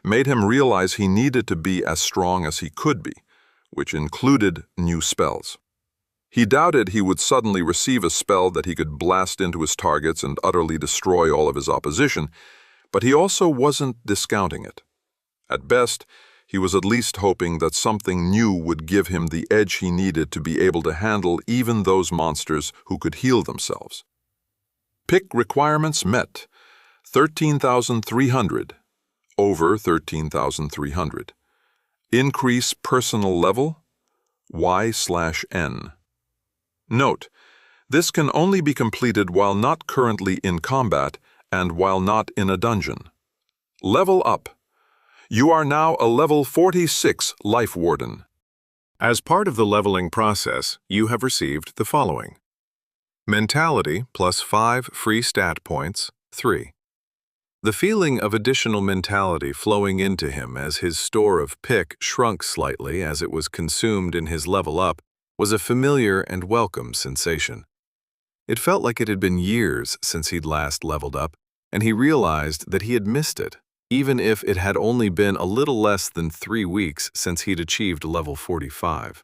made him realize he needed to be as strong as he could be, which included new spells. He doubted he would suddenly receive a spell that he could blast into his targets and utterly destroy all of his opposition, but he also wasn't discounting it. At best, he was at least hoping that something new would give him the edge he needed to be able to handle even those monsters who could heal themselves. Pick requirements met. 13,300. Over 13,300. Increase personal level. Y/N. Note: this can only be completed while not currently in combat and while not in a dungeon. Level up. You are now a level 46 Life Warden. As part of the leveling process, you have received the following: Mentality plus 5 free stat points, 3. The feeling of additional mentality flowing into him as his store of pick shrunk slightly as it was consumed in his level up was a familiar and welcome sensation. It felt like it had been years since he'd last leveled up, and he realized that he had missed it, even if it had only been a little less than 3 weeks since he'd achieved level 45.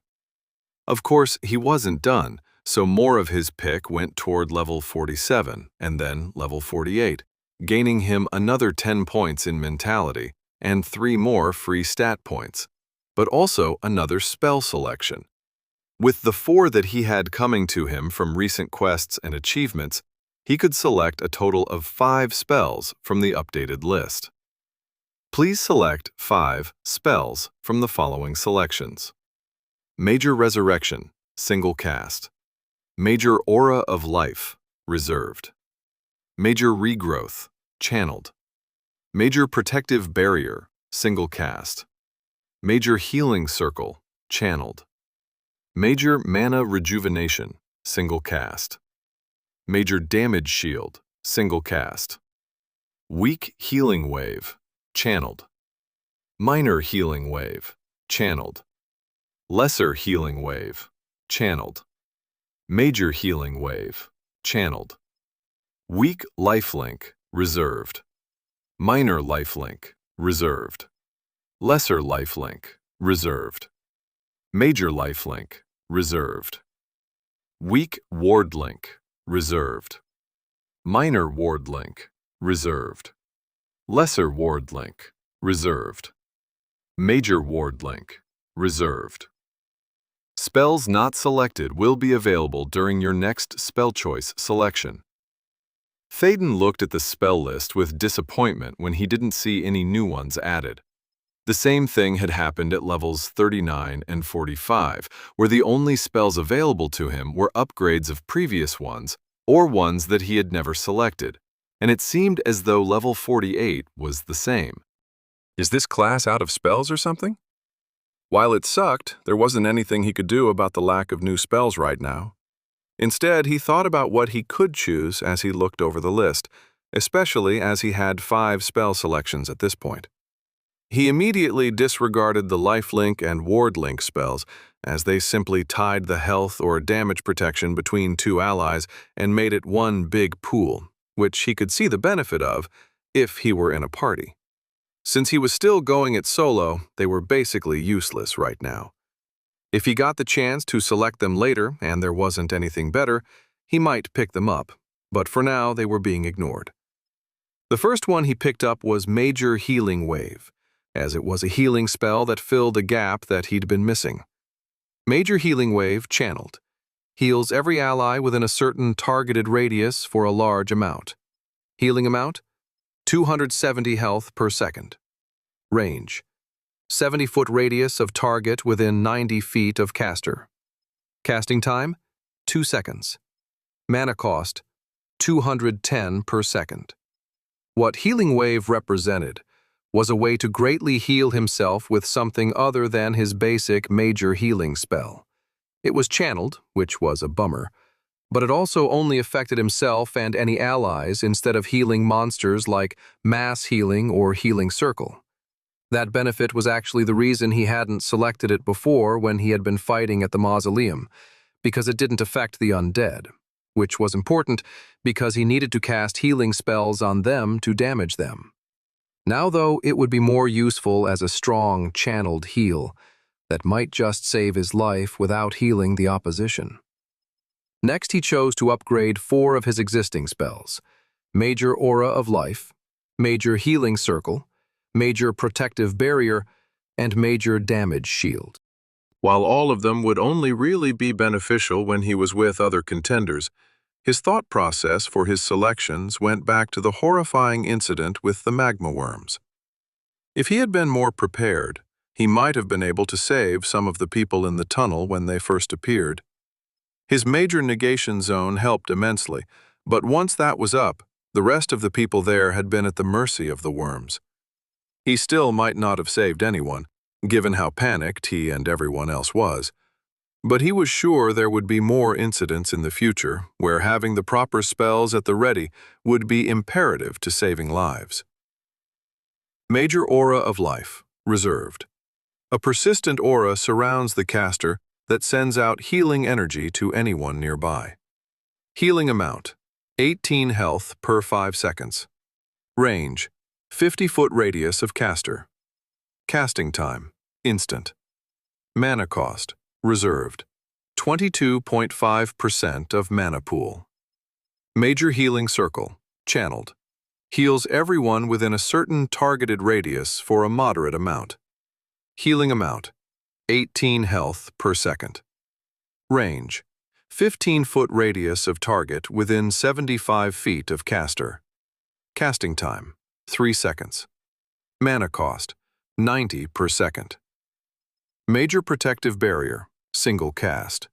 Of course, he wasn't done, so more of his pick went toward level 47 and then level 48, gaining him another 10 points in mentality and 3 more free stat points, but also another spell selection. With the 4 that he had coming to him from recent quests and achievements, he could select a total of 5 spells from the updated list. Please select 5 spells from the following selections: Major Resurrection, single cast. Major Aura of Life, reserved. Major Regrowth, channeled. Major Protective Barrier, single cast. Major Healing Circle, channeled. Major Mana Rejuvenation, single cast. Major Damage Shield, single cast. Weak Healing Wave, channeled. Minor Healing Wave, channeled. Lesser Healing Wave, channeled. Major Healing Wave, channeled. Weak Lifelink, reserved. Minor Lifelink, reserved. Lesser Lifelink, reserved. Major Lifelink, reserved. Weak Ward Link, reserved. Minor Ward Link, reserved. Lesser Ward Link, reserved. Major Ward Link, reserved. Spells not selected will be available during your next spell choice selection. Thaden looked at the spell list with disappointment when he didn't see any new ones added. The same thing had happened at levels 39 and 45, where the only spells available to him were upgrades of previous ones or ones that he had never selected, and it seemed as though level 48 was the same. Is this class out of spells or something? While it sucked, there wasn't anything he could do about the lack of new spells right now. Instead, he thought about what he could choose as he looked over the list, especially as he had 5 spell selections at this point. He immediately disregarded the lifelink and wardlink spells, as they simply tied the health or damage protection between 2 allies and made it one big pool, which he could see the benefit of if he were in a party. Since he was still going it solo, they were basically useless right now. If he got the chance to select them later and there wasn't anything better, he might pick them up, but for now they were being ignored. The first one he picked up was Major Healing Wave, as it was a healing spell that filled a gap that he'd been missing. Major Healing Wave, channeled, heals every ally within a certain targeted radius for a large amount. Healing amount: 270 health per second. Range: 70-foot radius of target within 90 feet of caster. Casting time: 2 seconds. Mana cost: 210 per second. What Healing Wave represented was a way to greatly heal himself with something other than his basic major healing spell. It was channeled, which was a bummer, but it also only affected himself and any allies instead of healing monsters like Mass Healing or Healing Circle. That benefit was actually the reason he hadn't selected it before when he had been fighting at the mausoleum, because it didn't affect the undead, which was important because he needed to cast healing spells on them to damage them. Now, though, it would be more useful as a strong, channeled heal that might just save his life without healing the opposition. Next, he chose to upgrade 4 of his existing spells: Major Aura of Life, Major Healing Circle, Major Protective Barrier, and Major Damage Shield. While all of them would only really be beneficial when he was with other contenders, his thought process for his selections went back to the horrifying incident with the magma worms. If he had been more prepared, he might have been able to save some of the people in the tunnel when they first appeared. His major negation zone helped immensely, but once that was up, the rest of the people there had been at the mercy of the worms. He still might not have saved anyone, given how panicked he and everyone else was, but he was sure there would be more incidents in the future where having the proper spells at the ready would be imperative to saving lives. Major Aura of Life, Reserved. A persistent aura surrounds the caster that sends out healing energy to anyone nearby. Healing amount: 18 health per 5 seconds. Range: 50-foot radius of caster. Casting time: instant. Mana cost: reserved. 22.5% of mana pool. Major Healing Circle, channeled. Heals everyone within a certain targeted radius for a moderate amount. Healing amount: 18 health per second. Range: 15-foot radius of target within 75 feet of caster. Casting time: 3 seconds. Mana cost: 90 per second. Major Protective Barrier, single cast.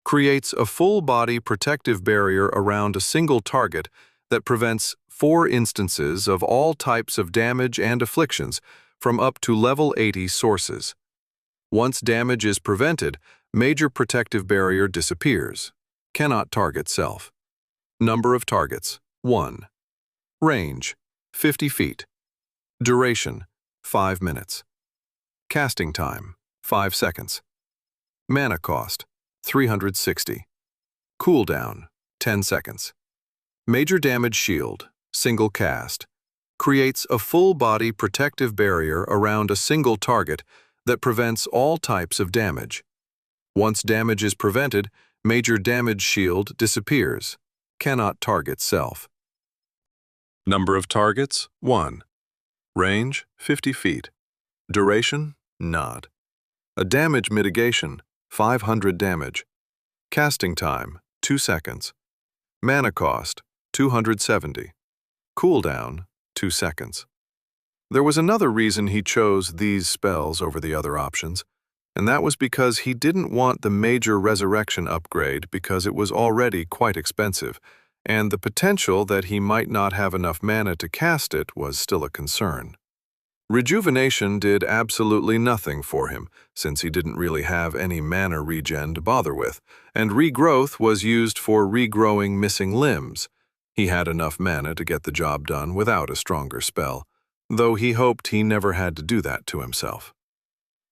Creates a full-body protective barrier around a single target that prevents 4 instances of all types of damage and afflictions from up to level 80 sources. Once damage is prevented, Major Protective Barrier disappears. Cannot target self. Number of targets: 1. Range: 50 feet. Duration: 5 minutes. Casting time: 5 seconds. Mana cost: 360. Cooldown: 10 seconds. Major Damage Shield, single cast. Creates a full-body protective barrier around a single target that prevents all types of damage. Once damage is prevented, Major Damage Shield disappears. Cannot target self. Number of targets: 1. Range: 50 feet. Duration: nod. A damage mitigation: 500 damage. Casting time: 2 seconds. Mana cost: 270. Cooldown: 2 seconds. There was another reason he chose these spells over the other options, and that was because he didn't want the Major Resurrection upgrade because it was already quite expensive, and the potential that he might not have enough mana to cast it was still a concern. Rejuvenation did absolutely nothing for him, since he didn't really have any mana regen to bother with, and Regrowth was used for regrowing missing limbs. He had enough mana to get the job done without a stronger spell, though he hoped he never had to do that to himself.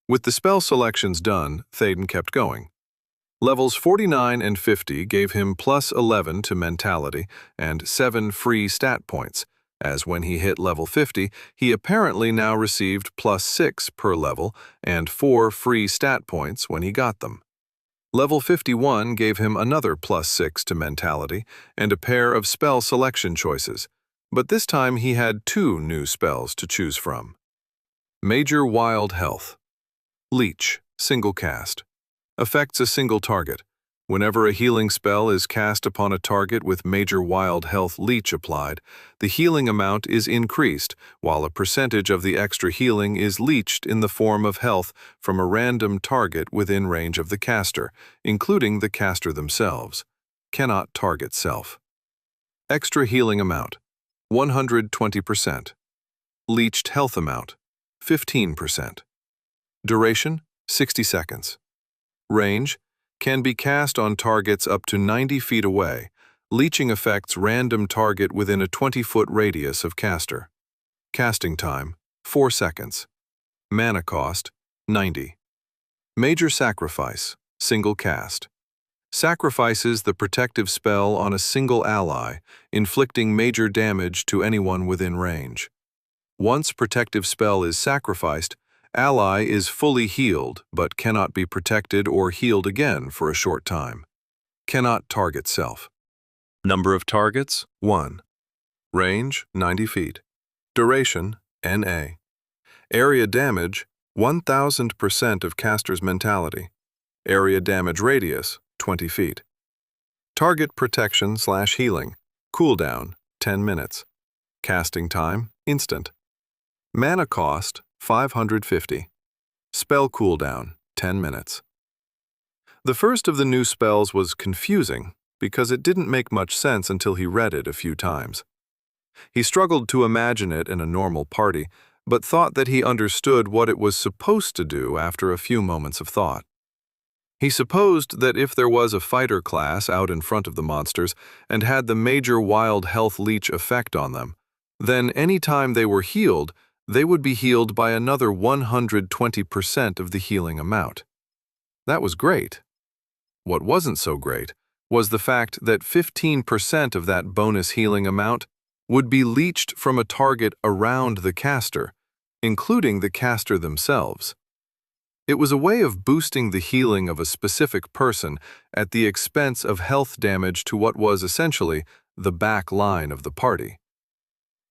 With the spell selections done, Thaden kept going. Levels 49 and 50 gave him plus 11 to mentality and 7 free stat points, as when he hit level 50, he apparently now received plus 6 per level and 4 free stat points when he got them. Level 51 gave him another plus 6 to mentality and a pair of spell selection choices, but this time he had 2 new spells to choose from. Major Wild Health. Leech, single cast. Affects a single target. Whenever a healing spell is cast upon a target with Major Wild Health Leech applied, the healing amount is increased, while a percentage of the extra healing is leached in the form of health from a random target within range of the caster, including the caster themselves. Cannot target self. Extra healing amount: 120%. Leached health amount: 15%. Duration: 60 seconds. Range: can be cast on targets up to 90 feet away. Leeching affects random target within a 20-foot radius of caster. Casting time: 4 seconds. Mana cost: 90. Major Sacrifice, single cast. Sacrifices the protective spell on a single ally, inflicting major damage to anyone within range. Once protective spell is sacrificed, ally is fully healed but cannot be protected or healed again for a short time. Cannot target self. Number of targets, 1. Range, 90 feet. Duration, NA. Area damage, 1000% of caster's mentality. Area damage radius, 20 feet. Target protection/healing. Cooldown, 10 minutes. Casting time, instant. Mana cost, 550. Spell cooldown, 10 minutes. The first of the new spells was confusing because it didn't make much sense until he read it a few times. He struggled to imagine it in a normal party, but thought that he understood what it was supposed to do after a few moments of thought. He supposed that if there was a fighter class out in front of the monsters and had the major wild health leech effect on them, then any time they were healed, they would be healed by another 120% of the healing amount. That was great. What wasn't so great was the fact that 15% of that bonus healing amount would be leached from a target around the caster, including the caster themselves. It was a way of boosting the healing of a specific person at the expense of health damage to what was essentially the back line of the party.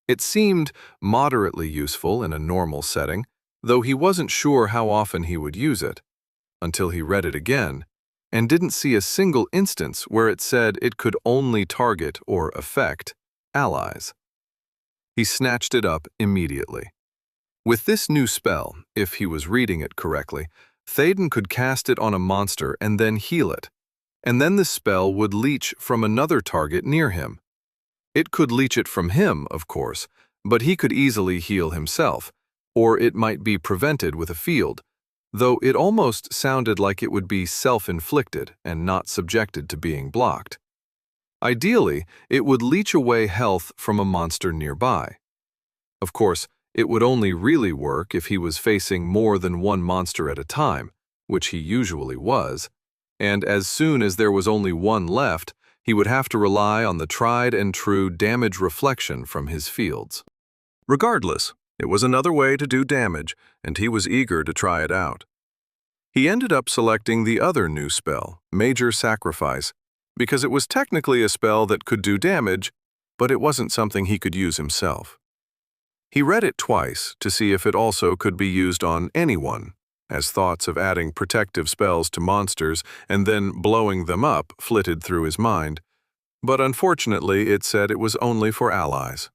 It seemed moderately useful in a normal setting, though he wasn't sure how often he would use it, until he read it again and didn't see a single instance where it said it could only target or affect allies. He snatched it up immediately. With this new spell, if he was reading it correctly, Théoden could cast it on a monster and then heal it, and then the spell would leech from another target near him. It could leech it from him, of course, but he could easily heal himself, or it might be prevented with a field, though it almost sounded like it would be self-inflicted and not subjected to being blocked. Ideally, it would leech away health from a monster nearby. Of course, it would only really work if he was facing more than one monster at a time, which he usually was, and as soon as there was only one left, he would have to rely on the tried and true damage reflection from his fields. Regardless, it was another way to do damage, and he was eager to try it out. He ended up selecting the other new spell, Major Sacrifice, because it was technically a spell that could do damage, but it wasn't something he could use himself. He read it twice to see if it also could be used on anyone, as thoughts of adding protective spells to monsters and then blowing them up flitted through his mind, but unfortunately it said it was only for allies.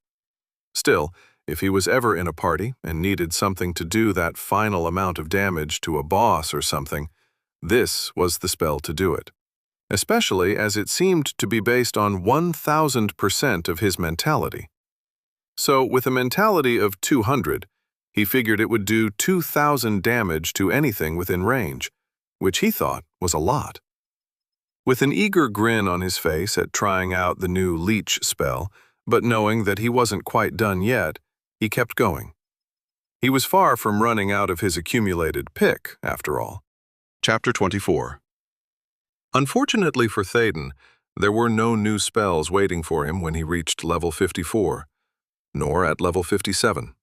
Still, if he was ever in a party and needed something to do that final amount of damage to a boss or something, this was the spell to do it, especially as it seemed to be based on 1000% of his mentality. So, with a mentality of 200, he figured it would do 2000 damage to anything within range, which he thought was a lot. With an eager grin on his face at trying out the new leech spell, but knowing that he wasn't quite done yet, he kept going. He was far from running out of his accumulated pick, after all. Chapter 24. Unfortunately for Théoden, there were no new spells waiting for him when he reached level 54. Nor at level 57.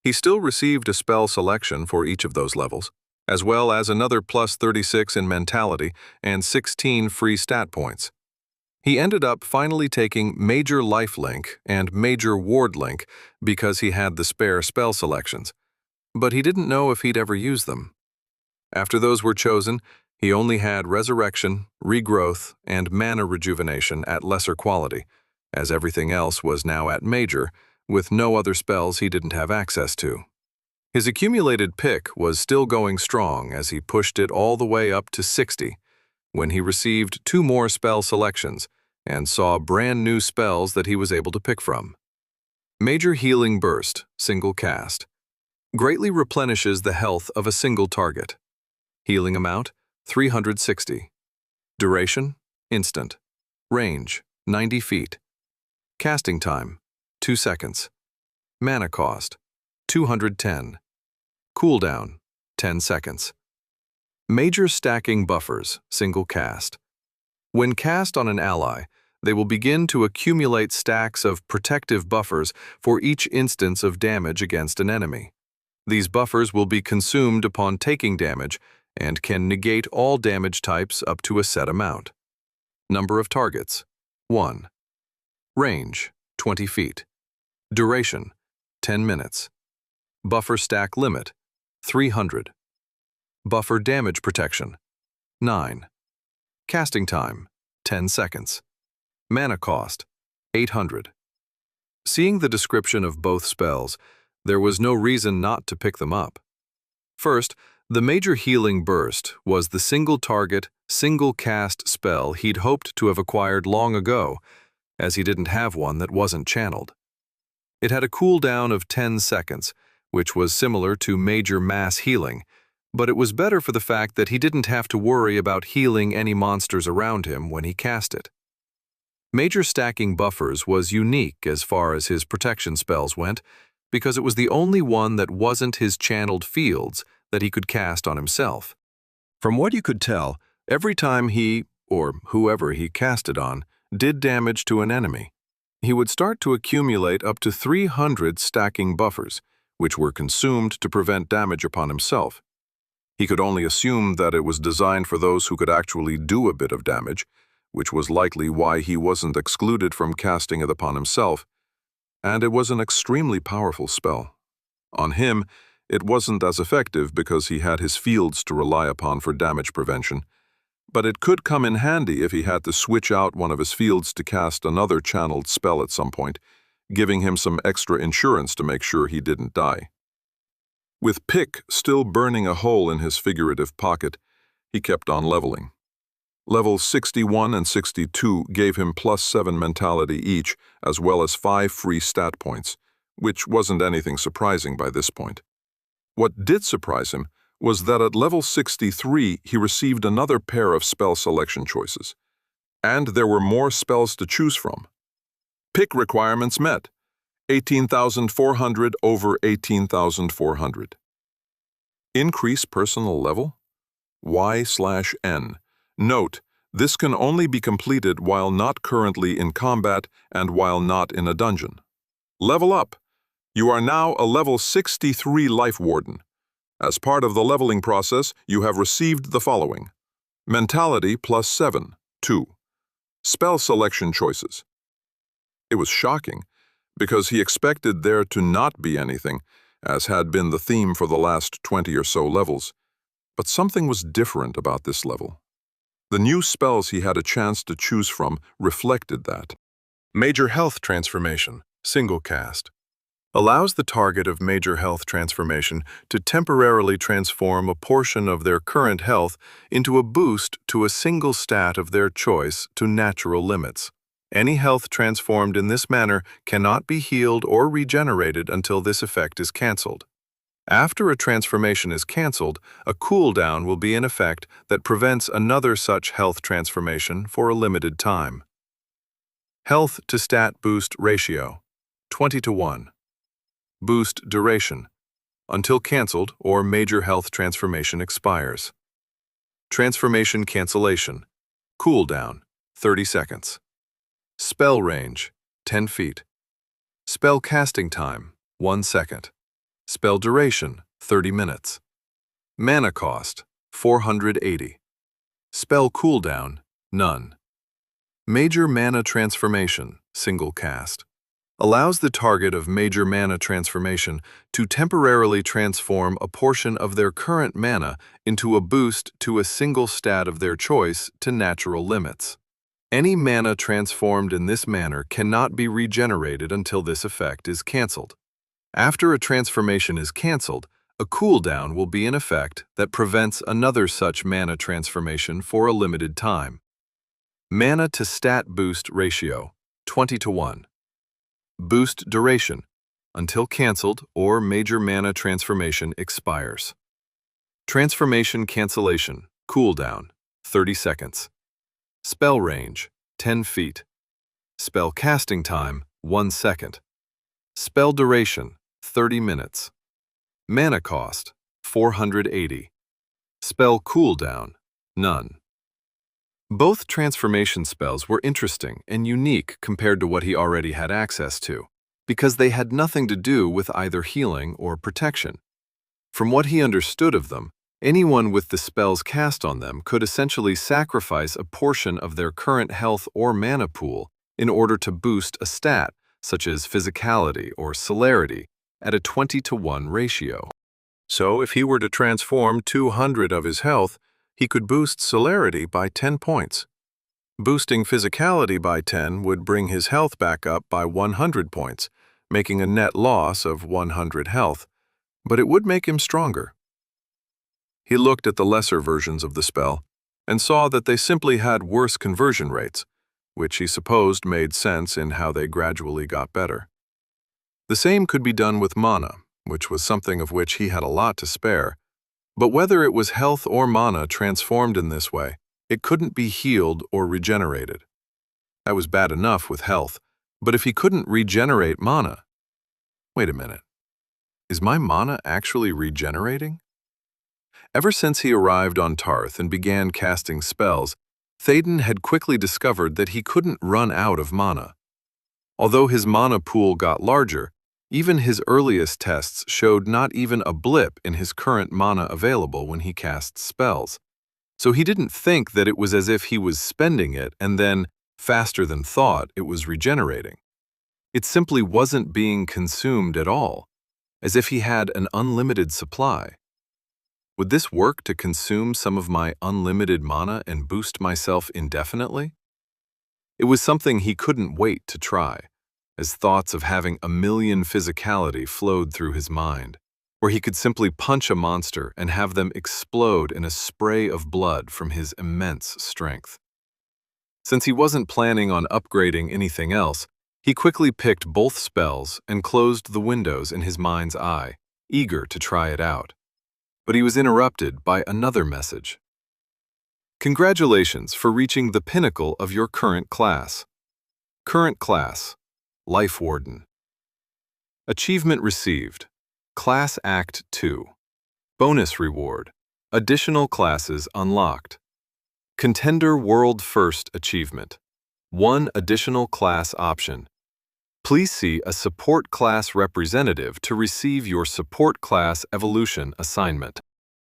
He still received a spell selection for each of those levels, as well as another plus 36 in mentality and 16 free stat points. He ended up finally taking Major Lifelink and Major Wardlink because he had the spare spell selections, but he didn't know if he'd ever use them. After those were chosen, he only had Resurrection, Regrowth, and Mana Rejuvenation at lesser quality, as everything else was now at Major, with no other spells he didn't have access to. His accumulated pick was still going strong as he pushed it all the way up to 60, when he received 2 more spell selections and saw brand new spells that he was able to pick from. Major Healing Burst, single cast. Greatly replenishes the health of a single target. Healing amount, 360. Duration, instant. Range, 90 feet. Casting time, 2 seconds. Mana cost, 210. Cooldown, 10 seconds. Major stacking buffers, single cast. When cast on an ally, they will begin to accumulate stacks of protective buffers for each instance of damage against an enemy. These buffers will be consumed upon taking damage and can negate all damage types up to a set amount. Number of targets: 1. Range: 20 feet. Duration: 10 minutes. Buffer stack limit: 300. Buffer damage protection: 9. Casting time: 10 seconds. Mana cost: 800. Seeing the description of both spells, there was no reason not to pick them up. First, the Major Healing Burst was the single-target, single-cast spell he'd hoped to have acquired long ago, as he didn't have one that wasn't channeled. It had a cooldown of 10 seconds, which was similar to Major Mass Healing, but it was better for the fact that he didn't have to worry about healing any monsters around him when he cast it. Major Stacking Buffers was unique as far as his protection spells went, because it was the only one that wasn't his channeled fields that he could cast on himself. From what you could tell, every time he, or whoever he cast it on, did damage to an enemy, he would start to accumulate up to 300 stacking buffers, which were consumed to prevent damage upon himself. He could only assume that it was designed for those who could actually do a bit of damage, which was likely why he wasn't excluded from casting it upon himself, and it was an extremely powerful spell. On him, it wasn't as effective because he had his fields to rely upon for damage prevention, but it could come in handy if he had to switch out one of his fields to cast another channeled spell at some point, giving him some extra insurance to make sure he didn't die. With Pick still burning a hole in his figurative pocket, he kept on leveling. Levels 61 and 62 gave him +7 mentality each, as well as 5 free stat points, which wasn't anything surprising by this point. What did surprise him was that at level 63 he received another pair of spell selection choices, and there were more spells to choose from. Pick requirements met: 18,400 over 18,400. Increase personal level? Y/N. Note, this can only be completed while not currently in combat and while not in a dungeon. Level up. You are now a level 63 Life Warden. As part of the leveling process, you have received the following: Mentality +7, 2. Spell selection choices. It was shocking, because he expected there to not be anything, as had been the theme for the last 20 or so levels. But something was different about this level. The new spells he had a chance to choose from reflected that. Major Health Transformation, single cast. Allows the target of Major Health Transformation to temporarily transform a portion of their current health into a boost to a single stat of their choice to natural limits. Any health transformed in this manner cannot be healed or regenerated until this effect is cancelled. After a transformation is cancelled, a cooldown will be in effect that prevents another such health transformation for a limited time. Health to Stat Boost Ratio, 20:1. Boost Duration, until cancelled or Major Health Transformation expires. Transformation Cancellation, cooldown, 30 seconds. Spell Range, 10 feet. Spell Casting Time, 1 second. Spell Duration, 30 minutes. Mana Cost, 480. Spell Cooldown, none. Major Mana Transformation, single cast. Allows the target of Major Mana Transformation to temporarily transform a portion of their current mana into a boost to a single stat of their choice to natural limits. Any mana transformed in this manner cannot be regenerated until this effect is cancelled. After a transformation is cancelled, a cooldown will be in effect that prevents another such mana transformation for a limited time. Mana to Stat Boost Ratio, 20:1. Boost Duration, until cancelled or Major Mana Transformation expires. Transformation Cancellation, cooldown, 30 seconds. Spell Range, 10 feet. Spell Casting Time, 1 second. Spell Duration, 30 minutes. Mana Cost, 480. Spell Cooldown, none. Both transformation spells were interesting and unique compared to what he already had access to, because they had nothing to do with either healing or protection. From what he understood of them, anyone with the spells cast on them could essentially sacrifice a portion of their current health or mana pool in order to boost a stat, such as physicality or celerity, at a 20-to-1 ratio. So if he were to transform 200 of his health, he could boost celerity by 10 points. Boosting physicality by 10 would bring his health back up by 100 points, making a net loss of 100 health, but it would make him stronger. He looked at the lesser versions of the spell and saw that they simply had worse conversion rates, which he supposed made sense in how they gradually got better. The same could be done with mana, which was something of which he had a lot to spare, but whether it was health or mana transformed in this way, it couldn't be healed or regenerated. That was bad enough with health, but if he couldn't regenerate mana… Wait a minute. Is my mana actually regenerating? Ever since he arrived on Tarth and began casting spells, Théoden had quickly discovered that he couldn't run out of mana. Although his mana pool got larger, even his earliest tests showed not even a blip in his current mana available when he cast spells. So he didn't think that it was as if he was spending it and then, faster than thought, it was regenerating. It simply wasn't being consumed at all, as if he had an unlimited supply. Would this work to consume some of my unlimited mana and boost myself indefinitely? It was something he couldn't wait to try, as thoughts of having 1,000,000 physicality flowed through his mind, where he could simply punch a monster and have them explode in a spray of blood from his immense strength. Since he wasn't planning on upgrading anything else, he quickly picked both spells and closed the windows in his mind's eye, eager to try it out. But he was interrupted by another message. Congratulations for reaching the pinnacle of your current class. Current class, Life Warden. Achievement received, Class Act 2. Bonus reward, additional classes unlocked. Contender World First achievement, 1 additional class option. Please see a support class representative to receive your support class evolution assignment.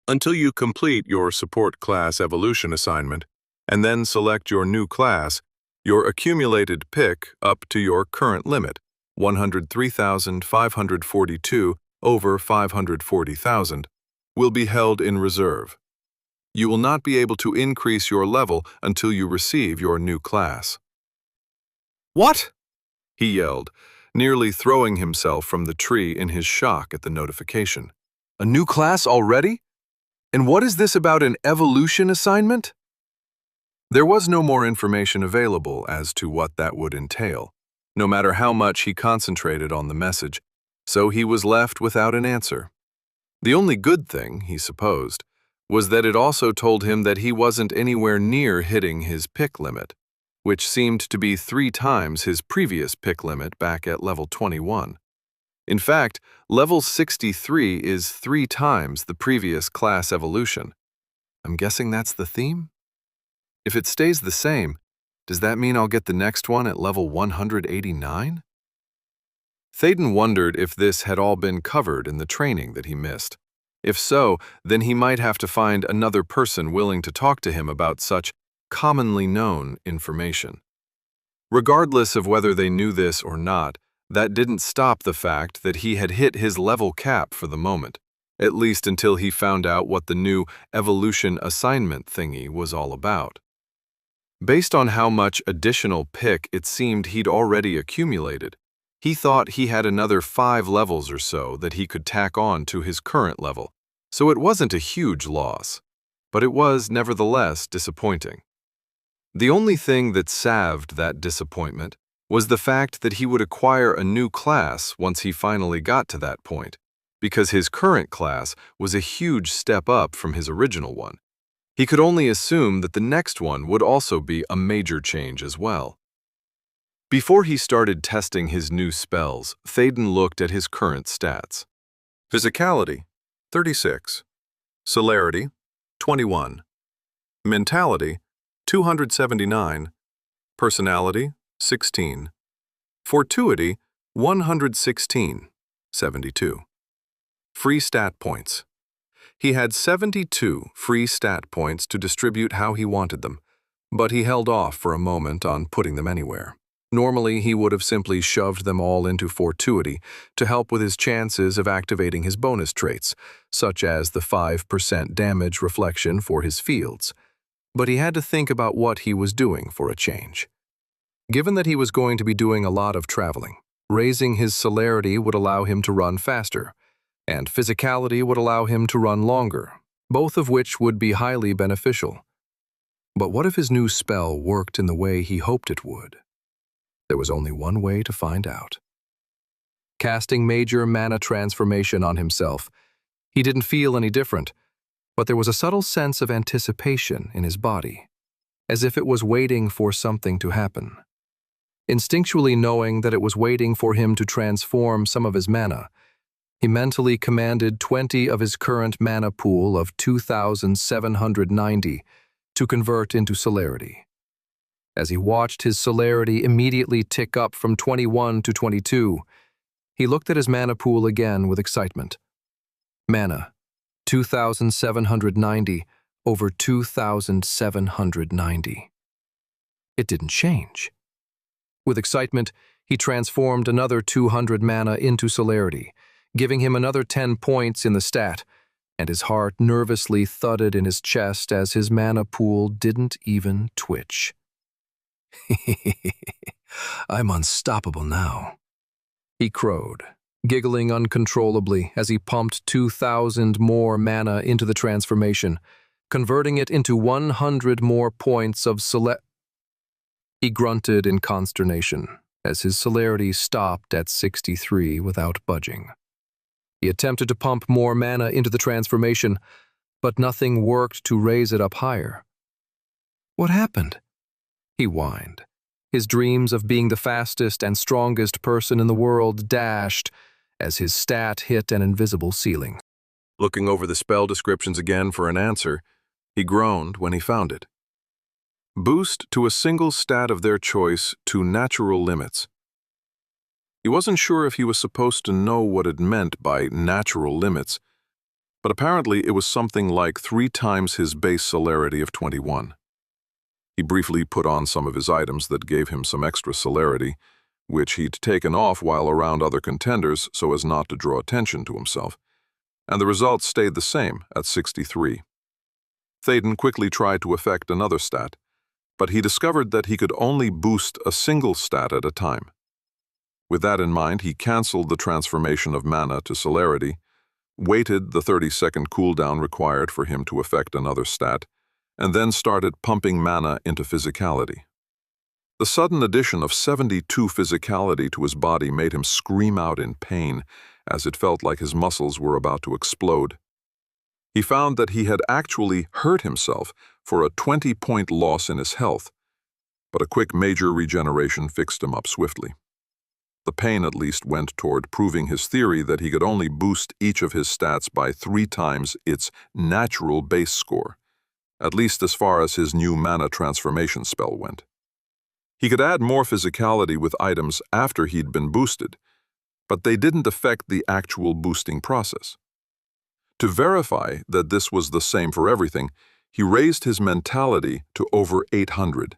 Until you complete your support class evolution assignment and then select your new class, your accumulated pick up to your current limit, 103,542 over 540,000, will be held in reserve. You will not be able to increase your level until you receive your new class. What? He yelled, nearly throwing himself from the tree in his shock at the notification. A new class already? And what is this about an evolution assignment? There was no more information available as to what that would entail, no matter how much he concentrated on the message, so he was left without an answer. The only good thing, he supposed, was that it also told him that he wasn't anywhere near hitting his pick limit, which seemed to be 3 times his previous pick limit back at level 21. In fact, level 63 is 3 times the previous class evolution. I'm guessing that's the theme? If it stays the same, does that mean I'll get the next one at level 189? Théoden wondered if this had all been covered in the training that he missed. If so, then he might have to find another person willing to talk to him about such commonly known information. Regardless of whether they knew this or not, that didn't stop the fact that he had hit his level cap for the moment, at least until he found out what the new evolution assignment thingy was all about. Based on how much additional pick it seemed he'd already accumulated, he thought he had another 5 levels or so that he could tack on to his current level, so it wasn't a huge loss, but it was nevertheless disappointing. The only thing that salved that disappointment was the fact that he would acquire a new class once he finally got to that point, because his current class was a huge step up from his original one. He could only assume that the next one would also be a major change as well. Before he started testing his new spells, Théoden looked at his current stats. Physicality, 36. Celerity, 21. Mentality, 279. Personality, 16. Fortuity, 116, 72. Free stat points. He had 72 free stat points to distribute how he wanted them, but he held off for a moment on putting them anywhere. Normally, he would have simply shoved them all into Fortuity to help with his chances of activating his bonus traits, such as the 5% damage reflection for his fields. But he had to think about what he was doing for a change. Given that he was going to be doing a lot of traveling, raising his celerity would allow him to run faster, and physicality would allow him to run longer, both of which would be highly beneficial. But what if his new spell worked in the way he hoped it would? There was only one way to find out. Casting major mana transformation on himself, he didn't feel any different, but there was a subtle sense of anticipation in his body, as if it was waiting for something to happen. Instinctually knowing that it was waiting for him to transform some of his mana, he mentally commanded 20 of his current mana pool of 2,790 to convert into celerity. As he watched his celerity immediately tick up from 21 to 22, he looked at his mana pool again with excitement. Mana, 2,790 over 2,790. It didn't change. With excitement, he transformed another 200 mana into celerity, giving him another 10 points in the stat, and his heart nervously thudded in his chest as his mana pool didn't even twitch. I'm unstoppable now, he crowed, giggling uncontrollably as he pumped 2,000 more mana into the transformation, converting it into 100 more points of celerity. He grunted in consternation as his celerity stopped at 63 without budging. He attempted to pump more mana into the transformation, but nothing worked to raise it up higher. What happened? He whined. His dreams of being the fastest and strongest person in the world dashed as his stat hit an invisible ceiling. Looking over the spell descriptions again for an answer, he groaned when he found it. Boost to a single stat of their choice to natural limits. He wasn't sure if he was supposed to know what it meant by natural limits, but apparently it was something like 3 times his base celerity of 21. He briefly put on some of his items that gave him some extra celerity, which he'd taken off while around other contenders so as not to draw attention to himself, and the results stayed the same at 63. Thaden quickly tried to effect another stat, but he discovered that he could only boost a single stat at a time. With that in mind, he canceled the transformation of mana to celerity, waited the 30-second cooldown required for him to effect another stat, and then started pumping mana into physicality. The sudden addition of 72 physicality to his body made him scream out in pain, as it felt like his muscles were about to explode. He found that he had actually hurt himself for a 20-point loss in his health, but a quick major regeneration fixed him up swiftly. The pain at least went toward proving his theory that he could only boost each of his stats by 3 times its natural base score, at least as far as his new mana transformation spell went. He could add more physicality with items after he'd been boosted, but they didn't affect the actual boosting process. To verify that this was the same for everything, he raised his mentality to over 800,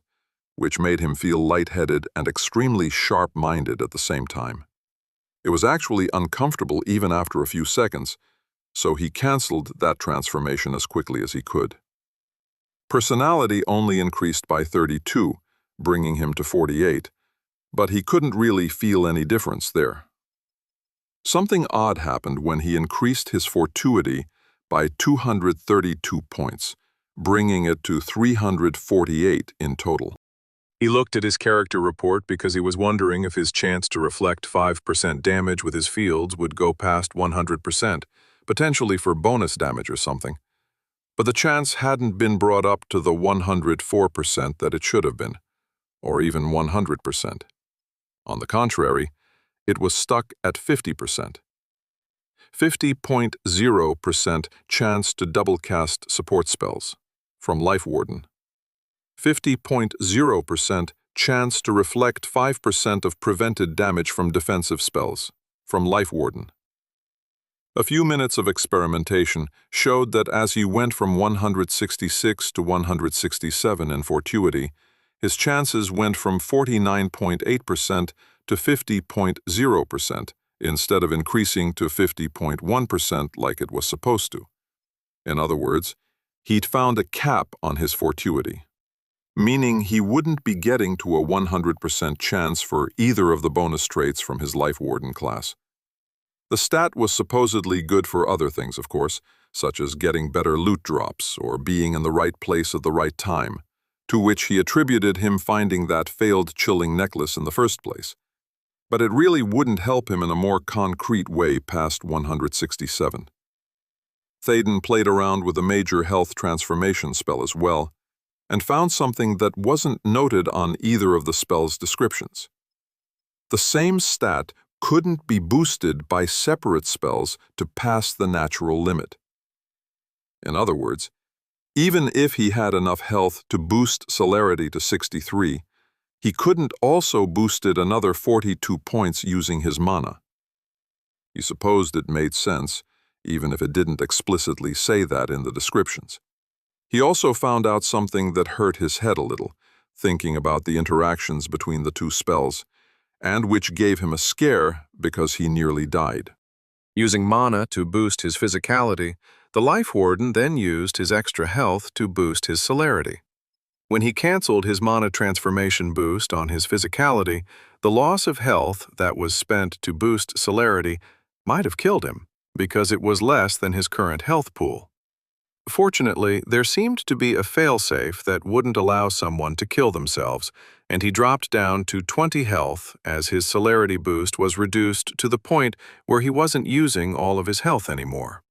which made him feel lightheaded and extremely sharp-minded at the same time. It was actually uncomfortable even after a few seconds, so he canceled that transformation as quickly as he could. Personality only increased by 32, bringing him to 48, but he couldn't really feel any difference there. Something odd happened when he increased his fortuity by 232 points, bringing it to 348 in total. He looked at his character report because he was wondering if his chance to reflect 5% damage with his fields would go past 100%, potentially for bonus damage or something. But the chance hadn't been brought up to the 104% that it should have been, or even 100%. On the contrary, it was stuck at 50%. 50.0% chance to double cast support spells from Life Warden. 50.0% chance to reflect 5% of prevented damage from defensive spells, from Life Warden. A few minutes of experimentation showed that as he went from 166 to 167 in fortuity, his chances went from 49.8% to 50.0%, instead of increasing to 50.1% like it was supposed to. In other words, he'd found a cap on his fortuity, meaning he wouldn't be getting to a 100% chance for either of the bonus traits from his Life Warden class. The stat was supposedly good for other things, of course, such as getting better loot drops or being in the right place at the right time, to which he attributed him finding that failed chilling necklace in the first place. But it really wouldn't help him in a more concrete way past 167. Théoden played around with a major health transformation spell as well, and found something that wasn't noted on either of the spell's descriptions. The same stat couldn't be boosted by separate spells to pass the natural limit. In other words, even if he had enough health to boost celerity to 63, he couldn't also boost it another 42 points using his mana. He supposed it made sense, even if it didn't explicitly say that in the descriptions. He also found out something that hurt his head a little, thinking about the interactions between the two spells, and which gave him a scare because he nearly died. Using mana to boost his physicality, the Life Warden then used his extra health to boost his celerity. When he canceled his mana transformation boost on his physicality, the loss of health that was spent to boost celerity might have killed him, because it was less than his current health pool. Fortunately, there seemed to be a failsafe that wouldn't allow someone to kill themselves, and he dropped down to 20 health as his celerity boost was reduced to the point where he wasn't using all of his health anymore.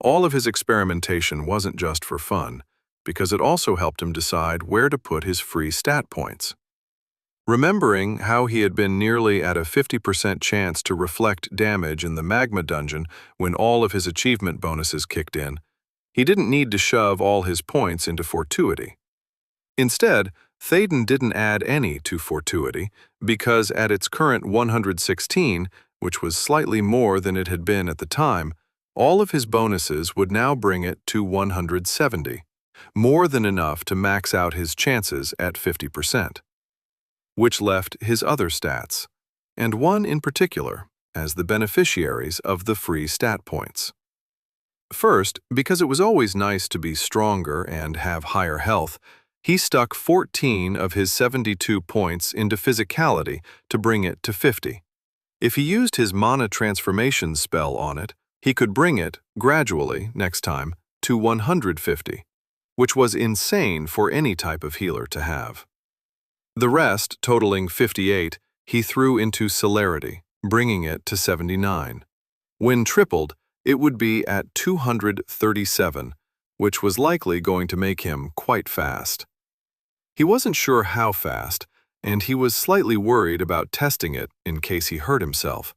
All of his experimentation wasn't just for fun, because it also helped him decide where to put his free stat points. Remembering how he had been nearly at a 50% chance to reflect damage in the Magma Dungeon when all of his achievement bonuses kicked in, he didn't need to shove all his points into fortuity. Instead, Théoden didn't add any to fortuity because at its current 116, which was slightly more than it had been at the time, all of his bonuses would now bring it to 170, more than enough to max out his chances at 50%, which left his other stats, and one in particular, as the beneficiaries of the free stat points. First, because it was always nice to be stronger and have higher health, he stuck 14 of his 72 points into physicality to bring it to 50. If he used his mana transformation spell on it, he could bring it, gradually, next time, to 150, which was insane for any type of healer to have. The rest, totaling 58, he threw into celerity, bringing it to 79. When tripled, it would be at 237, which was likely going to make him quite fast. He wasn't sure how fast, and he was slightly worried about testing it in case he hurt himself.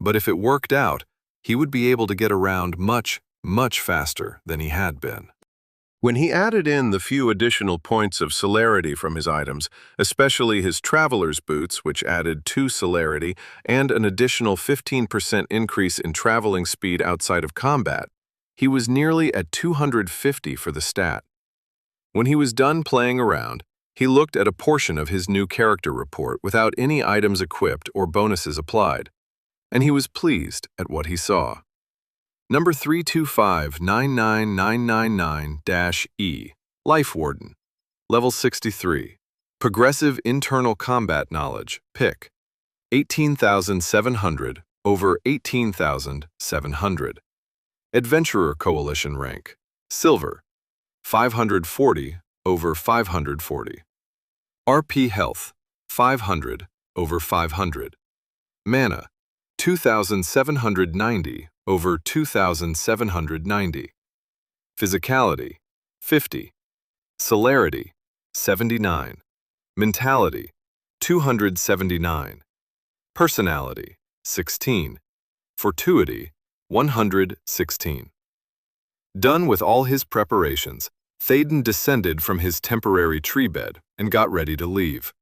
But if it worked out, he would be able to get around much, much faster than he had been. When he added in the few additional points of celerity from his items, especially his traveler's boots, which added 2 celerity and an additional 15% increase in traveling speed outside of combat, he was nearly at 250 for the stat. When he was done playing around, he looked at a portion of his new character report without any items equipped or bonuses applied, and he was pleased at what he saw. Number 32599999-E, Life Warden, Level 63, Progressive Internal Combat Knowledge, Pick, 18,700 over 18,700. Adventurer Coalition Rank, Silver, 540 over 540. RP Health, 500 over 500. Mana, 2,790 over 2,790. Physicality, 50. Celerity, 79. Mentality, 279. Personality, 16. Fortuity, 116. Done with all his preparations, Thaden descended from his temporary tree bed and got ready to leave.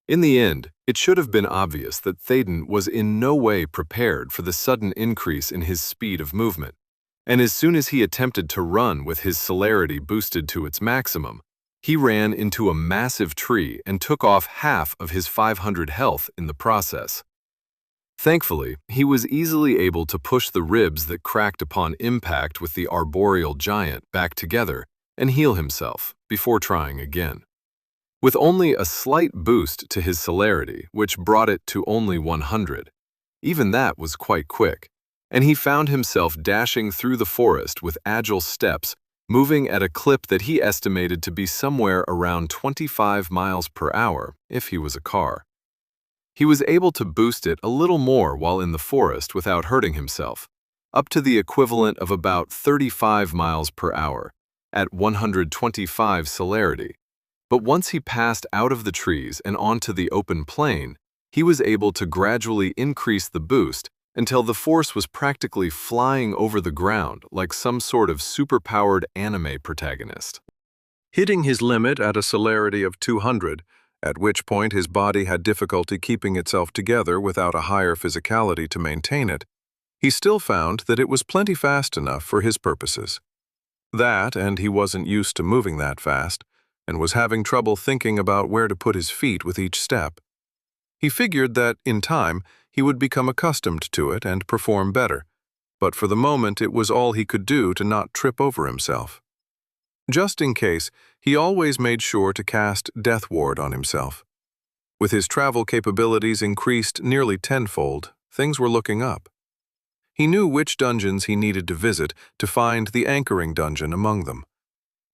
In the end, it should have been obvious that Thaden was in no way prepared for the sudden increase in his speed of movement, and as soon as he attempted to run with his celerity boosted to its maximum, he ran into a massive tree and took off half of his 500 health in the process. Thankfully, he was easily able to push the ribs that cracked upon impact with the arboreal giant back together and heal himself before trying again. With only a slight boost to his celerity, which brought it to only 100, even that was quite quick, and he found himself dashing through the forest with agile steps, moving at a clip that he estimated to be somewhere around 25 miles per hour if he was a car. He was able to boost it a little more while in the forest without hurting himself, up to the equivalent of about 35 miles per hour, at 125 celerity. But once he passed out of the trees and onto the open plain, he was able to gradually increase the boost until the force was practically flying over the ground like some sort of superpowered anime protagonist. Hitting his limit at a celerity of 200, at which point his body had difficulty keeping itself together without a higher physicality to maintain it, he still found that it was plenty fast enough for his purposes. That, and he wasn't used to moving that fast, and was having trouble thinking about where to put his feet with each step. He figured that, in time, he would become accustomed to it and perform better, but for the moment it was all he could do to not trip over himself. Just in case, he always made sure to cast Death Ward on himself. With his travel capabilities increased nearly tenfold, things were looking up. He knew which dungeons he needed to visit to find the anchoring dungeon among them.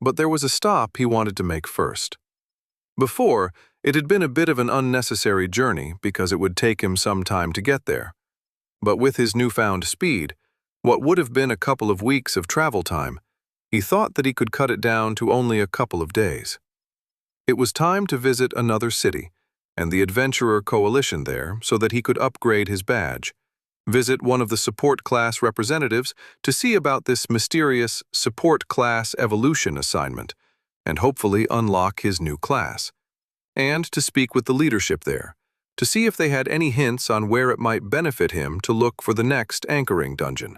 But there was a stop he wanted to make first. Before, it had been a bit of an unnecessary journey because it would take him some time to get there. But with his newfound speed, what would have been a couple of weeks of travel time, he thought that he could cut it down to only a couple of days. It was time to visit another city, and the Adventurer Coalition there so that he could upgrade his badge, visit one of the support class representatives to see about this mysterious support class evolution assignment, and hopefully unlock his new class, and to speak with the leadership there, to see if they had any hints on where it might benefit him to look for the next anchoring dungeon.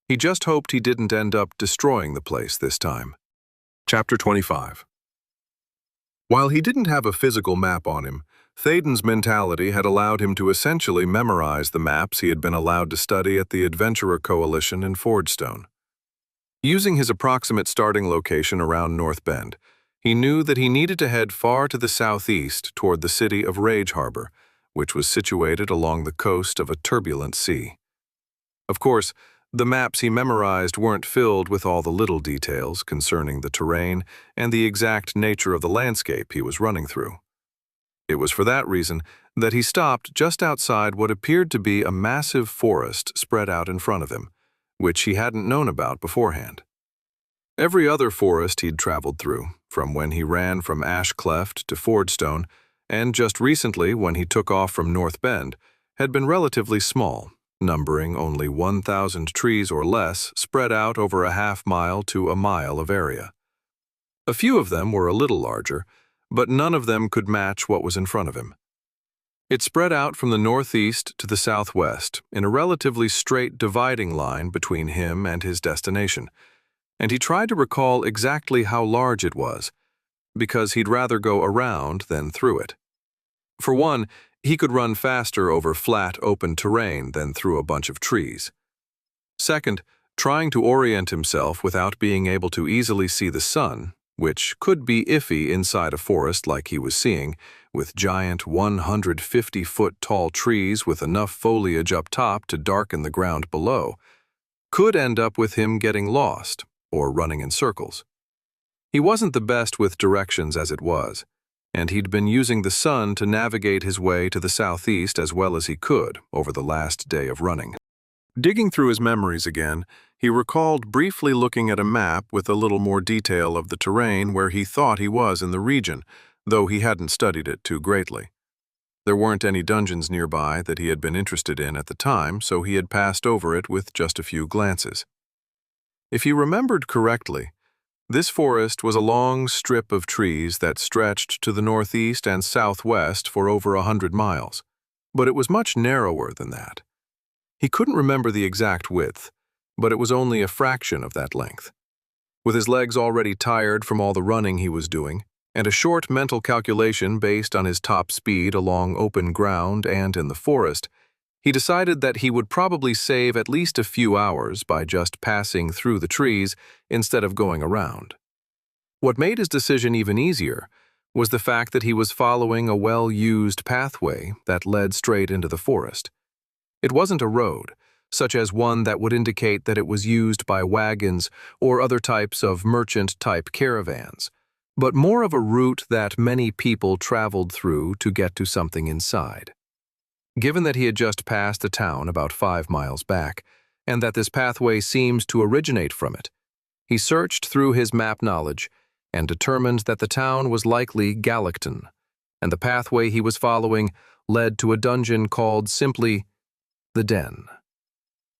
He just hoped he didn't end up destroying the place this time. Chapter 25. While he didn't have a physical map on him, Thaden's mentality had allowed him to essentially memorize the maps he had been allowed to study at the Adventurer Coalition in Fordstone. Using his approximate starting location around North Bend, he knew that he needed to head far to the southeast toward the city of Rage Harbor, which was situated along the coast of a turbulent sea. Of course, the maps he memorized weren't filled with all the little details concerning the terrain and the exact nature of the landscape he was running through. It was for that reason that he stopped just outside what appeared to be a massive forest spread out in front of him, which he hadn't known about beforehand. Every other forest he'd traveled through, from when he ran from Ash Cleft to Fordstone, and just recently when he took off from North Bend, had been relatively small, numbering only 1,000 trees or less spread out over a half-mile to a mile of area. A few of them were a little larger, but none of them could match what was in front of him. It spread out from the northeast to the southwest in a relatively straight dividing line between him and his destination, and he tried to recall exactly how large it was, because he'd rather go around than through it. For one, he could run faster over flat, open terrain than through a bunch of trees. Second, trying to orient himself without being able to easily see the sun, which could be iffy inside a forest like he was seeing, with giant 150-foot-tall trees with enough foliage up top to darken the ground below, could end up with him getting lost or running in circles. He wasn't the best with directions as it was, and he'd been using the sun to navigate his way to the southeast as well as he could over the last day of running. Digging through his memories again, he recalled briefly looking at a map with a little more detail of the terrain where he thought he was in the region, though he hadn't studied it too greatly. There weren't any dungeons nearby that he had been interested in at the time, so he had passed over it with just a few glances. If he remembered correctly, This forest was a long strip of trees that stretched to the northeast and southwest for over 100 miles, but it was much narrower than that. He couldn't remember the exact width, but it was only a fraction of that length. With his legs already tired from all the running he was doing, and a short mental calculation based on his top speed along open ground and in the forest, he decided that he would probably save at least a few hours by just passing through the trees instead of going around. What made his decision even easier was the fact that he was following a well-used pathway that led straight into the forest. It wasn't a road, such as one that would indicate that it was used by wagons or other types of merchant-type caravans, but more of a route that many people traveled through to get to something inside. Given that he had just passed a town about 5 miles back, and that this pathway seemed to originate from it, he searched through his map knowledge and determined that the town was likely Galecton, and the pathway he was following led to a dungeon called simply the Den.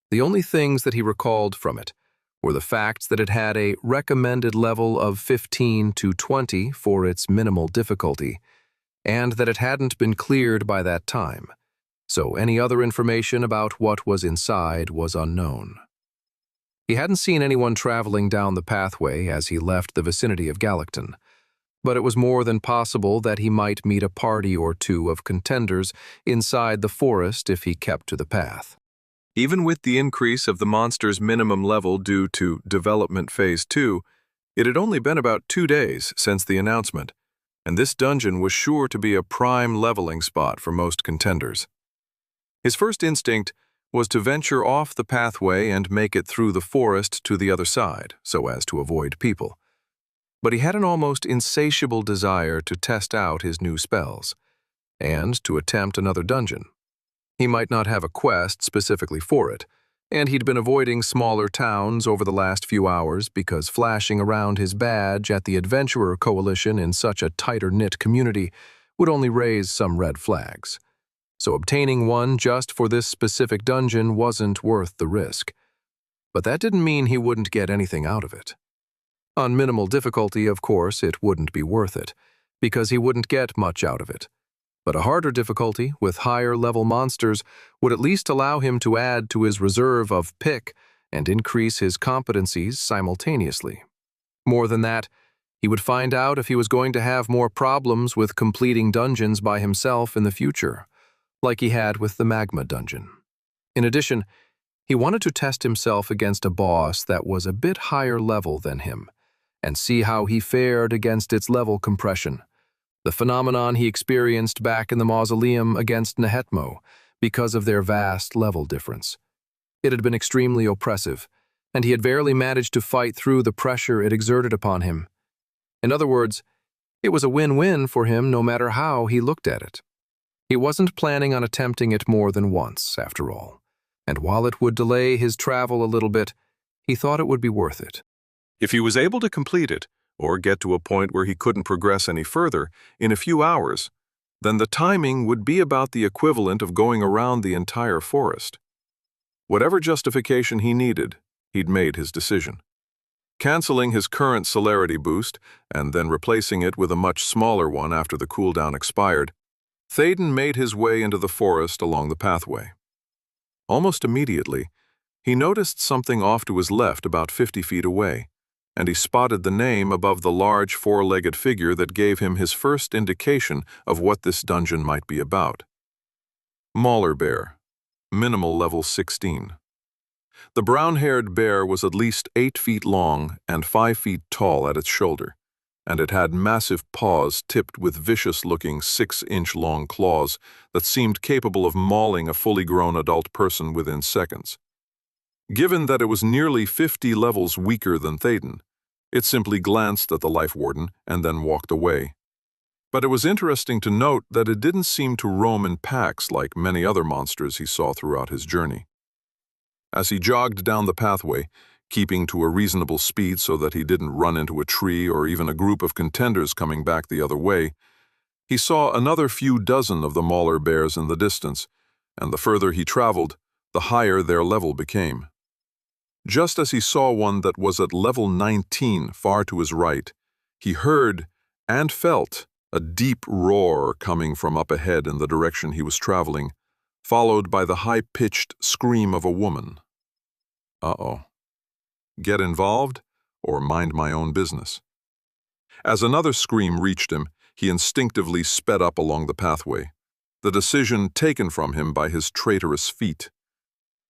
The only things that he recalled from it were the facts that it had a recommended level of 15 to 20 for its minimal difficulty, and that it hadn't been cleared by that time, so any other information about what was inside was unknown. He hadn't seen anyone traveling down the pathway as he left the vicinity of Galecton, but it was more than possible that he might meet a party or two of contenders inside the forest if he kept to the path. Even with the increase of the monster's minimum level due to Development Phase 2, it had only been about 2 days since the announcement, and this dungeon was sure to be a prime leveling spot for most contenders. His first instinct was to venture off the pathway and make it through the forest to the other side, so as to avoid people. But he had an almost insatiable desire to test out his new spells, and to attempt another dungeon. He might not have a quest specifically for it, and he'd been avoiding smaller towns over the last few hours because flashing around his badge at the Adventurer Coalition in such a tighter-knit community would only raise some red flags. So obtaining one just for this specific dungeon wasn't worth the risk. But that didn't mean he wouldn't get anything out of it. On minimal difficulty, of course, it wouldn't be worth it, because he wouldn't get much out of it. But a harder difficulty, with higher-level monsters, would at least allow him to add to his reserve of pick and increase his competencies simultaneously. More than that, he would find out if he was going to have more problems with completing dungeons by himself in the future, like he had with the Magma dungeon. In addition, he wanted to test himself against a boss that was a bit higher level than him, and see how he fared against its level compression, the phenomenon he experienced back in the mausoleum against Nehetmo because of their vast level difference. It had been extremely oppressive, and he had barely managed to fight through the pressure it exerted upon him. In other words, it was a win-win for him no matter how he looked at it. He wasn't planning on attempting it more than once, after all, and while it would delay his travel a little bit, he thought it would be worth it. If he was able to complete it, or get to a point where he couldn't progress any further, in a few hours, then the timing would be about the equivalent of going around the entire forest. Whatever justification he needed, he'd made his decision. Canceling his current celerity boost, and then replacing it with a much smaller one after the cooldown expired, Théoden made his way into the forest along the pathway. Almost immediately, he noticed something off to his left about 50 feet away, and he spotted the name above the large four-legged figure that gave him his first indication of what this dungeon might be about. Mauler Bear, minimal level 16. The brown-haired bear was at least 8 feet long and 5 feet tall at its shoulder, and it had massive paws tipped with vicious-looking 6-inch-long claws that seemed capable of mauling a fully grown adult person within seconds. Given that it was nearly 50 levels weaker than Théoden, it simply glanced at the Life Warden and then walked away. But it was interesting to note that it didn't seem to roam in packs like many other monsters he saw throughout his journey. As he jogged down the pathway, keeping to a reasonable speed so that he didn't run into a tree or even a group of contenders coming back the other way, he saw another few dozen of the Mauler bears in the distance, and the further he traveled, the higher their level became. Just as he saw one that was at level 19 far to his right, he heard and felt a deep roar coming from up ahead in the direction he was traveling, followed by the high-pitched scream of a woman. Uh-oh. Get involved or mind my own business? As another scream reached him, he instinctively sped up along the pathway, the decision taken from him by his traitorous feet.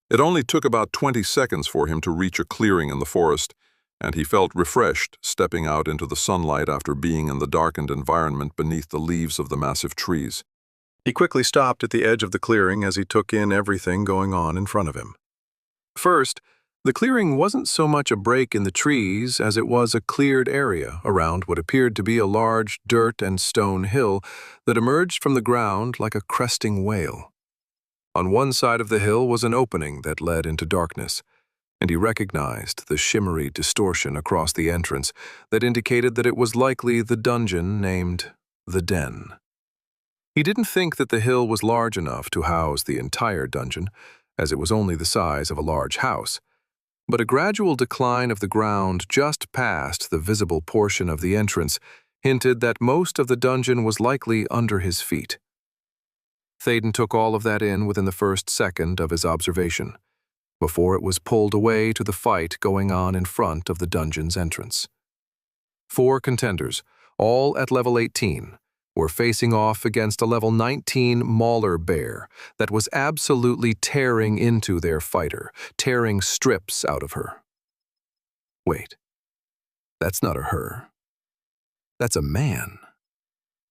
It only took about 20 seconds for him to reach a clearing in the forest, and he felt refreshed stepping out into the sunlight after being in the darkened environment beneath the leaves of the massive trees. He quickly stopped at the edge of the clearing as he took in everything going on in front of him. First, the clearing wasn't so much a break in the trees as it was a cleared area around what appeared to be a large dirt and stone hill that emerged from the ground like a cresting whale. On one side of the hill was an opening that led into darkness, and he recognized the shimmery distortion across the entrance that indicated that it was likely the dungeon named the Den. He didn't think that the hill was large enough to house the entire dungeon, as it was only the size of a large house, but a gradual decline of the ground just past the visible portion of the entrance hinted that most of the dungeon was likely under his feet. Théoden took all of that in within the first second of his observation, before it was pulled away to the fight going on in front of the dungeon's entrance. 4 contenders, all at level 18, were facing off against a level 19 mauler bear that was absolutely tearing into their fighter, tearing strips out of her. Wait, that's not a her. That's a man.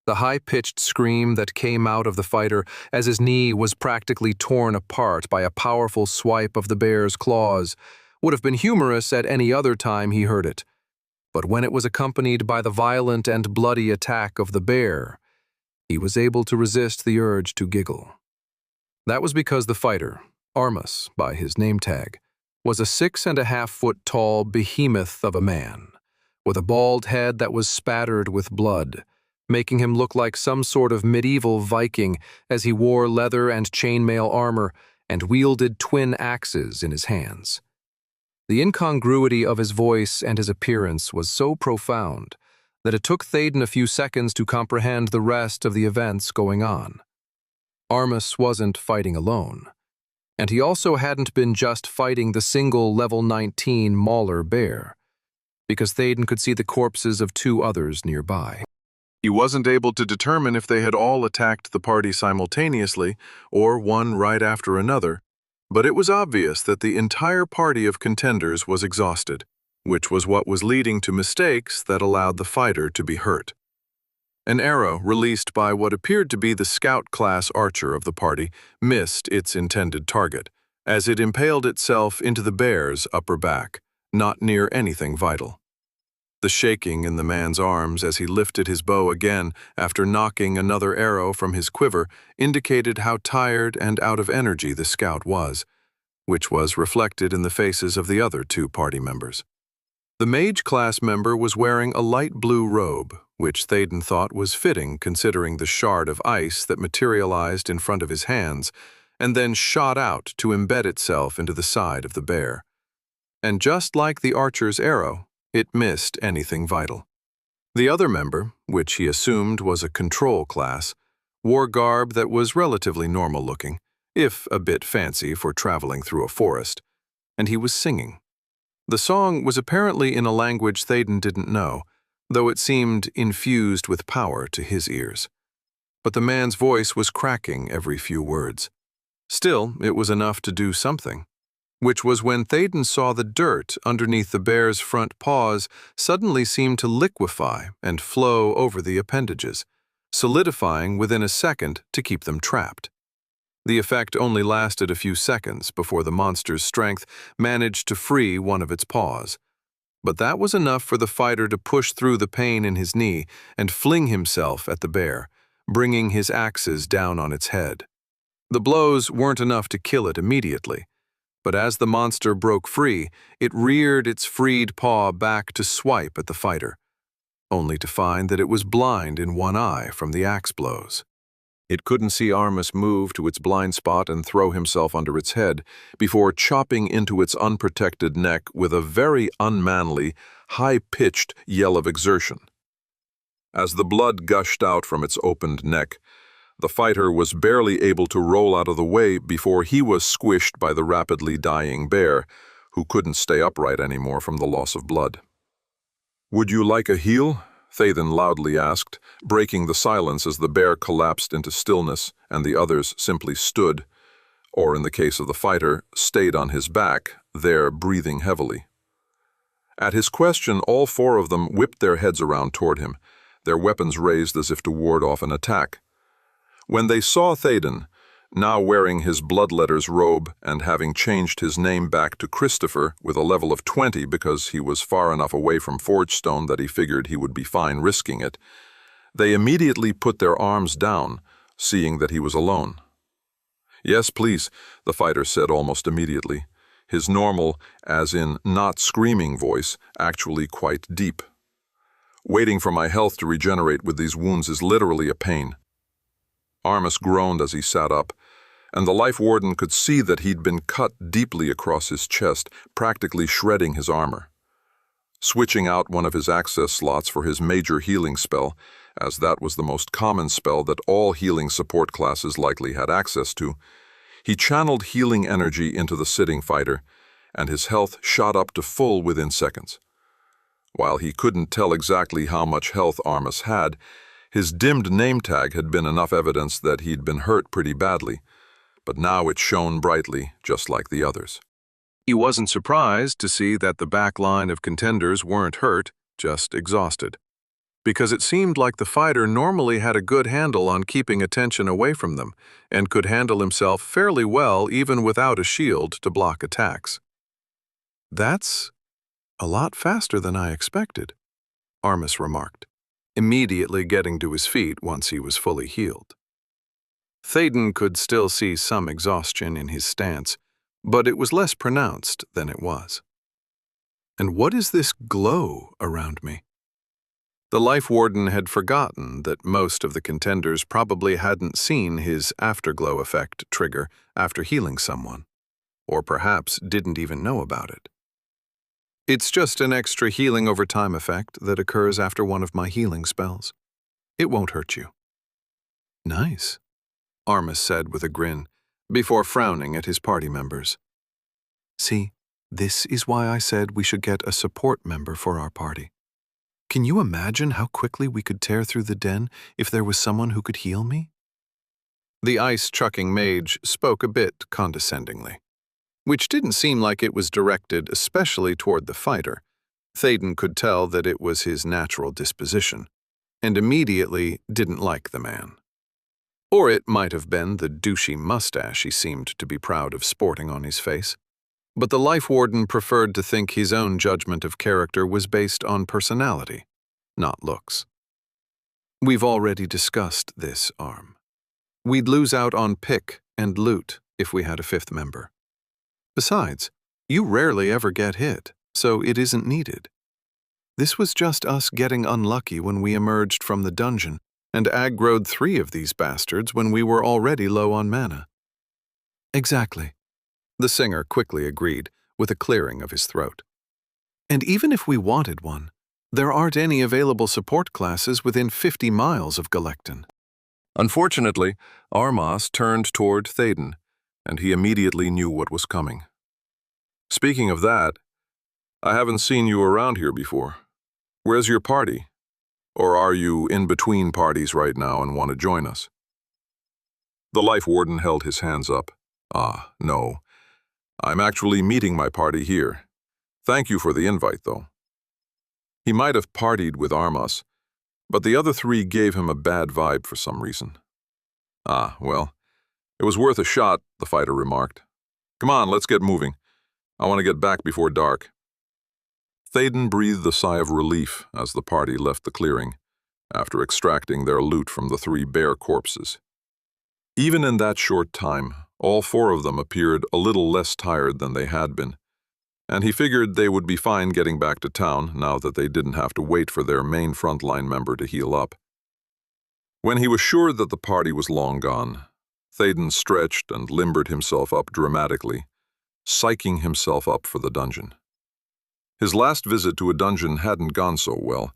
The high-pitched scream that came out of the fighter as his knee was practically torn apart by a powerful swipe of the bear's claws would have been humorous at any other time he heard it. But when it was accompanied by the violent and bloody attack of the bear, he was able to resist the urge to giggle. That was because the fighter, Armus by his name tag, was a 6.5-foot-tall behemoth of a man, with a bald head that was spattered with blood, making him look like some sort of medieval Viking as he wore leather and chainmail armor and wielded twin axes in his hands. The incongruity of his voice and his appearance was so profound that it took Théoden a few seconds to comprehend the rest of the events going on. Armus wasn't fighting alone, and he also hadn't been just fighting the single level 19 mauler bear, because Théoden could see the corpses of 2 others nearby. He wasn't able to determine if they had all attacked the party simultaneously or one right after another, but it was obvious that the entire party of contenders was exhausted, which was what was leading to mistakes that allowed the fighter to be hurt. An arrow released by what appeared to be the scout-class archer of the party missed its intended target, as it impaled itself into the bear's upper back, not near anything vital. The shaking in the man's arms as he lifted his bow again after knocking another arrow from his quiver indicated how tired and out of energy the scout was, which was reflected in the faces of the other 2 party members. The mage class member was wearing a light blue robe, which Théoden thought was fitting considering the shard of ice that materialized in front of his hands and then shot out to embed itself into the side of the bear. And just like the archer's arrow, it missed anything vital. The other member, which he assumed was a control class, wore garb that was relatively normal-looking, if a bit fancy for traveling through a forest, and he was singing. The song was apparently in a language Théoden didn't know, though it seemed infused with power to his ears. But the man's voice was cracking every few words. Still, it was enough to do something, which was when Théoden saw the dirt underneath the bear's front paws suddenly seem to liquefy and flow over the appendages, solidifying within a second to keep them trapped. The effect only lasted a few seconds before the monster's strength managed to free one of its paws. But that was enough for the fighter to push through the pain in his knee and fling himself at the bear, bringing his axes down on its head. The blows weren't enough to kill it immediately, but as the monster broke free, it reared its freed paw back to swipe at the fighter, only to find that it was blind in one eye from the axe blows. It couldn't see Armus move to its blind spot and throw himself under its head before chopping into its unprotected neck with a very unmanly, high-pitched yell of exertion. As the blood gushed out from its opened neck, the fighter was barely able to roll out of the way before he was squished by the rapidly dying bear, who couldn't stay upright anymore from the loss of blood. "Would you like a heal?" Thaden loudly asked, breaking the silence as the bear collapsed into stillness and the others simply stood, or in the case of the fighter, stayed on his back, there breathing heavily. At his question, all four of them whipped their heads around toward him, their weapons raised as if to ward off an attack. When they saw Thaden, now wearing his bloodletter's robe and having changed his name back to Christopher with a level of 20 because he was far enough away from Forgestone that he figured he would be fine risking it, they immediately put their arms down, seeing that he was alone. "Yes, please," the fighter said almost immediately, his normal, as in not screaming voice, actually quite deep. "Waiting for my health to regenerate with these wounds is literally a pain." Armus groaned as he sat up, and the Life Warden could see that he'd been cut deeply across his chest, practically shredding his armor. Switching out one of his access slots for his major healing spell, as that was the most common spell that all healing support classes likely had access to, he channeled healing energy into the sitting fighter, and his health shot up to full within seconds. While he couldn't tell exactly how much health Armus had, his dimmed name tag had been enough evidence that he'd been hurt pretty badly, but now it shone brightly, just like the others. He wasn't surprised to see that the back line of contenders weren't hurt, just exhausted, because it seemed like the fighter normally had a good handle on keeping attention away from them and could handle himself fairly well even without a shield to block attacks. "That's a lot faster than I expected," Armus remarked, immediately getting to his feet once he was fully healed. Thaden could still see some exhaustion in his stance, but it was less pronounced than it was. "And what is this glow around me?" The Life Warden had forgotten that most of the contenders probably hadn't seen his afterglow effect trigger after healing someone, or perhaps didn't even know about it. "It's just an extra healing over time effect that occurs after one of my healing spells. It won't hurt you." "Nice," Armus said with a grin, before frowning at his party members. "See, this is why I said we should get a support member for our party. Can you imagine how quickly we could tear through the den if there was someone who could heal me?" The ice-chucking mage spoke a bit condescendingly, which didn't seem like it was directed especially toward the fighter. Thaden could tell that it was his natural disposition, and immediately didn't like the man. Or it might have been the douchey mustache he seemed to be proud of sporting on his face. But the Life Warden preferred to think his own judgment of character was based on personality, not looks. "We've already discussed this, Arm. We'd lose out on pick and loot if we had a fifth member. Besides, you rarely ever get hit, so it isn't needed. This was just us getting unlucky when we emerged from the dungeon and aggroed 3 of these bastards when we were already low on mana." "Exactly," the singer quickly agreed, with a clearing of his throat. "And even if we wanted one, there aren't any available support classes within 50 miles of Galecton." Unfortunately, Armas turned toward Thaden, and he immediately knew what was coming. "Speaking of that, I haven't seen you around here before. Where's your party? Or are you in between parties right now and want to join us?" The Life Warden held his hands up. No. I'm actually meeting my party here. Thank you for the invite, though." He might have partied with Armas, but the other 3 gave him a bad vibe for some reason. Well, it was worth a shot," the fighter remarked. "Come on, let's get moving. I want to get back before dark." Thaden breathed a sigh of relief as the party left the clearing, after extracting their loot from the 3 bear corpses. Even in that short time, all 4 of them appeared a little less tired than they had been, and he figured they would be fine getting back to town now that they didn't have to wait for their main frontline member to heal up. When he was sure that the party was long gone, Théoden stretched and limbered himself up dramatically, psyching himself up for the dungeon. His last visit to a dungeon hadn't gone so well,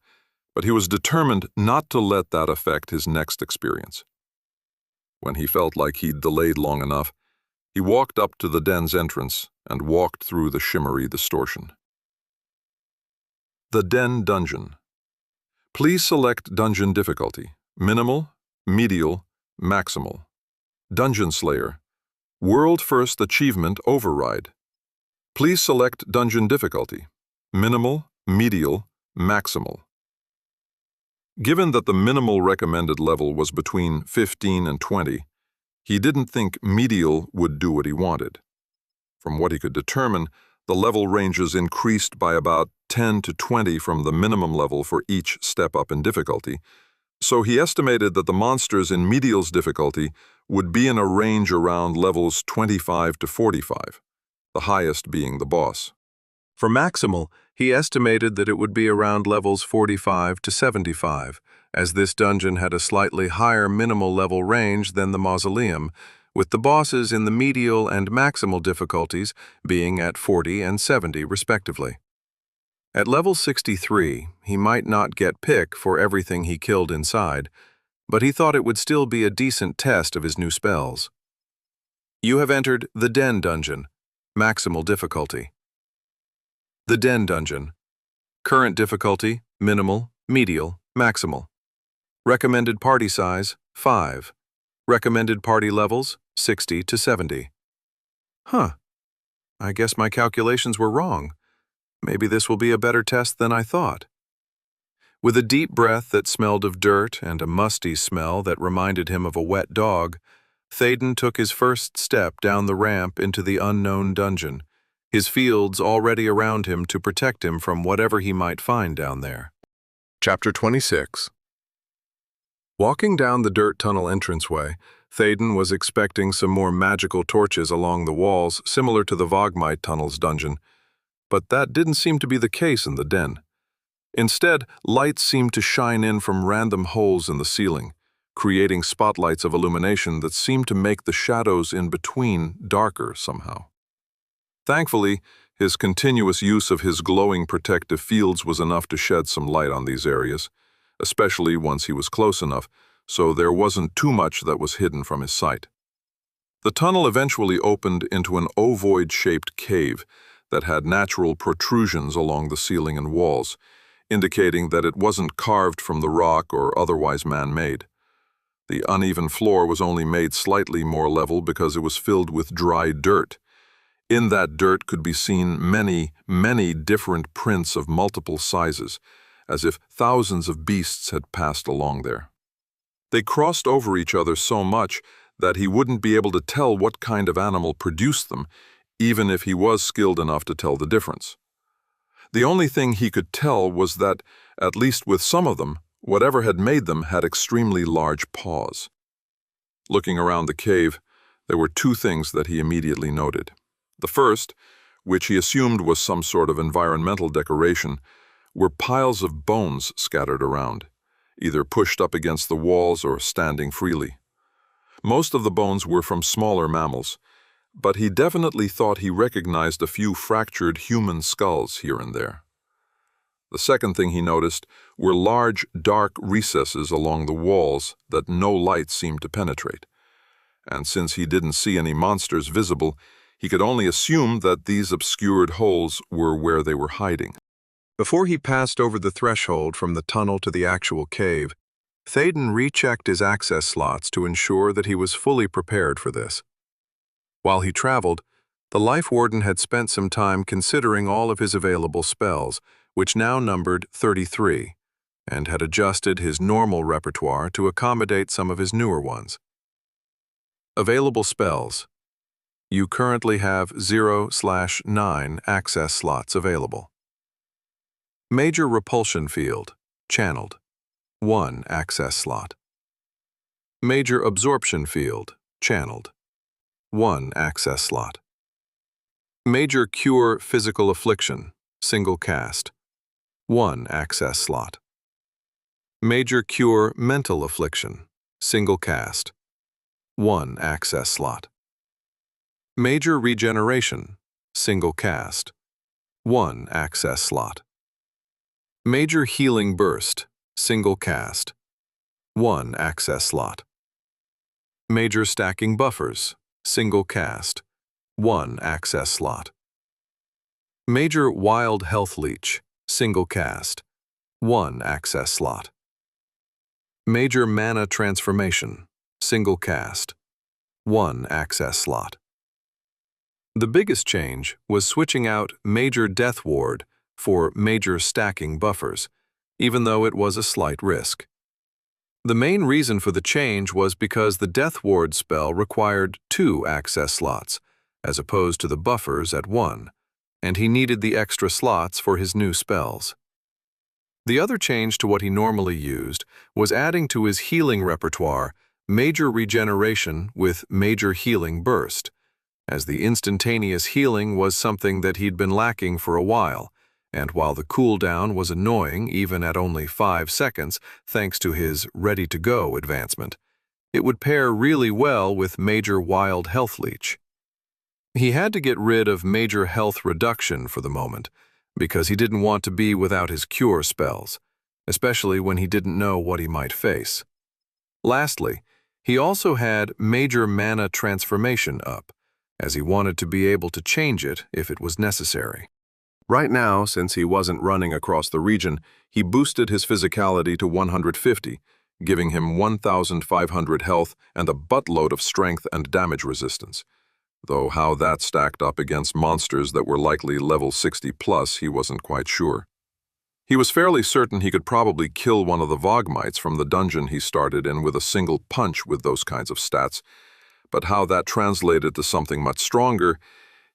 but he was determined not to let that affect his next experience. When he felt like he'd delayed long enough, he walked up to the den's entrance and walked through the shimmery distortion. The Den Dungeon. Please select Dungeon difficulty: Minimal, Medial, Maximal. Dungeon Slayer. World First Achievement Override. Please select Dungeon difficulty: Minimal, Medial, Maximal. Given that the minimal recommended level was between 15 and 20, he didn't think Medial would do what he wanted. From what he could determine, the level ranges increased by about 10 to 20 from the minimum level for each step up in difficulty, so he estimated that the monsters in Medial's difficulty would be in a range around levels 25 to 45, the highest being the boss. For Maximal, he estimated that it would be around levels 45 to 75, as this dungeon had a slightly higher minimal level range than the Mausoleum, with the bosses in the Medial and Maximal difficulties being at 40 and 70 respectively. At level 63, he might not get pick for everything he killed inside, but he thought it would still be a decent test of his new spells. You have entered the Den Dungeon, Maximal difficulty. The Den Dungeon. Current difficulty: Minimal, Medial, Maximal. Recommended party size: 5. Recommended party levels: 60 to 70. I guess my calculations were wrong. Maybe this will be a better test than I thought. With a deep breath that smelled of dirt and a musty smell that reminded him of a wet dog, Théoden took his first step down the ramp into the unknown dungeon, his fields already around him to protect him from whatever he might find down there. Chapter 26. Walking down the dirt tunnel entranceway, Théoden was expecting some more magical torches along the walls similar to the Vogmite Tunnel's dungeon, but that didn't seem to be the case in the den. Instead, lights seemed to shine in from random holes in the ceiling, creating spotlights of illumination that seemed to make the shadows in between darker somehow. Thankfully, his continuous use of his glowing protective fields was enough to shed some light on these areas, especially once he was close enough, so there wasn't too much that was hidden from his sight. The tunnel eventually opened into an ovoid-shaped cave that had natural protrusions along the ceiling and walls, indicating that it wasn't carved from the rock or otherwise man-made. The uneven floor was only made slightly more level because it was filled with dry dirt. In that dirt could be seen many, many different prints of multiple sizes, as if thousands of beasts had passed along there. They crossed over each other so much that he wouldn't be able to tell what kind of animal produced them, even if he was skilled enough to tell the difference. The only thing he could tell was that, at least with some of them, whatever had made them had extremely large paws. Looking around the cave, there were two things that he immediately noted. The first, which he assumed was some sort of environmental decoration, were piles of bones scattered around, either pushed up against the walls or standing freely. Most of the bones were from smaller mammals, but he definitely thought he recognized a few fractured human skulls here and there. The second thing he noticed were large, dark recesses along the walls that no light seemed to penetrate, and since he didn't see any monsters visible, he could only assume that these obscured holes were where they were hiding. Before he passed over the threshold from the tunnel to the actual cave, Théoden rechecked his access slots to ensure that he was fully prepared for this. While he traveled, the Life Warden had spent some time considering all of his available spells, which now numbered 33, and had adjusted his normal repertoire to accommodate some of his newer ones. Available spells. You currently have 0/9 access slots available. Major Repulsion Field, channeled, 1 access slot. Major Absorption Field, channeled, 1 access slot. Major Cure Physical Affliction, single cast, 1 access slot. Major Cure Mental Affliction, single cast, 1 access slot. Major regeneration, single cast, 1 access slot. Major healing burst, single cast, 1 access slot. Major stacking buffers, single cast, 1 access slot. Major wild health leech, single cast, 1 access slot. Major mana transformation, single cast, 1 access slot. The biggest change was switching out Major Death Ward for Major Stacking Buffers, even though it was a slight risk. The main reason for the change was because the Death Ward spell required 2 access slots, as opposed to the buffers at 1, and he needed the extra slots for his new spells. The other change to what he normally used was adding to his healing repertoire Major Regeneration with Major Healing Burst, as the instantaneous healing was something that he'd been lacking for a while, and while the cooldown was annoying even at only 5 seconds thanks to his ready-to-go advancement, it would pair really well with Major Wild Health Leech. He had to get rid of Major Health Reduction for the moment, because he didn't want to be without his cure spells, especially when he didn't know what he might face. Lastly, he also had Major Mana Transformation up, as he wanted to be able to change it if it was necessary. Right now, since he wasn't running across the region, he boosted his physicality to 150, giving him 1,500 health and a buttload of strength and damage resistance. Though how that stacked up against monsters that were likely level 60 plus, he wasn't quite sure. He was fairly certain he could probably kill one of the Vogmites from the dungeon he started in with a single punch with those kinds of stats, but how that translated to something much stronger,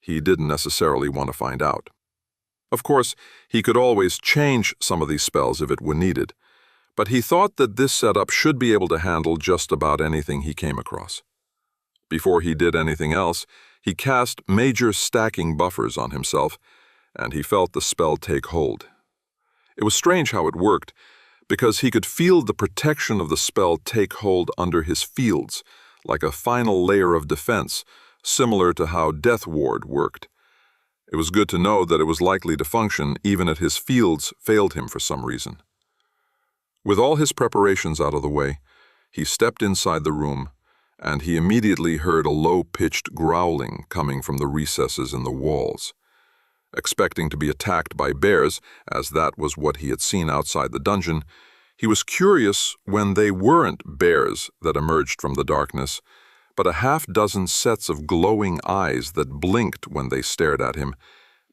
he didn't necessarily want to find out. Of course, he could always change some of these spells if it were needed, but he thought that this setup should be able to handle just about anything he came across. Before he did anything else, he cast Major Stacking Buffers on himself, and he felt the spell take hold. It was strange how it worked, because he could feel the protection of the spell take hold under his fields, like a final layer of defense, similar to how Death Ward worked. It was good to know that it was likely to function even if his fields failed him for some reason. With all his preparations out of the way, he stepped inside the room, and he immediately heard a low-pitched growling coming from the recesses in the walls. Expecting to be attacked by bears, as that was what he had seen outside the dungeon, he was curious when they weren't bears that emerged from the darkness, but a half-dozen sets of glowing eyes that blinked when they stared at him,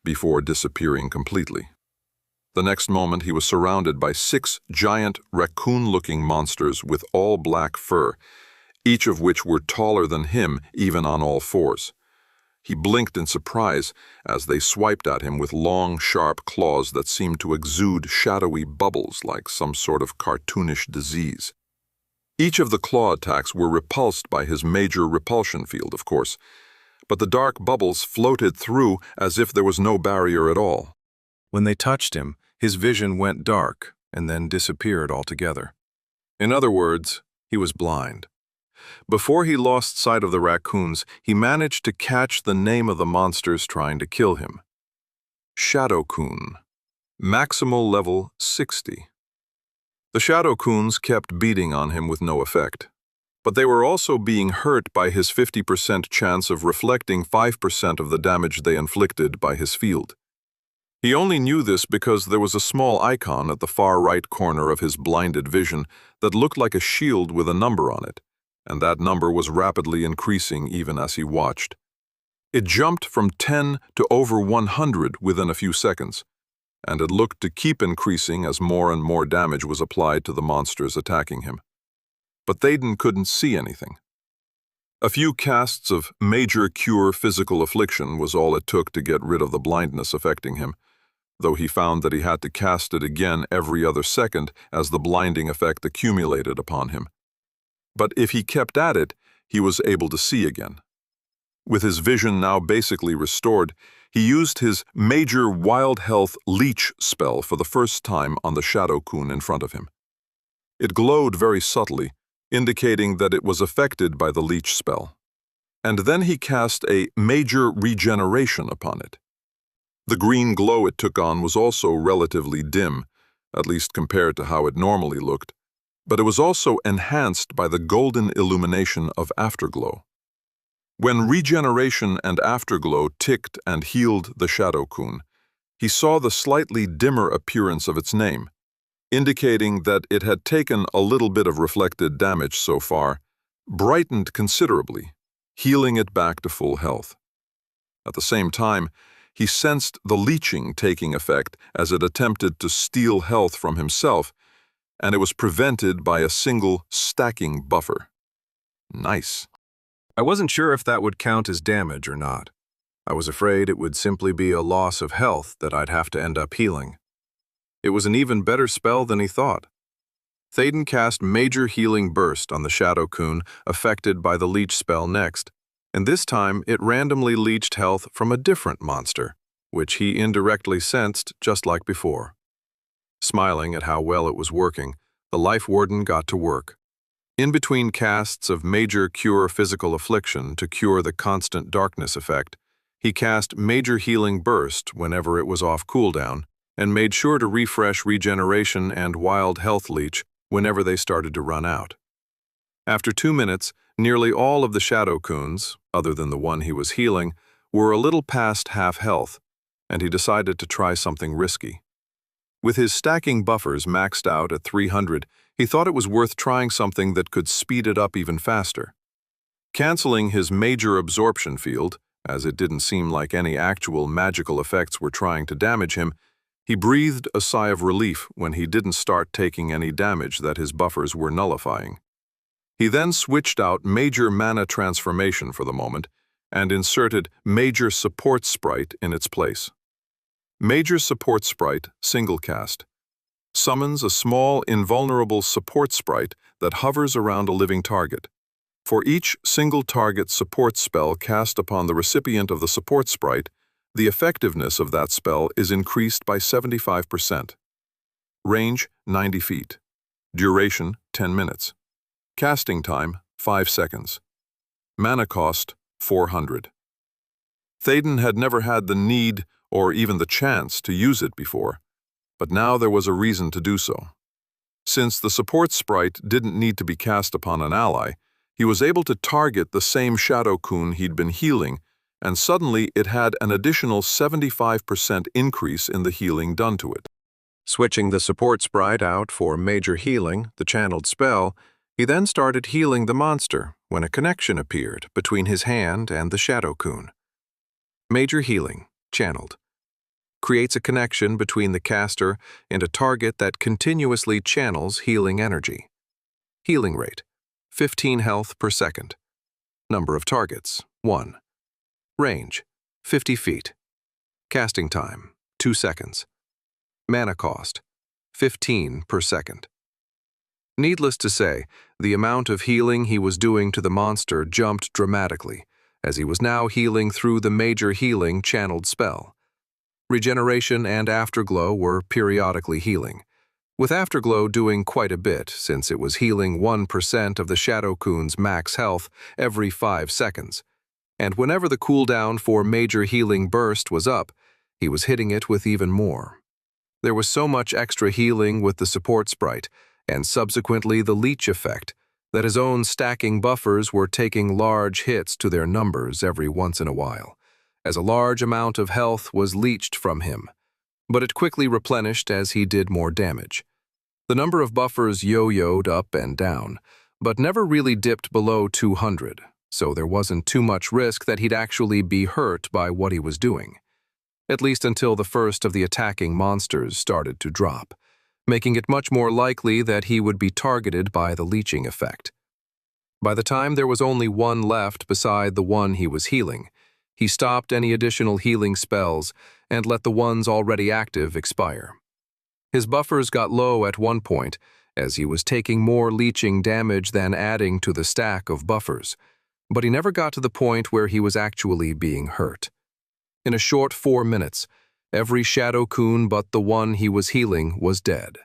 before disappearing completely. The next moment he was surrounded by 6 giant, raccoon-looking monsters with all black fur, each of which were taller than him even on all fours. He blinked in surprise as they swiped at him with long, sharp claws that seemed to exude shadowy bubbles like some sort of cartoonish disease. Each of the claw attacks were repulsed by his major repulsion field, of course, but the dark bubbles floated through as if there was no barrier at all. When they touched him, his vision went dark and then disappeared altogether. In other words, he was blind. Before he lost sight of the raccoons, he managed to catch the name of the monsters trying to kill him. Shadowcoon. Maximal level 60. The Shadowcoons kept beating on him with no effect, but they were also being hurt by his 50% chance of reflecting 5% of the damage they inflicted by his field. He only knew this because there was a small icon at the far right corner of his blinded vision that looked like a shield with a number on it, and that number was rapidly increasing even as he watched. It jumped from 10 to over 100 within a few seconds, and it looked to keep increasing as more and more damage was applied to the monsters attacking him. But Thaden couldn't see anything. A few casts of Major Cure Physical Affliction was all it took to get rid of the blindness affecting him, though he found that he had to cast it again every other second as the blinding effect accumulated upon him. But if he kept at it, he was able to see again. With his vision now basically restored, he used his Major Wild Health Leech spell for the first time on the Shadowcoon in front of him. It glowed very subtly, indicating that it was affected by the leech spell. And then he cast a major regeneration upon it. The green glow it took on was also relatively dim, at least compared to how it normally looked, but it was also enhanced by the golden illumination of afterglow. When regeneration and afterglow ticked and healed the Shadow-kun, he saw the slightly dimmer appearance of its name, indicating that it had taken a little bit of reflected damage so far, brightened considerably, healing it back to full health. At the same time, he sensed the leeching taking effect as it attempted to steal health from himself, and it was prevented by a single stacking buffer. Nice. I wasn't sure if that would count as damage or not. I was afraid it would simply be a loss of health that I'd have to end up healing. It was an even better spell than he thought. Thaden cast Major Healing Burst on the Shadow-kun affected by the leech spell next, and this time it randomly leached health from a different monster, which he indirectly sensed just like before. Smiling at how well it was working, the Life Warden got to work. In between casts of Major Cure Physical Affliction to cure the Constant Darkness effect, he cast Major Healing Burst whenever it was off cooldown, and made sure to refresh Regeneration and Wild Health Leech whenever they started to run out. After 2 minutes, nearly all of the Shadow-kuns, other than the one he was healing, were a little past half health, and he decided to try something risky. With his stacking buffers maxed out at 300, he thought it was worth trying something that could speed it up even faster. Canceling his Major Absorption field, as it didn't seem like any actual magical effects were trying to damage him, he breathed a sigh of relief when he didn't start taking any damage that his buffers were nullifying. He then switched out Major Mana Transformation for the moment and inserted Major Support Sprite in its place. Major Support Sprite, single cast, summons a small, invulnerable support sprite that hovers around a living target. For each single target support spell cast upon the recipient of the support sprite, the effectiveness of that spell is increased by 75%. Range, 90 feet. Duration, 10 minutes. Casting time, 5 seconds. Mana cost, 400. Thaden had never had the need or even the chance to use it before, but now there was a reason to do so. Since the support sprite didn't need to be cast upon an ally, he was able to target the same Shadow-kun he'd been healing, and suddenly it had an additional 75% increase in the healing done to it. Switching the support sprite out for Major Healing, the channeled spell, he then started healing the monster when a connection appeared between his hand and the Shadow-kun. Major Healing, channeled, creates a connection between the caster and a target that continuously channels healing energy. Healing rate, 15 health per second. Number of targets, 1. Range, 50 feet. Casting time, 2 seconds. Mana cost, 15 per second. Needless to say, the amount of healing he was doing to the monster jumped dramatically, as he was now healing through the Major Healing channeled spell. Regeneration and Afterglow were periodically healing, with Afterglow doing quite a bit since it was healing 1% of the Shadow-kun's max health every 5 seconds. And whenever the cooldown for Major Healing Burst was up, he was hitting it with even more. There was so much extra healing with the support sprite, and subsequently the leech effect, that his own stacking buffers were taking large hits to their numbers every once in a while, as a large amount of health was leached from him, but it quickly replenished as he did more damage. The number of buffers yo-yoed up and down, but never really dipped below 200, so there wasn't too much risk that he'd actually be hurt by what he was doing, at least until the first of the attacking monsters started to drop, making it much more likely that he would be targeted by the leeching effect. By the time there was only one left beside the one he was healing, he stopped any additional healing spells and let the ones already active expire. His buffers got low at one point, as he was taking more leeching damage than adding to the stack of buffers, but he never got to the point where he was actually being hurt. In a short 4 minutes, every Shadow-kun but the one he was healing was dead,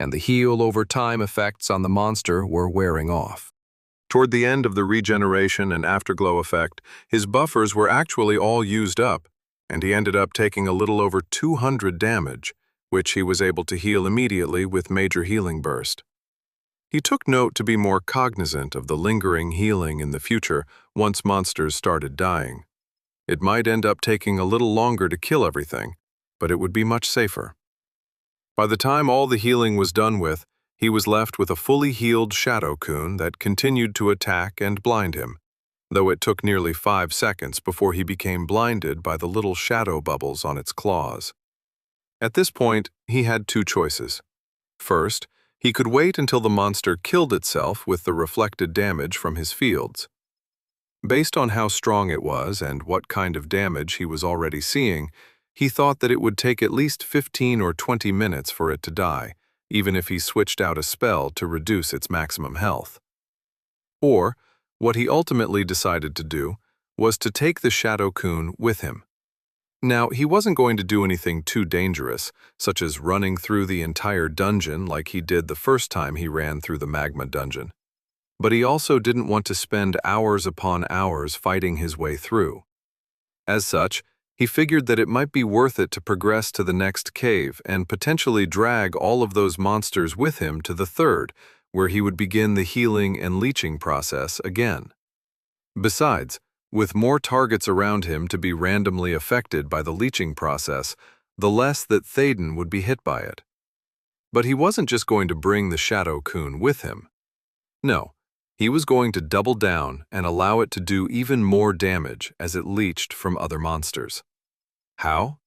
and the heal over time effects on the monster were wearing off. Toward the end of the regeneration and afterglow effect, his buffers were actually all used up, and he ended up taking a little over 200 damage, which he was able to heal immediately with Major Healing Burst. He took note to be more cognizant of the lingering healing in the future once monsters started dying. It might end up taking a little longer to kill everything, but it would be much safer. By the time all the healing was done with, he was left with a fully healed Shadow Coon that continued to attack and blind him, though it took nearly 5 seconds before he became blinded by the little shadow bubbles on its claws. At this point, he had 2 choices. First, he could wait until the monster killed itself with the reflected damage from his fields. Based on how strong it was and what kind of damage he was already seeing, he thought that it would take at least 15 or 20 minutes for it to die, even if he switched out a spell to reduce its maximum health. Or, what he ultimately decided to do was to take the Shadow Coon with him. Now, he wasn't going to do anything too dangerous, such as running through the entire dungeon like he did the first time he ran through the magma dungeon. But he also didn't want to spend hours upon hours fighting his way through. As such, he figured that it might be worth it to progress to the next cave and potentially drag all of those monsters with him to the third, where he would begin the healing and leeching process again. Besides, with more targets around him to be randomly affected by the leeching process, the less that Thaden would be hit by it. But he wasn't just going to bring the Shadow Coon with him. No, he was going to double down and allow it to do even more damage as it leached from other monsters. How?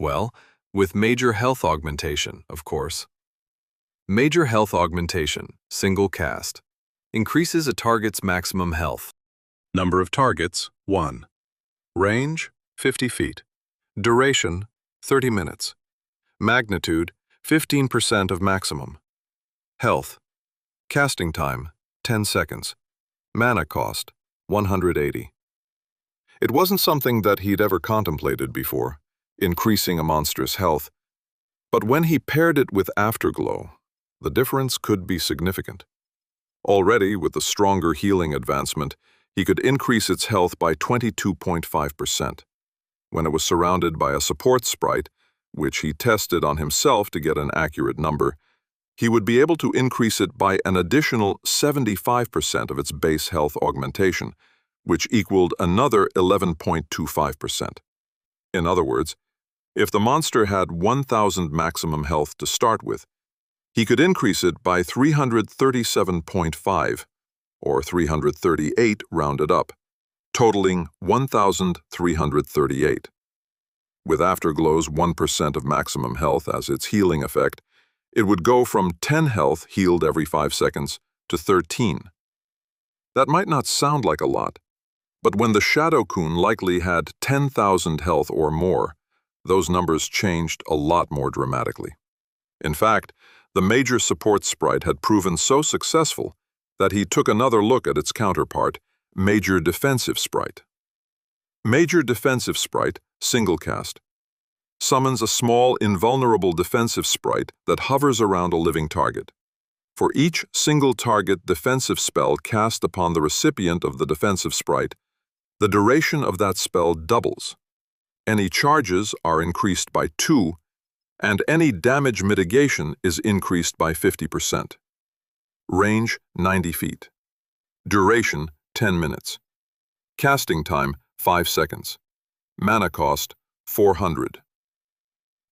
Well, with Major Health Augmentation, of course. Major Health Augmentation, single cast, increases a target's maximum health. Number of targets, 1. Range, 50 feet. Duration, 30 minutes. Magnitude, 15% of maximum. Health. Casting time, 10 seconds. Mana cost, 180. It wasn't something that he'd ever contemplated before, increasing a monster's health, but when he paired it with Afterglow, the difference could be significant. Already, with the stronger healing advancement, he could increase its health by 22.5%. When it was surrounded by a support sprite, which he tested on himself to get an accurate number, he would be able to increase it by an additional 75% of its base health augmentation, which equaled another 11.25%. In other words, if the monster had 1,000 maximum health to start with, he could increase it by 337.5, or 338 rounded up, totaling 1,338. With Afterglow's 1% of maximum health as its healing effect, it would go from 10 health healed every 5 seconds to 13. That might not sound like a lot, but when the Shadow Coon likely had 10,000 health or more, those numbers changed a lot more dramatically. In fact, the Major Support Sprite had proven so successful that he took another look at its counterpart, Major Defensive Sprite. Major Defensive Sprite, single cast, summons a small, invulnerable defensive sprite that hovers around a living target. For each single target defensive spell cast upon the recipient of the defensive sprite, the duration of that spell doubles. Any charges are increased by 2, and any damage mitigation is increased by 50%. Range, 90 feet. Duration, 10 minutes. Casting time, 5 seconds. Mana cost, 400.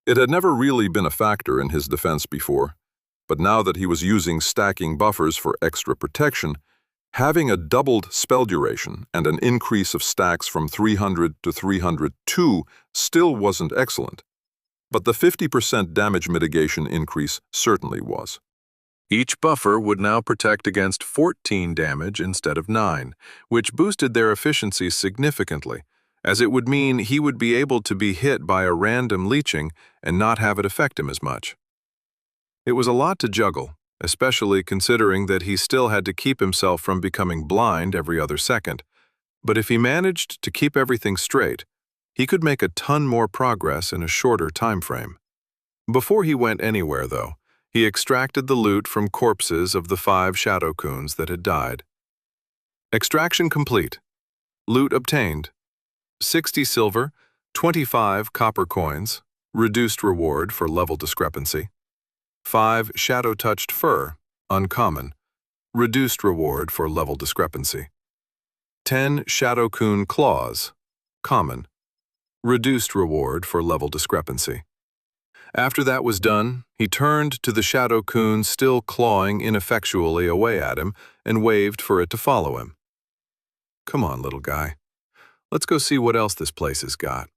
It had never really been a factor in his defense before, but now that he was using stacking buffers for extra protection, having a doubled spell duration and an increase of stacks from 300 to 302 still wasn't excellent, but the 50% damage mitigation increase certainly was. Each buffer would now protect against 14 damage instead of 9, which boosted their efficiency significantly, as it would mean he would be able to be hit by a random leeching and not have it affect him as much. It was a lot to juggle, especially considering that he still had to keep himself from becoming blind every other second. But if he managed to keep everything straight, he could make a ton more progress in a shorter time frame. Before he went anywhere, though, He extracted the loot from corpses of the 5 shadow coons that had died. Extraction complete. Loot obtained: 60 silver, 25 copper coins, reduced reward for level discrepancy. 5 shadow-touched fur, uncommon, reduced reward for level discrepancy. 10 shadow coon claws, common, reduced reward for level discrepancy. After that was done, he turned to the shadow coon still clawing ineffectually away at him and waved for it to follow him. "Come on, little guy. Let's go see what else this place has got."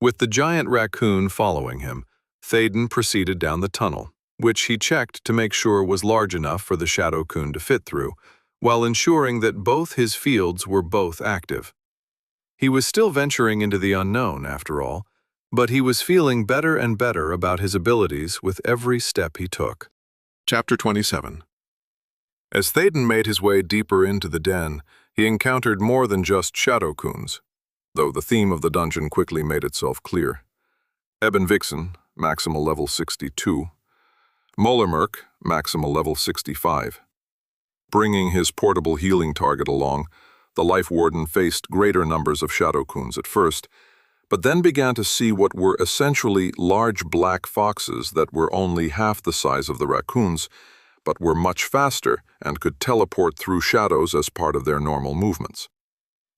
With the giant raccoon following him, Thaden proceeded down the tunnel, which he checked to make sure was large enough for the shadow coon to fit through, while ensuring that both his fields were both active. He was still venturing into the unknown, after all, but he was feeling better and better about his abilities with every step he took. Chapter 27. As Thaden made his way deeper into the den, he encountered more than just shadow coons, though the theme of the dungeon quickly made itself clear. Ebon Vixen, maximal level 62. Molarmerk, maximal level 65. Bringing his portable healing target along, the Life Warden faced greater numbers of shadow coons at first, but then began to see what were essentially large black foxes that were only half the size of the raccoons, but were much faster and could teleport through shadows as part of their normal movements.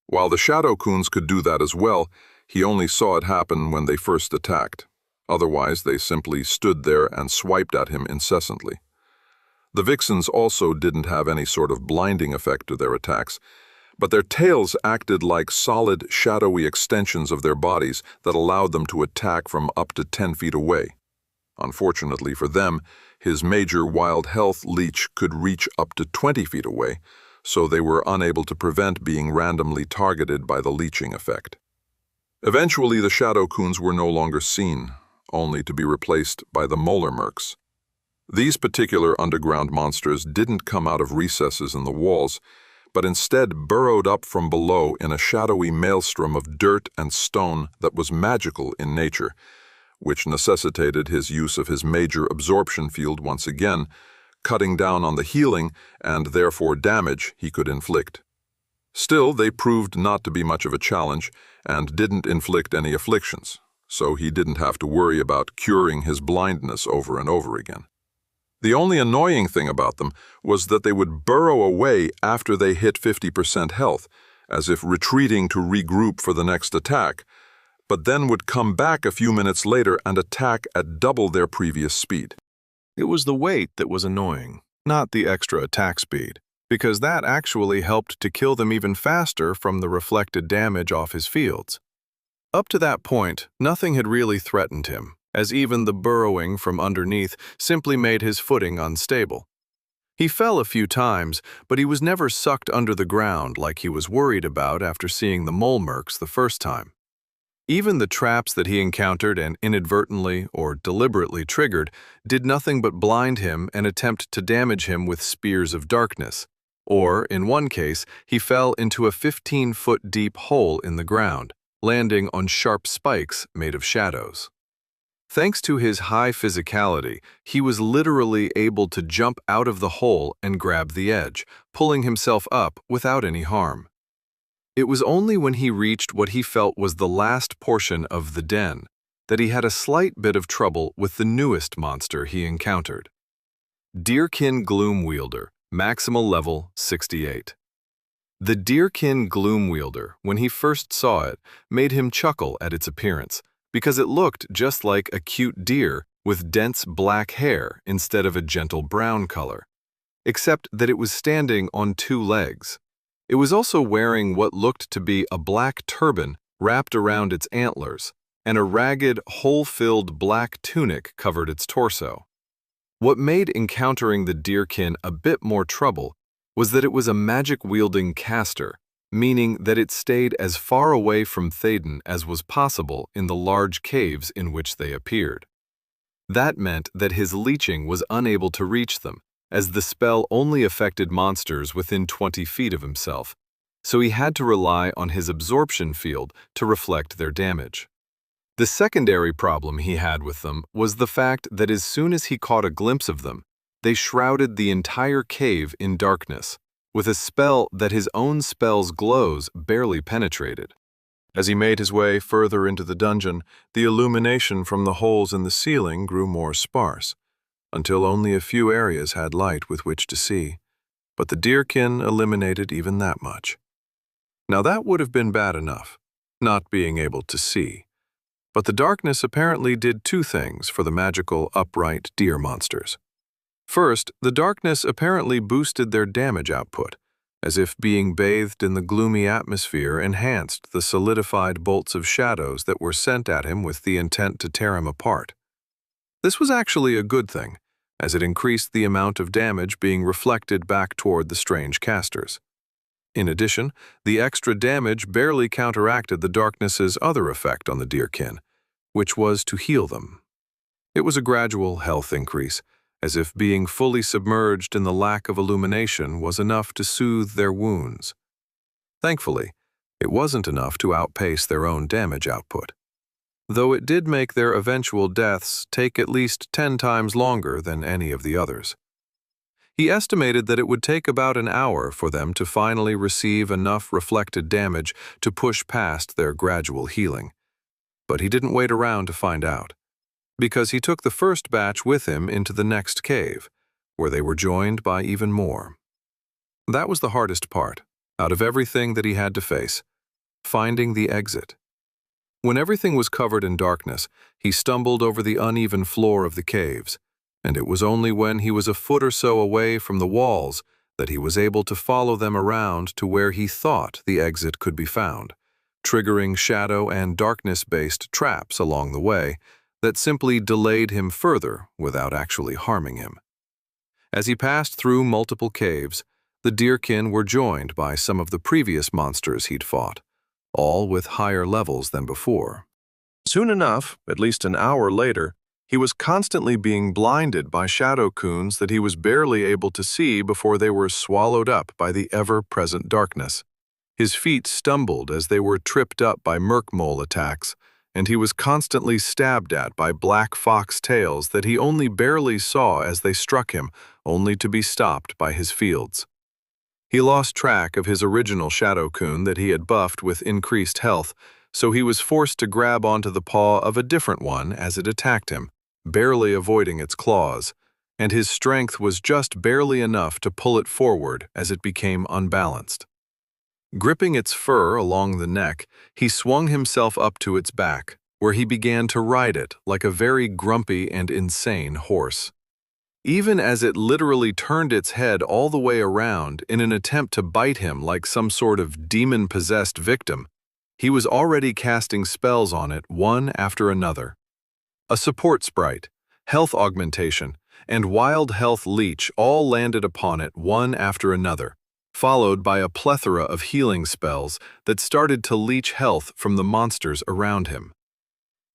While the shadow coons could do that as well, he only saw it happen when they first attacked. Otherwise, they simply stood there and swiped at him incessantly. The vixens also didn't have any sort of blinding effect to their attacks, but their tails acted like solid, shadowy extensions of their bodies that allowed them to attack from up to 10 feet away. Unfortunately for them, his major wild health leech could reach up to 20 feet away, so they were unable to prevent being randomly targeted by the leeching effect. Eventually, the shadow coons were no longer seen, only to be replaced by the molarmerks. These particular underground monsters didn't come out of recesses in the walls, but instead burrowed up from below in a shadowy maelstrom of dirt and stone that was magical in nature, which necessitated his use of his major absorption field once again, cutting down on the healing and therefore damage he could inflict. Still, they proved not to be much of a challenge and didn't inflict any afflictions, so he didn't have to worry about curing his blindness over and over again. The only annoying thing about them was that they would burrow away after they hit 50% health, as if retreating to regroup for the next attack, but then would come back a few minutes later and attack at double their previous speed. It was the weight that was annoying, not the extra attack speed, because that actually helped to kill them even faster from the reflected damage off his fields. Up to that point, nothing had really threatened him, as even the burrowing from underneath simply made his footing unstable. He fell a few times, but he was never sucked under the ground like he was worried about after seeing the molarmerks the first time. Even the traps that he encountered and inadvertently or deliberately triggered did nothing but blind him and attempt to damage him with spears of darkness, or, in one case, he fell into a 15-foot-deep hole in the ground, landing on sharp spikes made of shadows. Thanks to his high physicality, he was literally able to jump out of the hole and grab the edge, pulling himself up without any harm. It was only when he reached what he felt was the last portion of the den that he had a slight bit of trouble with the newest monster he encountered. Deerkin Gloomwielder, maximal level 68. The Deerkin Gloomwielder, when he first saw it, made him chuckle at its appearance, because it looked just like a cute deer with dense black hair instead of a gentle brown color, except that it was standing on 2 legs. It was also wearing what looked to be a black turban wrapped around its antlers, and a ragged, hole-filled black tunic covered its torso. What made encountering the Deerkin a bit more trouble was that it was a magic-wielding caster, meaning that it stayed as far away from Thaden as was possible in the large caves in which they appeared. That meant that his leeching was unable to reach them, as the spell only affected monsters within 20 feet of himself, so he had to rely on his absorption field to reflect their damage. The secondary problem he had with them was the fact that as soon as he caught a glimpse of them, they shrouded the entire cave in darkness, with a spell that his own spell's glows barely penetrated. As he made his way further into the dungeon, the illumination from the holes in the ceiling grew more sparse, until only a few areas had light with which to see. But the deerkin eliminated even that much. Now that would have been bad enough, not being able to see. But the darkness apparently did two things for the magical, upright deer monsters. First, the darkness apparently boosted their damage output, as if being bathed in the gloomy atmosphere enhanced the solidified bolts of shadows that were sent at him with the intent to tear him apart. This was actually a good thing, as it increased the amount of damage being reflected back toward the strange casters. In addition, the extra damage barely counteracted the darkness's other effect on the deerkin, which was to heal them. It was a gradual health increase, as if being fully submerged in the lack of illumination was enough to soothe their wounds. Thankfully, it wasn't enough to outpace their own damage output, though it did make their eventual deaths take at least 10 times longer than any of the others. He estimated that it would take about an hour for them to finally receive enough reflected damage to push past their gradual healing. But he didn't wait around to find out, because he took the first batch with him into the next cave, where they were joined by even more. That was the hardest part, out of everything that he had to face, finding the exit. When everything was covered in darkness, he stumbled over the uneven floor of the caves, and it was only when he was a foot or so away from the walls that he was able to follow them around to where he thought the exit could be found, triggering shadow and darkness-based traps along the way that simply delayed him further without actually harming him. As he passed through multiple caves, the deerkin were joined by some of the previous monsters he'd fought, all with higher levels than before. Soon enough, at least an hour later, he was constantly being blinded by shadow coons that he was barely able to see before they were swallowed up by the ever-present darkness. His feet stumbled as they were tripped up by merkmole attacks, and he was constantly stabbed at by black fox tails that he only barely saw as they struck him, only to be stopped by his fields. He lost track of his original shadow coon that he had buffed with increased health, so he was forced to grab onto the paw of a different one as it attacked him, barely avoiding its claws, and his strength was just barely enough to pull it forward as it became unbalanced. Gripping its fur along the neck, he swung himself up to its back, where he began to ride it like a very grumpy and insane horse. Even as it literally turned its head all the way around in an attempt to bite him like some sort of demon-possessed victim, he was already casting spells on it one after another. A support sprite, health augmentation, and wild health leech all landed upon it one after another, followed by a plethora of healing spells that started to leech health from the monsters around him.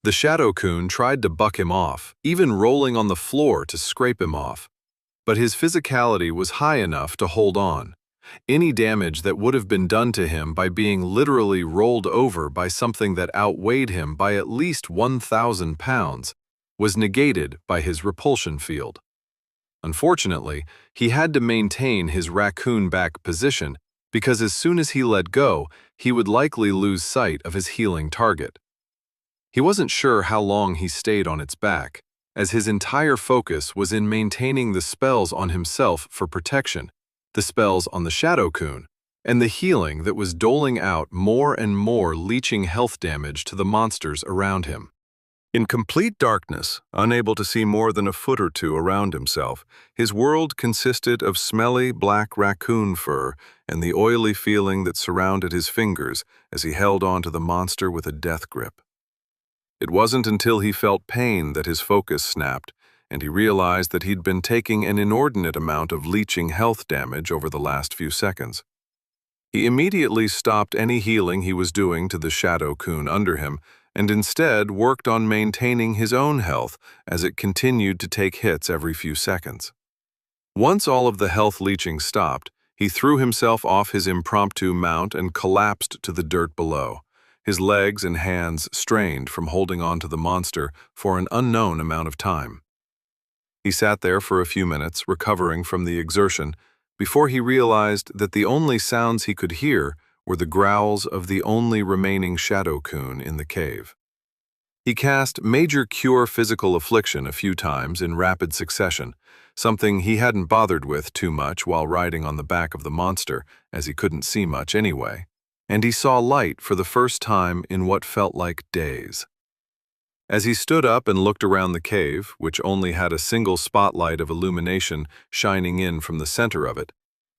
The shadow coon tried to buck him off, even rolling on the floor to scrape him off, but his physicality was high enough to hold on. Any damage that would have been done to him by being literally rolled over by something that outweighed him by at least 1,000 pounds was negated by his repulsion field. Unfortunately, he had to maintain his raccoon-back position because as soon as he let go, he would likely lose sight of his healing target. He wasn't sure how long he stayed on its back, as his entire focus was in maintaining the spells on himself for protection, the spells on the shadow coon, and the healing that was doling out more and more leeching health damage to the monsters around him. In complete darkness, unable to see more than a foot or two around himself, his world consisted of smelly black raccoon fur and the oily feeling that surrounded his fingers as he held onto the monster with a death grip. It wasn't until he felt pain that his focus snapped, and he realized that he'd been taking an inordinate amount of leeching health damage over the last few seconds. He immediately stopped any healing he was doing to the shadow coon under him, and instead worked on maintaining his own health as it continued to take hits every few seconds. Once all of the health leeching stopped, he threw himself off his impromptu mount and collapsed to the dirt below, his legs and hands strained from holding on to the monster for an unknown amount of time. He sat there for a few minutes, recovering from the exertion, before he realized that the only sounds he could hear were the growls of the only remaining shadow-kun in the cave. He cast Major Cure Physical Affliction a few times in rapid succession, something he hadn't bothered with too much while riding on the back of the monster, as he couldn't see much anyway, and he saw light for the first time in what felt like days. As he stood up and looked around the cave, which only had a single spotlight of illumination shining in from the center of it,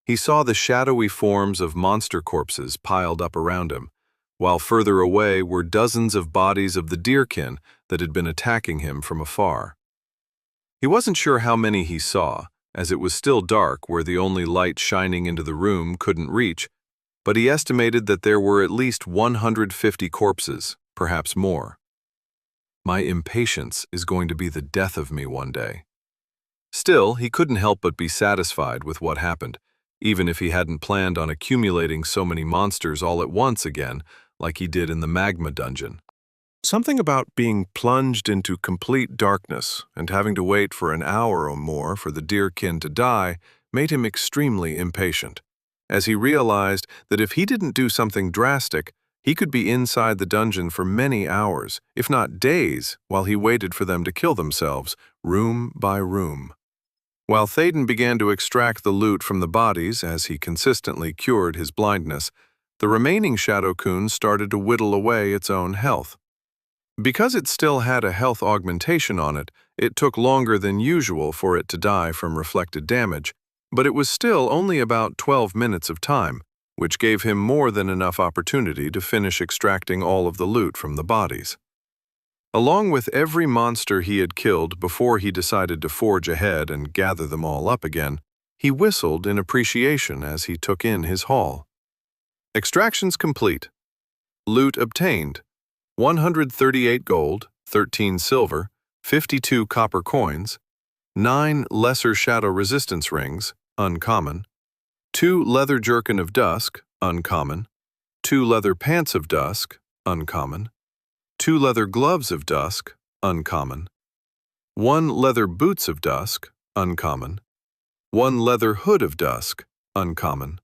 he saw the shadowy forms of monster corpses piled up around him, while further away were dozens of bodies of the deerkin that had been attacking him from afar. He wasn't sure how many he saw, as it was still dark where the only light shining into the room couldn't reach, but he estimated that there were at least 150 corpses, perhaps more. My impatience is going to be the death of me one day. Still, he couldn't help but be satisfied with what happened, even if he hadn't planned on accumulating so many monsters all at once again, like he did in the magma dungeon. Something about being plunged into complete darkness and having to wait for an hour or more for the deerkin to die made him extremely impatient, as he realized that if he didn't do something drastic, he could be inside the dungeon for many hours, if not days, while he waited for them to kill themselves, room by room. While Thaden began to extract the loot from the bodies as he consistently cured his blindness, the remaining shadow-kun started to whittle away its own health. Because it still had a health augmentation on it, it took longer than usual for it to die from reflected damage, but it was still only about 12 minutes of time, which gave him more than enough opportunity to finish extracting all of the loot from the bodies. Along with every monster he had killed before he decided to forge ahead and gather them all up again, he whistled in appreciation as he took in his haul. Extractions complete. Loot obtained: 138 gold, 13 silver, 52 copper coins, 9 lesser shadow resistance rings, uncommon, 2 leather jerkin of dusk, uncommon, 2 leather pants of dusk, uncommon, 2 leather gloves of dusk, uncommon, 1 leather boots of dusk, uncommon, 1 leather hood of dusk, uncommon,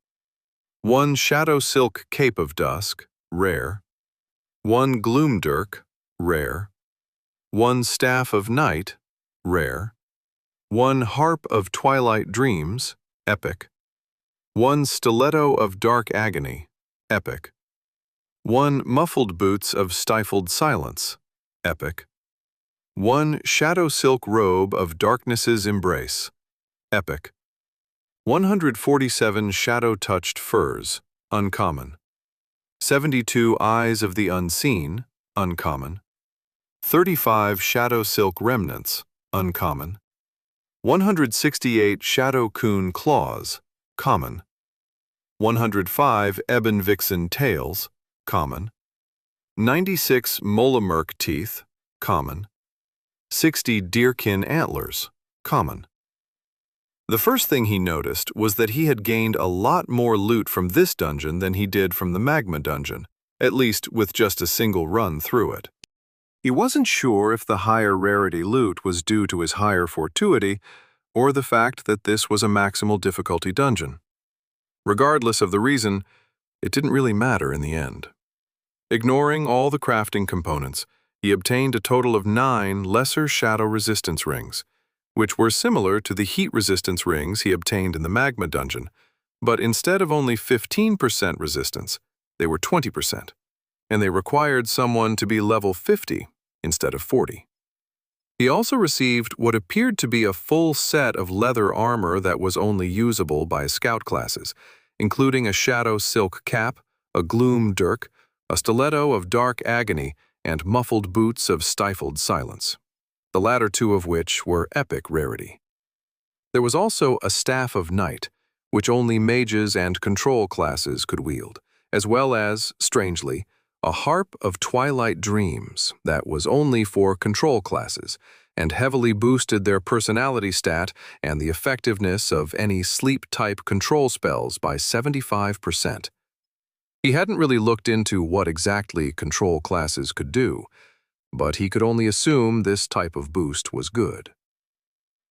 1 shadow silk cape of dusk, rare, 1 gloom dirk, rare, 1 staff of night, rare, 1 harp of twilight dreams, epic, 1 stiletto of dark agony, epic, 1 muffled boots of stifled silence, epic, 1 shadow silk robe of darkness's embrace, epic, 147 shadow-touched furs, uncommon, 72 eyes of the unseen, uncommon, 35 shadow silk remnants, uncommon, 168 shadow-kun claws, common, 105 ebon vixen tails, common, 96 molamurk teeth, common, 60 deerkin antlers, common. The first thing he noticed was that he had gained a lot more loot from this dungeon than he did from the magma dungeon, at least with just a single run through it. He wasn't sure if the higher rarity loot was due to his higher fortuity or the fact that this was a maximal difficulty dungeon. Regardless of the reason, it didn't really matter in the end. Ignoring all the crafting components, he obtained a total of 9 lesser shadow resistance rings, which were similar to the heat resistance rings he obtained in the magma dungeon, but instead of only 15% resistance, they were 20%, and they required someone to be level 50 instead of 40. He also received what appeared to be a full set of leather armor that was only usable by scout classes, including a shadow silk cap, a gloom dirk, a stiletto of dark agony, and muffled boots of stifled silence, the latter two of which were epic rarity. There was also a staff of night, which only mages and control classes could wield, as well as, strangely, a harp of twilight dreams that was only for control classes and heavily boosted their personality stat and the effectiveness of any sleep-type control spells by 75%. He hadn't really looked into what exactly control classes could do, but he could only assume this type of boost was good.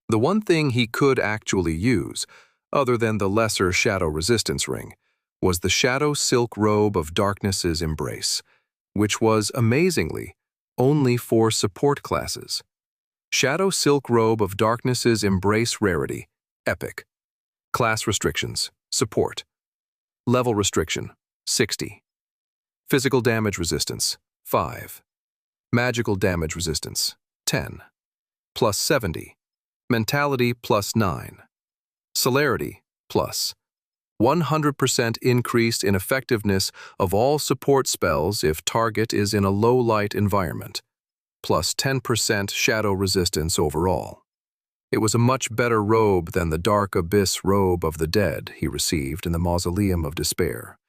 The one thing he could actually use, other than the lesser Shadow Resistance Ring, was the Shadow Silk Robe of Darkness's Embrace, which was, amazingly, only for support classes. Shadow Silk Robe of Darkness's Embrace Rarity, Epic. Class Restrictions, Support. Level Restriction, 60. Physical Damage Resistance, 5. Magical Damage Resistance, 10. Plus 70. Mentality, plus 9. Celerity, plus. 100% increase in effectiveness of all support spells if target is in a low-light environment, plus 10% shadow resistance overall. It was a much better robe than the Dark Abyss Robe of the Dead he received in the Mausoleum of Despair,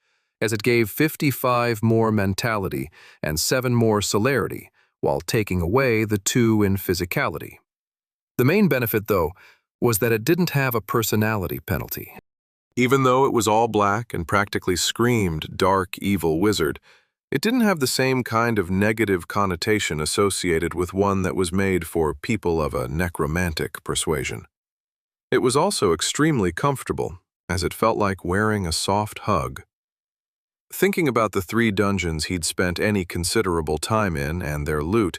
as it gave 55 more mentality and 7 more celerity, while taking away the 2 in physicality. The main benefit, though, was that it didn't have a personality penalty. Even though it was all black and practically screamed dark, evil wizard, it didn't have the same kind of negative connotation associated with one that was made for people of a necromantic persuasion. It was also extremely comfortable, as it felt like wearing a soft hug. Thinking about the 3 dungeons he'd spent any considerable time in and their loot,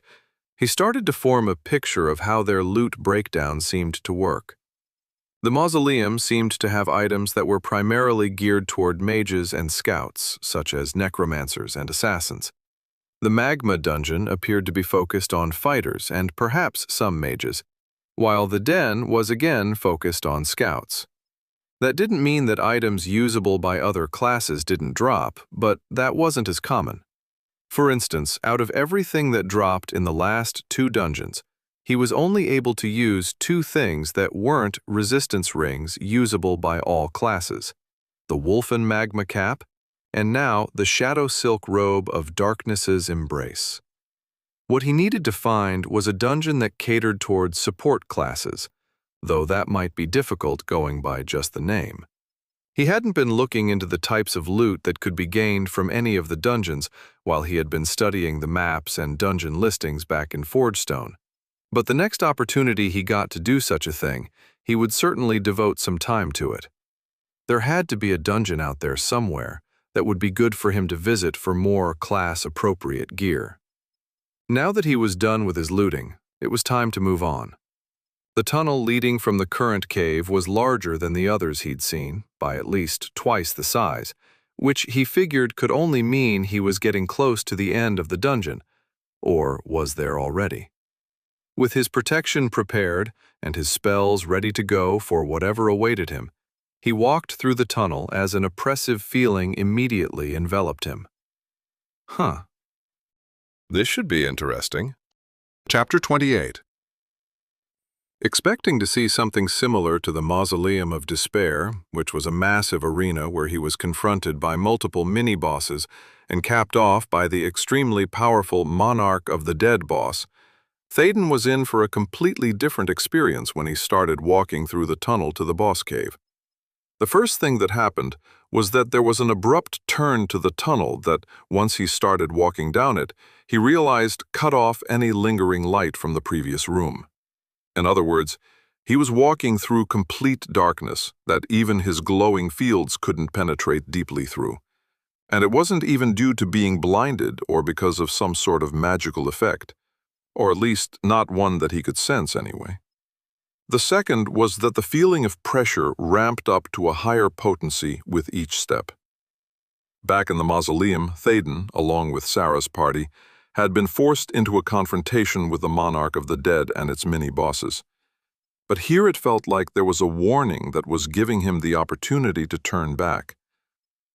he started to form a picture of how their loot breakdown seemed to work. The mausoleum seemed to have items that were primarily geared toward mages and scouts, such as necromancers and assassins. The magma dungeon appeared to be focused on fighters and perhaps some mages, while the den was again focused on scouts. That didn't mean that items usable by other classes didn't drop, but that wasn't as common. For instance, out of everything that dropped in the last 2 dungeons, he was only able to use 2 things that weren't resistance rings usable by all classes: the Wolfen Magma Cap, and now the Shadow Silk Robe of Darkness's Embrace. What he needed to find was a dungeon that catered towards support classes, though that might be difficult going by just the name. He hadn't been looking into the types of loot that could be gained from any of the dungeons while he had been studying the maps and dungeon listings back in Forgestone. But the next opportunity he got to do such a thing, he would certainly devote some time to it. There had to be a dungeon out there somewhere that would be good for him to visit for more class-appropriate gear. Now that he was done with his looting, it was time to move on. The tunnel leading from the current cave was larger than the others he'd seen, by at least twice the size, which he figured could only mean he was getting close to the end of the dungeon, or was there already. With his protection prepared and his spells ready to go for whatever awaited him, he walked through the tunnel as an oppressive feeling immediately enveloped him. This should be interesting. Chapter 28. Expecting to see something similar to the Mausoleum of Despair, which was a massive arena where he was confronted by multiple mini-bosses and capped off by the extremely powerful Monarch of the Dead boss, Thaden was in for a completely different experience when he started walking through the tunnel to the boss cave. The first thing that happened was that there was an abrupt turn to the tunnel that, once he started walking down it, he realized cut off any lingering light from the previous room. In other words, he was walking through complete darkness that even his glowing fields couldn't penetrate deeply through. And it wasn't even due to being blinded or because of some sort of magical effect. Or at least not one that he could sense anyway. The second was that the feeling of pressure ramped up to a higher potency with each step. Back in the mausoleum, Thaden, along with Sarah's party, had been forced into a confrontation with the Monarch of the Dead and its mini-bosses. But here it felt like there was a warning that was giving him the opportunity to turn back.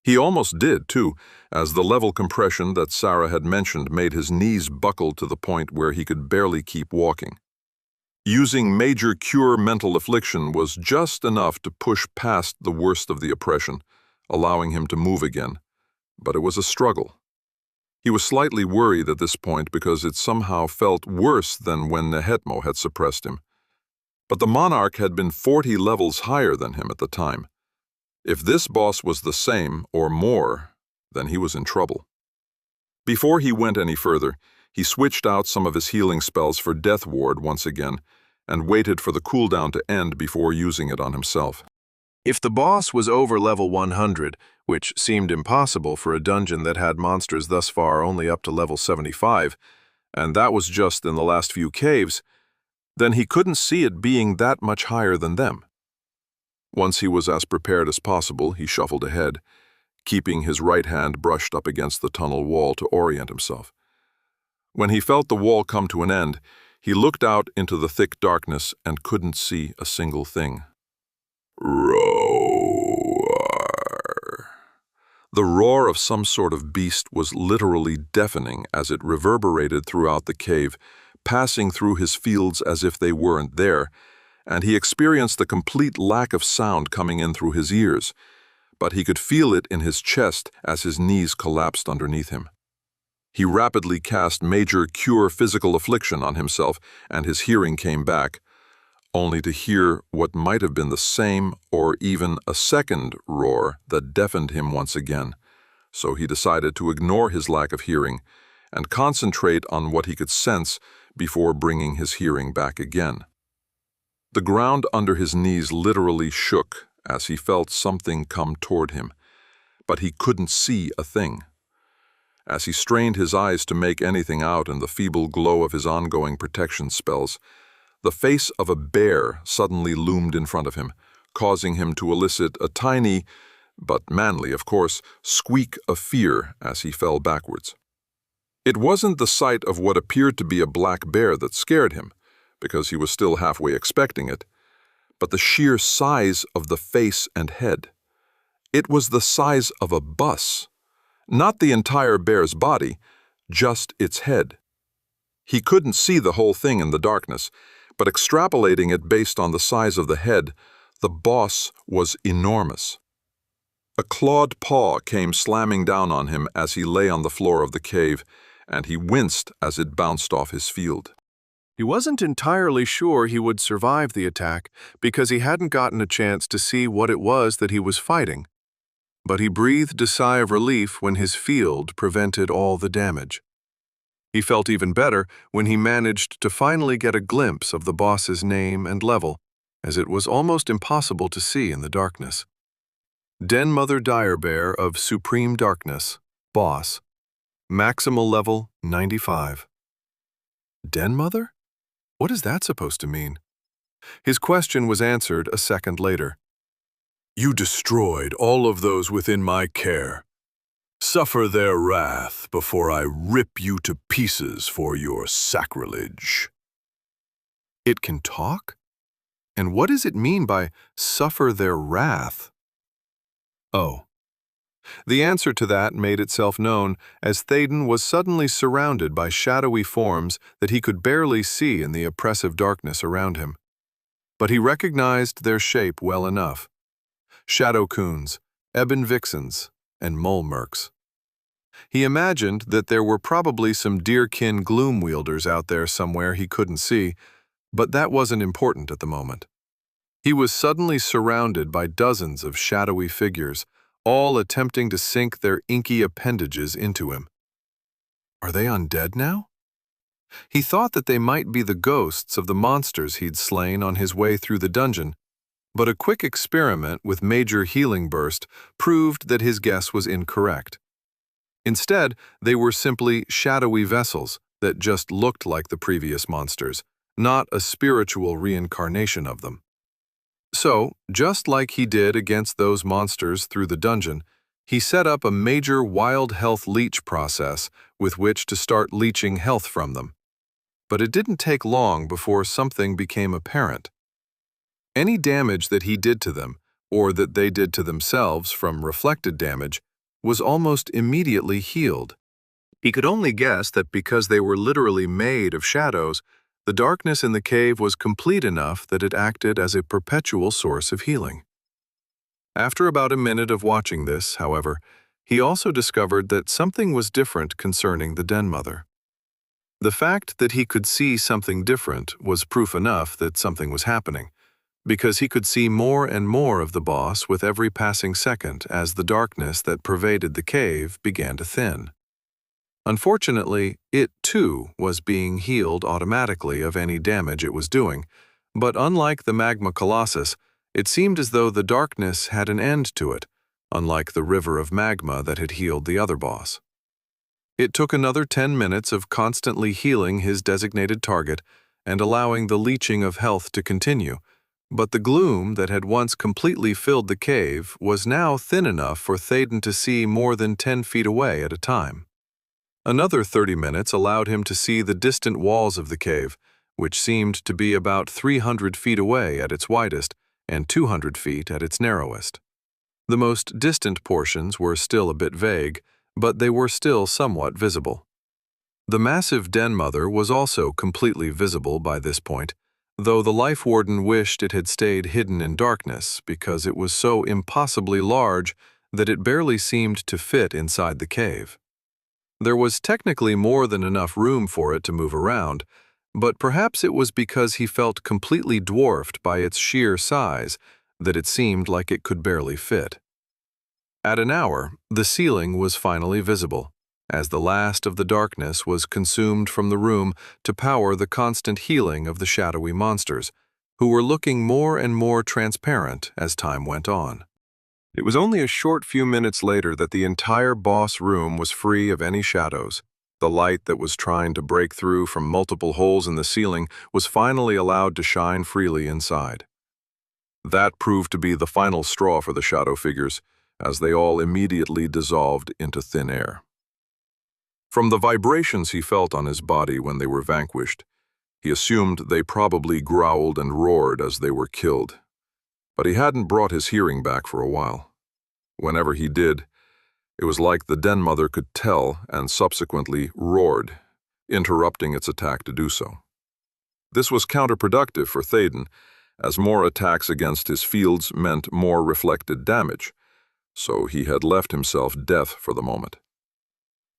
He almost did, too, as the level compression that Sarah had mentioned made his knees buckle to the point where he could barely keep walking. Using Major Cure Mental Affliction was just enough to push past the worst of the oppression, allowing him to move again. But it was a struggle. He was slightly worried at this point because it somehow felt worse than when Nehetmo had suppressed him. But the Monarch had been 40 levels higher than him at the time. If this boss was the same, or more, then he was in trouble. Before he went any further, he switched out some of his healing spells for Death Ward once again, and waited for the cooldown to end before using it on himself. If the boss was over level 100, which seemed impossible for a dungeon that had monsters thus far only up to level 75, and that was just in the last few caves, then he couldn't see it being that much higher than them. Once he was as prepared as possible, he shuffled ahead, keeping his right hand brushed up against the tunnel wall to orient himself. When he felt the wall come to an end, he looked out into the thick darkness and couldn't see a single thing. Roar. The roar of some sort of beast was literally deafening as it reverberated throughout the cave, passing through his fields as if they weren't there, and he experienced the complete lack of sound coming in through his ears, but he could feel it in his chest as his knees collapsed underneath him. He rapidly cast Major Cure Physical Affliction on himself, and his hearing came back, only to hear what might have been the same or even a second roar that deafened him once again. So he decided to ignore his lack of hearing and concentrate on what he could sense before bringing his hearing back again. The ground under his knees literally shook as he felt something come toward him, but he couldn't see a thing. As he strained his eyes to make anything out in the feeble glow of his ongoing protection spells, the face of a bear suddenly loomed in front of him, causing him to elicit a tiny, but manly, of course, squeak of fear as he fell backwards. It wasn't the sight of what appeared to be a black bear that scared him, because he was still halfway expecting it, but the sheer size of the face and head. It was the size of a bus. Not the entire bear's body, just its head. He couldn't see the whole thing in the darkness, but extrapolating it based on the size of the head, the boss was enormous. A clawed paw came slamming down on him as he lay on the floor of the cave, and he winced as it bounced off his field. He wasn't entirely sure he would survive the attack because he hadn't gotten a chance to see what it was that he was fighting. But he breathed a sigh of relief when his field prevented all the damage. He felt even better when he managed to finally get a glimpse of the boss's name and level, as it was almost impossible to see in the darkness. Den Mother Direbear of Supreme Darkness, Boss. Maximal level 95. Den Mother? What is that supposed to mean? His question was answered a second later. You destroyed all of those within my care. Suffer their wrath before I rip you to pieces for your sacrilege. It can talk? And what does it mean by suffer their wrath? Oh. The answer to that made itself known as Thaden was suddenly surrounded by shadowy forms that he could barely see in the oppressive darkness around him. But he recognized their shape well enough. Shadow Coons, Ebon Vixens, and Mole Mercs. He imagined that there were probably some deerkin gloom wielders out there somewhere he couldn't see, but that wasn't important at the moment. He was suddenly surrounded by dozens of shadowy figures, all attempting to sink their inky appendages into him. Are they undead now? He thought that they might be the ghosts of the monsters he'd slain on his way through the dungeon, but a quick experiment with Major Healing Burst proved that his guess was incorrect. Instead, they were simply shadowy vessels that just looked like the previous monsters, not a spiritual reincarnation of them. So, just like he did against those monsters through the dungeon, he set up a major wild health leech process with which to start leeching health from them. But it didn't take long before something became apparent. Any damage that he did to them, or that they did to themselves from reflected damage, was almost immediately healed. He could only guess that because they were literally made of shadows, the darkness in the cave was complete enough that it acted as a perpetual source of healing. After about a minute of watching this, however, he also discovered that something was different concerning the Den Mother. The fact that he could see something different was proof enough that something was happening, because he could see more and more of the boss with every passing second as the darkness that pervaded the cave began to thin. Unfortunately, it too was being healed automatically of any damage it was doing, but unlike the magma colossus, it seemed as though the darkness had an end to it, unlike the river of magma that had healed the other boss. It took another 10 minutes of constantly healing his designated target and allowing the leaching of health to continue, but the gloom that had once completely filled the cave was now thin enough for Thaden to see more than 10 feet away at a time. Another 30 minutes allowed him to see the distant walls of the cave, which seemed to be about 300 feet away at its widest and 200 feet at its narrowest. The most distant portions were still a bit vague, but they were still somewhat visible. The massive den mother was also completely visible by this point, though the life warden wished it had stayed hidden in darkness because it was so impossibly large that it barely seemed to fit inside the cave. There was technically more than enough room for it to move around, but perhaps it was because he felt completely dwarfed by its sheer size that it seemed like it could barely fit. At an hour, the ceiling was finally visible, as the last of the darkness was consumed from the room to power the constant healing of the shadowy monsters, who were looking more and more transparent as time went on. It was only a short few minutes later that the entire boss room was free of any shadows. The light that was trying to break through from multiple holes in the ceiling was finally allowed to shine freely inside. That proved to be the final straw for the shadow figures, as they all immediately dissolved into thin air. From the vibrations he felt on his body when they were vanquished, he assumed they probably growled and roared as they were killed. But he hadn't brought his hearing back for a while. Whenever he did, it was like the den mother could tell and subsequently roared, interrupting its attack to do so. This was counterproductive for Thaden, as more attacks against his fields meant more reflected damage, so he had left himself deaf for the moment.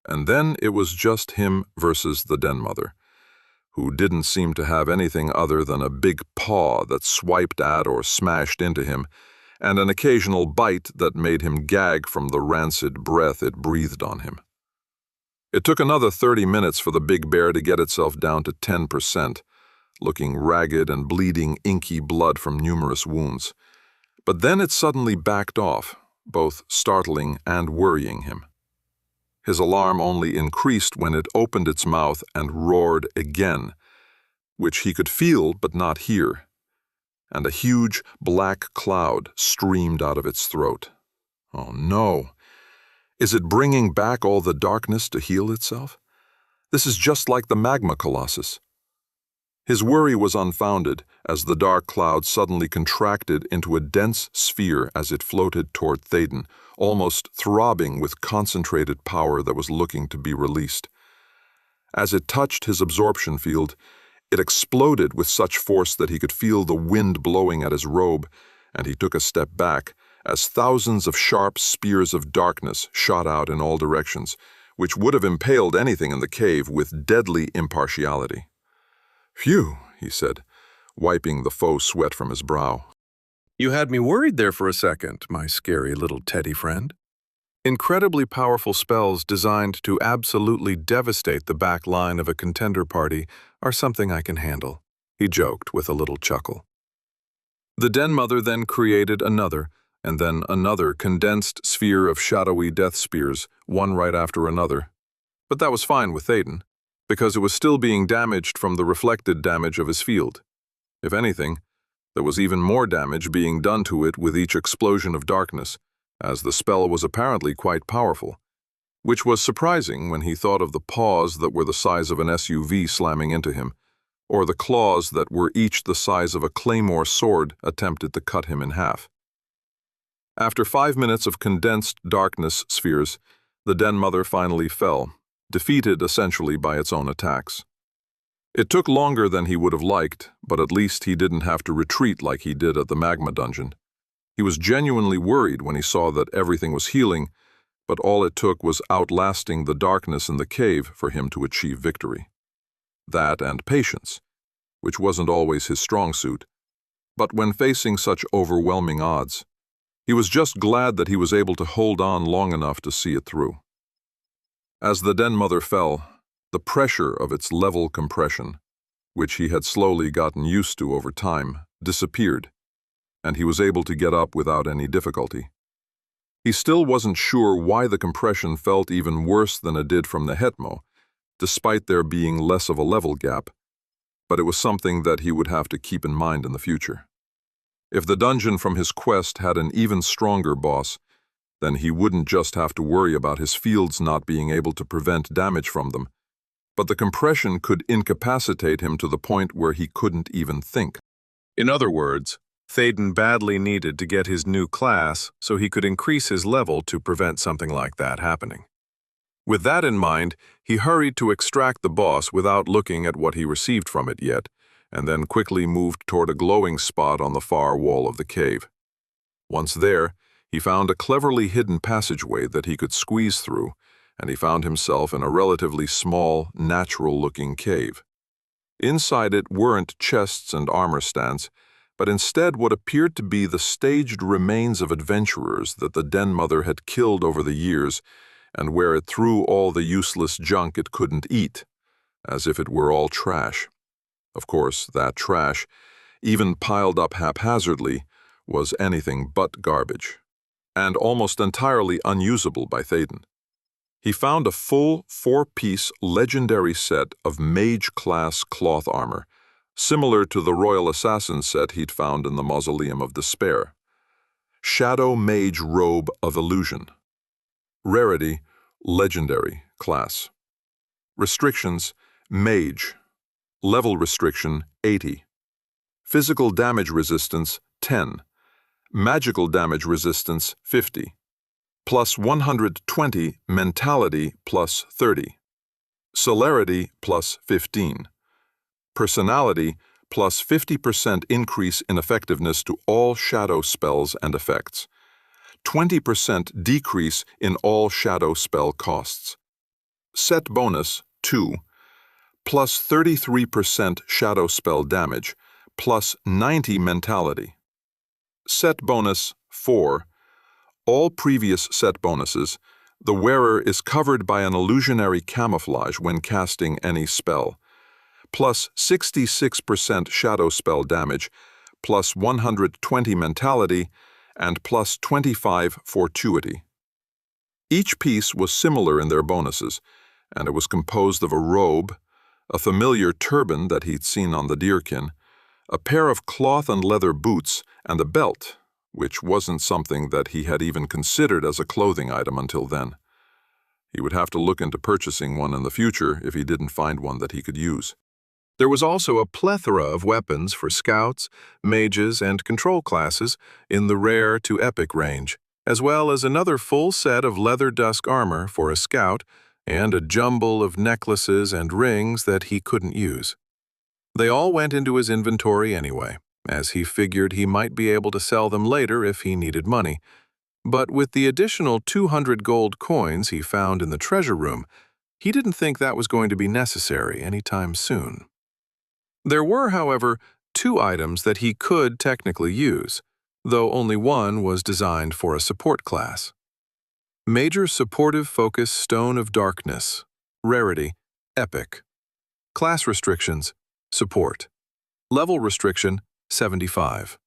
And then it was just him versus the den mother, who didn't seem to have anything other than a big paw that swiped at or smashed into him, and an occasional bite that made him gag from the rancid breath it breathed on him. It took another 30 minutes for the big bear to get itself down to 10%, looking ragged and bleeding inky blood from numerous wounds. But then it suddenly backed off, both startling and worrying him. His alarm only increased when it opened its mouth and roared again, which he could feel but not hear, and a huge black cloud streamed out of its throat. Oh no! Is it bringing back all the darkness to heal itself? This is just like the magma colossus. His worry was unfounded as the dark cloud suddenly contracted into a dense sphere as it floated toward Thaden, almost throbbing with concentrated power that was looking to be released. As it touched his absorption field, it exploded with such force that he could feel the wind blowing at his robe, and he took a step back as thousands of sharp spears of darkness shot out in all directions, which would have impaled anything in the cave with deadly impartiality. "Phew," he said, wiping the faux sweat from his brow. You had me worried there for a second, my scary little teddy friend. Incredibly powerful spells designed to absolutely devastate the back line of a contender party are something I can handle, he joked with a little chuckle. The den mother then created another, and then another condensed sphere of shadowy death spears, one right after another. But that was fine with Thaden, because it was still being damaged from the reflected damage of his field. If anything, there was even more damage being done to it with each explosion of darkness, as the spell was apparently quite powerful, which was surprising when he thought of the paws that were the size of an SUV slamming into him, or the claws that were each the size of a claymore sword attempted to cut him in half. After 5 minutes of condensed darkness spheres, the den mother finally fell, defeated essentially by its own attacks. It took longer than he would have liked, but at least he didn't have to retreat like he did at the magma dungeon. He was genuinely worried when he saw that everything was healing, but all it took was outlasting the darkness in the cave for him to achieve victory. That and patience, which wasn't always his strong suit, But when facing such overwhelming odds, he was just glad that he was able to hold on long enough to see it through. As the den mother fell, the pressure of its level compression, which he had slowly gotten used to over time, disappeared, and he was able to get up without any difficulty. He still wasn't sure why the compression felt even worse than it did from the Hetmo, despite there being less of a level gap, but it was something that he would have to keep in mind in the future. If the dungeon from his quest had an even stronger boss, then he wouldn't just have to worry about his fields not being able to prevent damage from them, but the compression could incapacitate him to the point where he couldn't even think. In other words, Thaden badly needed to get his new class so he could increase his level to prevent something like that happening. With that in mind, he hurried to extract the boss without looking at what he received from it yet, and then quickly moved toward a glowing spot on the far wall of the cave. Once there, he found a cleverly hidden passageway that he could squeeze through, and he found himself in a relatively small, natural-looking cave. Inside it weren't chests and armor stands, but instead what appeared to be the staged remains of adventurers that the den mother had killed over the years, and where it threw all the useless junk it couldn't eat, as if it were all trash. Of course, that trash, even piled up haphazardly, was anything but garbage, and almost entirely unusable by Thaden. He found a full 4-piece legendary set of mage-class cloth armor, similar to the Royal Assassin set he'd found in the Mausoleum of Despair. Shadow Mage Robe of Illusion. Rarity, Legendary class. Restrictions, Mage. Level restriction, 80. Physical damage resistance, 10. Magical damage resistance, 50. Plus 120, mentality plus 30. Celerity plus 15. Personality plus 50% increase in effectiveness to all shadow spells and effects. 20% decrease in all shadow spell costs. Set bonus, 2. Plus 33% shadow spell damage, plus 90 mentality. Set bonus, 4. All previous set bonuses, the wearer is covered by an illusionary camouflage when casting any spell, plus 66% shadow spell damage, plus 120 mentality, and plus 25 fortuity. Each piece was similar in their bonuses, and it was composed of a robe, a familiar turban that he'd seen on the deerkin, a pair of cloth and leather boots, and a belt, which wasn't something that he had even considered as a clothing item until then. He would have to look into purchasing one in the future if he didn't find one that he could use. There was also a plethora of weapons for scouts, mages, and control classes in the rare to epic range, as well as another full set of leather dusk armor for a scout and a jumble of necklaces and rings that he couldn't use. They all went into his inventory anyway, as he figured he might be able to sell them later if he needed money. But with the additional 200 gold coins he found in the treasure room, he didn't think that was going to be necessary anytime soon. There were, however, 2 items that he could technically use, though only one was designed for a support class. Major Supportive Focus Stone of Darkness. Rarity, Epic. Class restrictions, Support. Level restriction, 75.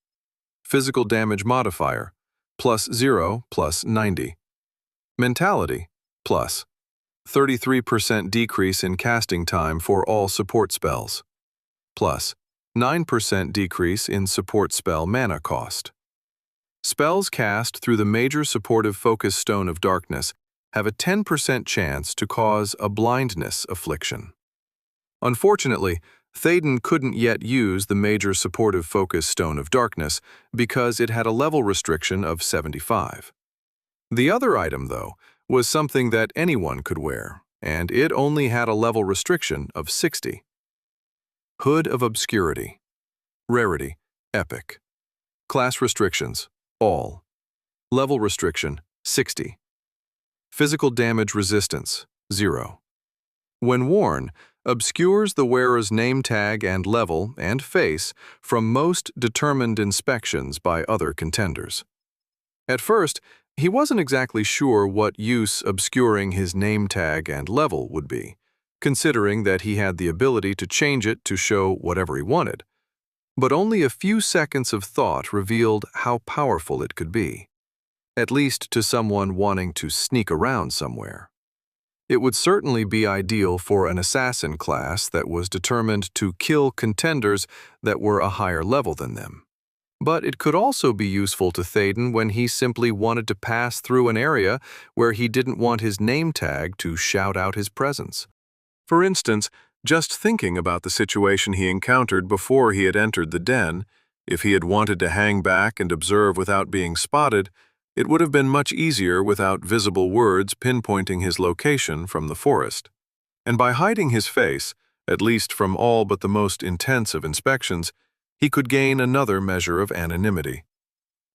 Physical damage modifier, +0 plus 90. Mentality, plus. 33% decrease in casting time for all support spells. Plus 9% decrease in support spell mana cost. Spells cast through the Major Supportive Focus Stone of Darkness have a 10% chance to cause a blindness affliction. Unfortunately, Thaden couldn't yet use the Major Supportive Focus Stone of Darkness because it had a level restriction of 75. The other item, though, was something that anyone could wear, and it only had a level restriction of 60. Hood of Obscurity. Rarity, Epic. Class restrictions, all. Level restriction, 60. Physical damage resistance, 0. When worn, obscures the wearer's name tag and level and face from most determined inspections by other contenders. At first, he wasn't exactly sure what use obscuring his name tag and level would be, considering that he had the ability to change it to show whatever he wanted. But only a few seconds of thought revealed how powerful it could be, at least to someone wanting to sneak around somewhere. It would certainly be ideal for an assassin class that was determined to kill contenders that were a higher level than them. But it could also be useful to Thaden when he simply wanted to pass through an area where he didn't want his name tag to shout out his presence. For instance, just thinking about the situation he encountered before he had entered the den, if he had wanted to hang back and observe without being spotted, it would have been much easier without visible words pinpointing his location from the forest. And by hiding his face, at least from all but the most intense of inspections, he could gain another measure of anonymity.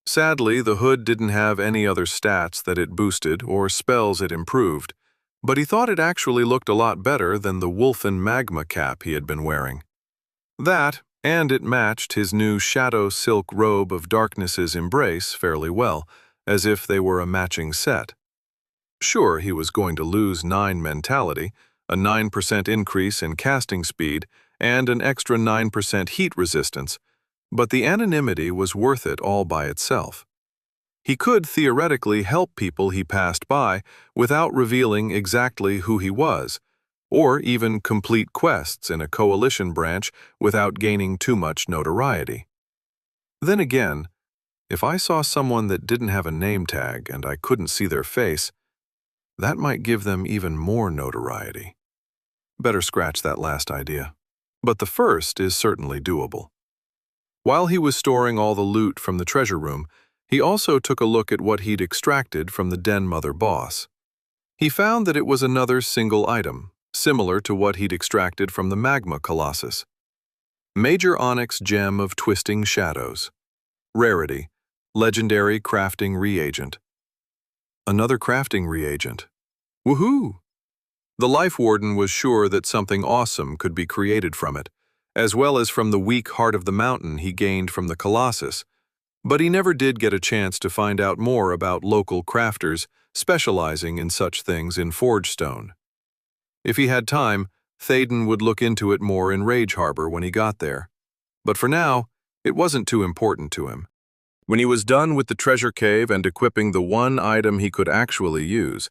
Sadly, the hood didn't have any other stats that it boosted or spells it improved, but he thought it actually looked a lot better than the Wolfen magma cap he had been wearing. That, and it matched his new shadow silk robe of darkness's embrace fairly well, as if they were a matching set. Sure, he was going to lose 9 mentality, a 9% increase in casting speed, and an extra 9% heat resistance, but the anonymity was worth it all by itself. He could theoretically help people he passed by without revealing exactly who he was, or even complete quests in a coalition branch without gaining too much notoriety. Then again, if I saw someone that didn't have a name tag and I couldn't see their face, that might give them even more notoriety. Better scratch that last idea. But the first is certainly doable. While he was storing all the loot from the treasure room, he also took a look at what he'd extracted from the Den Mother boss. He found that it was another single item, similar to what he'd extracted from the Magma Colossus. Major Onyx Gem of Twisting Shadows. Rarity, Legendary Crafting Reagent. Another crafting reagent. Woohoo! The Life Warden was sure that something awesome could be created from it, as well as from the weak heart of the mountain he gained from the Colossus, but he never did get a chance to find out more about local crafters specializing in such things in Forge Stone. If he had time, Thaden would look into it more in Rage Harbor when he got there. But for now, it wasn't too important to him. When he was done with the treasure cave and equipping the one item he could actually use,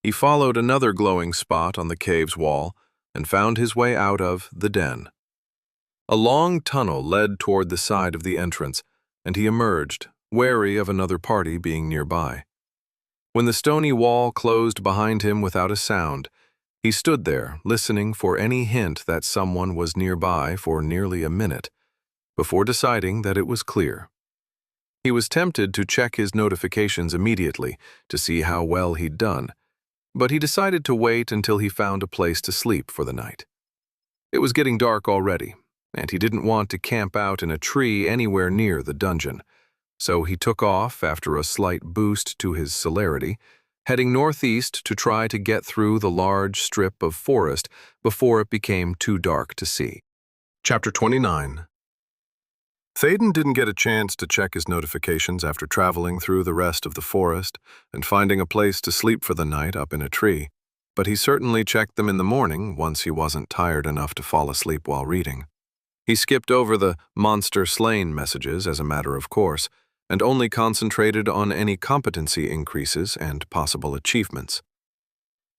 he followed another glowing spot on the cave's wall and found his way out of the den. A long tunnel led toward the side of the entrance, and he emerged, wary of another party being nearby. When the stony wall closed behind him without a sound, he stood there, listening for any hint that someone was nearby for nearly a minute, before deciding that it was clear. He was tempted to check his notifications immediately to see how well he'd done, but he decided to wait until he found a place to sleep for the night. It was getting dark already, and he didn't want to camp out in a tree anywhere near the dungeon, so he took off after a slight boost to his celerity, heading northeast to try to get through the large strip of forest before it became too dark to see. Chapter 29. Thaden didn't get a chance to check his notifications after traveling through the rest of the forest and finding a place to sleep for the night up in a tree, but he certainly checked them in the morning once he wasn't tired enough to fall asleep while reading. He skipped over the monster slain messages as a matter of course, and only concentrated on any competency increases and possible achievements.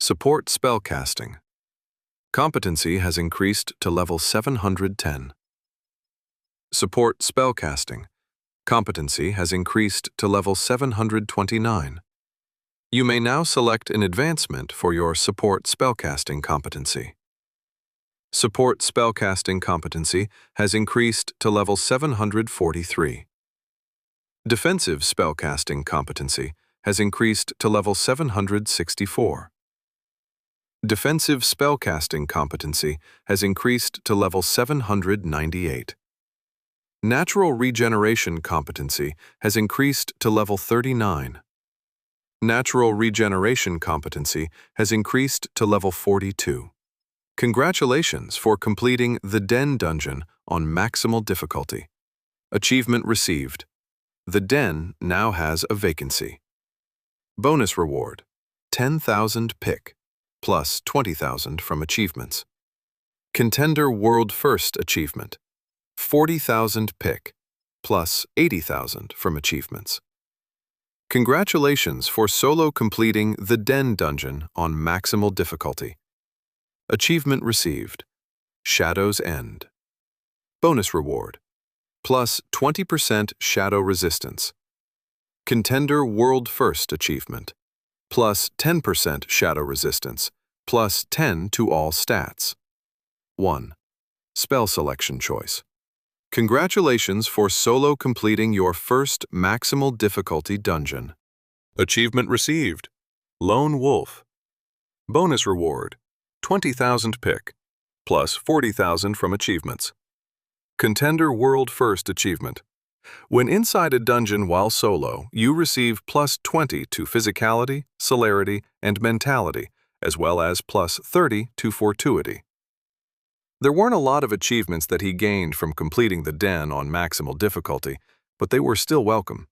Support spellcasting. Competency has increased to level 710. Support spellcasting. Competency has increased to level 729. You may now select an advancement for your support spellcasting competency. Support spellcasting competency has increased to level 743. Defensive spellcasting competency has increased to level 764. Defensive spellcasting competency has increased to level 798. Natural regeneration competency has increased to level 39. Natural regeneration competency has increased to level 42. Congratulations for completing the Den Dungeon on maximal difficulty. Achievement received. The Den now has a vacancy. Bonus reward: 10,000 pick, plus 20,000 from achievements. Contender World First achievement: 40,000 pick, plus 80,000 from achievements. Congratulations for solo completing the Den Dungeon on maximal difficulty. Achievement received. Shadow's End. Bonus reward: plus 20% shadow resistance. Contender World First achievement: plus 10% shadow resistance, plus 10 to all stats. 1. Spell selection choice. Congratulations for solo completing your first maximal difficulty dungeon. Achievement received. Lone Wolf. Bonus reward: 20,000 pick, plus 40,000 from achievements. Contender World First achievement. When inside a dungeon while solo, you receive plus 20 to physicality, celerity, and mentality, as well as plus 30 to fortuity. There weren't a lot of achievements that he gained from completing the Den on maximal difficulty, but they were still welcome.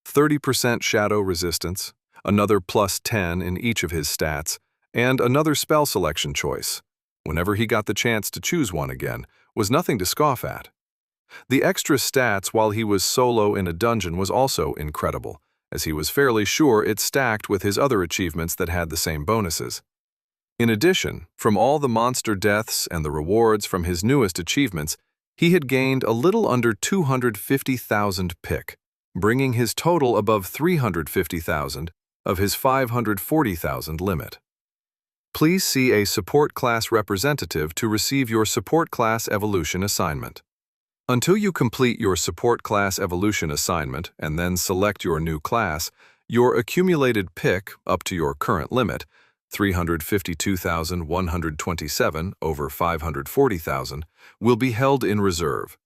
30% shadow resistance, another plus 10 in each of his stats, and another spell selection choice, whenever he got the chance to choose one again, was nothing to scoff at. The extra stats while he was solo in a dungeon was also incredible, as he was fairly sure it stacked with his other achievements that had the same bonuses. In addition, from all the monster deaths and the rewards from his newest achievements, he had gained a little under 250,000 pick, bringing his total above 350,000 of his 540,000 limit. Please see a support class representative to receive your support class evolution assignment. Until you complete your support class evolution assignment and then select your new class, your accumulated pick up to your current limit, 352,127 over 540,000, will be held in reserve.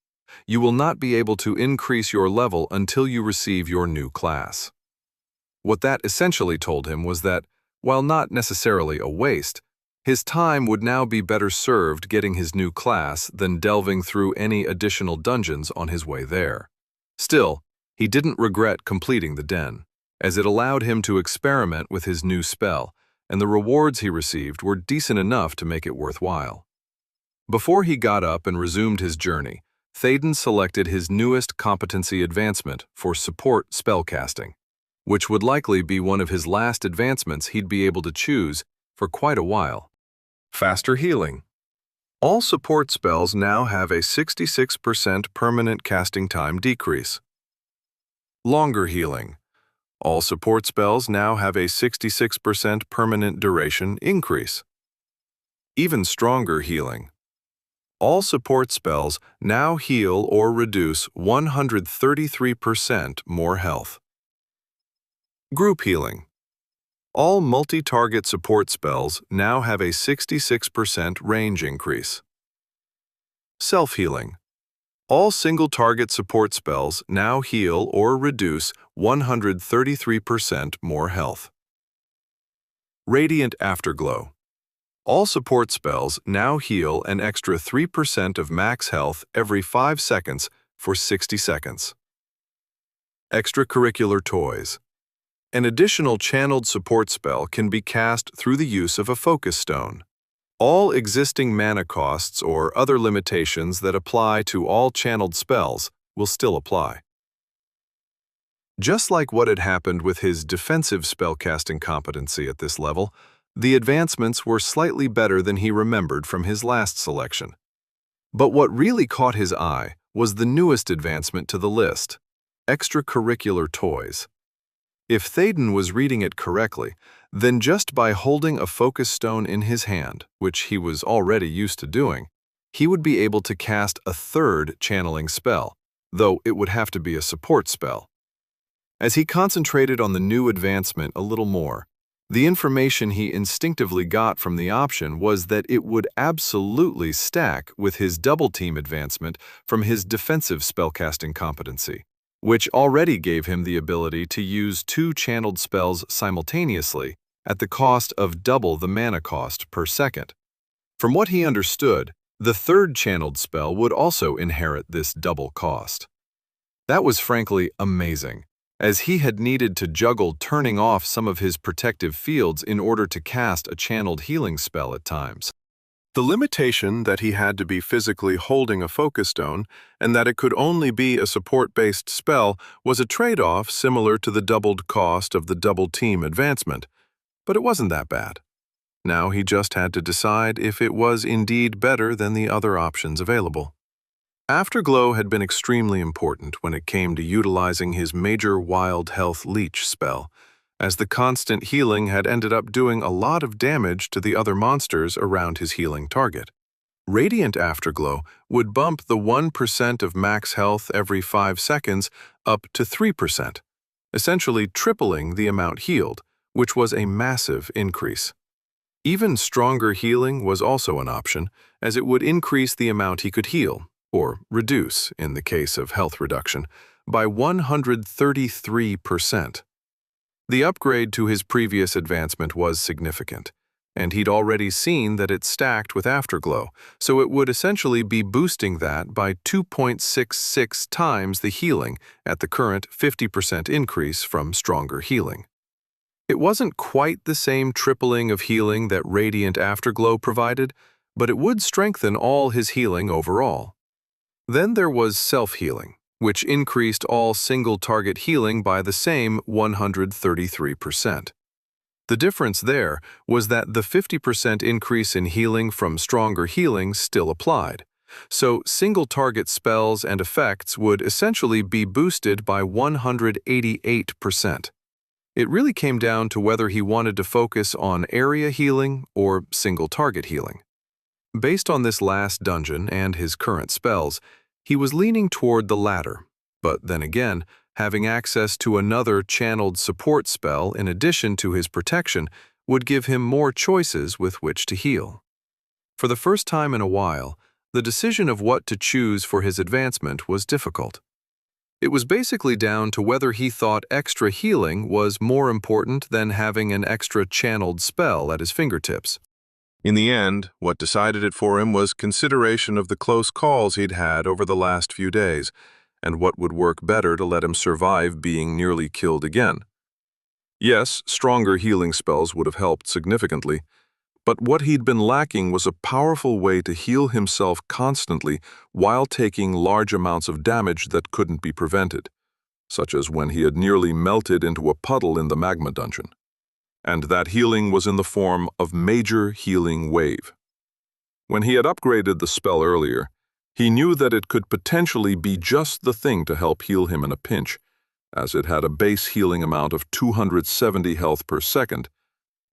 You will not be able to increase your level until you receive your new class. What that essentially told him was that, while not necessarily a waste, his time would now be better served getting his new class than delving through any additional dungeons on his way there. Still, he didn't regret completing the Den, as it allowed him to experiment with his new spell, and the rewards he received were decent enough to make it worthwhile. Before he got up and resumed his journey, Thaden selected his newest competency advancement for support spellcasting, which would likely be one of his last advancements he'd be able to choose for quite a while. Faster healing. All support spells now have a 66% permanent casting time decrease. Longer healing. All support spells now have a 66% permanent duration increase. Even stronger healing. All support spells now heal or reduce 133% more health. Group healing. All multi-target support spells now have a 66% range increase. Self-healing. All single-target support spells now heal or reduce 133% more health. Radiant Afterglow. All support spells now heal an extra 3% of max health every 5 seconds for 60 seconds. Extracurricular toys. An additional channeled support spell can be cast through the use of a focus stone. All existing mana costs or other limitations that apply to all channeled spells will still apply. Just like what had happened with his defensive spellcasting competency at this level, the advancements were slightly better than he remembered from his last selection. But what really caught his eye was the newest advancement to the list: extracurricular toys. If Thaden was reading it correctly, then just by holding a focus stone in his hand, which he was already used to doing, he would be able to cast a third channeling spell, though it would have to be a support spell. As he concentrated on the new advancement a little more, the information he instinctively got from the option was that it would absolutely stack with his double-team advancement from his defensive spellcasting competency, which already gave him the ability to use 2 channeled spells simultaneously at the cost of double the mana cost per second. From what he understood, the third channeled spell would also inherit this double cost. That was frankly amazing, as he had needed to juggle turning off some of his protective fields in order to cast a channeled healing spell at times. The limitation that he had to be physically holding a focus stone and that it could only be a support-based spell was a trade-off similar to the doubled cost of the double team advancement, but it wasn't that bad. Now he just had to decide if it was indeed better than the other options available. Afterglow had been extremely important when it came to utilizing his major wild health leech spell, as the constant healing had ended up doing a lot of damage to the other monsters around his healing target. Radiant Afterglow would bump the 1% of max health every 5 seconds up to 3%, essentially tripling the amount healed, which was a massive increase. Even stronger healing was also an option, as it would increase the amount he could heal, or reduce in the case of health reduction, by 133%. The upgrade to his previous advancement was significant, and he'd already seen that it stacked with Afterglow, so it would essentially be boosting that by 2.66 times the healing at the current 50% increase from stronger healing. It wasn't quite the same tripling of healing that Radiant Afterglow provided, but it would strengthen all his healing overall. Then there was self-healing, which increased all single-target healing by the same 133%. The difference there was that the 50% increase in healing from stronger healing still applied, so single-target spells and effects would essentially be boosted by 188%. It really came down to whether he wanted to focus on area healing or single-target healing. Based on this last dungeon and his current spells, he was leaning toward the latter, but then again, having access to another channeled support spell in addition to his protection would give him more choices with which to heal. For the first time in a while, the decision of what to choose for his advancement was difficult. It was basically down to whether he thought extra healing was more important than having an extra channeled spell at his fingertips. In the end, what decided it for him was consideration of the close calls he'd had over the last few days, and what would work better to let him survive being nearly killed again. Yes, stronger healing spells would have helped significantly, but what he'd been lacking was a powerful way to heal himself constantly while taking large amounts of damage that couldn't be prevented, such as when he had nearly melted into a puddle in the magma dungeon. And that healing was in the form of Major Healing Wave. When he had upgraded the spell earlier, he knew that it could potentially be just the thing to help heal him in a pinch, as it had a base healing amount of 270 health per second,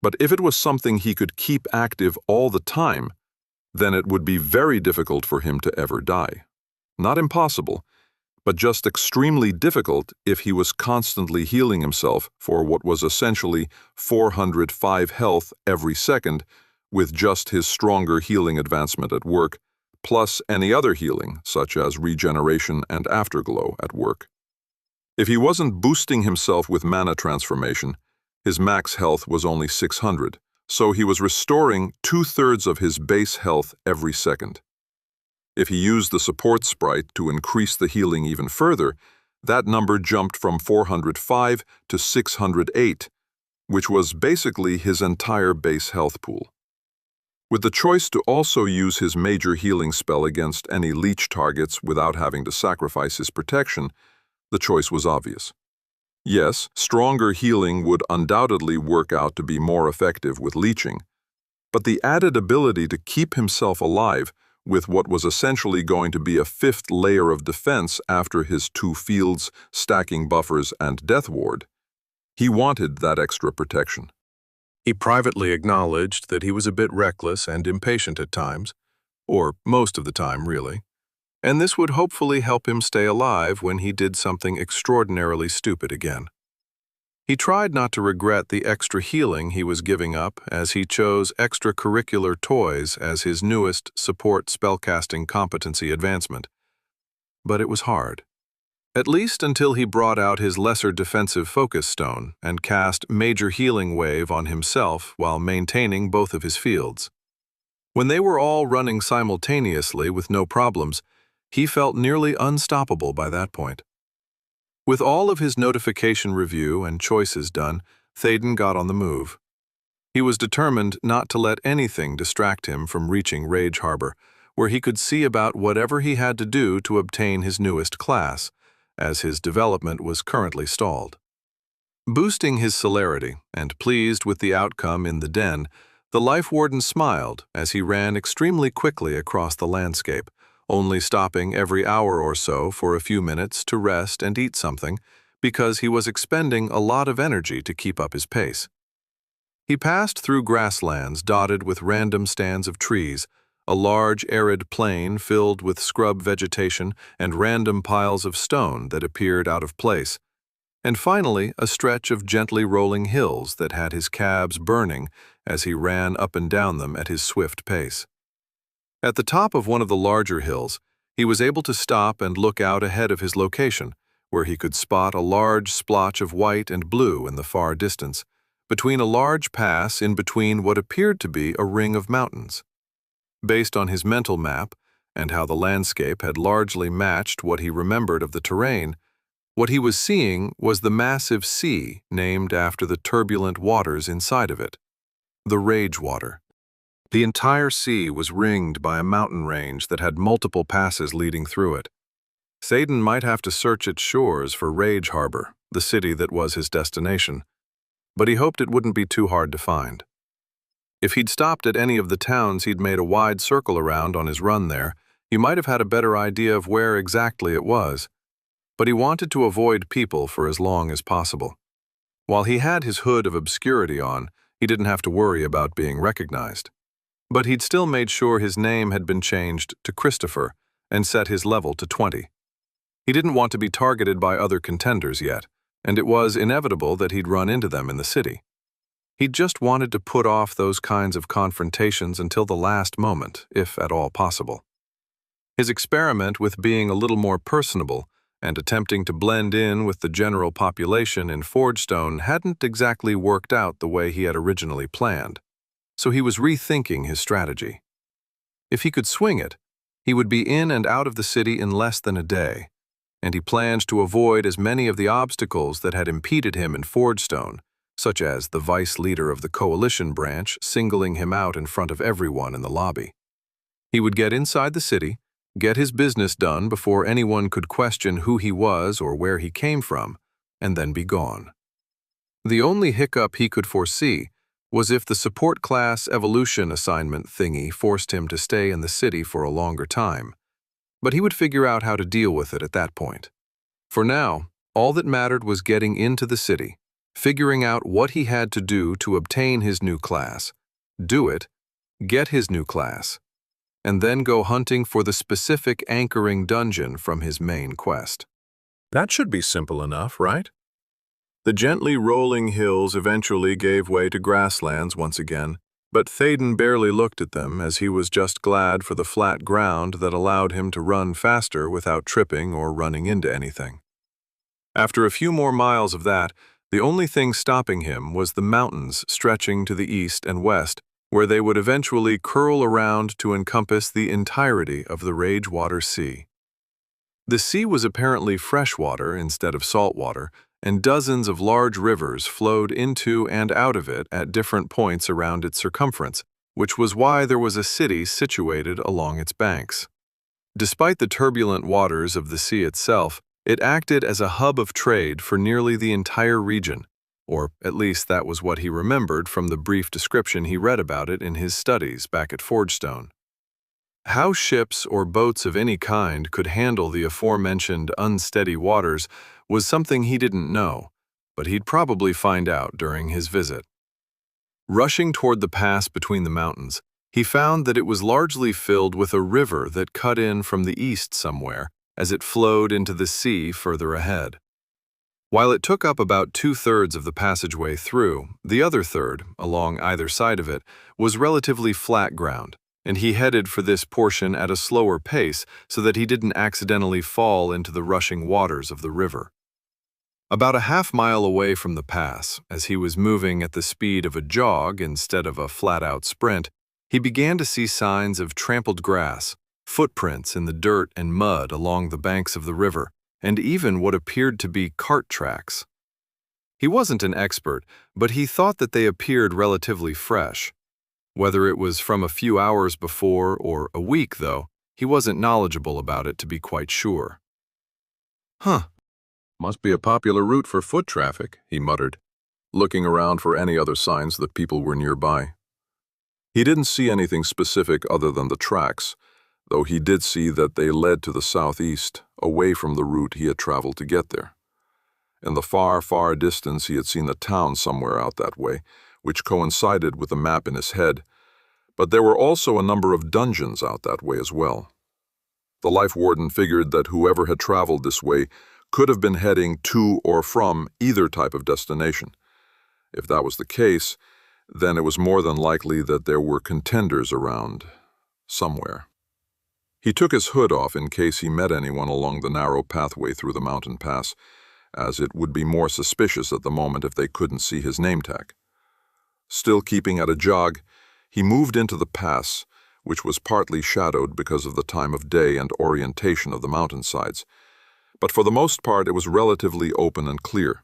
but if it was something he could keep active all the time, then it would be very difficult for him to ever die. Not impossible, but just extremely difficult if he was constantly healing himself for what was essentially 405 health every second, with just his stronger healing advancement at work, plus any other healing, such as regeneration and afterglow at work. If he wasn't boosting himself with mana transformation, his max health was only 600, so he was restoring 2/3 of his base health every second. If he used the support sprite to increase the healing even further, that number jumped from 405 to 608, which was basically his entire base health pool. With the choice to also use his major healing spell against any leech targets without having to sacrifice his protection, the choice was obvious. Yes, stronger healing would undoubtedly work out to be more effective with leeching, but the added ability to keep himself alive with what was essentially going to be a 5th layer of defense after his 2 fields, stacking buffers, and death ward, he wanted that extra protection. He privately acknowledged that he was a bit reckless and impatient at times, or most of the time, really, and this would hopefully help him stay alive when he did something extraordinarily stupid again. He tried not to regret the extra healing he was giving up as he chose extracurricular toys as his newest support spellcasting competency advancement. But it was hard. At least until he brought out his lesser defensive focus stone and cast Major Healing Wave on himself while maintaining both of his fields. When they were all running simultaneously with no problems, he felt nearly unstoppable by that point. With all of his notification review and choices done, Thaden got on the move. He was determined not to let anything distract him from reaching Rage Harbor, where he could see about whatever he had to do to obtain his newest class, as his development was currently stalled. Boosting his celerity and pleased with the outcome in the den, the Life Warden smiled as he ran extremely quickly across the landscape, only stopping every hour or so for a few minutes to rest and eat something, because he was expending a lot of energy to keep up his pace. He passed through grasslands dotted with random stands of trees, a large arid plain filled with scrub vegetation and random piles of stone that appeared out of place, and finally a stretch of gently rolling hills that had his calves burning as he ran up and down them at his swift pace. At the top of one of the larger hills, he was able to stop and look out ahead of his location, where he could spot a large splotch of white and blue in the far distance, between a large pass in between what appeared to be a ring of mountains. Based on his mental map, and how the landscape had largely matched what he remembered of the terrain, what he was seeing was the massive sea named after the turbulent waters inside of it, the Rage Water. The entire sea was ringed by a mountain range that had multiple passes leading through it. Thaden might have to search its shores for Rage Harbor, the city that was his destination, but he hoped it wouldn't be too hard to find. If he'd stopped at any of the towns he'd made a wide circle around on his run there, he might have had a better idea of where exactly it was, but he wanted to avoid people for as long as possible. While he had his hood of obscurity on, he didn't have to worry about being recognized. But he'd still made sure his name had been changed to Christopher and set his level to 20. He didn't want to be targeted by other contenders yet, and it was inevitable that he'd run into them in the city. He just wanted to put off those kinds of confrontations until the last moment, if at all possible. His experiment with being a little more personable and attempting to blend in with the general population in Forgestone hadn't exactly worked out the way he had originally planned, so he was rethinking his strategy. If he could swing it, he would be in and out of the city in less than a day, and he planned to avoid as many of the obstacles that had impeded him in Forgestone, such as the vice leader of the coalition branch singling him out in front of everyone in the lobby. He would get inside the city, get his business done before anyone could question who he was or where he came from, and then be gone. The only hiccup he could foresee was if the support class evolution assignment thingy forced him to stay in the city for a longer time, but he would figure out how to deal with it at that point. For now, all that mattered was getting into the city, figuring out what he had to do to obtain his new class, do it, get his new class, and then go hunting for the specific anchoring dungeon from his main quest. That should be simple enough, right? The gently rolling hills eventually gave way to grasslands once again, but Thaden barely looked at them as he was just glad for the flat ground that allowed him to run faster without tripping or running into anything. After a few more miles of that, the only thing stopping him was the mountains stretching to the east and west, where they would eventually curl around to encompass the entirety of the Ragewater Sea. The sea was apparently freshwater instead of saltwater, and dozens of large rivers flowed into and out of it at different points around its circumference, which was why there was a city situated along its banks. Despite the turbulent waters of the sea itself, it acted as a hub of trade for nearly the entire region, or at least that was what he remembered from the brief description he read about it in his studies back at Forgestone. How ships or boats of any kind could handle the aforementioned unsteady waters was something he didn't know, but he'd probably find out during his visit. Rushing toward the pass between the mountains, he found that it was largely filled with a river that cut in from the east somewhere as it flowed into the sea further ahead. While it took up about 2/3 of the passageway through, the other third, along either side of it, was relatively flat ground, and he headed for this portion at a slower pace so that he didn't accidentally fall into the rushing waters of the river. About a half-mile away from the pass, as he was moving at the speed of a jog instead of a flat-out sprint, He began to see signs of trampled grass, footprints in the dirt and mud along the banks of the river, and even what appeared to be cart tracks. He wasn't an expert, but he thought that they appeared relatively fresh. Whether it was from a few hours before or a week, though, he wasn't knowledgeable about it to be quite sure. Must be a popular route for foot traffic, he muttered, looking around for any other signs that people were nearby. He didn't see anything specific other than the tracks, though he did see that they led to the southeast, away from the route he had traveled to get there. In the far, far distance he had seen a town somewhere out that way, which coincided with the map in his head, but there were also a number of dungeons out that way as well. The life warden figured that whoever had traveled this way could have been heading to or from either type of destination. If that was the case, then it was more than likely that there were contenders around somewhere. He took his hood off in case he met anyone along the narrow pathway through the mountain pass, as it would be more suspicious at the moment if they couldn't see his name tag. Still keeping at a jog, he moved into the pass, which was partly shadowed because of the time of day and orientation of the mountainsides, but for the most part it was relatively open and clear.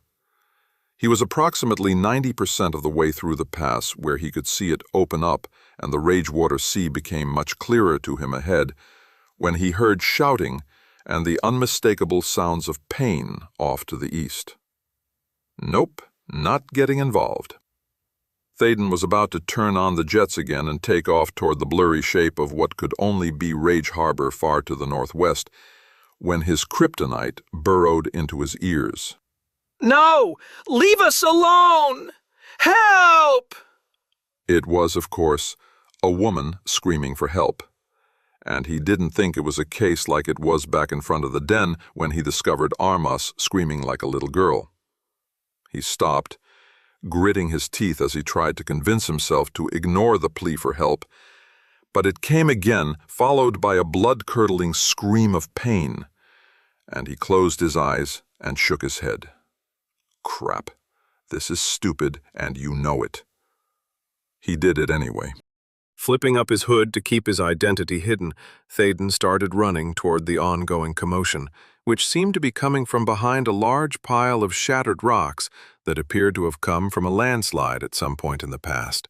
He was approximately 90% of the way through the pass, where he could see it open up and the Ragewater Sea became much clearer to him ahead, when he heard shouting and the unmistakable sounds of pain off to the east. Nope, not getting involved. Théden was about to turn on the jets again and take off toward the blurry shape of what could only be Rage Harbor far to the northwest, when his kryptonite burrowed into his ears. No! Leave us alone! Help! It was, of course, a woman screaming for help. And he didn't think it was a case like it was back in front of the den when he discovered Armas screaming like a little girl. He stopped, gritting his teeth as he tried to convince himself to ignore the plea for help, but it came again, followed by a blood-curdling scream of pain, and he closed his eyes and shook his head. Crap, this is stupid, and you know it. He did it anyway. Flipping up his hood to keep his identity hidden, Théden started running toward the ongoing commotion, which seemed to be coming from behind a large pile of shattered rocks that appeared to have come from a landslide at some point in the past.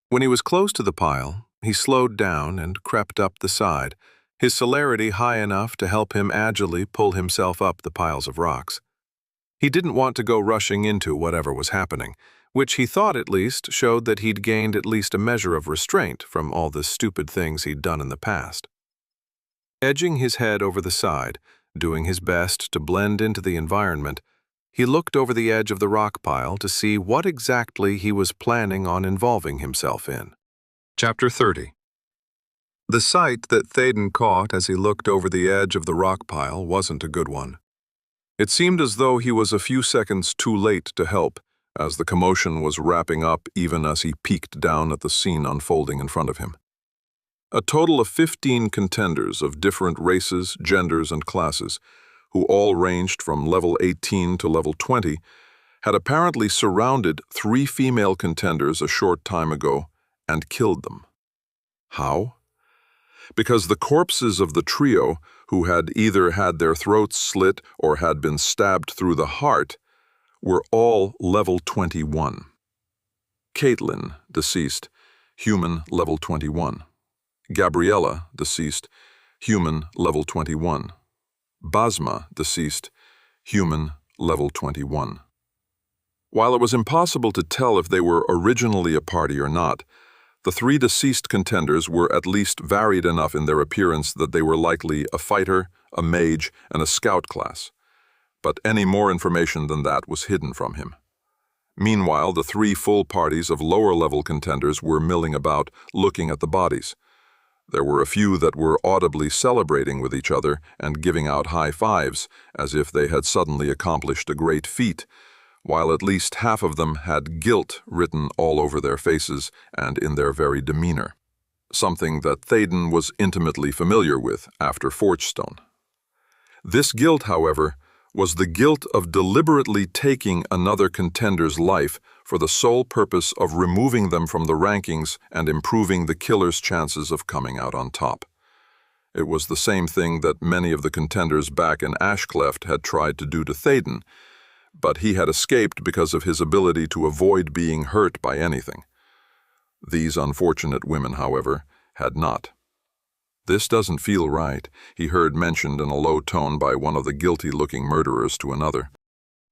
When he was close to the pile, he slowed down and crept up the side, his celerity high enough to help him agilely pull himself up the piles of rocks. He didn't want to go rushing into whatever was happening, which he thought at least showed that he'd gained at least a measure of restraint from all the stupid things he'd done in the past. Edging his head over the side, doing his best to blend into the environment, he looked over the edge of the rock pile to see what exactly he was planning on involving himself in. Chapter 30. The sight that Théden caught as he looked over the edge of the rock pile wasn't a good one. It seemed as though he was a few seconds too late to help, as the commotion was wrapping up even as he peeked down at the scene unfolding in front of him. A total of 15 contenders of different races, genders, and classes, who all ranged from level 18 to level 20, had apparently surrounded 3 female contenders a short time ago and killed them. How? Because the corpses of the trio, who had either had their throats slit or had been stabbed through the heart, were all level 21. Caitlin, deceased, human level 21. Gabriella, deceased, human level 21. Basma, deceased, human level 21. While it was impossible to tell if they were originally a party or not, the 3 deceased contenders were at least varied enough in their appearance that they were likely a fighter, a mage, and a scout class. But any more information than that was hidden from him. Meanwhile, the 3 full parties of lower-level contenders were milling about, looking at the bodies. There were a few that were audibly celebrating with each other and giving out high fives, as if they had suddenly accomplished a great feat, while at least half of them had guilt written all over their faces and in their very demeanor, something that Théden was intimately familiar with after Forgestone. This guilt, however, was the guilt of deliberately taking another contender's life for the sole purpose of removing them from the rankings and improving the killer's chances of coming out on top. It was the same thing that many of the contenders back in Ashcleft had tried to do to Théden, but he had escaped because of his ability to avoid being hurt by anything. These unfortunate women, however, had not. "This doesn't feel right," he heard mentioned in a low tone by one of the guilty-looking murderers to another.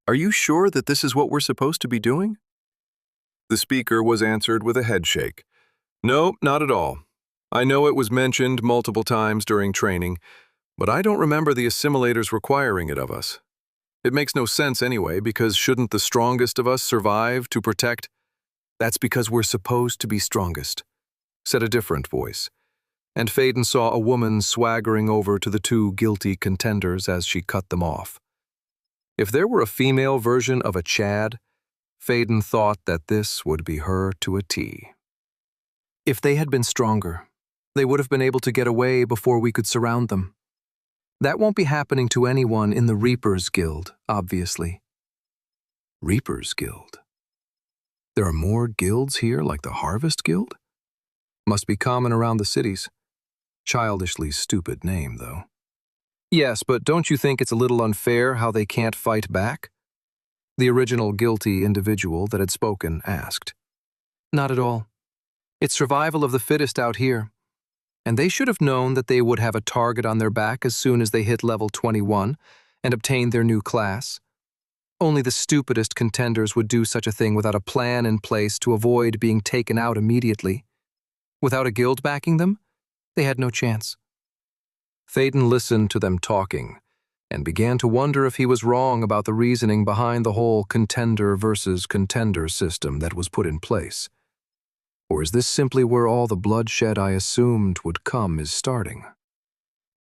"Are you sure that this is what we're supposed to be doing?" The speaker was answered with a headshake. "No, not at all. I know it was mentioned multiple times during training, but I don't remember the assimilators requiring it of us. It makes no sense anyway, because shouldn't the strongest of us survive to protect?" "That's because we're supposed to be strongest," said a different voice, and Théden saw a woman swaggering over to the two guilty contenders as she cut them off. If there were a female version of a Chad, Théden thought that this would be her to a T. "If they had been stronger, they would have been able to get away before we could surround them. That won't be happening to anyone in the Reapers Guild, obviously." Reapers Guild? There are more guilds here like the Harvest Guild? Must be common around the cities. Childishly stupid name, though. "Yes, but don't you think it's a little unfair how they can't fight back?" the original guilty individual that had spoken asked. "Not at all. It's survival of the fittest out here. And they should have known that they would have a target on their back as soon as they hit level 21 and obtained their new class. Only the stupidest contenders would do such a thing without a plan in place to avoid being taken out immediately. Without a guild backing them, they had no chance." Théden listened to them talking and began to wonder if he was wrong about the reasoning behind the whole contender versus contender system that was put in place. Or is this simply where all the bloodshed I assumed would come is starting?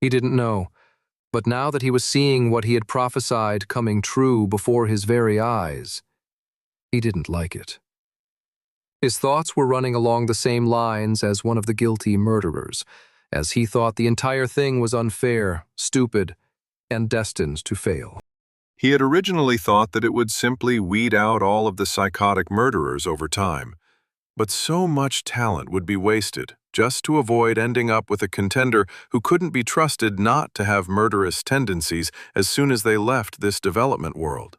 He didn't know, but now that he was seeing what he had prophesied coming true before his very eyes, he didn't like it. His thoughts were running along the same lines as one of the guilty murderers, as he thought the entire thing was unfair, stupid, and destined to fail. He had originally thought that it would simply weed out all of the psychotic murderers over time, but so much talent would be wasted just to avoid ending up with a contender who couldn't be trusted not to have murderous tendencies as soon as they left this development world.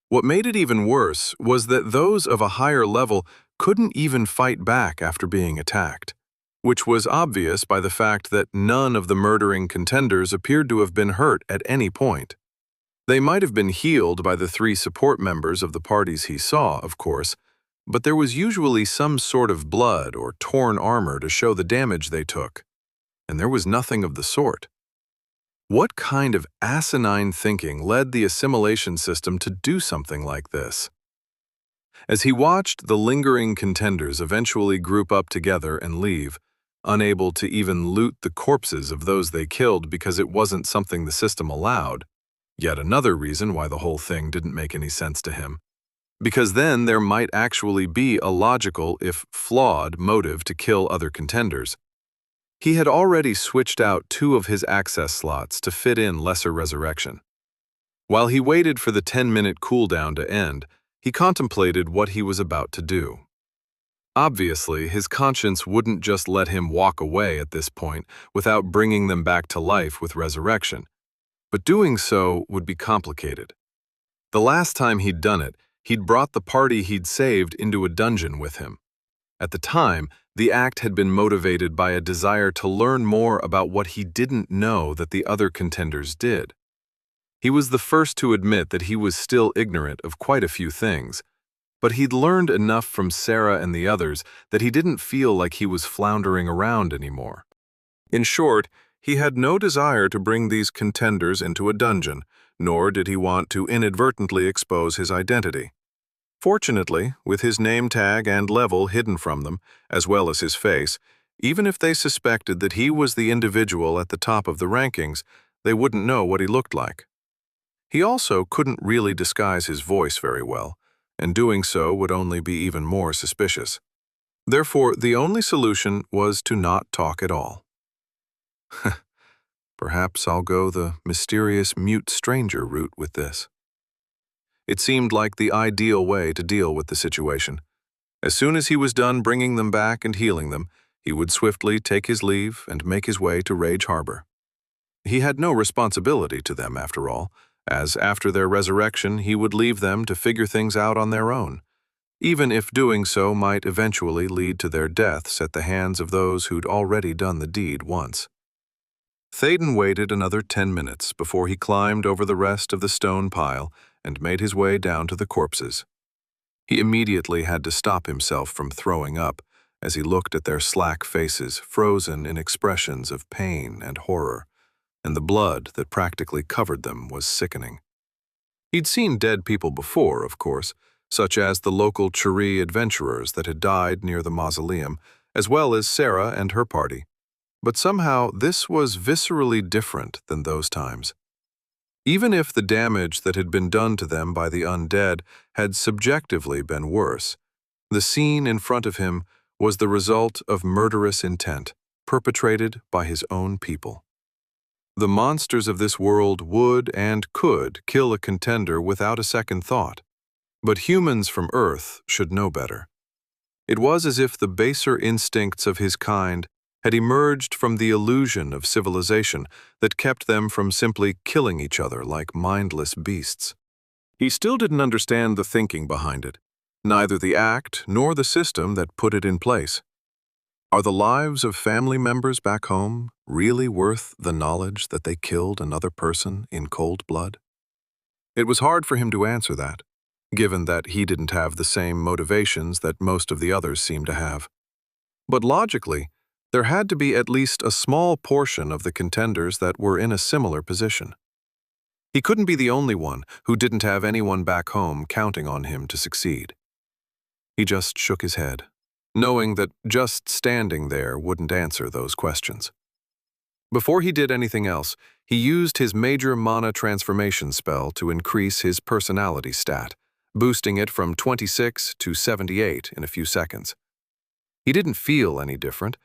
What made it even worse was that those of a higher level couldn't even fight back after being attacked, which was obvious by the fact that none of the murdering contenders appeared to have been hurt at any point. They might have been healed by the 3 support members of the parties he saw, of course, but there was usually some sort of blood or torn armor to show the damage they took, and there was nothing of the sort. What kind of asinine thinking led the assimilation system to do something like this? As he watched the lingering contenders eventually group up together and leave, unable to even loot the corpses of those they killed because it wasn't something the system allowed, yet another reason why the whole thing didn't make any sense to him, because then there might actually be a logical, if flawed, motive to kill other contenders. He had already switched out 2 of his access slots to fit in lesser resurrection. While he waited for the 10-minute cooldown to end, he contemplated what he was about to do. Obviously, his conscience wouldn't just let him walk away at this point without bringing them back to life with resurrection, but doing so would be complicated. The last time he'd done it, he'd brought the party he'd saved into a dungeon with him. At the time, the act had been motivated by a desire to learn more about what he didn't know that the other contenders did. He was the first to admit that he was still ignorant of quite a few things, but he'd learned enough from Sarah and the others that he didn't feel like he was floundering around anymore. In short, he had no desire to bring these contenders into a dungeon, nor did he want to inadvertently expose his identity. Fortunately, with his name tag and level hidden from them, as well as his face, even if they suspected that he was the individual at the top of the rankings, they wouldn't know what he looked like. He also couldn't really disguise his voice very well, and doing so would only be even more suspicious. Therefore, the only solution was to not talk at all. Perhaps I'll go the mysterious mute stranger route with this. It seemed like the ideal way to deal with the situation. As soon as he was done bringing them back and healing them, he would swiftly take his leave and make his way to Rage Harbor. He had no responsibility to them, after all, as after their resurrection he would leave them to figure things out on their own, even if doing so might eventually lead to their deaths at the hands of those who'd already done the deed once. Théden waited another 10 minutes before he climbed over the rest of the stone pile and made his way down to the corpses. He immediately had to stop himself from throwing up as he looked at their slack faces frozen in expressions of pain and horror, and the blood that practically covered them was sickening. He'd seen dead people before, of course, such as the local Churi adventurers that had died near the mausoleum, as well as Sarah and her party. But somehow this was viscerally different than those times. Even if the damage that had been done to them by the undead had subjectively been worse, the scene in front of him was the result of murderous intent, perpetrated by his own people. The monsters of this world would and could kill a contender without a second thought, but humans from Earth should know better. It was as if the baser instincts of his kind had emerged from the illusion of civilization that kept them from simply killing each other like mindless beasts. He still didn't understand the thinking behind it, neither the act nor the system that put it in place. Are the lives of family members back home really worth the knowledge that they killed another person in cold blood? It was hard for him to answer that, given that he didn't have the same motivations that most of the others seemed to have. But logically, there had to be at least a small portion of the contenders that were in a similar position. He couldn't be the only one who didn't have anyone back home counting on him to succeed. He just shook his head, knowing that just standing there wouldn't answer those questions. Before he did anything else, he used his major mana transformation spell to increase his personality stat, boosting it from 26 to 78 in a few seconds. He didn't feel any different,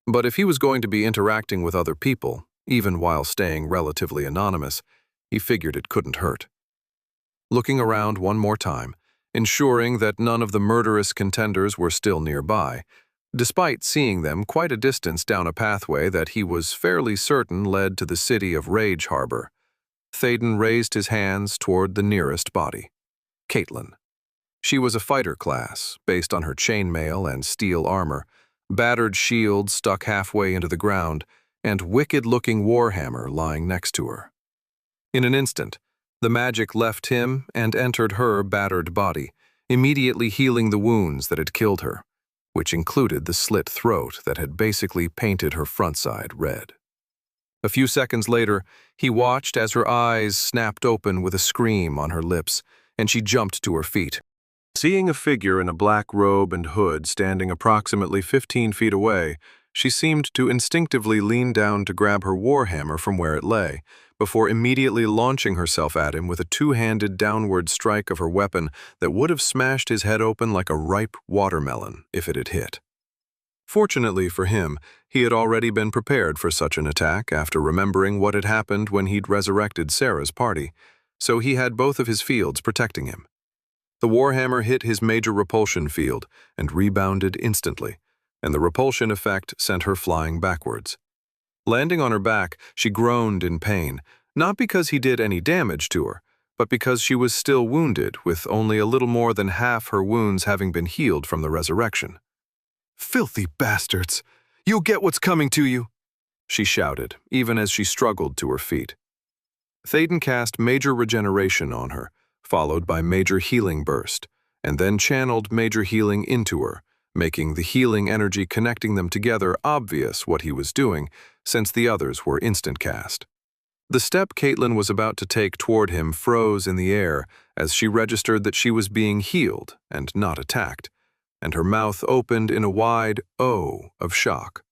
but if he was going to be interacting with other people, even while staying relatively anonymous, he figured it couldn't hurt. Looking around one more time, ensuring that none of the murderous contenders were still nearby, despite seeing them quite a distance down a pathway that he was fairly certain led to the city of Rage Harbor, Théden raised his hands toward the nearest body, Caitlin. She was a fighter class, based on her chainmail and steel armor, battered shield stuck halfway into the ground, and wicked-looking warhammer lying next to her. In an instant, the magic left him and entered her battered body, immediately healing the wounds that had killed her, which included the slit throat that had basically painted her front side red. A few seconds later, he watched as her eyes snapped open with a scream on her lips, and she jumped to her feet. Seeing a figure in a black robe and hood standing approximately 15 feet away, she seemed to instinctively lean down to grab her warhammer from where it lay, before immediately launching herself at him with a two-handed downward strike of her weapon that would have smashed his head open like a ripe watermelon if it had hit. Fortunately for him, he had already been prepared for such an attack after remembering what had happened when he'd resurrected Sarah's party, so he had both of his fields protecting him. The warhammer hit his major repulsion field and rebounded instantly, and the repulsion effect sent her flying backwards. Landing on her back, she groaned in pain, not because he did any damage to her, but because she was still wounded, with only a little more than half her wounds having been healed from the resurrection. "Filthy bastards! You'll get what's coming to you!" she shouted, even as she struggled to her feet. Théden cast Major Regeneration on her, followed by Major Healing Burst, and then channeled Major Healing into her, making the healing energy connecting them together obvious what he was doing, since the others were instant cast. The step Caitlin was about to take toward him froze in the air as she registered that she was being healed and not attacked, and her mouth opened in a wide O of shock.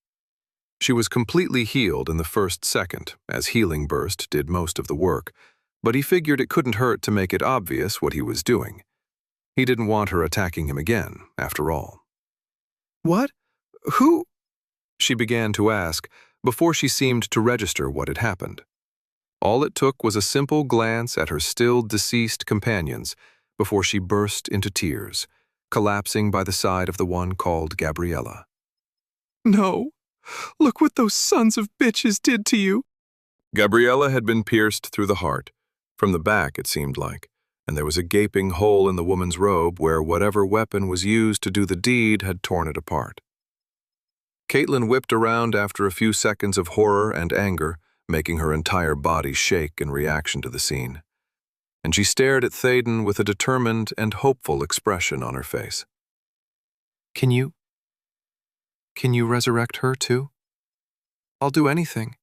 She was completely healed in the first second, as Healing Burst did most of the work, but he figured it couldn't hurt to make it obvious what he was doing. He didn't want her attacking him again, after all. "What? Who?" she began to ask, before she seemed to register what had happened. All it took was a simple glance at her still deceased companions before she burst into tears, collapsing by the side of the one called Gabriella. No, look what those sons of bitches did to you. Gabriella had been pierced through the heart, from the back it seemed like, and there was a gaping hole in the woman's robe where whatever weapon was used to do the deed had torn it apart. Caitlin whipped around after a few seconds of horror and anger, making her entire body shake in reaction to the scene. And she stared at Théoden with a determined and hopeful expression on her face. Can you resurrect her too? I'll do anything.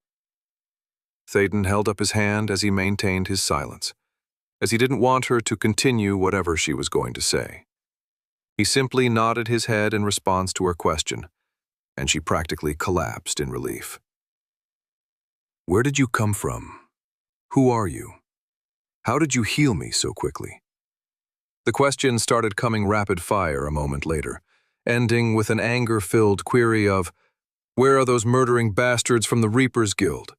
Théoden held up his hand as he maintained his silence, as he didn't want her to continue whatever she was going to say. He simply nodded his head in response to her question, and she practically collapsed in relief. Where did you come from? Who are you? How did you heal me so quickly? The question started coming rapid fire a moment later, ending with an anger-filled query of, where are those murdering bastards from the Reapers Guild?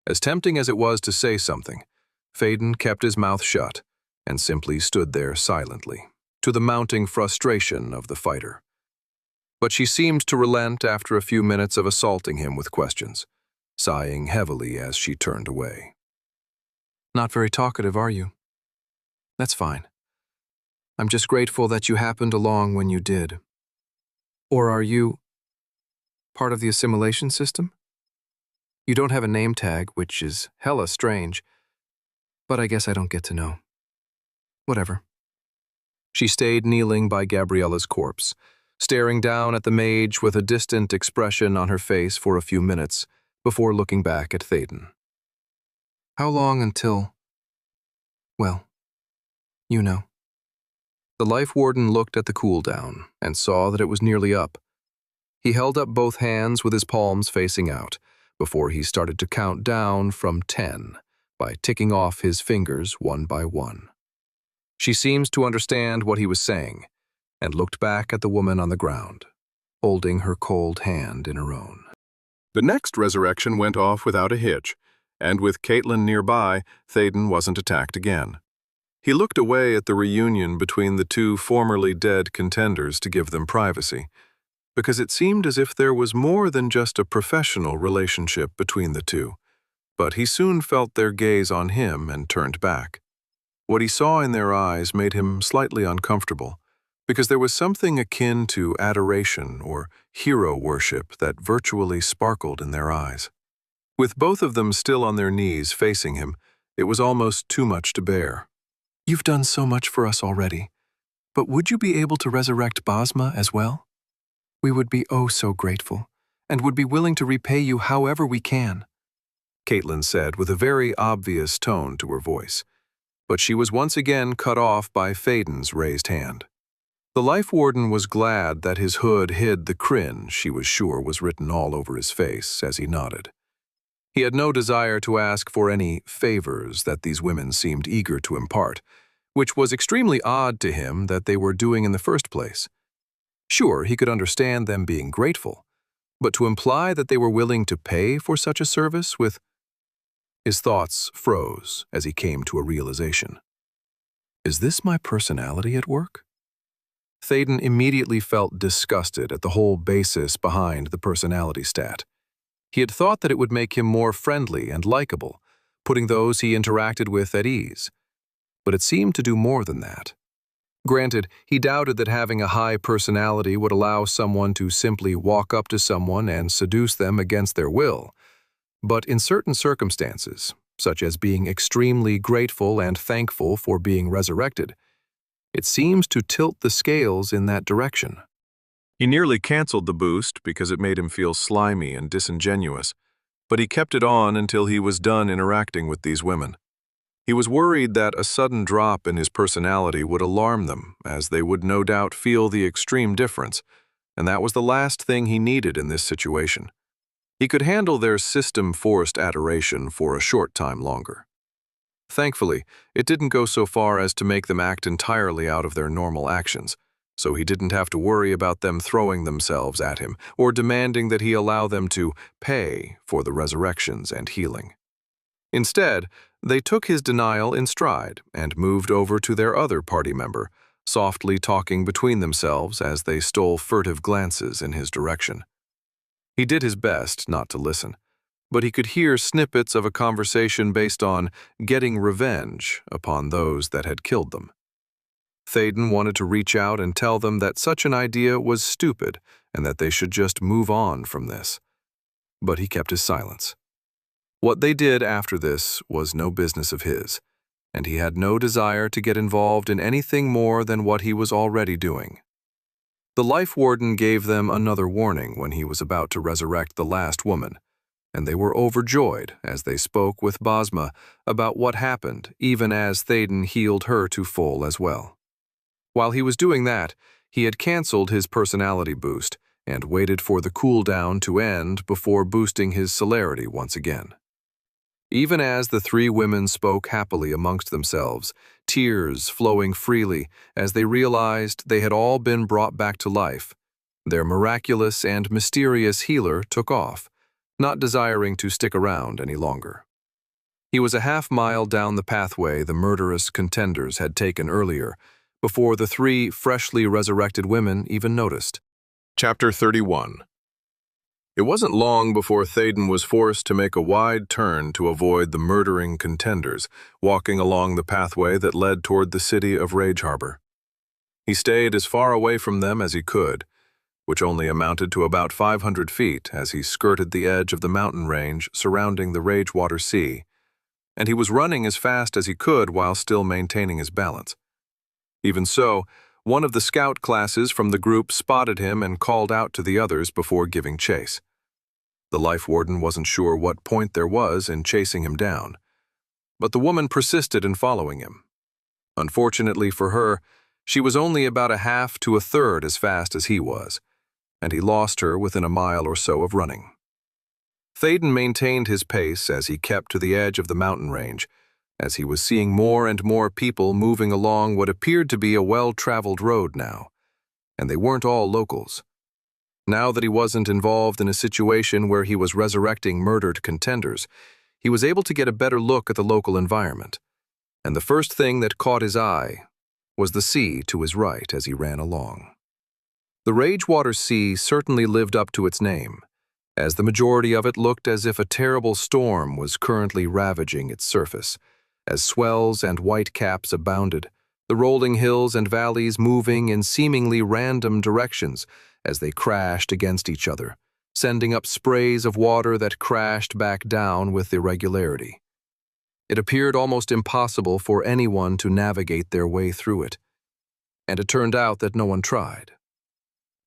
As tempting as it was to say something, Théoden kept his mouth shut and simply stood there silently, to the mounting frustration of the fighter. But she seemed to relent after a few minutes of assaulting him with questions, sighing heavily as she turned away. Not very talkative, are you? That's fine. I'm just grateful that you happened along when you did. Or are you part of the assimilation system? You don't have a name tag, which is hella strange, but I guess I don't get to know. Whatever. She stayed kneeling by Gabriella's corpse, staring down at the mage with a distant expression on her face for a few minutes before looking back at Théoden. How long until... well, you know. The Life Warden looked at the cooldown and saw that it was nearly up. He held up both hands with his palms facing out before he started to count down from 10 by ticking off his fingers one by one. She seemed to understand what he was saying and looked back at the woman on the ground, holding her cold hand in her own. The next resurrection went off without a hitch, and with Caitlin nearby, Théoden wasn't attacked again. He looked away at the reunion between the two formerly dead contenders to give them privacy, because it seemed as if there was more than just a professional relationship between the two, but he soon felt their gaze on him and turned back. What he saw in their eyes made him slightly uncomfortable, because there was something akin to adoration or hero worship that virtually sparkled in their eyes. With both of them still on their knees facing him, it was almost too much to bear. You've done so much for us already, but would you be able to resurrect Basma as well? We would be oh so grateful, and would be willing to repay you however we can, Caitlin said with a very obvious tone to her voice, but she was once again cut off by Théoden's raised hand. The Life Warden was glad that his hood hid the cringe she was sure was written all over his face as he nodded. He had no desire to ask for any favors that these women seemed eager to impart, which was extremely odd to him that they were doing in the first place. Sure, he could understand them being grateful, but to imply that they were willing to pay for such a service with... His thoughts froze as he came to a realization. Is this my personality at work? Théoden immediately felt disgusted at the whole basis behind the personality stat. He had thought that it would make him more friendly and likable, putting those he interacted with at ease. But it seemed to do more than that. Granted, he doubted that having a high personality would allow someone to simply walk up to someone and seduce them against their will. But in certain circumstances, such as being extremely grateful and thankful for being resurrected, it seems to tilt the scales in that direction. He nearly canceled the boost because it made him feel slimy and disingenuous, but he kept it on until he was done interacting with these women. He was worried that a sudden drop in his personality would alarm them, as they would no doubt feel the extreme difference, and that was the last thing he needed in this situation. He could handle their system-forced adoration for a short time longer. Thankfully, it didn't go so far as to make them act entirely out of their normal actions, so he didn't have to worry about them throwing themselves at him or demanding that he allow them to pay for the resurrections and healing. Instead, they took his denial in stride and moved over to their other party member, softly talking between themselves as they stole furtive glances in his direction. He did his best not to listen, but he could hear snippets of a conversation based on getting revenge upon those that had killed them. Thaden wanted to reach out and tell them that such an idea was stupid and that they should just move on from this. But he kept his silence. What they did after this was no business of his, and he had no desire to get involved in anything more than what he was already doing. The Life Warden gave them another warning when he was about to resurrect the last woman, and they were overjoyed as they spoke with Bosma about what happened, even as Thaden healed her to full as well. While he was doing that, he had canceled his personality boost and waited for the cooldown to end before boosting his celerity once again. Even as the three women spoke happily amongst themselves, tears flowing freely as they realized they had all been brought back to life, their miraculous and mysterious healer took off, not desiring to stick around any longer. He was a half-mile down the pathway the murderous contenders had taken earlier, before the three freshly resurrected women even noticed. Chapter 31. It wasn't long before Thaden was forced to make a wide turn to avoid the murdering contenders, walking along the pathway that led toward the city of Rage Harbor. He stayed as far away from them as he could, which only amounted to about 500 feet as he skirted the edge of the mountain range surrounding the Ragewater Sea, and he was running as fast as he could while still maintaining his balance. Even so, one of the scout classes from the group spotted him and called out to the others before giving chase. The Life Warden wasn't sure what point there was in chasing him down, but the woman persisted in following him. Unfortunately for her, she was only about a half to a third as fast as he was, and he lost her within a mile or so of running. Thaden maintained his pace as he kept to the edge of the mountain range, as he was seeing more and more people moving along what appeared to be a well-traveled road now, and they weren't all locals. Now that he wasn't involved in a situation where he was resurrecting murdered contenders, he was able to get a better look at the local environment, and the first thing that caught his eye was the sea to his right as he ran along. The Ragewater Sea certainly lived up to its name, as the majority of it looked as if a terrible storm was currently ravaging its surface, as swells and whitecaps abounded, the rolling hills and valleys moving in seemingly random directions as they crashed against each other, sending up sprays of water that crashed back down with irregularity. It appeared almost impossible for anyone to navigate their way through it, and it turned out that no one tried.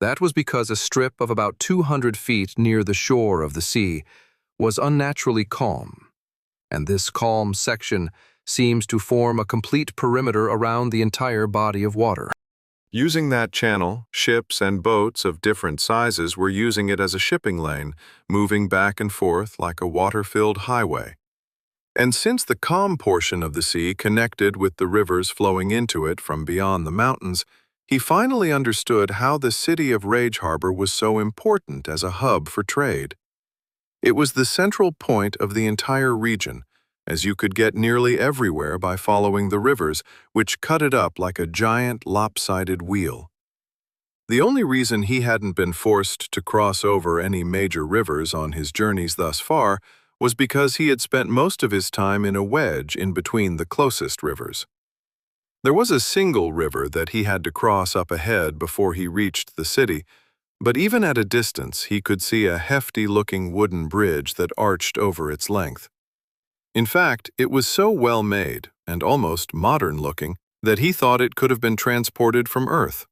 That was because a strip of about 200 feet near the shore of the sea was unnaturally calm, and this calm section seems to form a complete perimeter around the entire body of water. Using that channel, ships and boats of different sizes were using it as a shipping lane, moving back and forth like a water-filled highway. And since the calm portion of the sea connected with the rivers flowing into it from beyond the mountains, he finally understood how the city of Rage Harbor was so important as a hub for trade. It was the central point of the entire region, as you could get nearly everywhere by following the rivers, which cut it up like a giant lopsided wheel. The only reason he hadn't been forced to cross over any major rivers on his journeys thus far was because he had spent most of his time in a wedge in between the closest rivers. There was a single river that he had to cross up ahead before he reached the city, but even at a distance he could see a hefty-looking wooden bridge that arched over its length. In fact, it was so well made and almost modern-looking that he thought it could have been transported from Earth.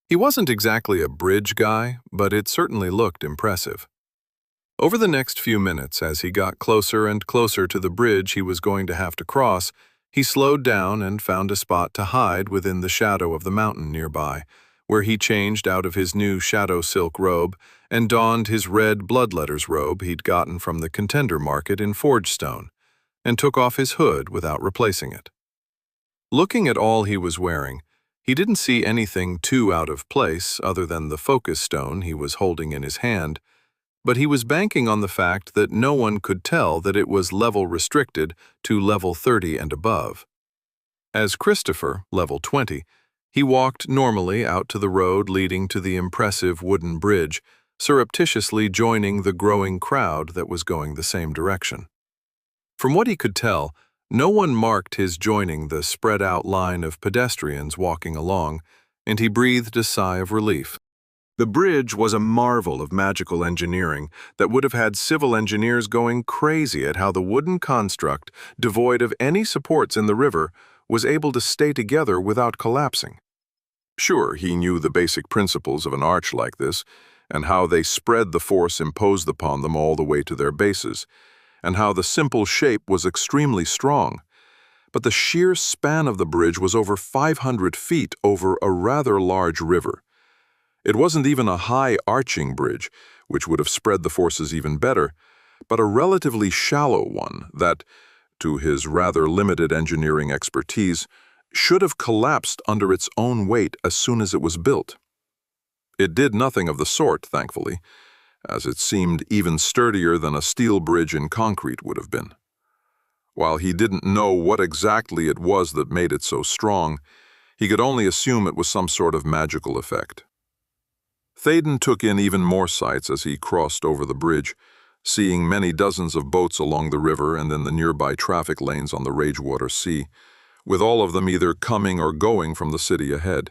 He wasn't exactly a bridge guy, but it certainly looked impressive. Over the next few minutes, as he got closer and closer to the bridge he was going to have to cross, he slowed down and found a spot to hide within the shadow of the mountain nearby, where he changed out of his new shadow silk robe and donned his red bloodletters robe he'd gotten from the contender market in Forge Stone, and took off his hood without replacing it. Looking at all he was wearing, He didn't see anything too out of place other than the focus stone he was holding in his hand, but he was banking on the fact that no one could tell that it was level restricted to level 30 and above. As Christopher, level 20, he walked normally out to the road leading to the impressive wooden bridge, surreptitiously joining the growing crowd that was going the same direction. From what he could tell, no one marked his joining the spread-out line of pedestrians walking along, and he breathed a sigh of relief. The bridge was a marvel of magical engineering that would have had civil engineers going crazy at how the wooden construct, devoid of any supports in the river, was able to stay together without collapsing. Sure, he knew the basic principles of an arch like this, and how they spread the force imposed upon them all the way to their bases, and how the simple shape was extremely strong. But the sheer span of the bridge was over 500 feet over a rather large river. It wasn't even a high arching bridge, which would have spread the forces even better, but a relatively shallow one that, to his rather limited engineering expertise, should have collapsed under its own weight as soon as it was built. It did nothing of the sort, thankfully, as it seemed even sturdier than a steel bridge in concrete would have been. While he didn't know what exactly it was that made it so strong, he could only assume it was some sort of magical effect. Théden took in even more sights as he crossed over the bridge, seeing many dozens of boats along the river and in the nearby traffic lanes on the Ragewater Sea, with all of them either coming or going from the city ahead.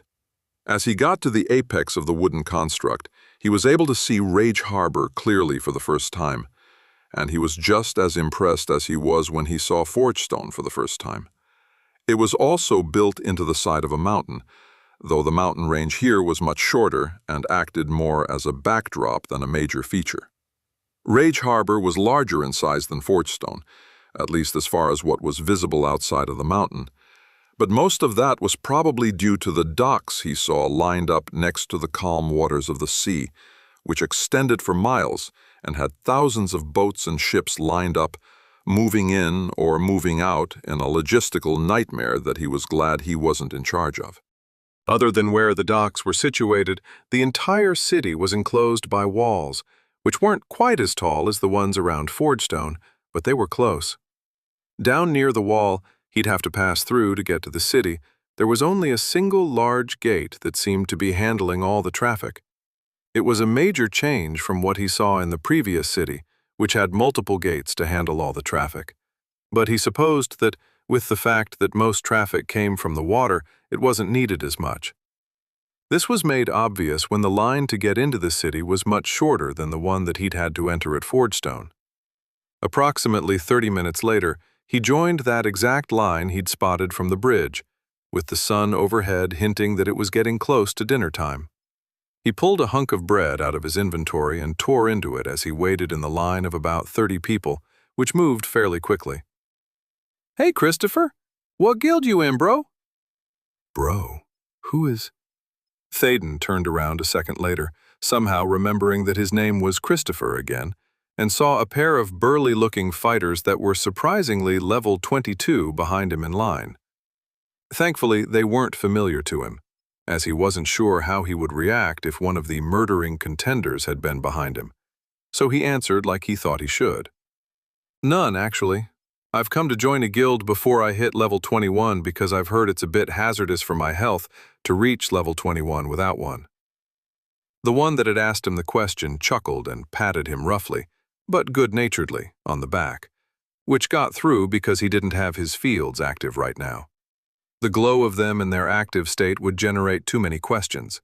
As he got to the apex of the wooden construct, he was able to see Rage Harbor clearly for the first time, and he was just as impressed as he was when he saw Forgestone for the first time. It was also built into the side of a mountain, though the mountain range here was much shorter and acted more as a backdrop than a major feature. Rage Harbor was larger in size than Forgestone, at least as far as what was visible outside of the mountain, but most of that was probably due to the docks he saw lined up next to the calm waters of the sea, which extended for miles and had thousands of boats and ships lined up, moving in or moving out in a logistical nightmare that he was glad he wasn't in charge of. Other than where the docks were situated, the entire city was enclosed by walls, which weren't quite as tall as the ones around Forgestone, but they were close. Down near the wall, he'd have to pass through to get to the city, there was only a single large gate that seemed to be handling all the traffic. It was a major change from what he saw in the previous city, which had multiple gates to handle all the traffic. But he supposed that, with the fact that most traffic came from the water, it wasn't needed as much. This was made obvious when the line to get into the city was much shorter than the one that he'd had to enter at Forgestone. Approximately 30 minutes later, he joined that exact line he'd spotted from the bridge, with the sun overhead hinting that it was getting close to dinner time. He pulled a hunk of bread out of his inventory and tore into it as he waited in the line of about 30 people, which moved fairly quickly. "Hey, Christopher, what guild you in, bro?" "Bro? Who is—" Théden turned around a second later, somehow remembering that his name was Christopher again, and saw a pair of burly-looking fighters that were surprisingly level 22 behind him in line. Thankfully, they weren't familiar to him, as he wasn't sure how he would react if one of the murdering contenders had been behind him. So he answered like he thought he should. "None, actually. I've come to join a guild before I hit level 21 because I've heard it's a bit hazardous for my health to reach level 21 without one." The one that had asked him the question chuckled and patted him roughly, but good-naturedly, on the back, which got through because he didn't have his fields active right now. The glow of them in their active state would generate too many questions.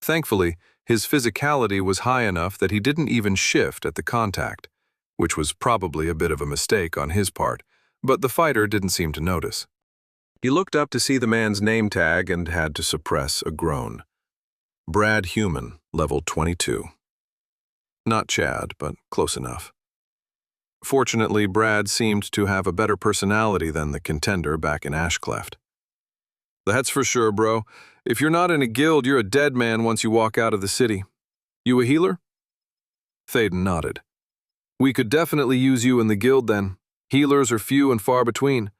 Thankfully, his physicality was high enough that he didn't even shift at the contact, which was probably a bit of a mistake on his part, but the fighter didn't seem to notice. He looked up to see the man's name tag and had to suppress a groan. Brad Human, level 22. Not Chad, but close enough. Fortunately, Brad seemed to have a better personality than the contender back in Ashcleft. "That's for sure, bro. If you're not in a guild, you're a dead man once you walk out of the city. You a healer?" Théden nodded. "We could definitely use you in the guild then. Healers are few and far between.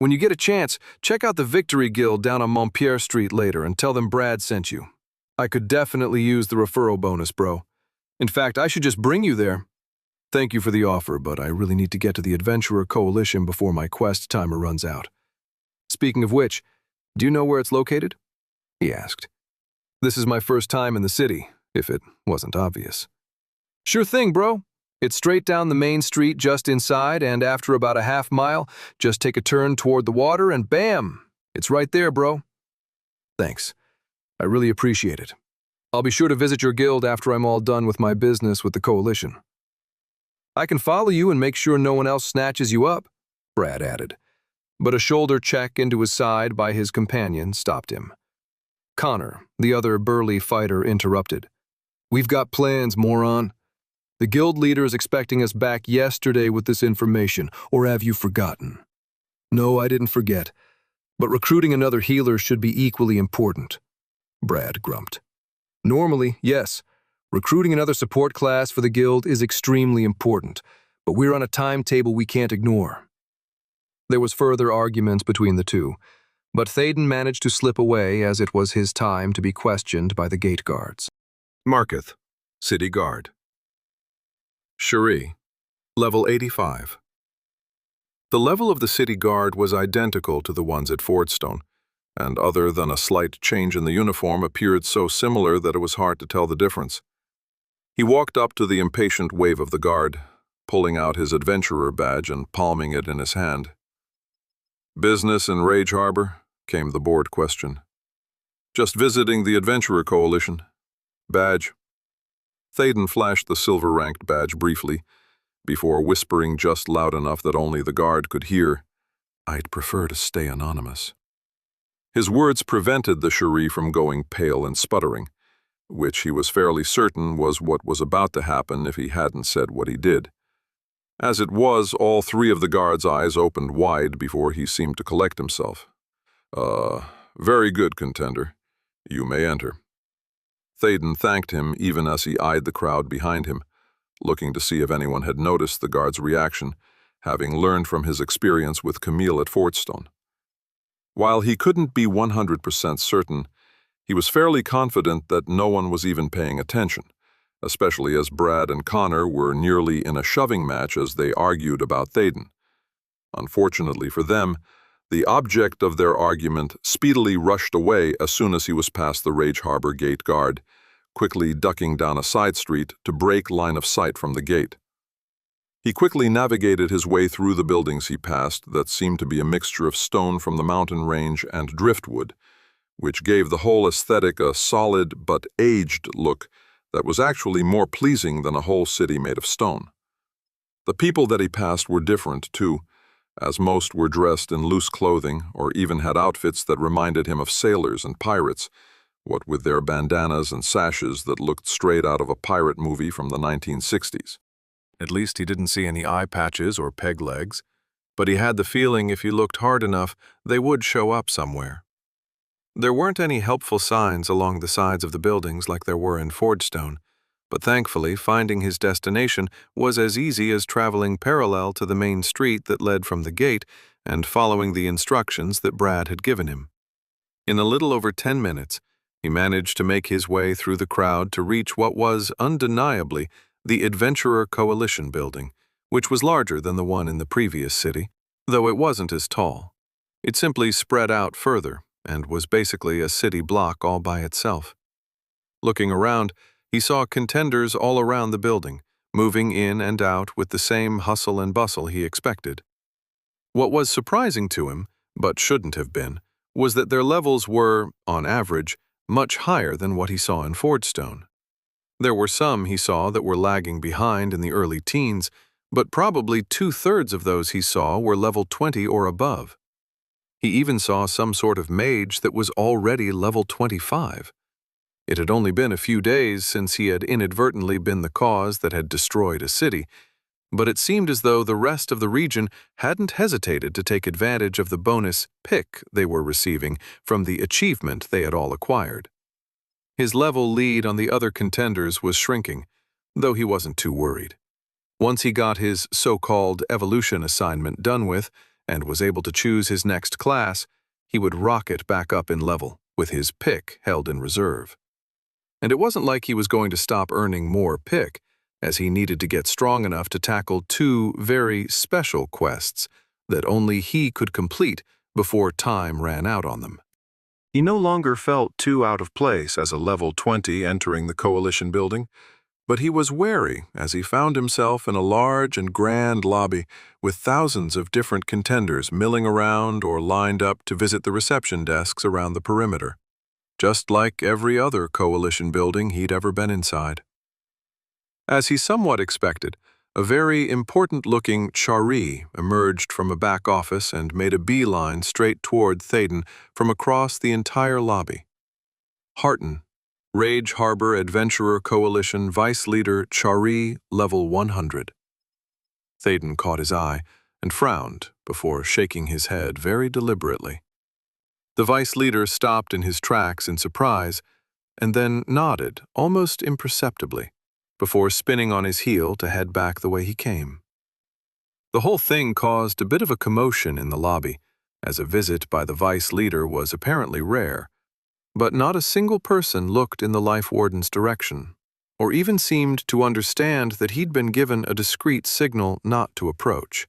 When you get a chance, check out the Victory Guild down on Montpierre Street later and tell them Brad sent you. I could definitely use the referral bonus, bro. In fact, I should just bring you there. Thank you for the offer, but I really need to get to the Adventurer Coalition before my quest timer runs out. Speaking of which, do you know where it's located? He asked. This is my first time in the city, if it wasn't obvious. Sure thing, bro. It's straight down the main street just inside, and after about a half mile, just take a turn toward the water and bam! It's right there, bro. Thanks. I really appreciate it. I'll be sure to visit your guild after I'm all done with my business with the Coalition. I can follow you and make sure no one else snatches you up, Brad added. But a shoulder check into his side by his companion stopped him. Connor, the other burly fighter, interrupted. We've got plans, moron. The guild leader is expecting us back yesterday with this information, or have you forgotten? No, I didn't forget. But recruiting another healer should be equally important, Brad grumped. Normally, yes. Recruiting another support class for the guild is extremely important, but we're on a timetable we can't ignore. There was further argument between the two, but Thaden managed to slip away as it was his time to be questioned by the gate guards. Marketh, City Guard. Cherie, level 85. The level of the City Guard was identical to the ones at Fordstone, and other than a slight change in the uniform appeared so similar that it was hard to tell the difference. He walked up to the impatient wave of the guard, pulling out his adventurer badge and palming it in his hand. Business in Rage Harbor? Came the bored question. Just visiting the Adventurer Coalition. Badge. Thaden flashed the silver-ranked badge briefly, before whispering just loud enough that only the guard could hear, I'd prefer to stay anonymous. His words prevented the Cherie from going pale and sputtering, which he was fairly certain was what was about to happen if he hadn't said what he did. As it was, all three of the guard's eyes opened wide before he seemed to collect himself. Very good, contender. You may enter. Thaden thanked him even as he eyed the crowd behind him, looking to see if anyone had noticed the guard's reaction, having learned from his experience with Camille at Fordstone. While he couldn't be 100% certain, he was fairly confident that no one was even paying attention, especially as Brad and Connor were nearly in a shoving match as they argued about Thaden. Unfortunately for them, the object of their argument speedily rushed away as soon as he was past the Rage Harbor gate guard, quickly ducking down a side street to break line of sight from the gate. He quickly navigated his way through the buildings he passed that seemed to be a mixture of stone from the mountain range and driftwood, which gave the whole aesthetic a solid but aged look that was actually more pleasing than a whole city made of stone. The people that he passed were different, too, as most were dressed in loose clothing or even had outfits that reminded him of sailors and pirates, what with their bandanas and sashes that looked straight out of a pirate movie from the 1960s. At least he didn't see any eye patches or peg legs, but he had the feeling if he looked hard enough, they would show up somewhere. There weren't any helpful signs along the sides of the buildings like there were in Fordstone, but thankfully finding his destination was as easy as traveling parallel to the main street that led from the gate and following the instructions that Brad had given him. In a little over 10 minutes, he managed to make his way through the crowd to reach what was, undeniably, the Adventurer Coalition building, which was larger than the one in the previous city, though it wasn't as tall. It simply spread out further and was basically a city block all by itself. Looking around, he saw contenders all around the building, moving in and out with the same hustle and bustle he expected. What was surprising to him, but shouldn't have been, was that their levels were, on average, much higher than what he saw in Fordstone. There were some he saw that were lagging behind in the early teens, but probably 2/3 of those he saw were level 20 or above. He even saw some sort of mage that was already level 25. It had only been a few days since he had inadvertently been the cause that had destroyed a city, but it seemed as though the rest of the region hadn't hesitated to take advantage of the bonus pick they were receiving from the achievement they had all acquired. His level lead on the other contenders was shrinking, though he wasn't too worried. Once he got his so-called evolution assignment done with, and was able to choose his next class, he would rocket back up in level, with his pick held in reserve. And it wasn't like he was going to stop earning more pick, as he needed to get strong enough to tackle 2 very special quests that only he could complete before time ran out on them. He no longer felt too out of place as a level 20 entering the Coalition building, but he was wary as he found himself in a large and grand lobby with thousands of different contenders milling around or lined up to visit the reception desks around the perimeter, just like every other Coalition building he'd ever been inside. As he somewhat expected, a very important-looking Chari emerged from a back office and made a beeline straight toward Thaden from across the entire lobby. Harton, Rage Harbor Adventurer Coalition Vice Leader Chari, Level 100. Thaden caught his eye and frowned before shaking his head very deliberately. The Vice Leader stopped in his tracks in surprise and then nodded almost imperceptibly, before spinning on his heel to head back the way he came. The whole thing caused a bit of a commotion in the lobby, as a visit by the Vice Leader was apparently rare, but not a single person looked in the Life Warden's direction, or even seemed to understand that he'd been given a discreet signal not to approach.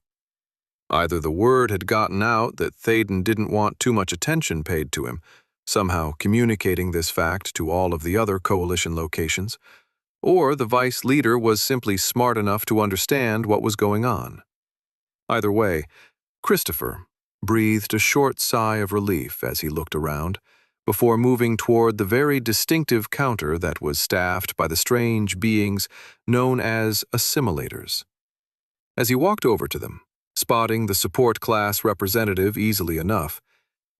Either the word had gotten out that Thaden didn't want too much attention paid to him, somehow communicating this fact to all of the other Coalition locations, or the Vice Leader was simply smart enough to understand what was going on. Either way, Christopher breathed a short sigh of relief as he looked around, before moving toward the very distinctive counter that was staffed by the strange beings known as assimilators. As he walked over to them, spotting the support class representative easily enough,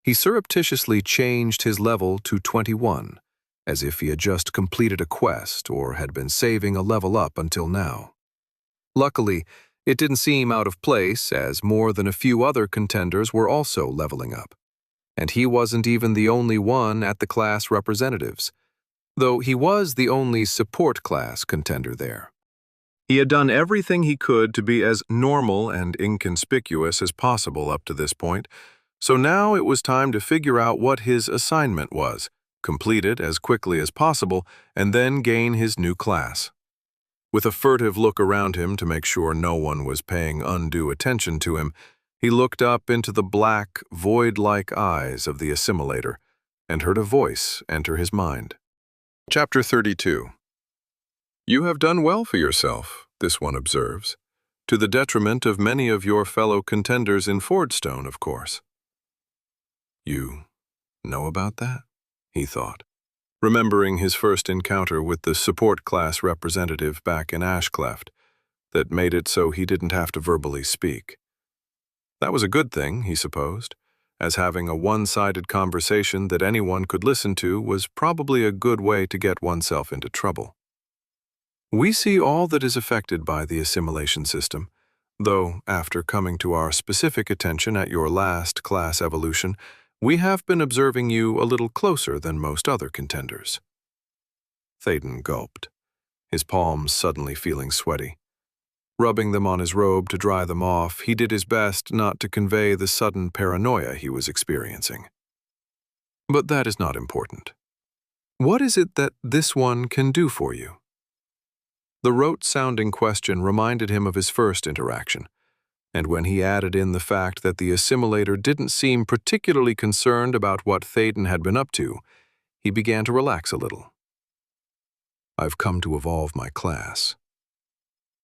he surreptitiously changed his level to 21, as if he had just completed a quest or had been saving a level up until now. Luckily, it didn't seem out of place, as more than a few other contenders were also leveling up, and he wasn't even the only one at the class representatives, though he was the only support class contender there. He had done everything he could to be as normal and inconspicuous as possible up to this point, so now it was time to figure out what his assignment was, complete it as quickly as possible, and then gain his new class. With a furtive look around him to make sure no one was paying undue attention to him, he looked up into the black, void-like eyes of the assimilator and heard a voice enter his mind. Chapter 32. You have done well for yourself, this one observes, to the detriment of many of your fellow contenders in Fordstone, of course. You know about that? He thought, remembering his first encounter with the support class representative back in Ashcleft that made it so he didn't have to verbally speak. That was a good thing, he supposed, as having a one-sided conversation that anyone could listen to was probably a good way to get oneself into trouble. We see all that is affected by the assimilation system, though after coming to our specific attention at your last class evolution, we have been observing you a little closer than most other contenders. Thaden gulped, his palms suddenly feeling sweaty. Rubbing them on his robe to dry them off, he did his best not to convey the sudden paranoia he was experiencing. But that is not important. What is it that this one can do for you? The rote-sounding question reminded him of his first interaction, and when he added in the fact that the assimilator didn't seem particularly concerned about what Thaden had been up to, he began to relax a little. I've come to evolve my class.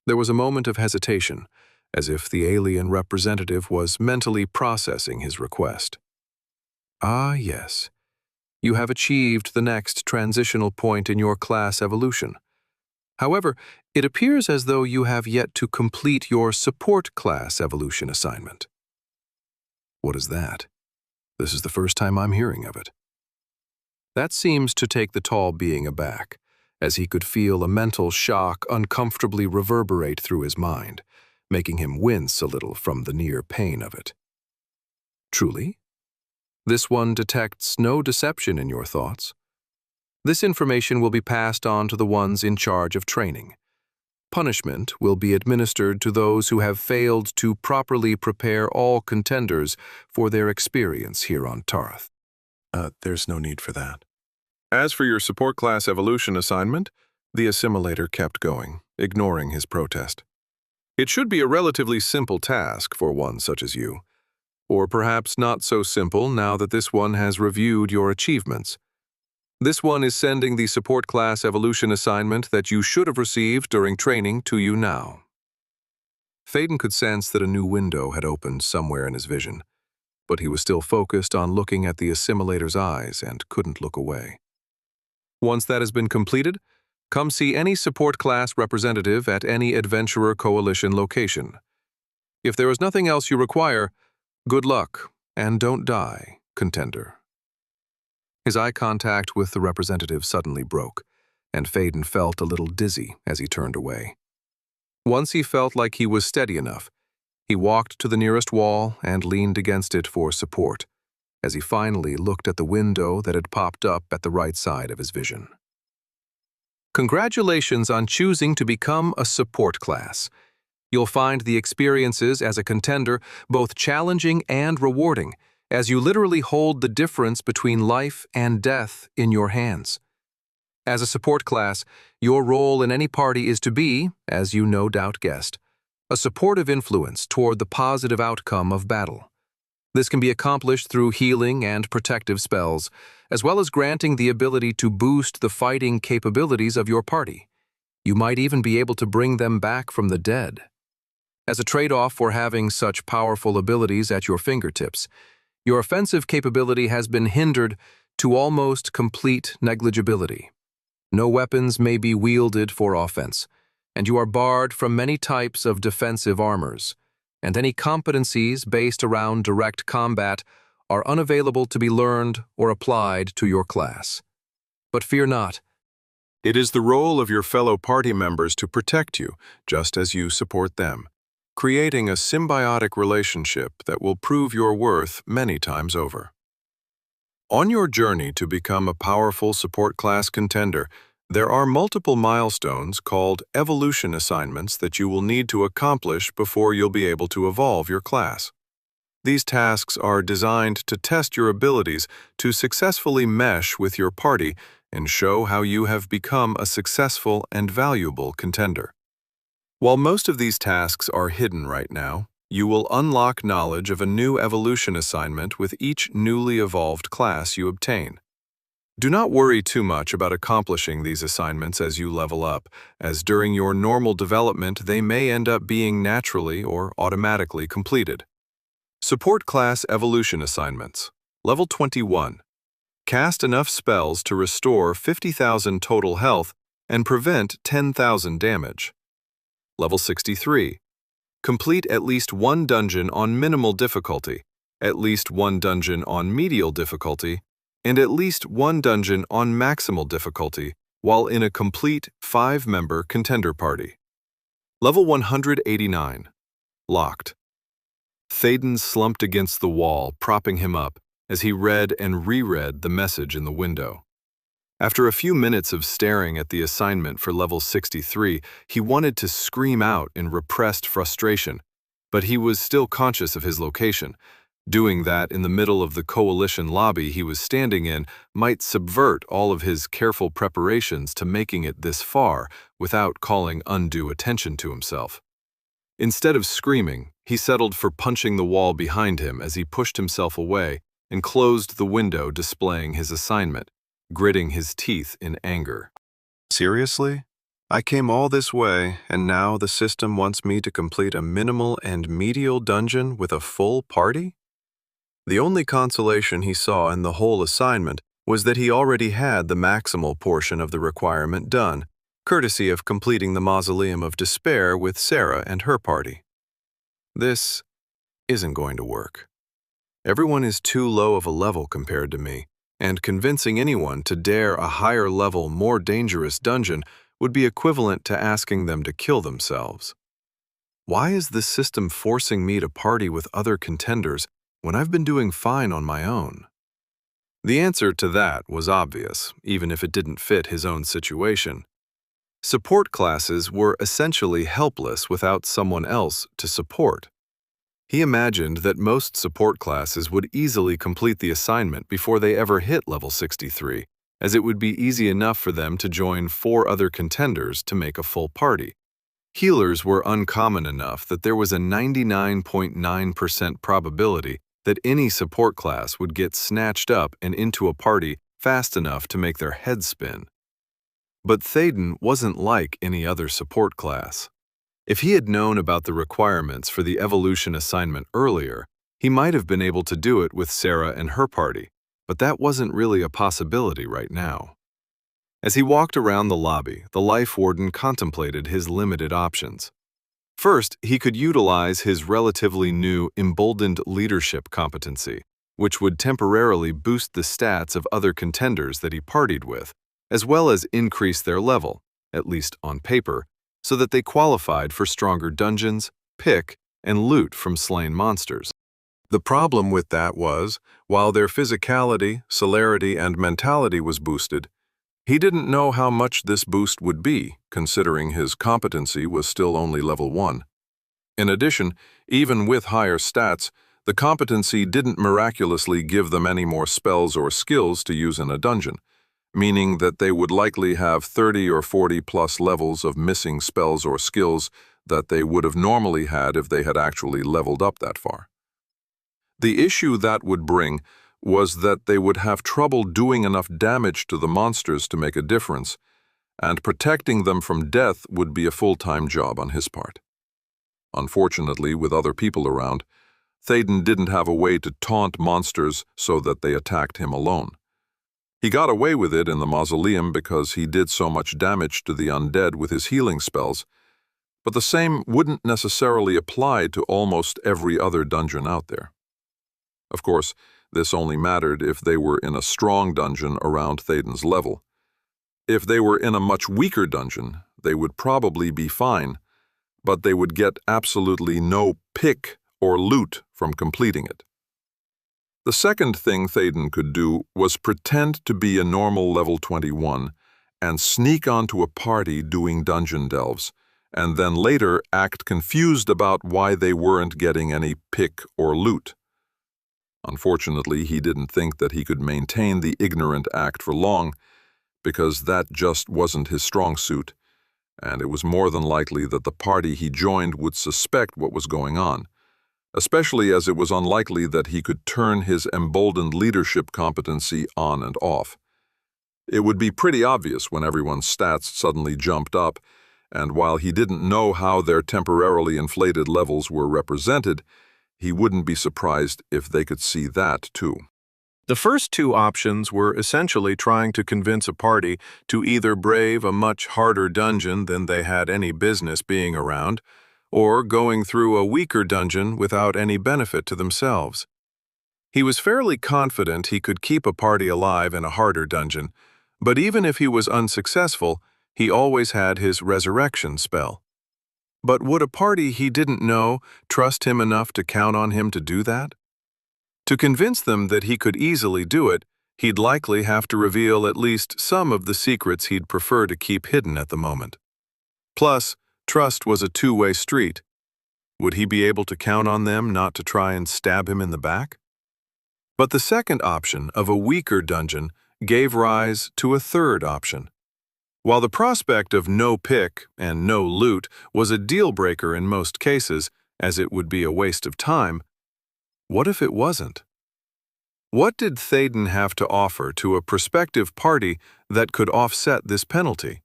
There was a moment of hesitation, as if the alien representative was mentally processing his request. Ah, yes. You have achieved the next transitional point in your class evolution. However, it appears as though you have yet to complete your support class evolution assignment. What is that? This is the first time I'm hearing of it. That seems to take the tall being aback, as he could feel a mental shock uncomfortably reverberate through his mind, making him wince a little from the near pain of it. Truly? This one detects no deception in your thoughts. This information will be passed on to the ones in charge of training. Punishment will be administered to those who have failed to properly prepare all contenders for their experience here on Tarth. There's no need for that. As for your support class evolution assignment, the assimilator kept going, ignoring his protest. It should be a relatively simple task for one such as you, or perhaps not so simple now that this one has reviewed your achievements. This one is sending the support class evolution assignment that you should have received during training to you now. Thaden could sense that a new window had opened somewhere in his vision, but he was still focused on looking at the assimilator's eyes and couldn't look away. Once that has been completed, come see any support class representative at any Adventurer Coalition location. If there is nothing else you require, good luck, and don't die, contender. His eye contact with the representative suddenly broke, and Thaden felt a little dizzy as he turned away. Once he felt like he was steady enough, he walked to the nearest wall and leaned against it for support, as he finally looked at the window that had popped up at the right side of his vision. Congratulations on choosing to become a support class. You'll find the experiences as a contender both challenging and rewarding, as you literally hold the difference between life and death in your hands. As a support class, your role in any party is to be, as you no doubt guessed, a supportive influence toward the positive outcome of battle. This can be accomplished through healing and protective spells, as well as granting the ability to boost the fighting capabilities of your party. You might even be able to bring them back from the dead. As a trade-off for having such powerful abilities at your fingertips, your offensive capability has been hindered to almost complete negligibility. No weapons may be wielded for offense, and you are barred from many types of defensive armors, and any competencies based around direct combat are unavailable to be learned or applied to your class. But fear not. It is the role of your fellow party members to protect you, just as you support them, creating a symbiotic relationship that will prove your worth many times over. On your journey to become a powerful support class contender, there are multiple milestones called evolution assignments that you will need to accomplish before you'll be able to evolve your class. These tasks are designed to test your abilities to successfully mesh with your party and show how you have become a successful and valuable contender. While most of these tasks are hidden right now, you will unlock knowledge of a new evolution assignment with each newly evolved class you obtain. Do not worry too much about accomplishing these assignments as you level up, as during your normal development they may end up being naturally or automatically completed. Support Class Evolution Assignments. Level 21. Cast enough spells to restore 50,000 total health and prevent 10,000 damage. Level 63. Complete at least one dungeon on minimal difficulty, at least one dungeon on medial difficulty, and at least one dungeon on maximal difficulty while in a complete 5-member contender party. Level 189. Locked. Thaden slumped against the wall, propping him up, as he read and reread the message in the window. After a few minutes of staring at the assignment for level 63, he wanted to scream out in repressed frustration, but he was still conscious of his location. Doing that in the middle of the coalition lobby he was standing in might subvert all of his careful preparations to making it this far without calling undue attention to himself. Instead of screaming, he settled for punching the wall behind him as he pushed himself away and closed the window displaying his assignment, gritting his teeth in anger. Seriously? I came all this way, and now the system wants me to complete a minimal and medial dungeon with a full party? The only consolation he saw in the whole assignment was that he already had the maximal portion of the requirement done, courtesy of completing the Mausoleum of Despair with Sarah and her party. This isn't going to work. Everyone is too low of a level compared to me, and convincing anyone to dare a higher level, more dangerous dungeon would be equivalent to asking them to kill themselves. Why is this system forcing me to party with other contenders when I've been doing fine on my own? The answer to that was obvious, even if it didn't fit his own situation. Support classes were essentially helpless without someone else to support. He imagined that most support classes would easily complete the assignment before they ever hit level 63, as it would be easy enough for them to join 4 other contenders to make a full party. Healers were uncommon enough that there was a 99.9% probability that any support class would get snatched up and into a party fast enough to make their heads spin. But Thaden wasn't like any other support class. If he had known about the requirements for the evolution assignment earlier, he might have been able to do it with Sarah and her party, but that wasn't really a possibility right now. As he walked around the lobby, the Life Warden contemplated his limited options. First, he could utilize his relatively new emboldened leadership competency, which would temporarily boost the stats of other contenders that he partied with, as well as increase their level, at least on paper, so that they qualified for stronger dungeons, pick, and loot from slain monsters. The problem with that was, while their physicality, celerity, and mentality was boosted, he didn't know how much this boost would be, considering his competency was still only level 1. In addition, even with higher stats, the competency didn't miraculously give them any more spells or skills to use in a dungeon, meaning that they would likely have 30 or 40 plus levels of missing spells or skills that they would have normally had if they had actually leveled up that far. The issue that would bring was that they would have trouble doing enough damage to the monsters to make a difference, and protecting them from death would be a full-time job on his part. Unfortunately, with other people around, Thaden didn't have a way to taunt monsters so that they attacked him alone. He got away with it in the mausoleum because he did so much damage to the undead with his healing spells, but the same wouldn't necessarily apply to almost every other dungeon out there. Of course, this only mattered if they were in a strong dungeon around Thaden's level. If they were in a much weaker dungeon, they would probably be fine, but they would get absolutely no pick or loot from completing it. The second thing Thaden could do was pretend to be a normal level 21 and sneak onto a party doing dungeon delves, and then later act confused about why they weren't getting any pick or loot. Unfortunately, he didn't think that he could maintain the ignorant act for long, because that just wasn't his strong suit, and it was more than likely that the party he joined would suspect what was going on, especially as it was unlikely that he could turn his emboldened leadership competency on and off. It would be pretty obvious when everyone's stats suddenly jumped up, and while he didn't know how their temporarily inflated levels were represented, he wouldn't be surprised if they could see that too. The first 2 options were essentially trying to convince a party to either brave a much harder dungeon than they had any business being around, or going through a weaker dungeon without any benefit to themselves. He was fairly confident he could keep a party alive in a harder dungeon, but even if he was unsuccessful, he always had his resurrection spell. But would a party he didn't know trust him enough to count on him to do that? To convince them that he could easily do it, he'd likely have to reveal at least some of the secrets he'd prefer to keep hidden at the moment. Plus, trust was a two-way street. Would he be able to count on them not to try and stab him in the back? But the second option of a weaker dungeon gave rise to a third option. While the prospect of no pick and no loot was a deal-breaker in most cases, as it would be a waste of time, what if it wasn't? What did Thaden have to offer to a prospective party that could offset this penalty?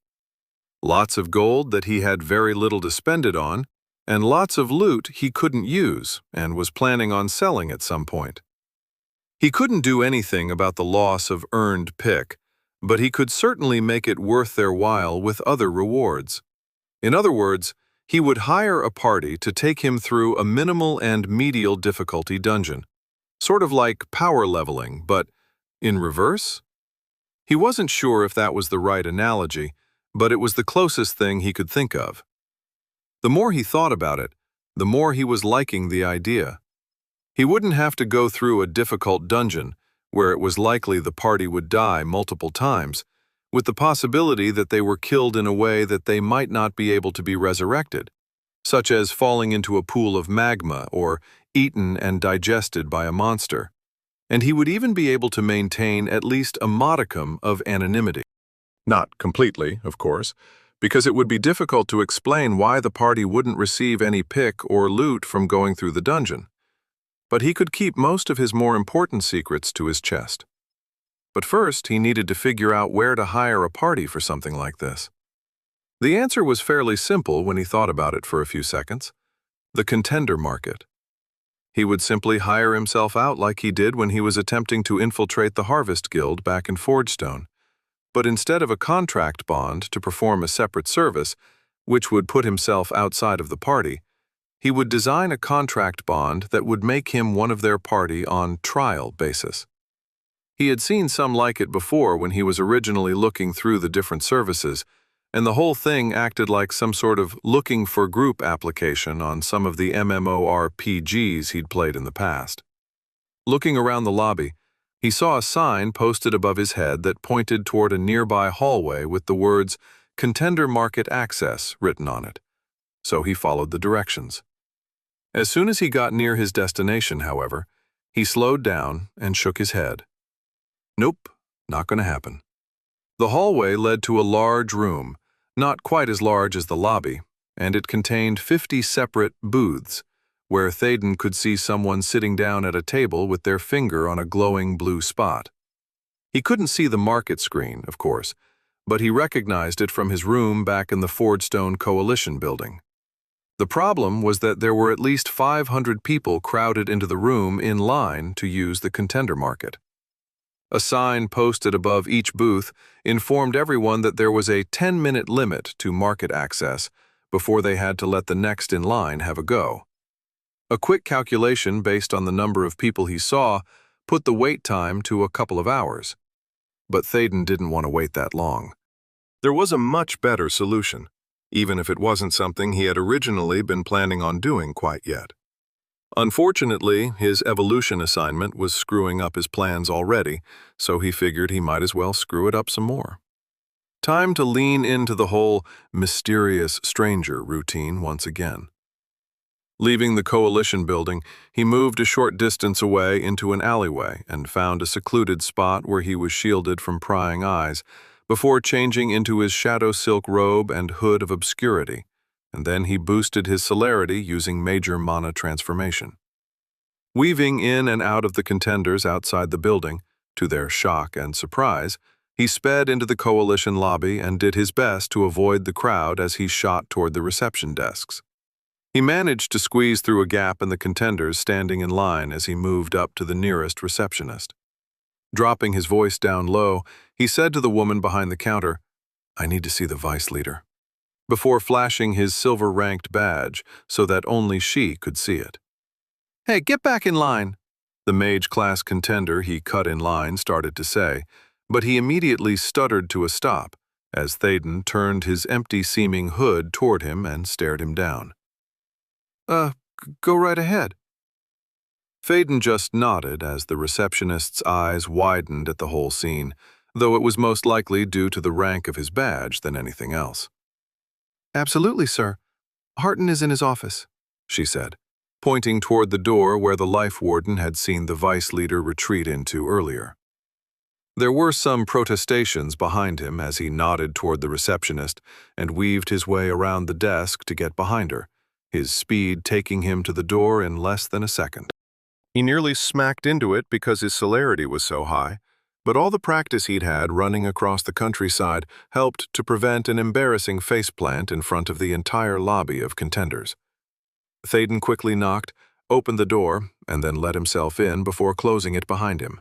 Lots of gold that he had very little to spend it on, and lots of loot he couldn't use and was planning on selling at some point. He couldn't do anything about the loss of earned pick, but he could certainly make it worth their while with other rewards. In other words, he would hire a party to take him through a minimal and medial difficulty dungeon, sort of like power leveling, but in reverse? He wasn't sure if that was the right analogy, but it was the closest thing he could think of. The more he thought about it, the more he was liking the idea. He wouldn't have to go through a difficult dungeon, where it was likely the party would die multiple times, with the possibility that they were killed in a way that they might not be able to be resurrected, such as falling into a pool of magma or eaten and digested by a monster. And he would even be able to maintain at least a modicum of anonymity. Not completely, of course, because it would be difficult to explain why the party wouldn't receive any pick or loot from going through the dungeon. But he could keep most of his more important secrets to his chest. But first, he needed to figure out where to hire a party for something like this. The answer was fairly simple when he thought about it for a few seconds: the contender market. He would simply hire himself out like he did when he was attempting to infiltrate the Harvest Guild back in Forgestone. But instead of a contract bond to perform a separate service, which would put himself outside of the party, he would design a contract bond that would make him one of their party on trial basis. He had seen some like it before when he was originally looking through the different services, and the whole thing acted like some sort of looking for group application on some of the MMORPGs he'd played in the past. Looking around the lobby, he saw a sign posted above his head that pointed toward a nearby hallway with the words "Contender Market Access" written on it. So he followed the directions. As soon as he got near his destination, however, he slowed down and shook his head. Nope, not going to happen. The hallway led to a large room, not quite as large as the lobby, and it contained 50 separate booths, where Thaden could see someone sitting down at a table with their finger on a glowing blue spot. He couldn't see the market screen, of course, but he recognized it from his room back in the Fordstone Coalition building. The problem was that there were at least 500 people crowded into the room in line to use the contender market. A sign posted above each booth informed everyone that there was a 10-minute limit to market access before they had to let the next in line have a go. A quick calculation based on the number of people he saw put the wait time to a couple of hours. But Thaden didn't want to wait that long. There was a much better solution, even if it wasn't something he had originally been planning on doing quite yet. Unfortunately, his evolution assignment was screwing up his plans already, so he figured he might as well screw it up some more. Time to lean into the whole mysterious stranger routine once again. Leaving the Coalition building, he moved a short distance away into an alleyway and found a secluded spot where he was shielded from prying eyes, before changing into his shadow silk robe and hood of obscurity, and then he boosted his celerity using major mana transformation. Weaving in and out of the contenders outside the building, to their shock and surprise, he sped into the Coalition lobby and did his best to avoid the crowd as he shot toward the reception desks. He managed to squeeze through a gap in the contenders standing in line as he moved up to the nearest receptionist. Dropping his voice down low, he said to the woman behind the counter, "I need to see the vice leader," before flashing his silver-ranked badge so that only she could see it. "Hey, get back in line," the mage-class contender he cut in line started to say, but he immediately stuttered to a stop as Thaden turned his empty-seeming hood toward him and stared him down. Go right ahead." Thaden just nodded as the receptionist's eyes widened at the whole scene, though it was most likely due to the rank of his badge than anything else. "Absolutely, sir. Harton is in his office," she said, pointing toward the door where the life warden had seen the vice leader retreat into earlier. There were some protestations behind him as he nodded toward the receptionist and weaved his way around the desk to get behind her, his speed taking him to the door in less than a second. He nearly smacked into it because his celerity was so high, but all the practice he'd had running across the countryside helped to prevent an embarrassing faceplant in front of the entire lobby of contenders. Thaden quickly knocked, opened the door, and then let himself in before closing it behind him.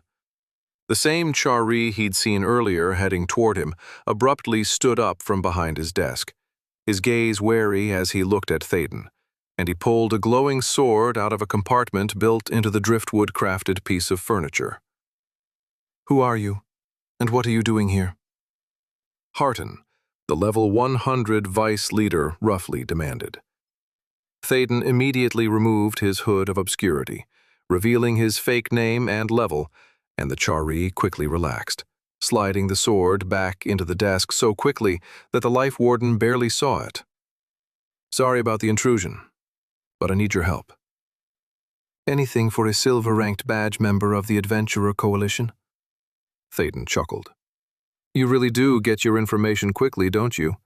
The same Chari he'd seen earlier heading toward him abruptly stood up from behind his desk, his gaze wary as he looked at Thaden, and he pulled a glowing sword out of a compartment built into the driftwood-crafted piece of furniture. "Who are you, and what are you doing here?" Harton, the level 100 vice leader, roughly demanded. Thaden immediately removed his hood of obscurity, revealing his fake name and level, and the Chari quickly relaxed, sliding the sword back into the desk so quickly that the life warden barely saw it. "Sorry about the intrusion, but I need your help." "Anything for a silver-ranked badge member of the Adventurer Coalition?" Thaden chuckled. "You really do get your information quickly, don't you?"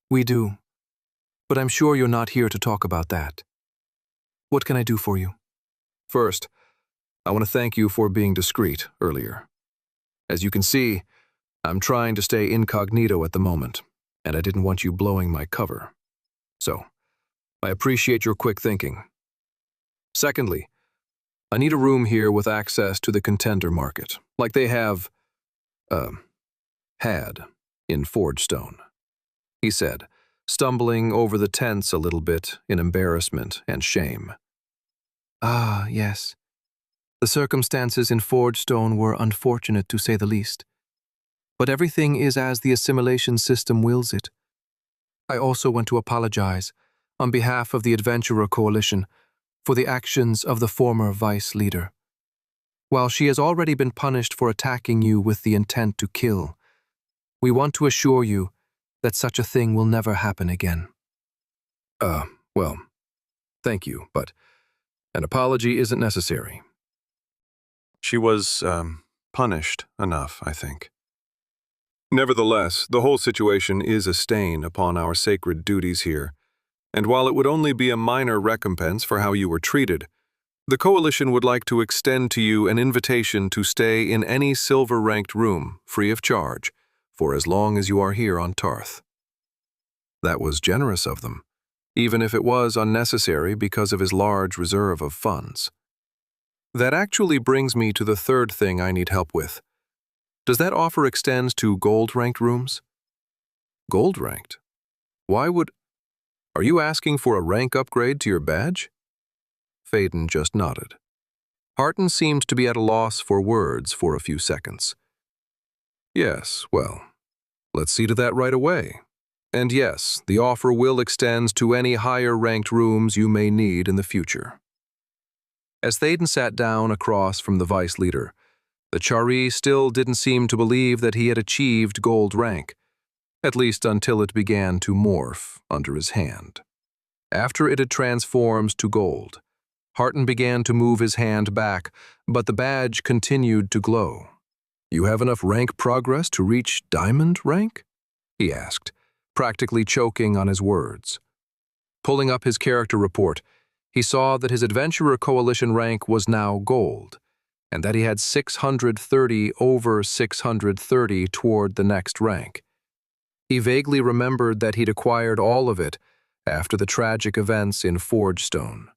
"We do, but I'm sure you're not here to talk about that. What can I do for you?" "First, I want to thank you for being discreet earlier. As you can see, I'm trying to stay incognito at the moment, and I didn't want you blowing my cover. So, I appreciate your quick thinking. Secondly, I need a room here with access to the contender market, like they have, had in Forgestone," he said, stumbling over the tense a little bit in embarrassment and shame. "Ah, yes. The circumstances in Forgestone were unfortunate, to say the least. But everything is as the assimilation system wills it. I also want to apologize, on behalf of the Adventurer Coalition, for the actions of the former vice leader. While she has already been punished for attacking you with the intent to kill, we want to assure you that such a thing will never happen again." Well, thank you, but an apology isn't necessary. She was, punished enough, I think. Nevertheless, the whole situation is a stain upon our sacred duties here, and while it would only be a minor recompense for how you were treated, the Coalition would like to extend to you an invitation to stay in any silver-ranked room, free of charge, for as long as you are here on Tarth. That was generous of them, even if it was unnecessary because of his large reserve of funds. That actually brings me to the third thing I need help with. Does that offer extend to gold-ranked rooms? Gold-ranked? Why would... Are you asking for a rank upgrade to your badge? Thaden just nodded. Harton seemed to be at a loss for words for a few seconds. Yes, well, let's see to that right away. And yes, the offer will extend to any higher-ranked rooms you may need in the future. As Thaden sat down across from the vice leader, the Chari still didn't seem to believe that he had achieved gold rank, at least until it began to morph under his hand. After it had transformed to gold, Harton began to move his hand back, but the badge continued to glow. "You have enough rank progress to reach diamond rank?" he asked, practically choking on his words. Pulling up his character report, he saw that his Adventurer Coalition rank was now gold, and that he had 630 over 630 toward the next rank. He vaguely remembered that he'd acquired all of it after the tragic events in Forgestone,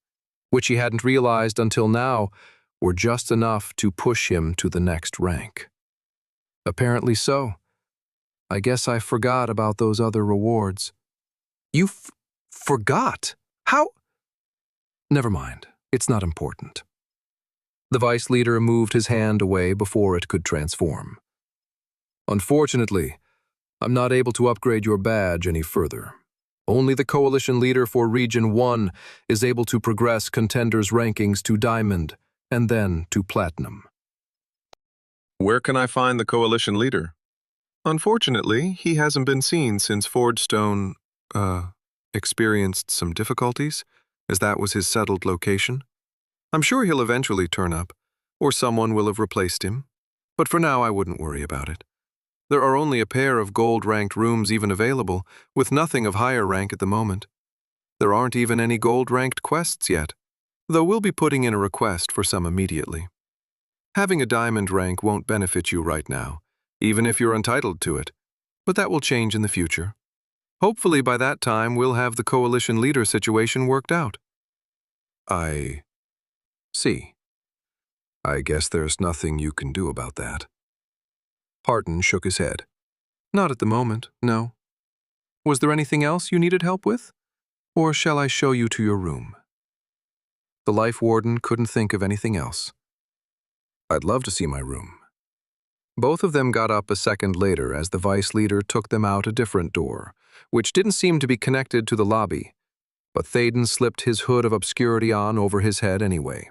which he hadn't realized until now were just enough to push him to the next rank. Apparently so. I guess I forgot about those other rewards. You forgot? How? Never mind. It's not important. The vice leader moved his hand away before it could transform. Unfortunately, I'm not able to upgrade your badge any further. Only the Coalition leader for Region 1 is able to progress contenders' rankings to Diamond and then to Platinum. Where can I find the Coalition leader? Unfortunately, he hasn't been seen since Forgestone, experienced some difficulties, as that was his settled location. I'm sure he'll eventually turn up, or someone will have replaced him, but for now I wouldn't worry about it. There are only a pair of gold-ranked rooms even available, with nothing of higher rank at the moment. There aren't even any gold-ranked quests yet, though we'll be putting in a request for some immediately. Having a diamond rank won't benefit you right now, even if you're entitled to it, but that will change in the future. Hopefully by that time we'll have the Coalition leader situation worked out. I see. I guess there's nothing you can do about that. Harton shook his head. Not at the moment, no. Was there anything else you needed help with? Or shall I show you to your room? The life warden couldn't think of anything else. I'd love to see my room. Both of them got up a second later as the vice leader took them out a different door, which didn't seem to be connected to the lobby, but Thaden slipped his hood of obscurity on over his head anyway.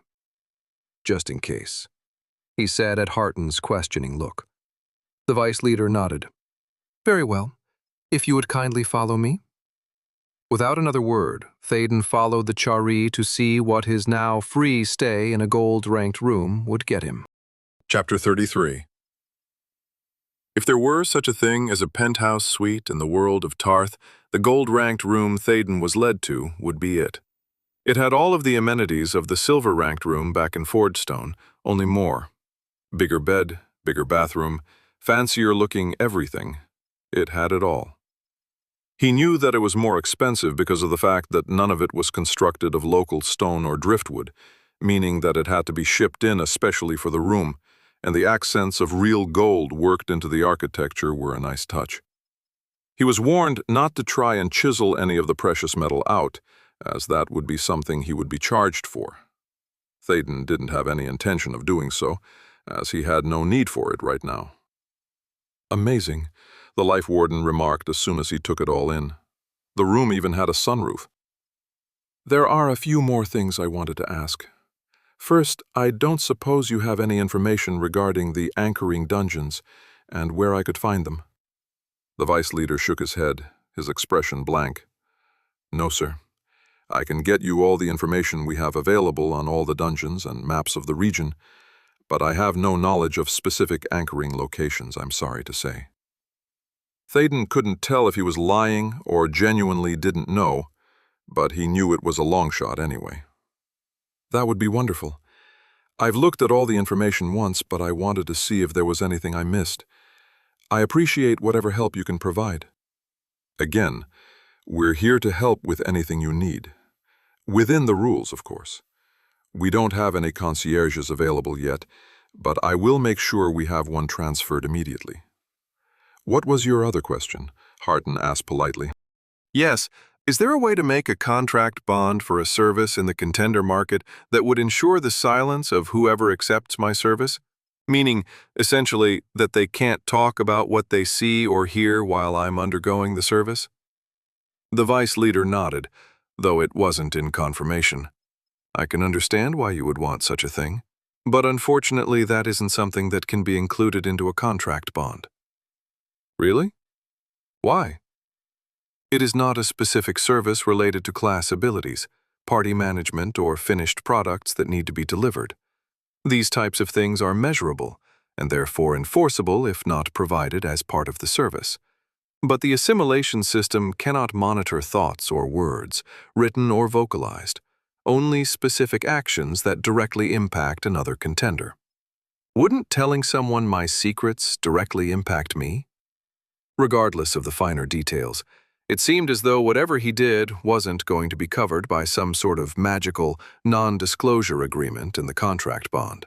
Just in case, he said at Harton's questioning look. The vice leader nodded. Very well. If you would kindly follow me. Without another word, Thaden followed the Chari to see what his now free stay in a gold-ranked room would get him. Chapter 33. If there were such a thing as a penthouse suite in the world of Tarth, the gold-ranked room Thaden was led to would be it. It had all of the amenities of the silver-ranked room back in Fordstone, only more. Bigger bed, bigger bathroom, fancier-looking everything. It had it all. He knew that it was more expensive because of the fact that none of it was constructed of local stone or driftwood, meaning that it had to be shipped in especially for the room, and the accents of real gold worked into the architecture were a nice touch. He was warned not to try and chisel any of the precious metal out, as that would be something he would be charged for. Thaden didn't have any intention of doing so, as he had no need for it right now. Amazing, the life warden remarked as soon as he took it all in. The room even had a sunroof. There are a few more things I wanted to ask. First, I don't suppose you have any information regarding the anchoring dungeons and where I could find them. The vice leader shook his head, his expression blank. No, sir. I can get you all the information we have available on all the dungeons and maps of the region, but I have no knowledge of specific anchoring locations, I'm sorry to say. Thaden couldn't tell if he was lying or genuinely didn't know, but he knew it was a long shot anyway. That would be wonderful. I've looked at all the information once, but I wanted to see if there was anything I missed. I appreciate whatever help you can provide. Again, we're here to help with anything you need. Within the rules, of course. We don't have any concierges available yet, but I will make sure we have one transferred immediately. What was your other question? Harton asked politely. Yes, is there a way to make a contract bond for a service in the contender market that would ensure the silence of whoever accepts my service? Meaning, essentially, that they can't talk about what they see or hear while I'm undergoing the service? The vice leader nodded, though it wasn't in confirmation. I can understand why you would want such a thing, but unfortunately that isn't something that can be included into a contract bond. Really? Why? It is not a specific service related to class abilities, party management, or finished products that need to be delivered. These types of things are measurable, and therefore enforceable if not provided as part of the service. But the assimilation system cannot monitor thoughts or words, written or vocalized, only specific actions that directly impact another contender. Wouldn't telling someone my secrets directly impact me? Regardless of the finer details, it seemed as though whatever he did wasn't going to be covered by some sort of magical, non-disclosure agreement in the contract bond.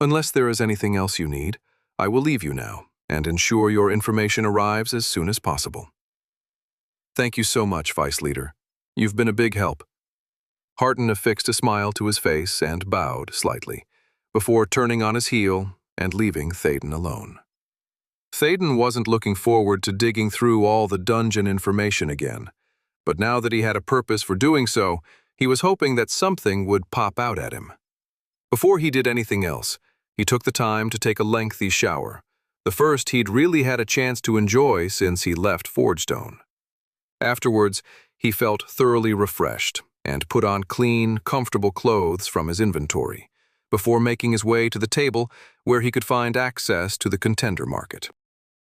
Unless there is anything else you need, I will leave you now and ensure your information arrives as soon as possible. Thank you so much, Vice Leader. You've been a big help. Harton affixed a smile to his face and bowed slightly, before turning on his heel and leaving Thaden alone. Thaden wasn't looking forward to digging through all the dungeon information again, but now that he had a purpose for doing so, he was hoping that something would pop out at him. Before he did anything else, he took the time to take a lengthy shower, the first he'd really had a chance to enjoy since he left Fordstone. Afterwards, he felt thoroughly refreshed and put on clean, comfortable clothes from his inventory, before making his way to the table where he could find access to the contender market.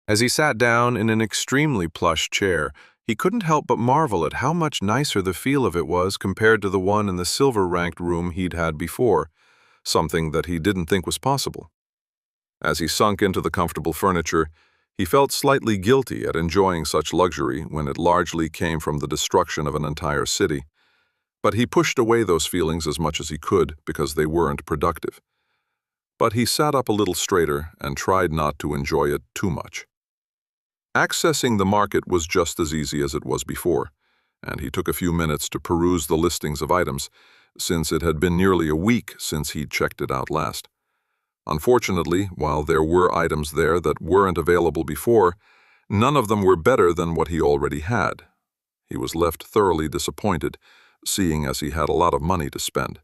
As he sat down in an extremely plush chair, he couldn't help but marvel at how much nicer the feel of it was compared to the one in the silver-ranked room he'd had before, something that he didn't think was possible. As he sunk into the comfortable furniture, he felt slightly guilty at enjoying such luxury when it largely came from the destruction of an entire city. But he pushed away those feelings as much as he could because they weren't productive. But he sat up a little straighter and tried not to enjoy it too much. Accessing the market was just as easy as it was before, and he took a few minutes to peruse the listings of items, since it had been nearly a week since he'd checked it out last. Unfortunately, while there were items there that weren't available before, none of them were better than what he already had. He was left thoroughly disappointed, seeing as he had a lot of money to spend.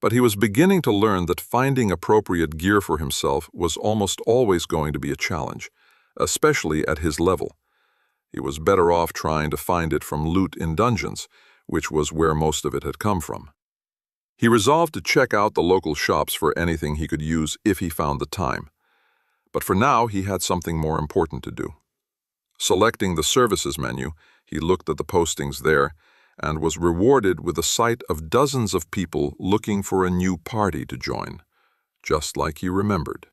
But he was beginning to learn that finding appropriate gear for himself was almost always going to be a challenge, especially at his level. He was better off trying to find it from loot in dungeons, which was where most of it had come from. He resolved to check out the local shops for anything he could use if he found the time. But for now, he had something more important to do. Selecting the services menu, he looked at the postings there and was rewarded with the sight of dozens of people looking for a new party to join, just like he remembered.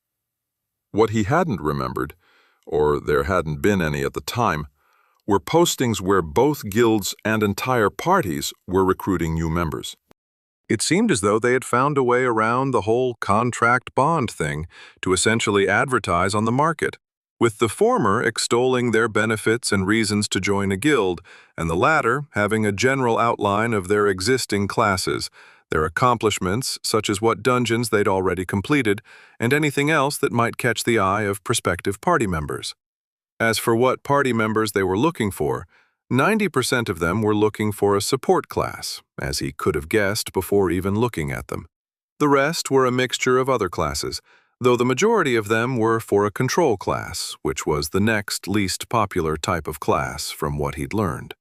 What he hadn't remembered, or there hadn't been any at the time, were postings where both guilds and entire parties were recruiting new members. It seemed as though they had found a way around the whole contract bond thing to essentially advertise on the market, with the former extolling their benefits and reasons to join a guild, and the latter having a general outline of their existing classes, their accomplishments such as what dungeons they'd already completed, and anything else that might catch the eye of prospective party members. As for what party members they were looking for, 90% of them were looking for a support class, as he could have guessed before even looking at them. The rest were a mixture of other classes, though the majority of them were for a control class, which was the next least popular type of class from what he'd learned.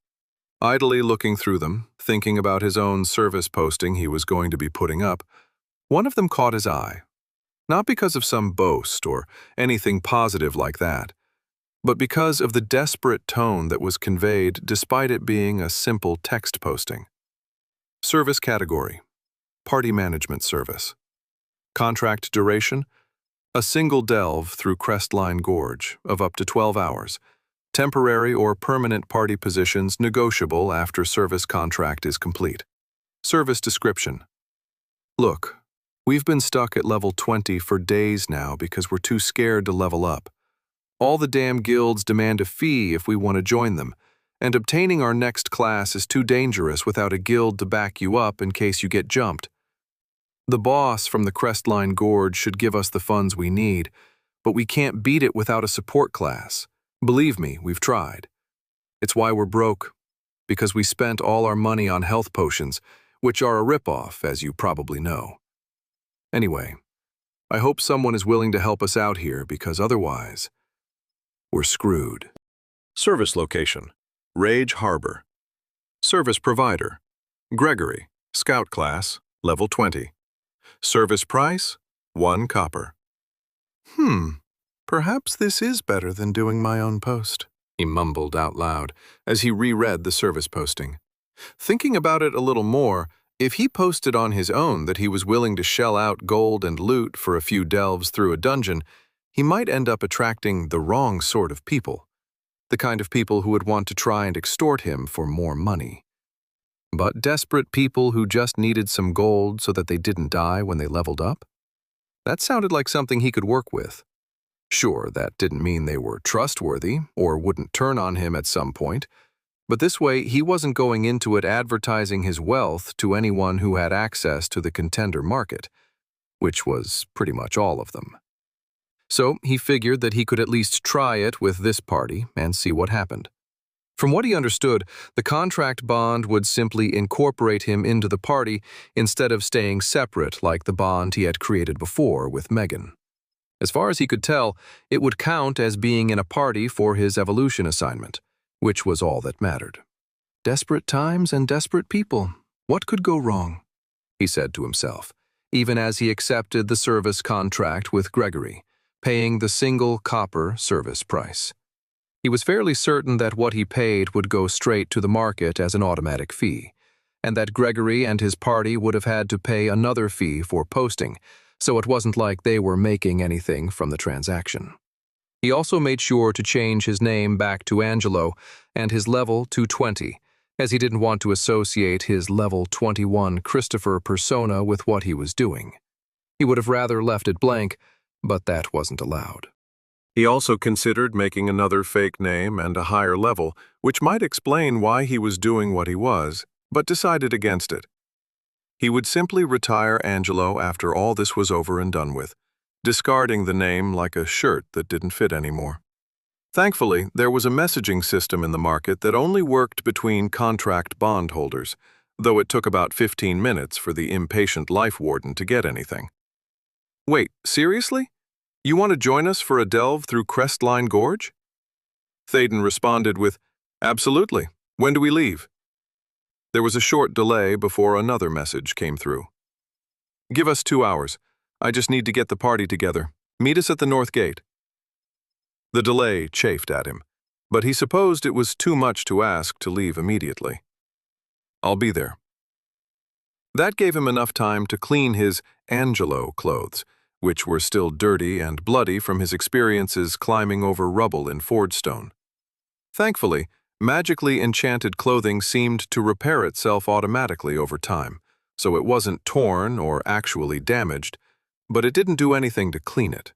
Idly looking through them, thinking about his own service posting he was going to be putting up, one of them caught his eye. Not because of some boast or anything positive like that, but because of the desperate tone that was conveyed despite it being a simple text posting. Service category: Party Management Service. Contract duration: a single delve through Crestline Gorge of up to 12 hours. Temporary or permanent party positions negotiable after service contract is complete. Service description: Look, we've been stuck at level 20 for days now because we're too scared to level up. All the damn guilds demand a fee if we want to join them, and obtaining our next class is too dangerous without a guild to back you up in case you get jumped. The boss from the Crestline Gorge should give us the funds we need, but we can't beat it without a support class. Believe me, we've tried. It's why we're broke, because we spent all our money on health potions, which are a ripoff, as you probably know. Anyway, I hope someone is willing to help us out here, because otherwise, we're screwed. Service location: Rage Harbor. Service provider: Gregory, Scout class, level 20. Service price: 1 copper. Perhaps this is better than doing my own post, he mumbled out loud as he reread the service posting. Thinking about it a little more, if he posted on his own that he was willing to shell out gold and loot for a few delves through a dungeon, he might end up attracting the wrong sort of people, the kind of people who would want to try and extort him for more money. But desperate people who just needed some gold so that they didn't die when they leveled up? That sounded like something he could work with. Sure, that didn't mean they were trustworthy or wouldn't turn on him at some point, but this way he wasn't going into it advertising his wealth to anyone who had access to the contender market, which was pretty much all of them. So he figured that he could at least try it with this party and see what happened. From what he understood, the contract bond would simply incorporate him into the party instead of staying separate like the bond he had created before with Megan. As far as he could tell, it would count as being in a party for his evolution assignment, which was all that mattered. Desperate times and desperate people. What could go wrong? He said to himself, even as he accepted the service contract with Gregory, paying the single copper service price. He was fairly certain that what he paid would go straight to the market as an automatic fee, and that Gregory and his party would have had to pay another fee for posting, so it wasn't like they were making anything from the transaction. He also made sure to change his name back to Angelo and his level to 20, as he didn't want to associate his level 21 Christopher persona with what he was doing. He would have rather left it blank, but that wasn't allowed. He also considered making another fake name and a higher level, which might explain why he was doing what he was, but decided against it. He would simply retire Angelo after all this was over and done with, discarding the name like a shirt that didn't fit anymore. Thankfully, there was a messaging system in the market that only worked between contract bondholders, though it took about 15 minutes for the impatient life warden to get anything. Wait, seriously? You want to join us for a delve through Crestline Gorge? Thaden responded with, Absolutely. When do we leave? There was a short delay before another message came through. Give us 2 hours. I just need to get the party together. Meet us at the North Gate. The delay chafed at him, but he supposed it was too much to ask to leave immediately. I'll be there. That gave him enough time to clean his Angelo clothes, which were still dirty and bloody from his experiences climbing over rubble in Fordstone. Thankfully, magically enchanted clothing seemed to repair itself automatically over time, so it wasn't torn or actually damaged, but it didn't do anything to clean it.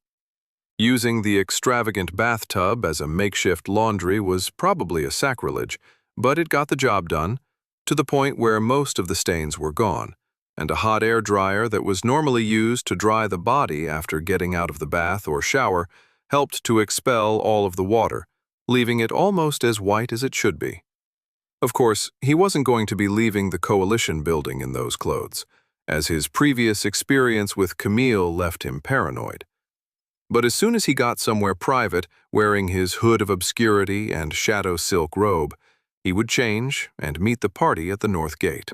Using the extravagant bathtub as a makeshift laundry was probably a sacrilege, but it got the job done, to the point where most of the stains were gone, and a hot air dryer that was normally used to dry the body after getting out of the bath or shower helped to expel all of the water, leaving it almost as white as it should be. Of course, he wasn't going to be leaving the Coalition building in those clothes, as his previous experience with Camille left him paranoid. But as soon as he got somewhere private, wearing his hood of obscurity and shadow silk robe, he would change and meet the party at the North Gate.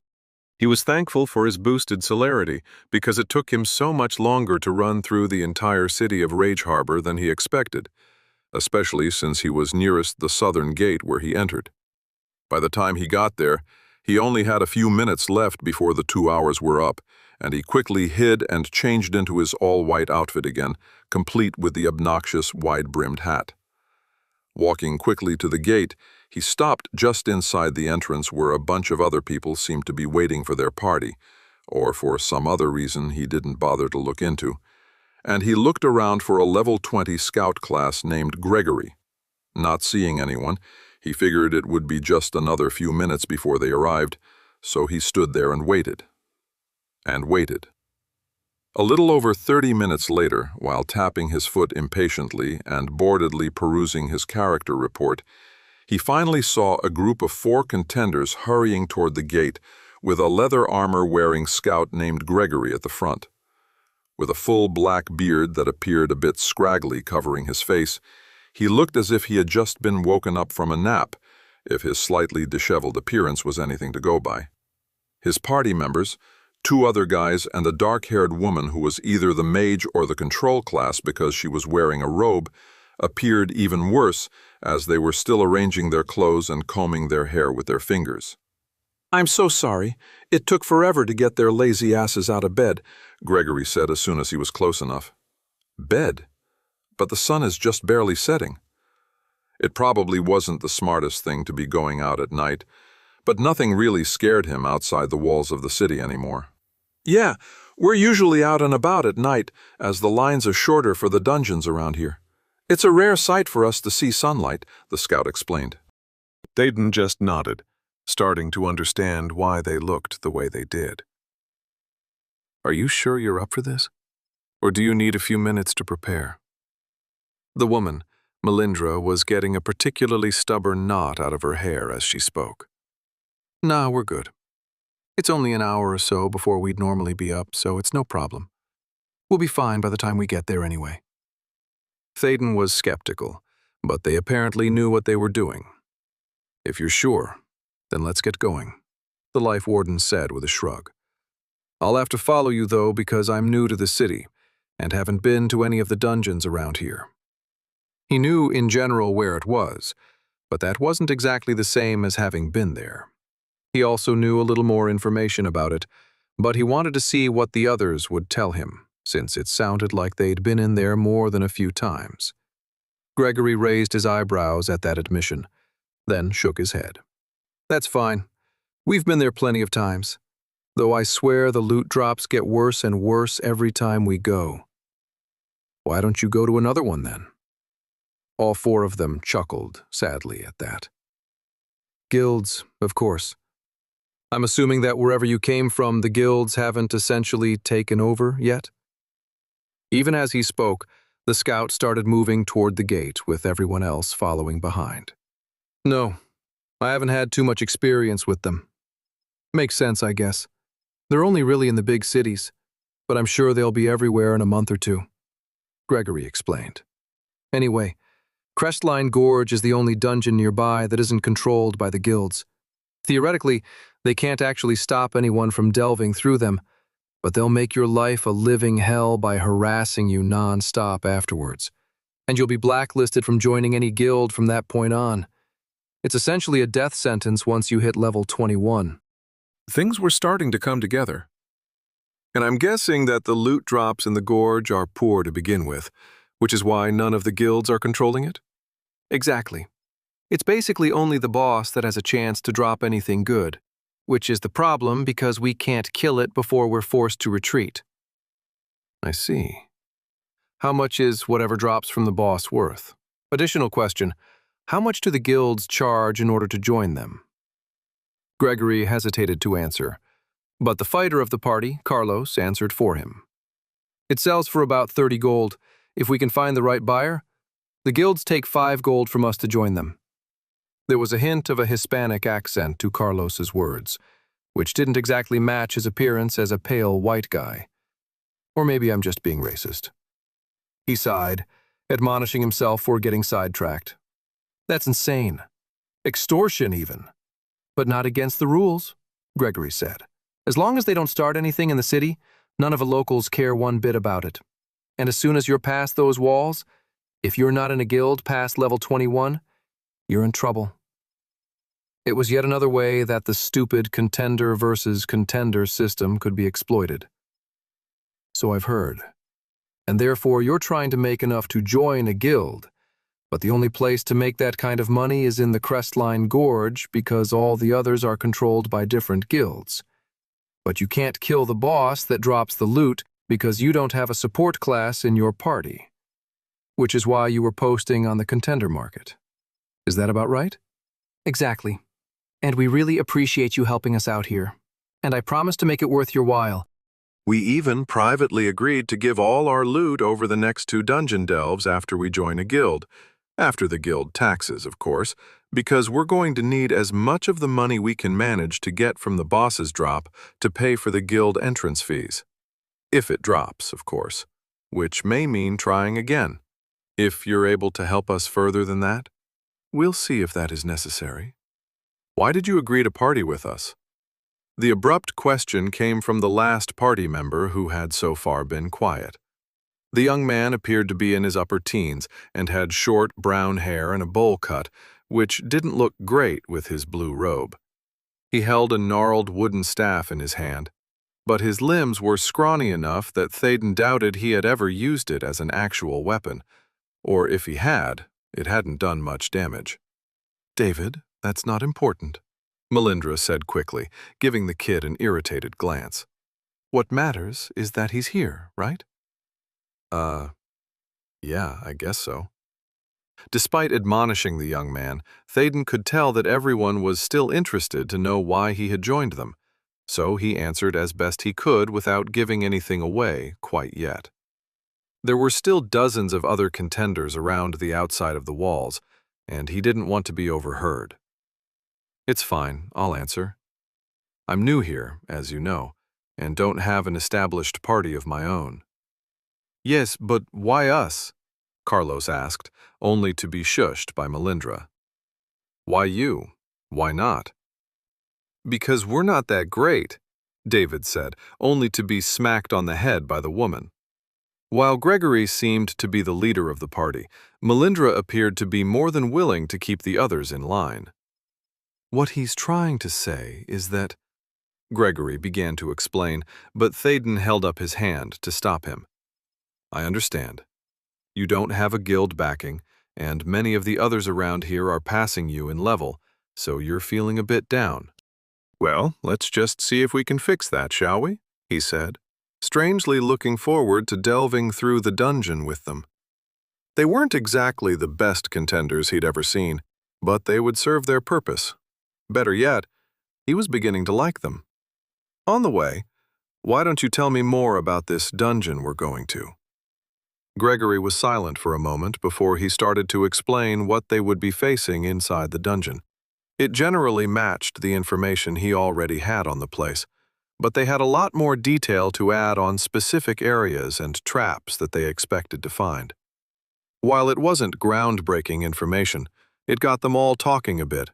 He was thankful for his boosted celerity, because it took him so much longer to run through the entire city of Rage Harbor than he expected, especially since he was nearest the southern gate where he entered. By the time he got there, he only had a few minutes left before the 2 hours were up, and he quickly hid and changed into his all-white outfit again, complete with the obnoxious wide-brimmed hat. Walking quickly to the gate, he stopped just inside the entrance where a bunch of other people seemed to be waiting for their party, or for some other reason he didn't bother to look into, and he looked around for a level 20 scout class named Gregory. Not seeing anyone, he figured it would be just another few minutes before they arrived, so he stood there and waited. And waited. A little over 30 minutes later, while tapping his foot impatiently and boredly perusing his character report, he finally saw a group of 4 contenders hurrying toward the gate with a leather armor-wearing scout named Gregory at the front. With a full black beard that appeared a bit scraggly covering his face, he looked as if he had just been woken up from a nap, if his slightly disheveled appearance was anything to go by. His party members, 2 other guys and a dark-haired woman who was either the mage or the control class because she was wearing a robe, appeared even worse as they were still arranging their clothes and combing their hair with their fingers. "I'm so sorry. It took forever to get their lazy asses out of bed," Gregory said as soon as he was close enough. Bed? But the sun is just barely setting. It probably wasn't the smartest thing to be going out at night, but nothing really scared him outside the walls of the city anymore. "Yeah, we're usually out and about at night, as the lines are shorter for the dungeons around here. It's a rare sight for us to see sunlight," the scout explained. Thaden just nodded, starting to understand why they looked the way they did. "Are you sure you're up for this? Or do you need a few minutes to prepare?" The woman, Melindra, was getting a particularly stubborn knot out of her hair as she spoke. "Nah, we're good. It's only an hour or so before we'd normally be up, so it's no problem. We'll be fine by the time we get there anyway." Thaden was skeptical, but they apparently knew what they were doing. "If you're sure, then let's get going," the life warden said with a shrug. "I'll have to follow you, though, because I'm new to the city and haven't been to any of the dungeons around here." He knew in general where it was, but that wasn't exactly the same as having been there. He also knew a little more information about it, but he wanted to see what the others would tell him, since it sounded like they'd been in there more than a few times. Gregory raised his eyebrows at that admission, then shook his head. "That's fine. We've been there plenty of times, though I swear the loot drops get worse and worse every time we go." "Why don't you go to another one then?" All 4 of them chuckled sadly at that. "Guilds, of course. I'm assuming that wherever you came from, the guilds haven't essentially taken over yet?" Even as he spoke, the scout started moving toward the gate, with everyone else following behind. "No, I haven't had too much experience with them. Makes sense, I guess. They're only really in the big cities, but I'm sure they'll be everywhere in a month or two, Gregory explained. Anyway, Crestline Gorge is the only dungeon nearby that isn't controlled by the guilds. Theoretically, they can't actually stop anyone from delving through them, but they'll make your life a living hell by harassing you non-stop afterwards. And you'll be blacklisted from joining any guild from that point on. It's essentially a death sentence once you hit level 21. Things were starting to come together. And I'm guessing that the loot drops in the gorge are poor to begin with, which is why none of the guilds are controlling it? Exactly. It's basically only the boss that has a chance to drop anything good, which is the problem because we can't kill it before we're forced to retreat. I see. How much is whatever drops from the boss worth? Additional question, how much do the guilds charge in order to join them? Gregory hesitated to answer, but the fighter of the party, Carlos, answered for him. It sells for about 30 gold. If we can find the right buyer, the guilds take 5 gold from us to join them. There was a hint of a Hispanic accent to Carlos's words, which didn't exactly match his appearance as a pale white guy. Or maybe I'm just being racist. He sighed, admonishing himself for getting sidetracked. That's insane. Extortion, even. But not against the rules, Gregory said. As long as they don't start anything in the city, none of the locals care one bit about it. And as soon as you're past those walls, if you're not in a guild past level 21, you're in trouble. It was yet another way that the stupid contender versus contender system could be exploited. So I've heard. And therefore you're trying to make enough to join a guild, but the only place to make that kind of money is in the Crestline Gorge because all the others are controlled by different guilds. But you can't kill the boss that drops the loot because you don't have a support class in your party, which is why you were posting on the contender market. Is that about right? Exactly. And we really appreciate you helping us out here. And I promise to make it worth your while. We even privately agreed to give all our loot over the next 2 dungeon delves after we join a guild. After the guild taxes, of course, because we're going to need as much of the money we can manage to get from the boss's drop to pay for the guild entrance fees. If it drops, of course, which may mean trying again. If you're able to help us further than that, we'll see if that is necessary. Why did you agree to party with us? The abrupt question came from the last party member who had so far been quiet. The young man appeared to be in his upper teens and had short brown hair and a bowl cut, which didn't look great with his blue robe. He held a gnarled wooden staff in his hand, but his limbs were scrawny enough that Thaden doubted he had ever used it as an actual weapon, or if he had, it hadn't done much damage. "David, that's not important," Melindra said quickly, giving the kid an irritated glance. "What matters is that he's here, right?" Yeah, I guess so." Despite admonishing the young man, Thaden could tell that everyone was still interested to know why he had joined them, so he answered as best he could without giving anything away quite yet. There were still dozens of other contenders around the outside of the walls, and he didn't want to be overheard. "It's fine, I'll answer. I'm new here, as you know, and don't have an established party of my own." "Yes, but why us?" Carlos asked, only to be shushed by Melindra. "Why you? Why not?" "Because we're not that great," David said, only to be smacked on the head by the woman. While Gregory seemed to be the leader of the party, Melindra appeared to be more than willing to keep the others in line. "What he's trying to say is that—" Gregory began to explain, but Thaden held up his hand to stop him. "I understand. You don't have a guild backing, and many of the others around here are passing you in level, so you're feeling a bit down." "Well, let's just see if we can fix that, shall we?" he said, strangely looking forward to delving through the dungeon with them. They weren't exactly the best contenders he'd ever seen, but they would serve their purpose. Better yet, he was beginning to like them. "On the way, why don't you tell me more about this dungeon we're going to?" Gregory was silent for a moment before he started to explain what they would be facing inside the dungeon. It generally matched the information he already had on the place, but they had a lot more detail to add on specific areas and traps that they expected to find. While it wasn't groundbreaking information, it got them all talking a bit,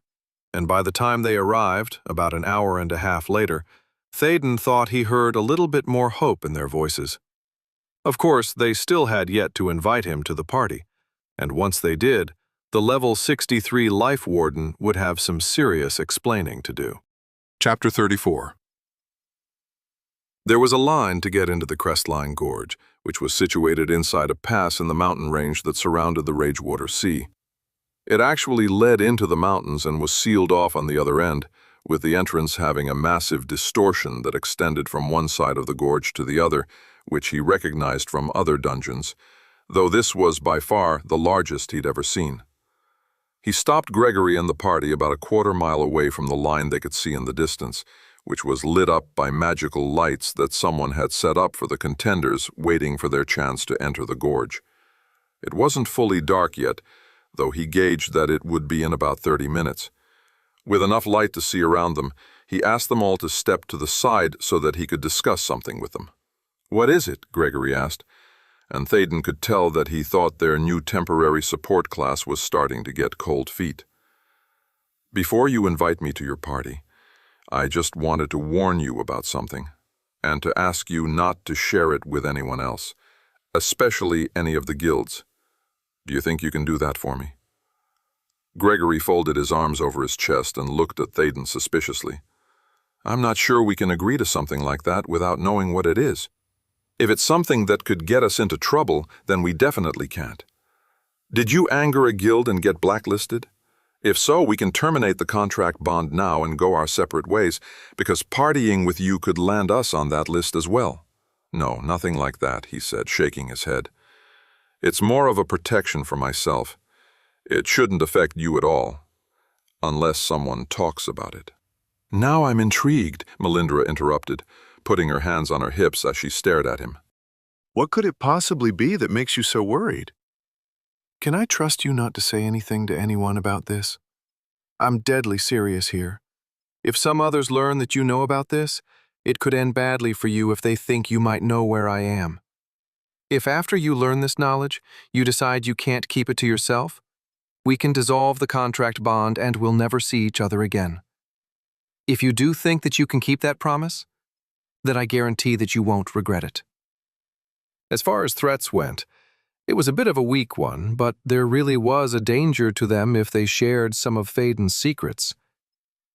and by the time they arrived, about an hour and a half later, Théoden thought he heard a little bit more hope in their voices. Of course, they still had yet to invite him to the party, and once they did, the level 63 Life Warden would have some serious explaining to do. Chapter 34. There was a line to get into the Crestline Gorge, which was situated inside a pass in the mountain range that surrounded the Ragewater Sea. It actually led into the mountains and was sealed off on the other end, with the entrance having a massive distortion that extended from one side of the gorge to the other, which he recognized from other dungeons, though this was by far the largest he'd ever seen. He stopped Gregory and the party about a quarter-mile away from the line they could see in the distance, which was lit up by magical lights that someone had set up for the contenders waiting for their chance to enter the gorge. It wasn't fully dark yet, though he gauged that it would be in about 30 minutes. With enough light to see around them, he asked them all to step to the side so that he could discuss something with them. "What is it?" Gregory asked, and Théoden could tell that he thought their new temporary support class was starting to get cold feet. "Before you invite me to your party, I just wanted to warn you about something, and to ask you not to share it with anyone else, especially any of the guilds. Do you think you can do that for me?" Gregory folded his arms over his chest and looked at Théoden suspiciously. "I'm not sure we can agree to something like that without knowing what it is. If it's something that could get us into trouble, then we definitely can't. Did you anger a guild and get blacklisted? If so, we can terminate the contract bond now and go our separate ways, because partying with you could land us on that list as well." "No, nothing like that," he said, shaking his head. "It's more of a protection for myself. It shouldn't affect you at all, unless someone talks about it." "Now I'm intrigued," Melindra interrupted, putting her hands on her hips as she stared at him. What could it possibly be that makes you so worried? Can I trust you not to say anything to anyone about this? I'm deadly serious here. If some others learn that you know about this, it could end badly for you if they think you might know where I am. If after you learn this knowledge, you decide you can't keep it to yourself, we can dissolve the contract bond and we'll never see each other again. If you do think that you can keep that promise, then I guarantee that you won't regret it." As far as threats went, it was a bit of a weak one, but there really was a danger to them if they shared some of Théoden's secrets.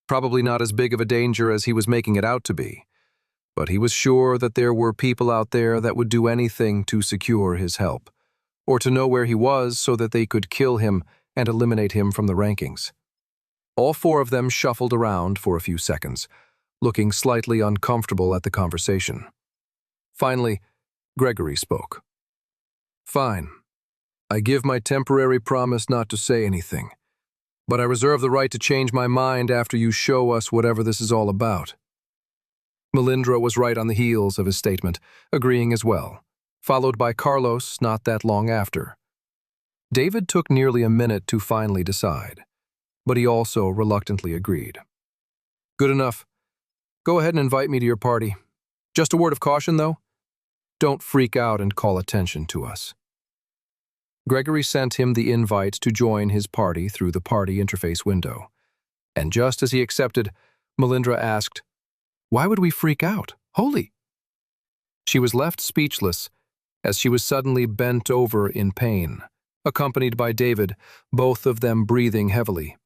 Probably not as big of a danger as he was making it out to be, but he was sure that there were people out there that would do anything to secure his help, or to know where he was so that they could kill him and eliminate him from the rankings. All four of them shuffled around for a few seconds, looking slightly uncomfortable at the conversation. Finally, Gregory spoke. "Fine. I give my temporary promise not to say anything, but I reserve the right to change my mind after you show us whatever this is all about." Melindra was right on the heels of his statement, agreeing as well, followed by Carlos not that long after. David took nearly a minute to finally decide, but he also reluctantly agreed. "Good enough. Go ahead and invite me to your party. Just a word of caution, though. Don't freak out and call attention to us." Gregory sent him the invite to join his party through the party interface window. And just as he accepted, Melindra asked, "Why would we freak out? Holy!" She was left speechless as she was suddenly bent over in pain, accompanied by David, both of them breathing heavily.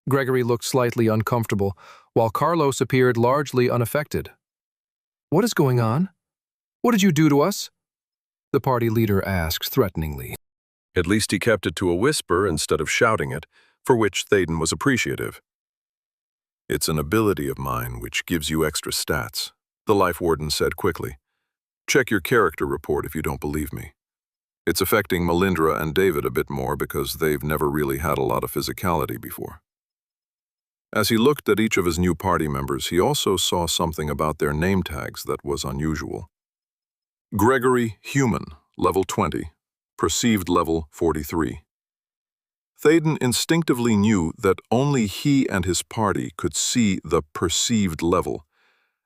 Gregory looked slightly uncomfortable, while Carlos appeared largely unaffected. "What is going on? What did you do to us?" the party leader asked threateningly. At least he kept it to a whisper instead of shouting it, for which Théoden was appreciative. "It's an ability of mine which gives you extra stats," the Life Warden said quickly. "Check your character report if you don't believe me. It's affecting Melindra and David a bit more because they've never really had a lot of physicality before." As he looked at each of his new party members, he also saw something about their name tags that was unusual. Gregory Human, level 20, perceived level 43. Thaden instinctively knew that only he and his party could see the perceived level,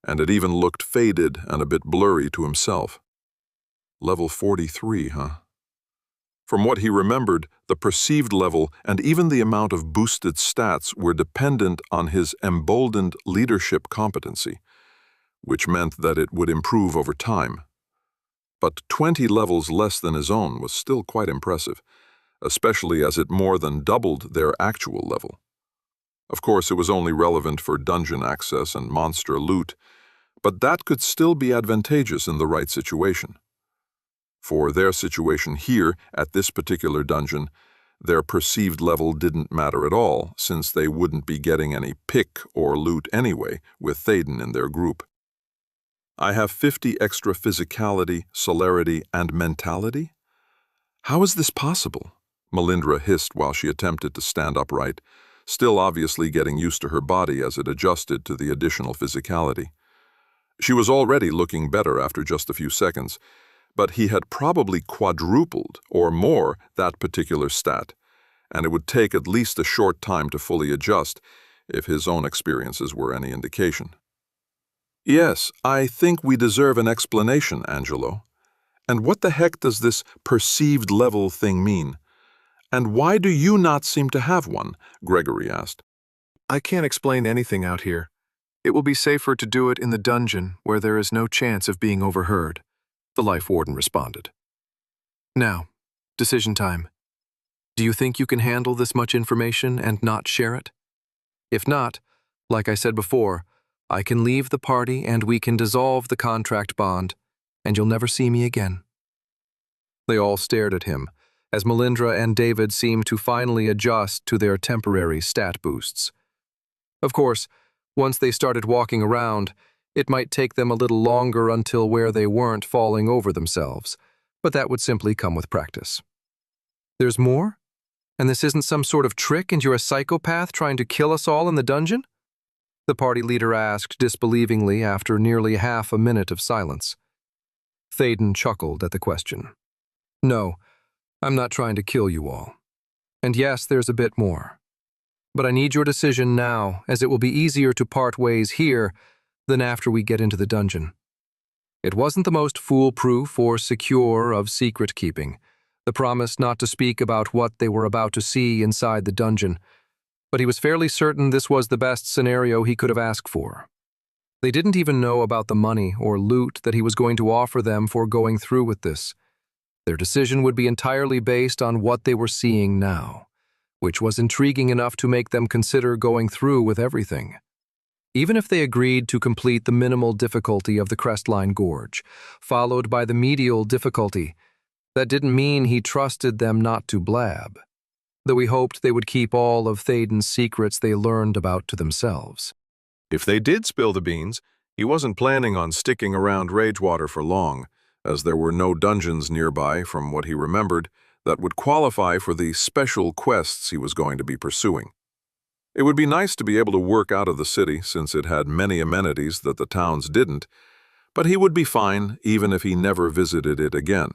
and it even looked faded and a bit blurry to himself. Level 43, huh? From what he remembered, the perceived level and even the amount of boosted stats were dependent on his emboldened leadership competency, which meant that it would improve over time. But 20 levels less than his own was still quite impressive, especially as it more than doubled their actual level. Of course, it was only relevant for dungeon access and monster loot, but that could still be advantageous in the right situation. For their situation here, at this particular dungeon, their perceived level didn't matter at all, since they wouldn't be getting any pick or loot anyway, with Thaden in their group. I have 50 extra physicality, celerity, and mentality? How is this possible? Melindra hissed while she attempted to stand upright, still obviously getting used to her body as it adjusted to the additional physicality. She was already looking better after just a few seconds, but he had probably quadrupled or more that particular stat, and it would take at least a short time to fully adjust if his own experiences were any indication. Yes, I think we deserve an explanation, Angelo. And what the heck does this perceived level thing mean? And why do you not seem to have one? Gregory asked. I can't explain anything out here. It will be safer to do it in the dungeon where there is no chance of being overheard, the Life Warden responded. Now, decision time. Do you think you can handle this much information and not share it? If not, like I said before, I can leave the party and we can dissolve the contract bond, and you'll never see me again. They all stared at him, as Melindra and David seemed to finally adjust to their temporary stat boosts. Of course, once they started walking around, it might take them a little longer until where they weren't falling over themselves, but that would simply come with practice. There's more? And this isn't some sort of trick and you're a psychopath trying to kill us all in the dungeon? The party leader asked disbelievingly after nearly half a minute of silence. Thaden chuckled at the question. No, I'm not trying to kill you all. And yes, there's a bit more. But I need your decision now, as it will be easier to part ways here than after we get into the dungeon. It wasn't the most foolproof or secure of secret-keeping, the promise not to speak about what they were about to see inside the dungeon, but he was fairly certain this was the best scenario he could have asked for. They didn't even know about the money or loot that he was going to offer them for going through with this. Their decision would be entirely based on what they were seeing now, which was intriguing enough to make them consider going through with everything. Even if they agreed to complete the minimal difficulty of the Crestline Gorge, followed by the medial difficulty, that didn't mean he trusted them not to blab, though he hoped they would keep all of Thaden's secrets they learned about to themselves. If they did spill the beans, he wasn't planning on sticking around Ragewater for long, as there were no dungeons nearby, from what he remembered, that would qualify for the special quests he was going to be pursuing. It would be nice to be able to work out of the city, since it had many amenities that the towns didn't, but he would be fine even if he never visited it again.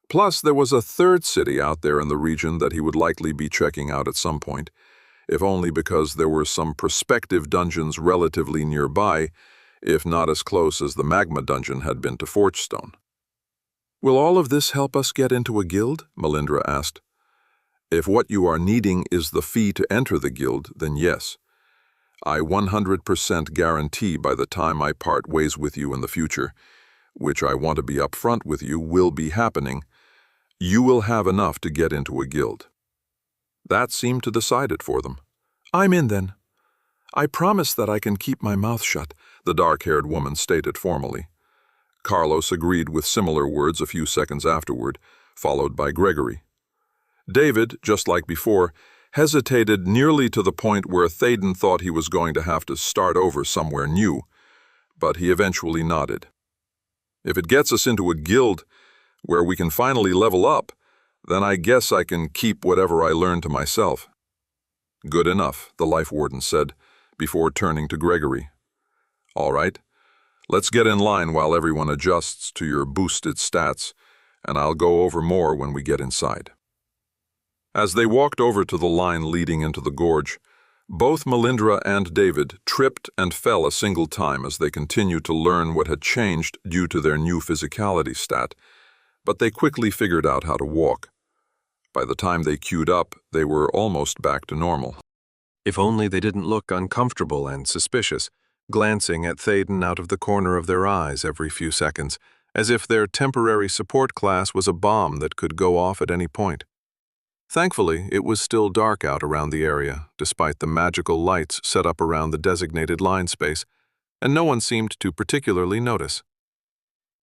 Plus, there was a third city out there in the region that he would likely be checking out at some point, if only because there were some prospective dungeons relatively nearby, if not as close as the Magma dungeon had been to Forgestone. Will all of this help us get into a guild? Melindra asked. If what you are needing is the fee to enter the guild, then yes. I 100% guarantee by the time I part ways with you in the future, which I want to be upfront with you will be happening, you will have enough to get into a guild. That seemed to decide it for them. I'm in then. I promise that I can keep my mouth shut, the dark-haired woman stated formally. Carlos agreed with similar words a few seconds afterward, followed by Gregory. David, just like before, hesitated nearly to the point where Thaden thought he was going to have to start over somewhere new, but he eventually nodded. If it gets us into a guild where we can finally level up, then I guess I can keep whatever I learn to myself. Good enough, the Life Warden said, before turning to Gregory. All right, let's get in line while everyone adjusts to your boosted stats, and I'll go over more when we get inside. As they walked over to the line leading into the gorge, both Melindra and David tripped and fell a single time as they continued to learn what had changed due to their new physicality stat, but they quickly figured out how to walk. By the time they queued up, they were almost back to normal. If only they didn't look uncomfortable and suspicious, glancing at Thaden out of the corner of their eyes every few seconds, as if their temporary support class was a bomb that could go off at any point. Thankfully, it was still dark out around the area, despite the magical lights set up around the designated line space, and no one seemed to particularly notice.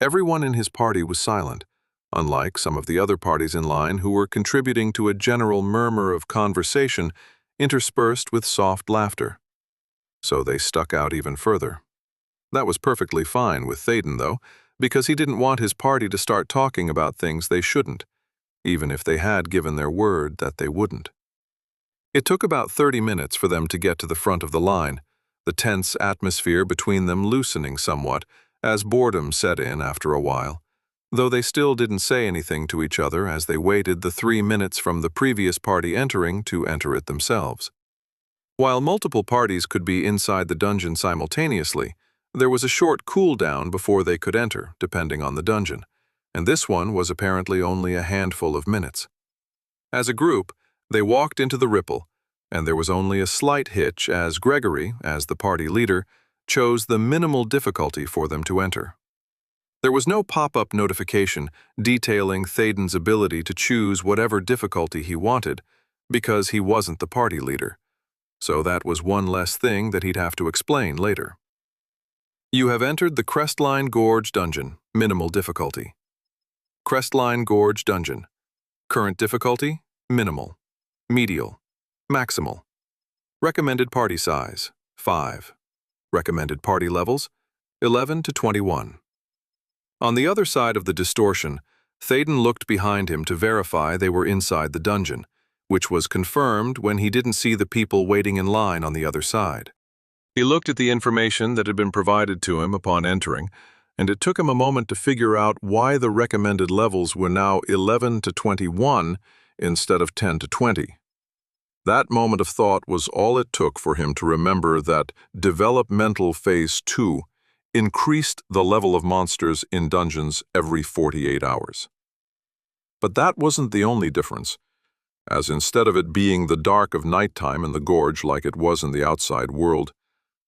Everyone in his party was silent, unlike some of the other parties in line who were contributing to a general murmur of conversation interspersed with soft laughter. So they stuck out even further. That was perfectly fine with Thaden, though, because he didn't want his party to start talking about things they shouldn't, even if they had given their word that they wouldn't. It took about 30 minutes for them to get to the front of the line, the tense atmosphere between them loosening somewhat as boredom set in after a while, though they still didn't say anything to each other as they waited the 3 minutes from the previous party entering to enter it themselves. While multiple parties could be inside the dungeon simultaneously, there was a short cooldown before they could enter, depending on the dungeon, and this one was apparently only a handful of minutes. As a group, they walked into the ripple, and there was only a slight hitch as Gregory, as the party leader, chose the minimal difficulty for them to enter. There was no pop-up notification detailing Thaden's ability to choose whatever difficulty he wanted, because he wasn't the party leader, so that was one less thing that he'd have to explain later. You have entered the Crestline Gorge Dungeon, minimal difficulty. Crestline Gorge Dungeon. Current difficulty, minimal. Medial. Maximal. Recommended party size, 5. Recommended party levels, 11 to 21. On the other side of the distortion, Thaden looked behind him to verify they were inside the dungeon, which was confirmed when he didn't see the people waiting in line on the other side. He looked at the information that had been provided to him upon entering, and it took him a moment to figure out why the recommended levels were now 11 to 21 instead of 10 to 20. That moment of thought was all it took for him to remember that Developmental Phase 2 increased the level of monsters in dungeons every 48 hours. But that wasn't the only difference, as instead of it being the dark of nighttime in the gorge like it was in the outside world,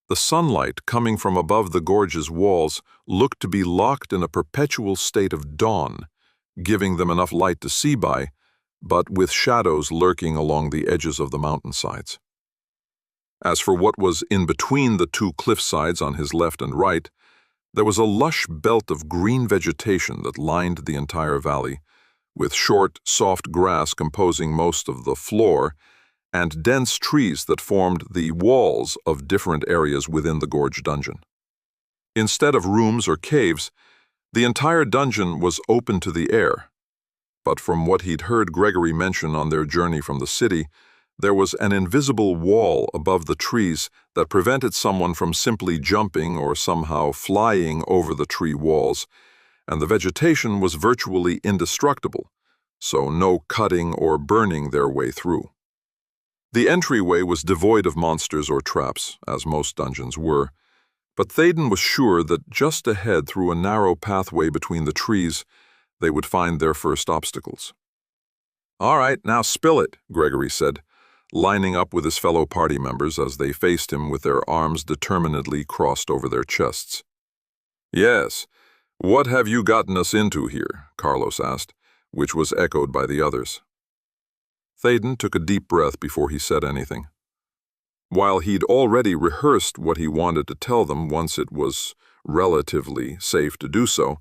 the sunlight coming from above the gorge's walls looked to be locked in a perpetual state of dawn, giving them enough light to see by, but with shadows lurking along the edges of the mountainsides. As for what was in between the two cliffsides on his left and right, there was a lush belt of green vegetation that lined the entire valley, with short, soft grass composing most of the floor and dense trees that formed the walls of different areas within the gorge dungeon. Instead of rooms or caves, the entire dungeon was open to the air, but from what he'd heard Gregory mention on their journey from the city, there was an invisible wall above the trees that prevented someone from simply jumping or somehow flying over the tree walls, and the vegetation was virtually indestructible, so no cutting or burning their way through. The entryway was devoid of monsters or traps, as most dungeons were, but Thaden was sure that just ahead through a narrow pathway between the trees, they would find their first obstacles. "All right, now spill it," Gregory said, lining up with his fellow party members as they faced him with their arms determinedly crossed over their chests. "Yes, what have you gotten us into here?" Carlos asked, which was echoed by the others. Thaden took a deep breath before he said anything. While he'd already rehearsed what he wanted to tell them once it was relatively safe to do so,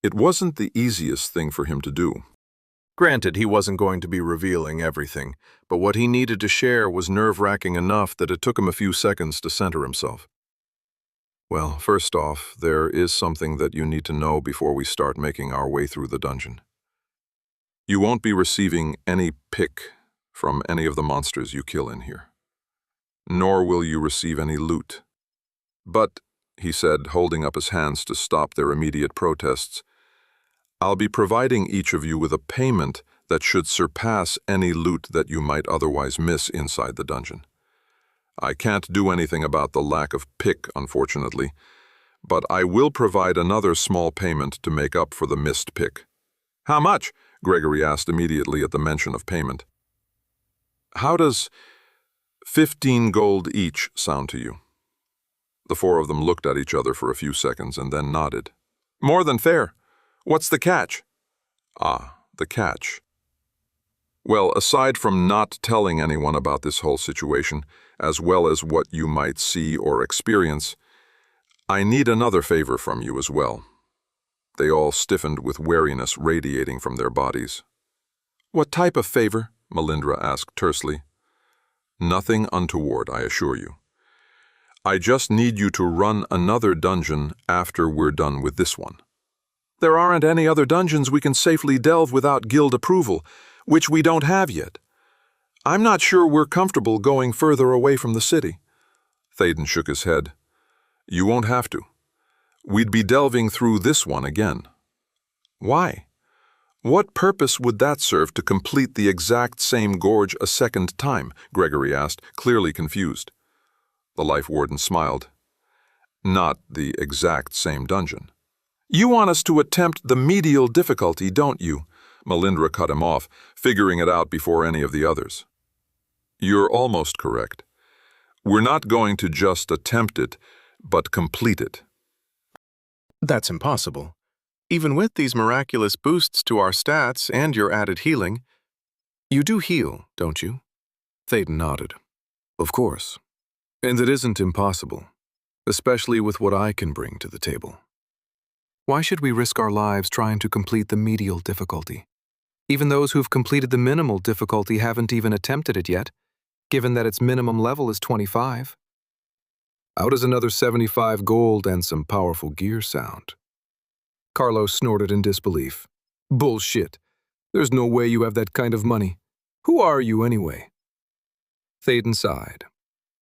it wasn't the easiest thing for him to do. Granted, he wasn't going to be revealing everything, but what he needed to share was nerve-wracking enough that it took him a few seconds to center himself. "Well, first off, there is something that you need to know before we start making our way through the dungeon. You won't be receiving any pick from any of the monsters you kill in here. Nor will you receive any loot. But," he said, holding up his hands to stop their immediate protests, "I'll be providing each of you with a payment that should surpass any loot that you might otherwise miss inside the dungeon. I can't do anything about the lack of pick, unfortunately, but I will provide another small payment to make up for the missed pick. How much? Gregory asked immediately at the mention of payment. How does 15 gold each sound to you? The four of them looked at each other for a few seconds and then nodded. More than fair. What's the catch? Ah, the catch. Well, aside from not telling anyone about this whole situation, as well as what you might see or experience, I need another favor from you as well. They all stiffened with wariness radiating from their bodies. What type of favor? Melindra asked tersely. Nothing untoward, I assure you. I just need you to run another dungeon after we're done with this one. There aren't any other dungeons we can safely delve without guild approval, which we don't have yet. I'm not sure we're comfortable going further away from the city. Théden shook his head. You won't have to. We'd be delving through this one again. Why? What purpose would that serve to complete the exact same gorge a second time? Gregory asked, clearly confused. The Life Warden smiled. Not the exact same dungeon. You want us to attempt the medial difficulty, don't you? Melindra cut him off, figuring it out before any of the others. You're almost correct. We're not going to just attempt it, but complete it. That's impossible. Even with these miraculous boosts to our stats and your added healing, you do heal, don't you? Théden nodded. Of course. And it isn't impossible, especially with what I can bring to the table. Why should we risk our lives trying to complete the medial difficulty? Even those who've completed the minimal difficulty haven't even attempted it yet, given that its minimum level is 25. How does another 75 gold and some powerful gear sound? Carlos snorted in disbelief. Bullshit. There's no way you have that kind of money. Who are you anyway? Théden sighed.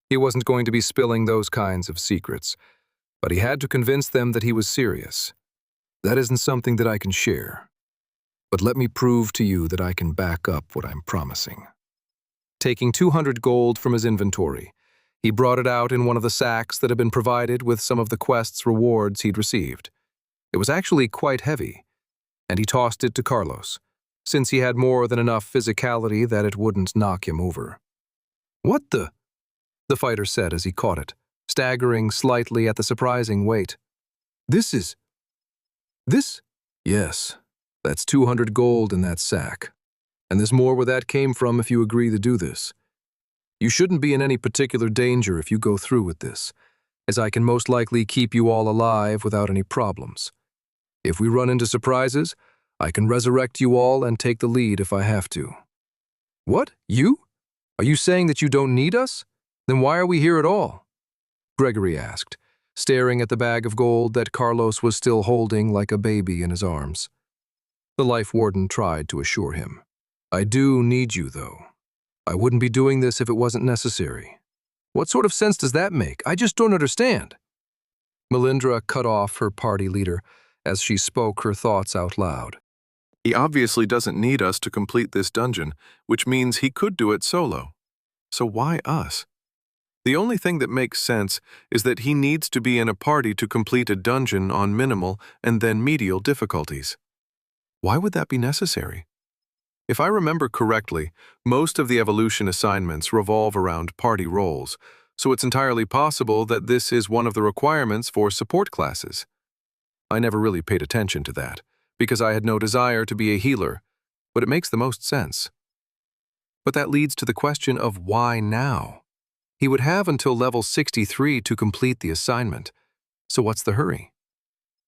He wasn't going to be spilling those kinds of secrets, but he had to convince them that he was serious. That isn't something that I can share. But let me prove to you that I can back up what I'm promising. Taking 200 gold from his inventory, he brought it out in one of the sacks that had been provided with some of the quest's rewards he'd received. It was actually quite heavy, and he tossed it to Carlos, since he had more than enough physicality that it wouldn't knock him over. What the fighter said as he caught it, staggering slightly at the surprising weight. This? Yes, that's 200 gold in that sack. And there's more where that came from if you agree to do this. You shouldn't be in any particular danger if you go through with this, as I can most likely keep you all alive without any problems. If we run into surprises, I can resurrect you all and take the lead if I have to. What? You? Are you saying that you don't need us? Then why are we here at all? Gregory asked, staring at the bag of gold that Carlos was still holding like a baby in his arms. The Life Warden tried to assure him. I do need you, though. I wouldn't be doing this if it wasn't necessary. What sort of sense does that make? I just don't understand. Melindra cut off her party leader as she spoke her thoughts out loud. He obviously doesn't need us to complete this dungeon, which means he could do it solo. So why us? The only thing that makes sense is that he needs to be in a party to complete a dungeon on minimal and then medial difficulties. Why would that be necessary? If I remember correctly, most of the evolution assignments revolve around party roles, so it's entirely possible that this is one of the requirements for support classes. I never really paid attention to that, because I had no desire to be a healer, but it makes the most sense. But that leads to the question of why now? He would have until level 63 to complete the assignment, so what's the hurry?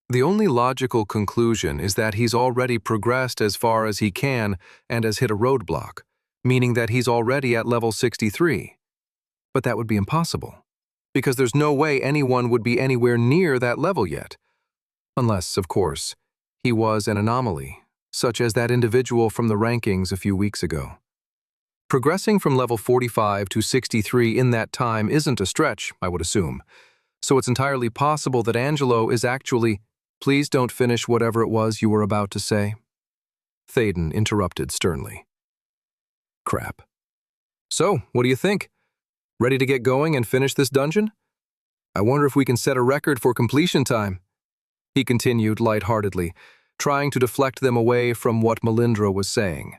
The only logical conclusion is that he's already progressed as far as he can and has hit a roadblock, meaning that he's already at level 63. But that would be impossible, because there's no way anyone would be anywhere near that level yet. Unless, of course, he was an anomaly, such as that individual from the rankings a few weeks ago. Progressing from level 45 to 63 in that time isn't a stretch, I would assume, so it's entirely possible that Angelo is actually— Please don't finish whatever it was you were about to say. Thaden interrupted sternly. Crap. So, what do you think? Ready to get going and finish this dungeon? I wonder if we can set a record for completion time. He continued lightheartedly, trying to deflect them away from what Melindra was saying,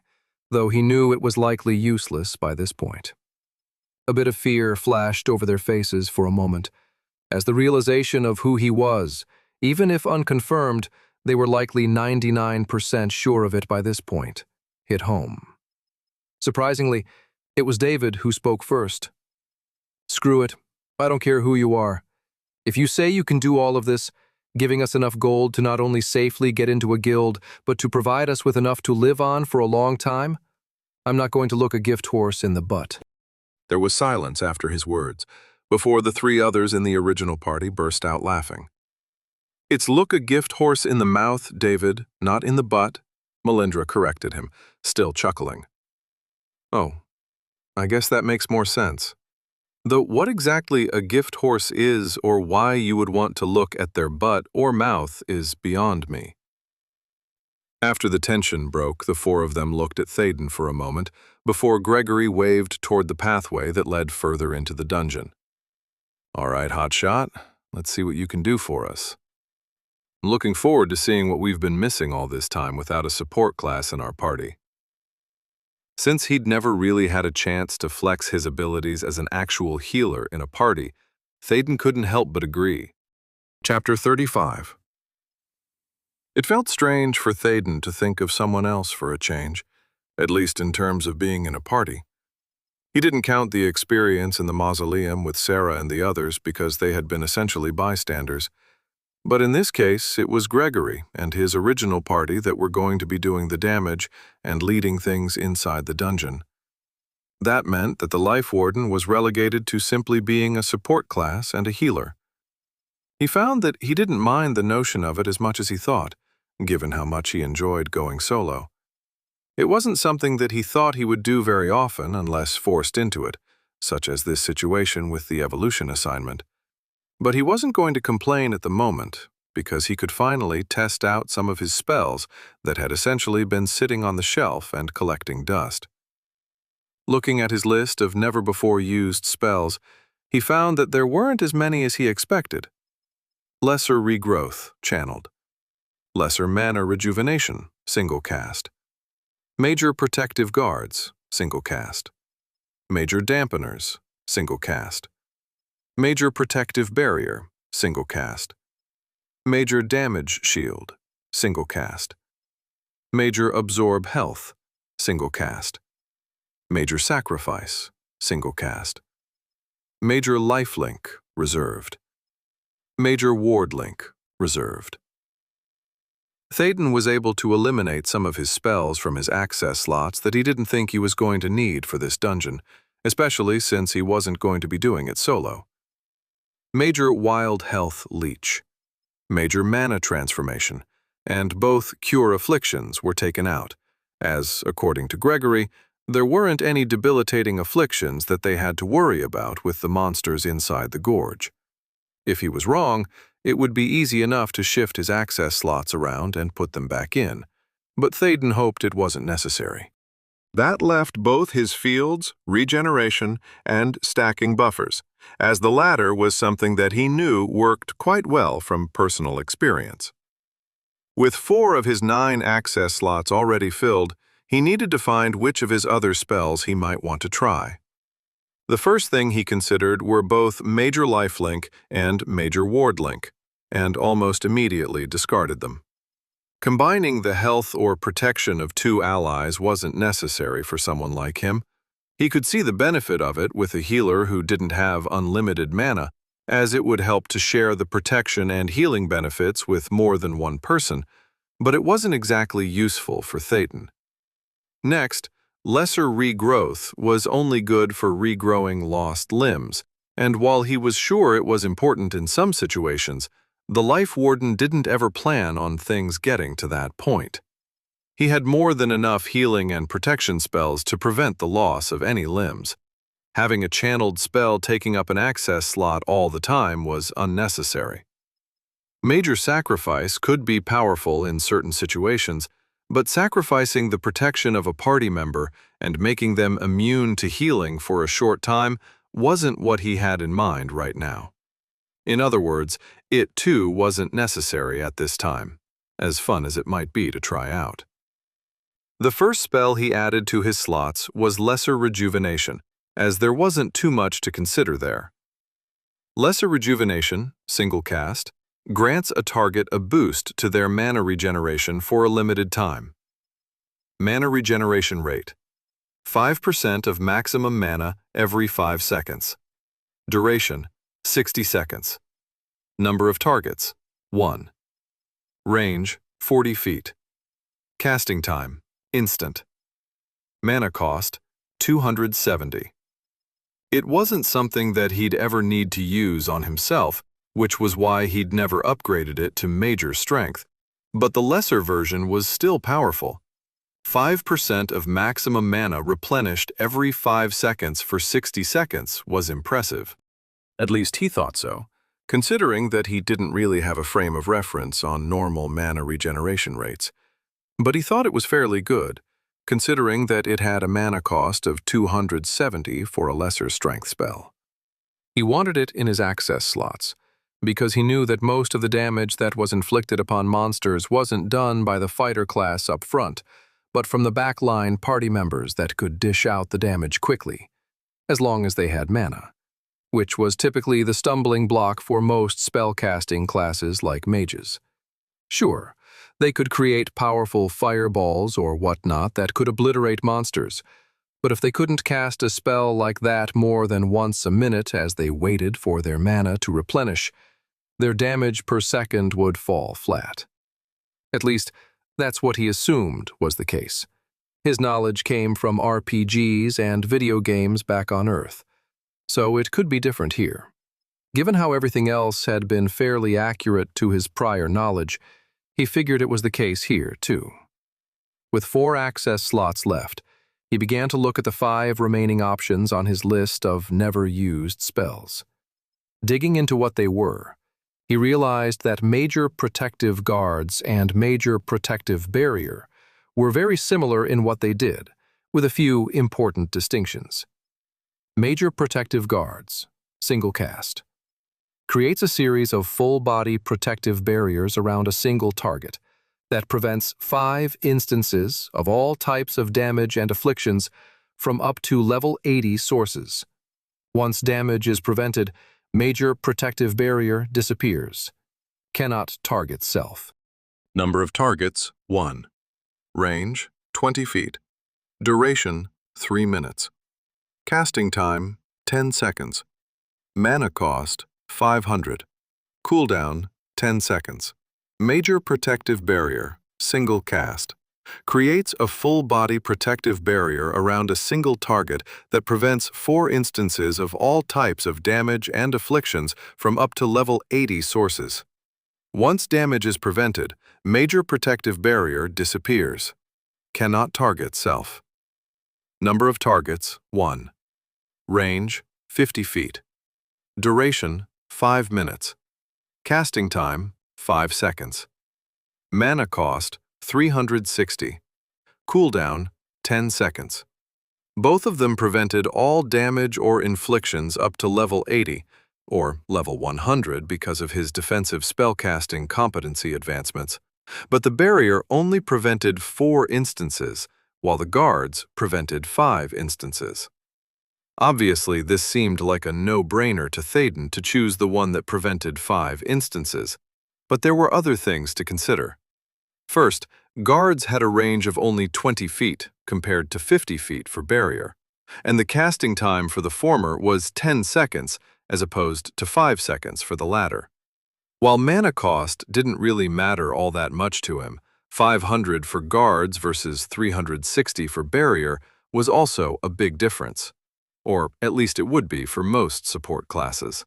though he knew it was likely useless by this point. A bit of fear flashed over their faces for a moment, as the realization of who he was, even if unconfirmed, they were likely 99% sure of it by this point, hit home. Surprisingly, it was David who spoke first. Screw it. I don't care who you are. If you say you can do all of this, giving us enough gold to not only safely get into a guild, but to provide us with enough to live on for a long time, I'm not going to look a gift horse in the butt. There was silence after his words, before the three others in the original party burst out laughing. It's look a gift horse in the mouth, David, not in the butt, Melindra corrected him, still chuckling. Oh, I guess that makes more sense. Though what exactly a gift horse is or why you would want to look at their butt or mouth is beyond me. After the tension broke, the four of them looked at Thaden for a moment, before Gregory waved toward the pathway that led further into the dungeon. All right, hotshot, let's see what you can do for us. I'm looking forward to seeing what we've been missing all this time without a support class in our party. Since he'd never really had a chance to flex his abilities as an actual healer in a party, Thaden couldn't help but agree. Chapter 35. It felt strange for Thaden to think of someone else for a change, at least in terms of being in a party. He didn't count the experience in the mausoleum with Sarah and the others because they had been essentially bystanders. But in this case, it was Gregory and his original party that were going to be doing the damage and leading things inside the dungeon. That meant that the Life Warden was relegated to simply being a support class and a healer. He found that he didn't mind the notion of it as much as he thought, given how much he enjoyed going solo. It wasn't something that he thought he would do very often unless forced into it, such as this situation with the evolution assignment. But he wasn't going to complain at the moment, because he could finally test out some of his spells that had essentially been sitting on the shelf and collecting dust. Looking at his list of never-before-used spells, he found that there weren't as many as he expected. Lesser Regrowth, channeled. Lesser Mana Rejuvenation, single cast. Major Protective Guards, single cast. Major Dampeners, single cast. Major Protective Barrier, single cast. Major Damage Shield, single cast. Major Absorb Health, single cast. Major Sacrifice, single cast. Major Lifelink, reserved. Major Ward Link, reserved. Thaden was able to eliminate some of his spells from his access slots that he didn't think he was going to need for this dungeon, especially since he wasn't going to be doing it solo. Major Wild Health Leech, Major Mana Transformation, and both Cure Afflictions were taken out, as, according to Gregory, there weren't any debilitating afflictions that they had to worry about with the monsters inside the gorge. If he was wrong, it would be easy enough to shift his access slots around and put them back in, but Thaden hoped it wasn't necessary. That left both his fields, regeneration, and stacking buffers, as the latter was something that he knew worked quite well from personal experience. With 4 of his 9 access slots already filled, he needed to find which of his other spells he might want to try. The first thing he considered were both Major Lifelink and Major Ward Link, and almost immediately discarded them. Combining the health or protection of 2 allies wasn't necessary for someone like him. He could see the benefit of it with a healer who didn't have unlimited mana, as it would help to share the protection and healing benefits with more than one person, but it wasn't exactly useful for Thaden. Next, Lesser Regrowth was only good for regrowing lost limbs, and while he was sure it was important in some situations, the Life Warden didn't ever plan on things getting to that point. He had more than enough healing and protection spells to prevent the loss of any limbs. Having a channeled spell taking up an access slot all the time was unnecessary. Major Sacrifice could be powerful in certain situations, But sacrificing the protection of a party member and making them immune to healing for a short time wasn't what he had in mind right now. In other words, it too wasn't necessary at this time, as fun as it might be to try out. The first spell he added to his slots was Lesser Rejuvenation, as there wasn't too much to consider there. Lesser Rejuvenation, single cast, grants a target a boost to their mana regeneration for a limited time. Mana regeneration rate: 5% of maximum mana every 5 seconds. Duration: 60 seconds. Number of targets: 1. Range: 40 feet. Casting time: instant. Mana cost: 270. It wasn't something that he'd ever need to use on himself, which was why he'd never upgraded it to major strength, but the lesser version was still powerful. 5% of maximum mana replenished every 5 seconds for 60 seconds was impressive. At least he thought so, considering that he didn't really have a frame of reference on normal mana regeneration rates. But he thought it was fairly good, considering that it had a mana cost of 270 for a lesser strength spell. He wanted it in his access slots, because he knew that most of the damage that was inflicted upon monsters wasn't done by the fighter class up front, but from the backline party members that could dish out the damage quickly, as long as they had mana, which was typically the stumbling block for most spellcasting classes like mages. Sure, they could create powerful fireballs or whatnot that could obliterate monsters, but if they couldn't cast a spell like that more than once a minute as they waited for their mana to replenish, their damage per second would fall flat. At least, that's what he assumed was the case. His knowledge came from RPGs and video games back on Earth, so it could be different here. Given how everything else had been fairly accurate to his prior knowledge, he figured it was the case here, too. With 4 access slots left, he began to look at the 5 remaining options on his list of never-used spells. Digging into what they were, he realized that Major Protective Guards and Major Protective Barrier were very similar in what they did, with a few important distinctions. Major Protective Guards, single cast, creates a series of full-body protective barriers around a single target that prevents 5 instances of all types of damage and afflictions from up to level 80 sources. Once damage is prevented, Major Protective Barrier disappears. Cannot target self. Number of targets: 1. Range: 20 feet. Duration: 3 minutes. Casting time: 10 seconds. Mana cost: 500. Cooldown: 10 seconds. Major Protective Barrier, single cast, creates a full-body protective barrier around a single target that prevents 4 instances of all types of damage and afflictions from up to level 80 sources. Once damage is prevented, Major Protective Barrier disappears. Cannot target self. Number of targets: 1. Range: 50 feet. Duration: 5 minutes. Casting time: 5 seconds. Mana cost: 360. Cooldown: 10 seconds. Both of them prevented all damage or inflictions up to level 80, or level 100 because of his defensive spellcasting competency advancements, but the barrier only prevented 4 instances, while the guards prevented 5 instances. Obviously, this seemed like a no-brainer to Théden to choose the one that prevented 5 instances, but there were other things to consider. First, guards had a range of only 20 feet compared to 50 feet for barrier, and the casting time for the former was 10 seconds as opposed to 5 seconds for the latter. While mana cost didn't really matter all that much to him, 500 for guards versus 360 for barrier was also a big difference, or at least it would be for most support classes.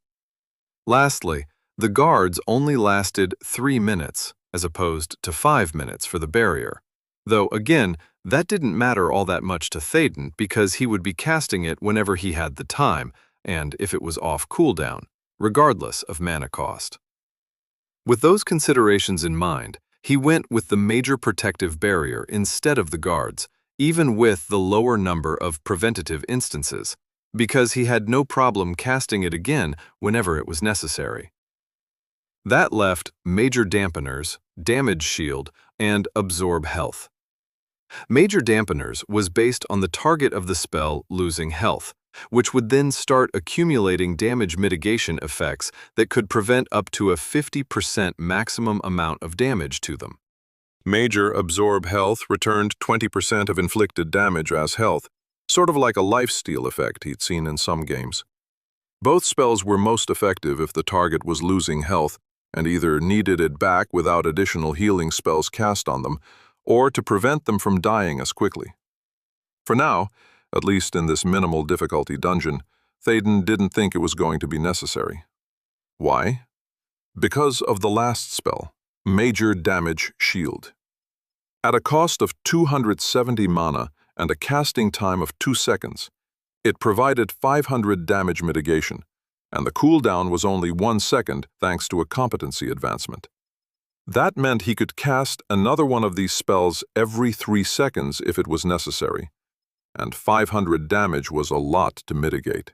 Lastly, the guards only lasted 3 minutes, as opposed to 5 minutes for the barrier, though again, that didn't matter all that much to Théden because he would be casting it whenever he had the time, and if it was off cooldown, regardless of mana cost. With those considerations in mind, He went with the major protective barrier instead of the guards, even with the lower number of preventative instances, because he had no problem casting it again whenever it was necessary. That left Major Dampeners, Damage Shield, and Absorb Health. Major Dampeners was based on the target of the spell losing health, which would then start accumulating damage mitigation effects that could prevent up to a 50% maximum amount of damage to them. Major Absorb Health returned 20% of inflicted damage as health, sort of like a lifesteal effect he'd seen in some games. Both spells were most effective if the target was losing health and either needed it back without additional healing spells cast on them, or to prevent them from dying as quickly. For now, at least in this minimal difficulty dungeon, Théden didn't think it was going to be necessary. Why? Because of the last spell, Major Damage Shield. At a cost of 270 mana and a casting time of 2 seconds, it provided 500 damage mitigation, and the cooldown was only 1 second thanks to a competency advancement. That meant he could cast another one of these spells every 3 seconds if it was necessary, and 500 damage was a lot to mitigate.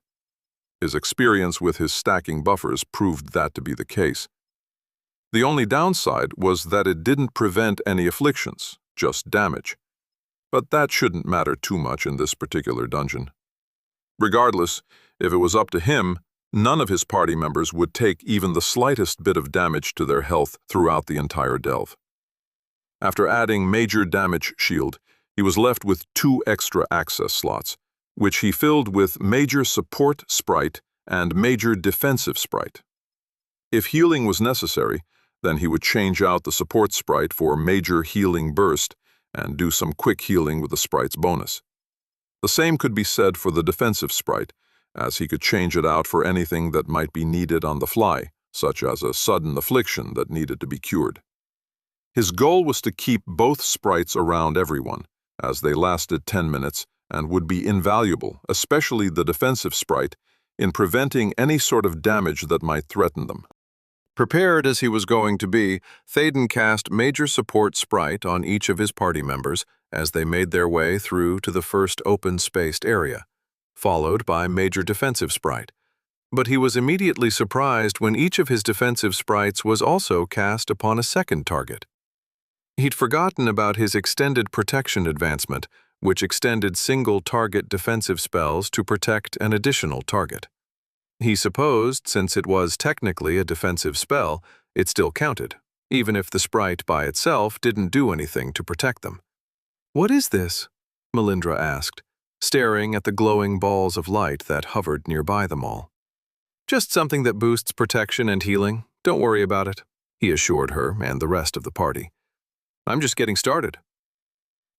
His experience with his stacking buffers proved that to be the case. The only downside was that it didn't prevent any afflictions, just damage. But that shouldn't matter too much in this particular dungeon. Regardless, if it was up to him, none of his party members would take even the slightest bit of damage to their health throughout the entire delve. After adding Major Damage Shield, he was left with 2 extra access slots, which he filled with Major Support Sprite and Major Defensive Sprite. If healing was necessary, then he would change out the Support Sprite for Major Healing Burst and do some quick healing with the sprite's bonus. The same could be said for the Defensive Sprite, as he could change it out for anything that might be needed on the fly, such as a sudden affliction that needed to be cured. His goal was to keep both sprites around everyone, as they lasted 10 minutes and would be invaluable, especially the defensive sprite, in preventing any sort of damage that might threaten them. Prepared as he was going to be, Théden cast Major Support Sprite on each of his party members as they made their way through to the first open-spaced area, followed by Major Defensive Sprite. But he was immediately surprised when each of his defensive sprites was also cast upon a second target. He'd forgotten about his extended protection advancement, which extended single-target defensive spells to protect an additional target. He supposed, since it was technically a defensive spell, it still counted, even if the sprite by itself didn't do anything to protect them. "What is this?" Melindra asked, staring at the glowing balls of light that hovered nearby them all. "Just something that boosts protection and healing. Don't worry about it," he assured her and the rest of the party. "I'm just getting started."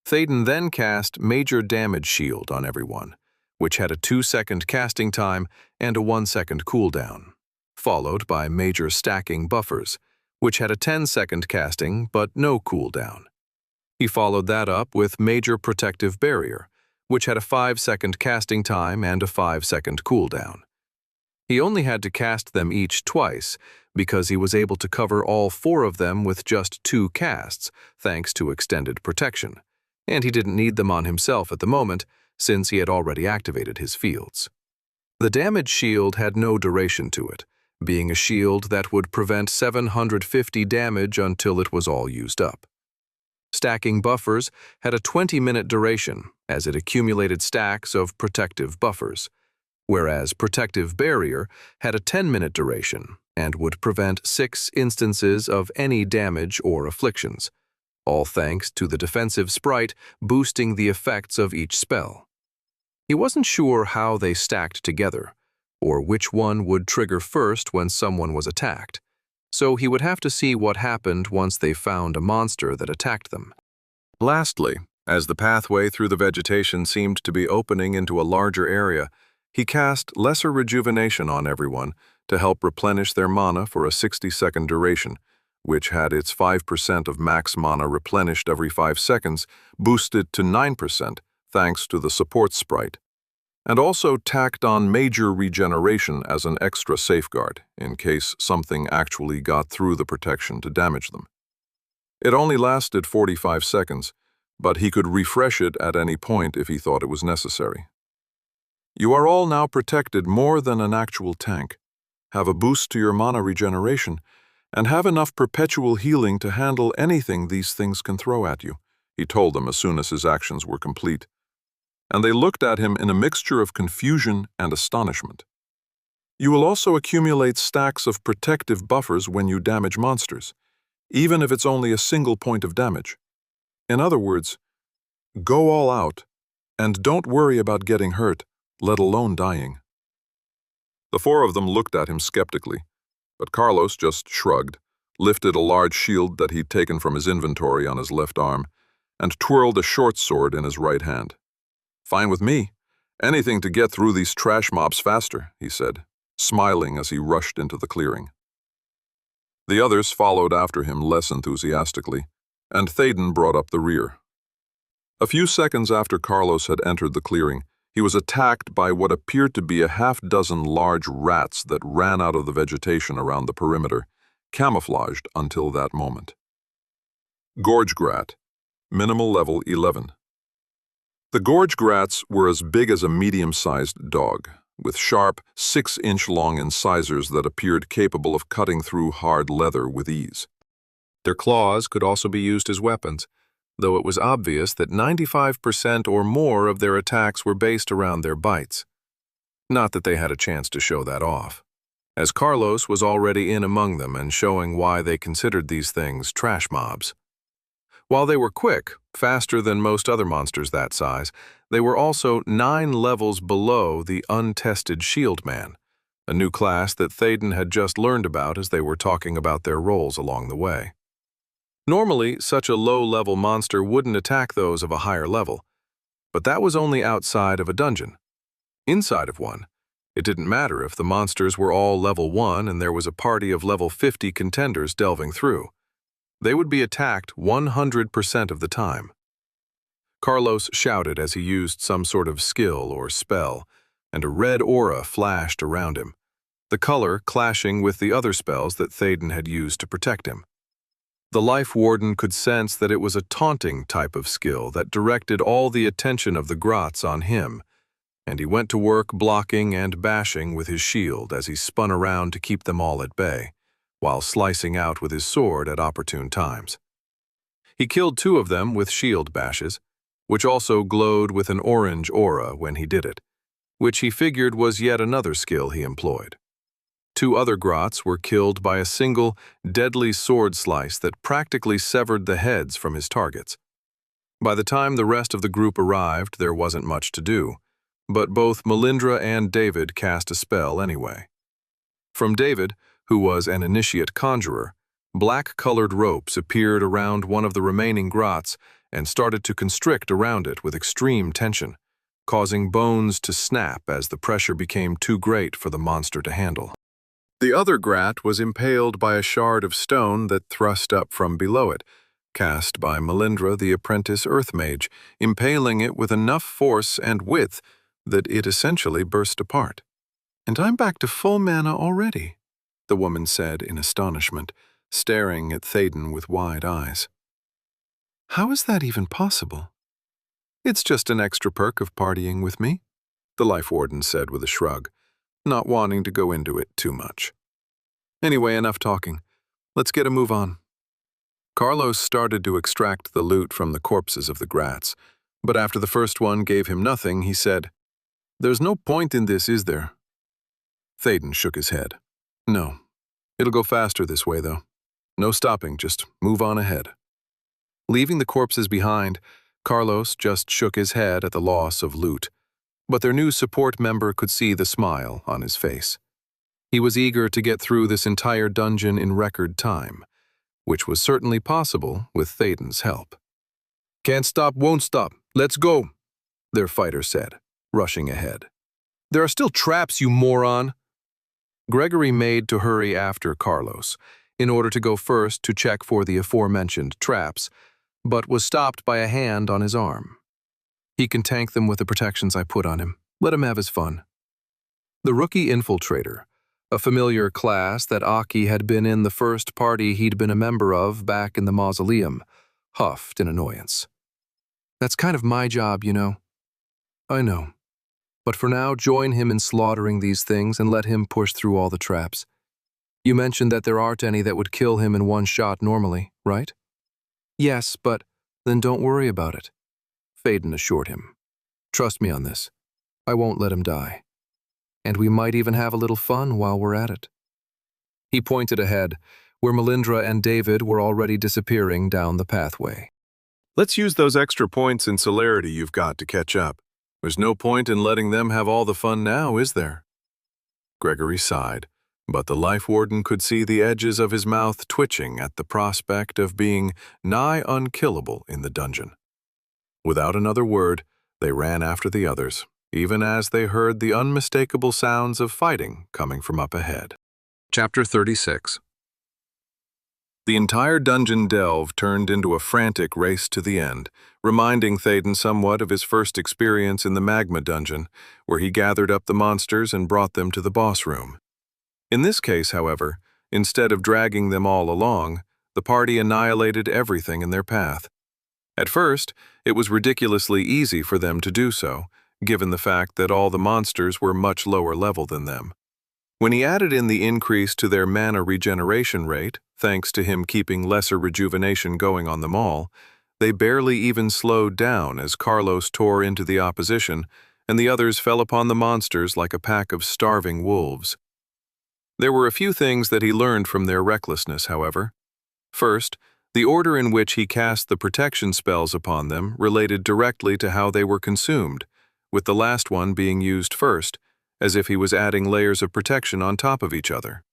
Théden then cast Major Damage Shield on everyone, which had a 2-second casting time and a 1-second cooldown, followed by Major Stacking Buffers, which had a 10-second casting but no cooldown. He followed that up with Major Protective Barrier, which had a 5-second casting time and a 5-second cooldown. He only had to cast them each twice because he was able to cover all 4 of them with just 2 casts, thanks to extended protection, and he didn't need them on himself at the moment since he had already activated his fields. The damage shield had no duration to it, being a shield that would prevent 750 damage until it was all used up. Stacking Buffers had a 20-minute duration as it accumulated stacks of protective buffers, whereas Protective Barrier had a 10-minute duration and would prevent 6 instances of any damage or afflictions, all thanks to the defensive sprite boosting the effects of each spell. He wasn't sure how they stacked together, or which one would trigger first when someone was attacked, so he would have to see what happened once they found a monster that attacked them. Lastly, as the pathway through the vegetation seemed to be opening into a larger area, he cast Lesser Rejuvenation on everyone to help replenish their mana for a 60-second duration, which had its 5% of max mana replenished every 5 seconds, boosted to 9% thanks to the support sprite, and also tacked on Major Regeneration as an extra safeguard in case something actually got through the protection to damage them. It only lasted 45 seconds, but he could refresh it at any point if he thought it was necessary. You are all now protected more than an actual tank. Have a boost to your mana regeneration, and have enough perpetual healing to handle anything these things can throw at you, he told them as soon as his actions were complete. And they looked at him in a mixture of confusion and astonishment. You will also accumulate stacks of protective buffers when you damage monsters, even if it's only a single point of damage. In other words, go all out, and don't worry about getting hurt, let alone dying. The four of them looked at him skeptically, but Carlos just shrugged, lifted a large shield that he'd taken from his inventory on his left arm, and twirled a short sword in his right hand. Fine with me. Anything to get through these trash mobs faster, he said, smiling as he rushed into the clearing. The others followed after him less enthusiastically, and Thaden brought up the rear. A few seconds after Carlos had entered the clearing, he was attacked by what appeared to be a half-dozen large rats that ran out of the vegetation around the perimeter, camouflaged until that moment. Gorge Grat, minimal level 11. The Gorge Grats were as big as a medium-sized dog, with sharp, 6-inch-long incisors that appeared capable of cutting through hard leather with ease. Their claws could also be used as weapons, though it was obvious that 95% or more of their attacks were based around their bites. Not that they had a chance to show that off, as Carlos was already in among them and showing why they considered these things trash mobs. While they were quick, faster than most other monsters that size, they were also 9 levels below the untested Shield Man, a new class that Thaden had just learned about as they were talking about their roles along the way. Normally, such a low-level monster wouldn't attack those of a higher level, but that was only outside of a dungeon. Inside of one, it didn't matter if the monsters were all level 1 and there was a party of level 50 contenders delving through. They would be attacked 100% of the time. Carlos shouted as he used some sort of skill or spell, and a red aura flashed around him, the color clashing with the other spells that Thaden had used to protect him. The Life Warden could sense that it was a taunting type of skill that directed all the attention of the Grots on him, and he went to work blocking and bashing with his shield as he spun around to keep them all at bay, while slicing out with his sword at opportune times. He killed 2 of them with shield bashes, which also glowed with an orange aura when he did it, which he figured was yet another skill he employed. 2 other Grots were killed by a single, deadly sword slice that practically severed the heads from his targets. By the time the rest of the group arrived, there wasn't much to do, but both Melindra and David cast a spell anyway. From David, who was an initiate conjurer, black-colored ropes appeared around one of the remaining Grots and started to constrict around it with extreme tension, causing bones to snap as the pressure became too great for the monster to handle. The other Grat was impaled by a shard of stone that thrust up from below it, cast by Melindra, the apprentice earth mage, impaling it with enough force and width that it essentially burst apart. "And I'm back to full mana already," the woman said in astonishment, staring at Thaden with wide eyes. "How is that even possible?" "It's just an extra perk of partying with me," the Life Warden said with a shrug, not wanting to go into it too much. "Anyway, enough talking. Let's get a move on." Carlos started to extract the loot from the corpses of the Grats, but after the first one gave him nothing, he said, "There's no point in this, is there?" Thaden shook his head. "No. It'll go faster this way, though. No stopping, just move on ahead." Leaving the corpses behind, Carlos just shook his head at the loss of loot, but their new support member could see the smile on his face. He was eager to get through this entire dungeon in record time, which was certainly possible with Thaden's help. "Can't stop, won't stop. Let's go," their fighter said, rushing ahead. "There are still traps, you moron." Gregory made to hurry after Carlos, in order to go first to check for the aforementioned traps, but was stopped by a hand on his arm. "He can tank them with the protections I put on him. Let him have his fun." The rookie infiltrator, a familiar class that Aki had been in the first party he'd been a member of back in the mausoleum, huffed in annoyance. That's kind of my job, you know. I know. But for now, join him in slaughtering these things and let him push through all the traps. You mentioned that there aren't any that would kill him in one shot normally, right? Yes, but then don't worry about it, Thaden assured him. Trust me on this. I won't let him die. And we might even have a little fun while we're at it. He pointed ahead, where Melindra and David were already disappearing down the pathway. Let's use those extra points in celerity you've got to catch up. There's no point in letting them have all the fun now, is there? Gregory sighed, but the Life Warden could see the edges of his mouth twitching at the prospect of being nigh unkillable in the dungeon. Without another word, they ran after the others, even as they heard the unmistakable sounds of fighting coming from up ahead. Chapter 36. The entire dungeon delve turned into a frantic race to the end, reminding Thaden somewhat of his first experience in the magma dungeon, where he gathered up the monsters and brought them to the boss room. In this case, however, instead of dragging them all along, the party annihilated everything in their path. At first, it was ridiculously easy for them to do so, given the fact that all the monsters were much lower level than them. When he added in the increase to their mana regeneration rate, thanks to him keeping lesser rejuvenation going on them all, they barely even slowed down as Carlos tore into the opposition, and the others fell upon the monsters like a pack of starving wolves. There were a few things that he learned from their recklessness, however. First, the order in which he cast the protection spells upon them related directly to how they were consumed, with the last one being used first, as if he was adding layers of protection on top of each other.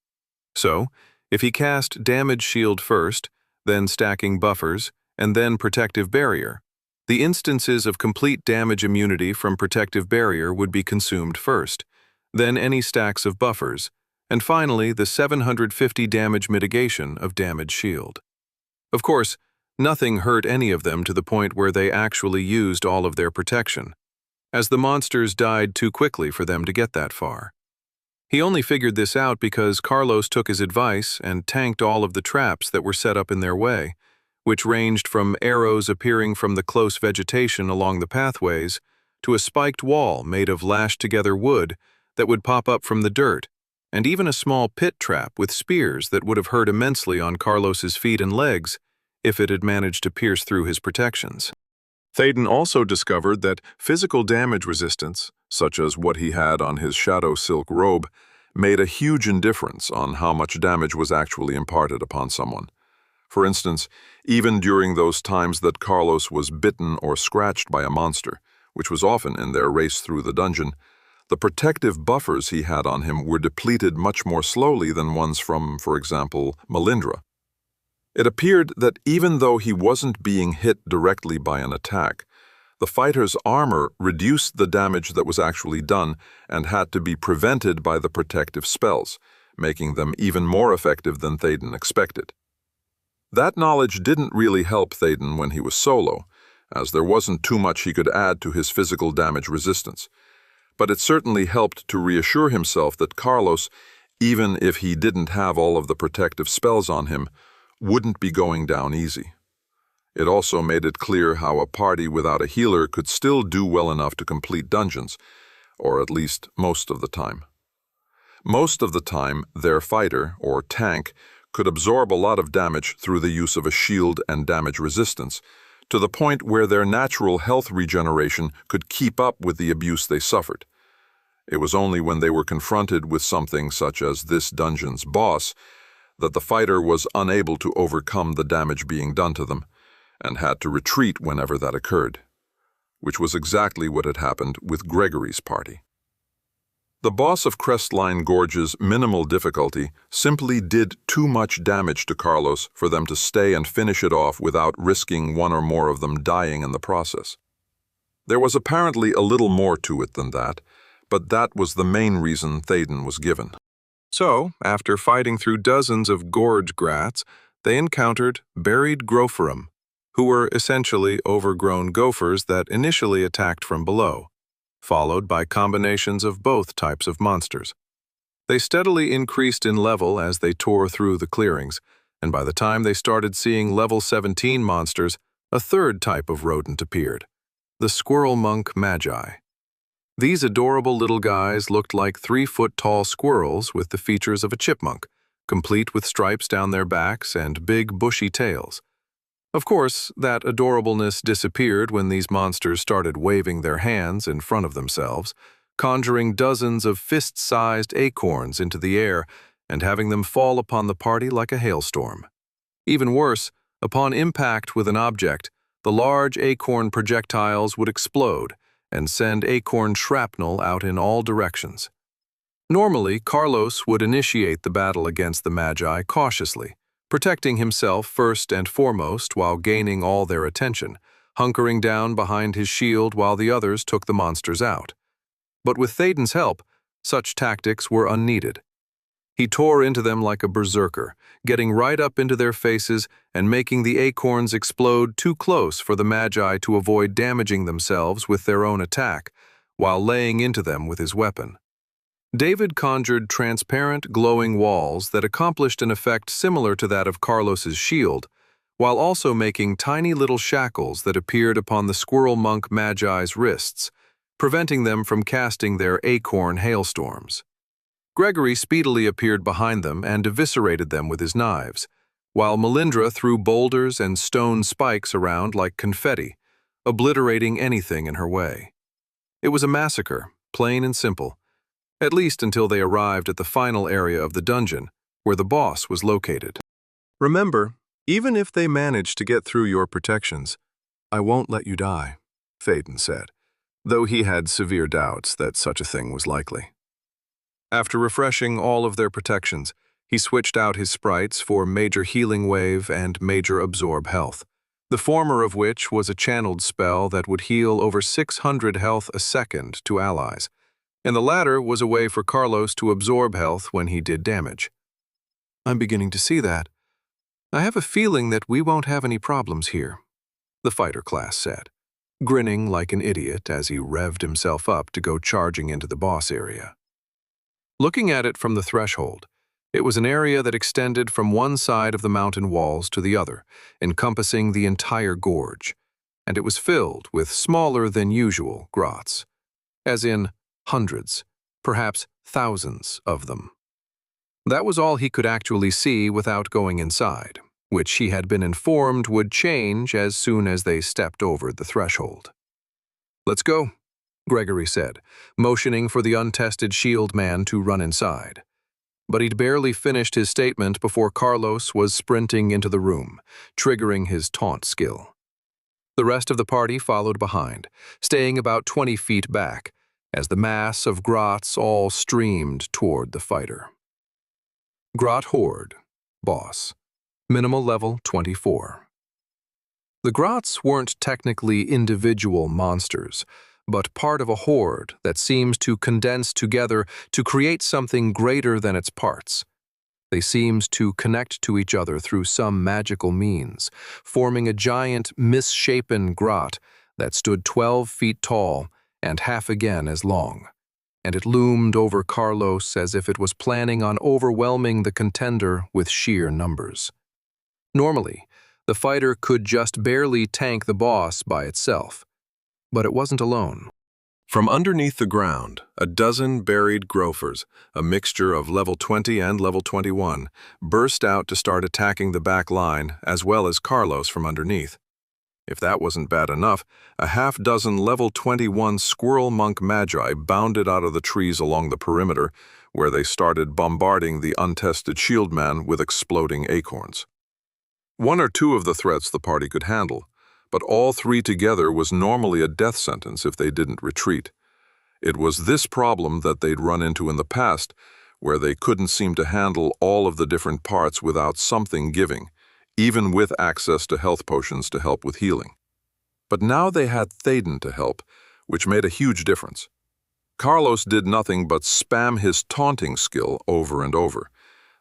So, if he cast Damage Shield first, then stacking buffers, and then Protective Barrier, the instances of complete damage immunity from Protective Barrier would be consumed first, then any stacks of buffers, and finally the 750 damage mitigation of Damage Shield. Of course, nothing hurt any of them to the point where they actually used all of their protection, as the monsters died too quickly for them to get that far. He only figured this out because Carlos took his advice and tanked all of the traps that were set up in their way, which ranged from arrows appearing from the close vegetation along the pathways to a spiked wall made of lashed-together wood that would pop up from the dirt, and even a small pit trap with spears that would have hurt immensely on Carlos's feet and legs if it had managed to pierce through his protections. Thaden also discovered that physical damage resistance, such as what he had on his shadow silk robe, made a huge difference on how much damage was actually imparted upon someone. For instance, even during those times that Carlos was bitten or scratched by a monster, which was often in their race through the dungeon, the protective buffers he had on him were depleted much more slowly than ones from, for example, Melindra. It appeared that even though he wasn't being hit directly by an attack, the fighter's armor reduced the damage that was actually done and had to be prevented by the protective spells, making them even more effective than Thaden expected. That knowledge didn't really help Thaden when he was solo, as there wasn't too much he could add to his physical damage resistance. But it certainly helped to reassure himself that Carlos, even if he didn't have all of the protective spells on him, wouldn't be going down easy. It also made it clear how a party without a healer could still do well enough to complete dungeons, or at least most of the time. Most of the time, their fighter, or tank, could absorb a lot of damage through the use of a shield and damage resistance, to the point where their natural health regeneration could keep up with the abuse they suffered. It was only when they were confronted with something such as this dungeon's boss that the fighter was unable to overcome the damage being done to them, and had to retreat whenever that occurred, which was exactly what had happened with Gregory's party. The boss of Crestline Gorge's minimal difficulty simply did too much damage to Carlos for them to stay and finish it off without risking one or more of them dying in the process. There was apparently a little more to it than that, but that was the main reason Thaden was given. So, after fighting through dozens of gorge grats, they encountered buried Gropherum, who were essentially overgrown gophers that initially attacked from below, followed by combinations of both types of monsters. They steadily increased in level as they tore through the clearings, and by the time they started seeing level 17 monsters, a third type of rodent appeared, the squirrel monk magi. These adorable little guys looked like 3-foot-tall squirrels with the features of a chipmunk, complete with stripes down their backs and big bushy tails. Of course, that adorableness disappeared when these monsters started waving their hands in front of themselves, conjuring dozens of fist-sized acorns into the air and having them fall upon the party like a hailstorm. Even worse, upon impact with an object, the large acorn projectiles would explode and send acorn shrapnel out in all directions. Normally, Carlos would initiate the battle against the Magi cautiously, protecting himself first and foremost while gaining all their attention, hunkering down behind his shield while the others took the monsters out. But with Thaden's help, such tactics were unneeded. He tore into them like a berserker, getting right up into their faces and making the acorns explode too close for the Magi to avoid damaging themselves with their own attack, while laying into them with his weapon. David conjured transparent, glowing walls that accomplished an effect similar to that of Carlos's shield, while also making tiny little shackles that appeared upon the squirrel monk Magi's wrists, preventing them from casting their acorn hailstorms. Gregory speedily appeared behind them and eviscerated them with his knives, while Melindra threw boulders and stone spikes around like confetti, obliterating anything in her way. It was a massacre, plain and simple, at least until they arrived at the final area of the dungeon, where the boss was located. Remember, even if they manage to get through your protections, I won't let you die, Thaden said, though he had severe doubts that such a thing was likely. After refreshing all of their protections, he switched out his sprites for Major Healing Wave and Major Absorb Health, the former of which was a channeled spell that would heal over 600 health a second to allies, and the latter was a way for Carlos to absorb health when he did damage. I'm beginning to see that. I have a feeling that we won't have any problems here, the fighter class said, grinning like an idiot as he revved himself up to go charging into the boss area. Looking at it from the threshold, it was an area that extended from one side of the mountain walls to the other, encompassing the entire gorge, and it was filled with smaller than usual grots, as in hundreds, perhaps thousands of them. That was all he could actually see without going inside, which he had been informed would change as soon as they stepped over the threshold. Let's go, Gregory said, motioning for the untested shield man to run inside. But he'd barely finished his statement before Carlos was sprinting into the room, triggering his taunt skill. The rest of the party followed behind, staying about 20 feet back, as the mass of grots all streamed toward the fighter. Grot Horde, Boss, Minimal Level 24. The grots weren't technically individual monsters, but part of a horde that seems to condense together to create something greater than its parts. They seemed to connect to each other through some magical means, forming a giant, misshapen grot that stood 12 feet tall and half again as long, and it loomed over Carlos as if it was planning on overwhelming the contender with sheer numbers. Normally, the fighter could just barely tank the boss by itself, but it wasn't alone. From underneath the ground, a dozen buried grofers, a mixture of level 20 and level 21, burst out to start attacking the back line as well as Carlos from underneath. If that wasn't bad enough, a half-dozen level 21 squirrel monk magi bounded out of the trees along the perimeter, where they started bombarding the untested shield man with exploding acorns. One or two of the threats the party could handle, but all three together was normally a death sentence if they didn't retreat. It was this problem that they'd run into in the past, where they couldn't seem to handle all of the different parts without something giving, even with access to health potions to help with healing. But now they had Thaden to help, which made a huge difference. Carlos did nothing but spam his taunting skill over and over,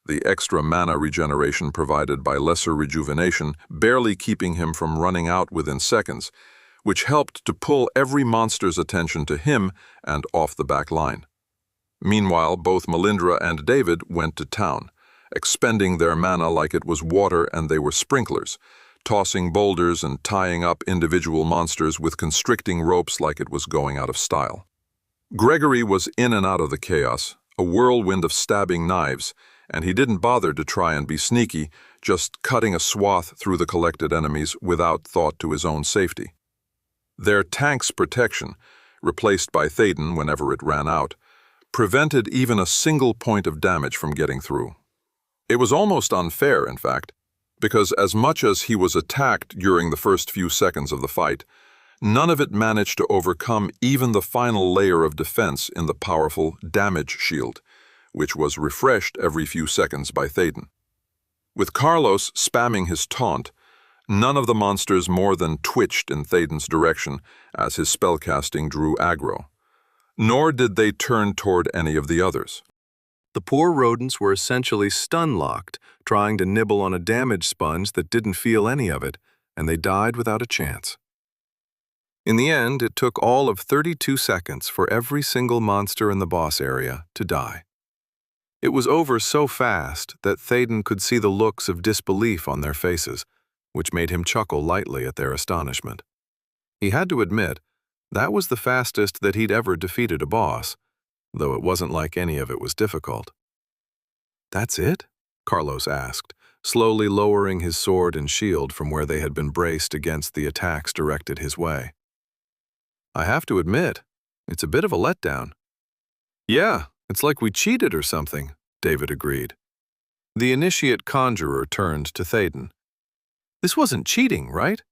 the extra mana regeneration provided by lesser rejuvenation barely keeping him from running out within seconds, which helped to pull every monster's attention to him and off the back line. Meanwhile, both Melindra and David went to town, expending their mana like it was water and they were sprinklers, tossing boulders and tying up individual monsters with constricting ropes like it was going out of style. Gregory was in and out of the chaos, a whirlwind of stabbing knives, and he didn't bother to try and be sneaky, just cutting a swath through the collected enemies without thought to his own safety. Their tank's protection, replaced by Théden whenever it ran out, prevented even a single point of damage from getting through. It was almost unfair, in fact, because as much as he was attacked during the first few seconds of the fight, none of it managed to overcome even the final layer of defense in the powerful damage shield, which was refreshed every few seconds by Théden. With Carlos spamming his taunt, none of the monsters more than twitched in Théden's direction as his spellcasting drew aggro. Nor did they turn toward any of the others. The poor rodents were essentially stun-locked, trying to nibble on a damage sponge that didn't feel any of it, and they died without a chance. In the end, it took all of 32 seconds for every single monster in the boss area to die. It was over so fast that Théden could see the looks of disbelief on their faces, which made him chuckle lightly at their astonishment. He had to admit, that was the fastest that he'd ever defeated a boss, though it wasn't like any of it was difficult. "That's it?" Carlos asked, slowly lowering his sword and shield from where they had been braced against the attacks directed his way. "I have to admit, it's a bit of a letdown." "Yeah, it's like we cheated or something," David agreed. The initiate conjurer turned to Théden. "This wasn't cheating, right?"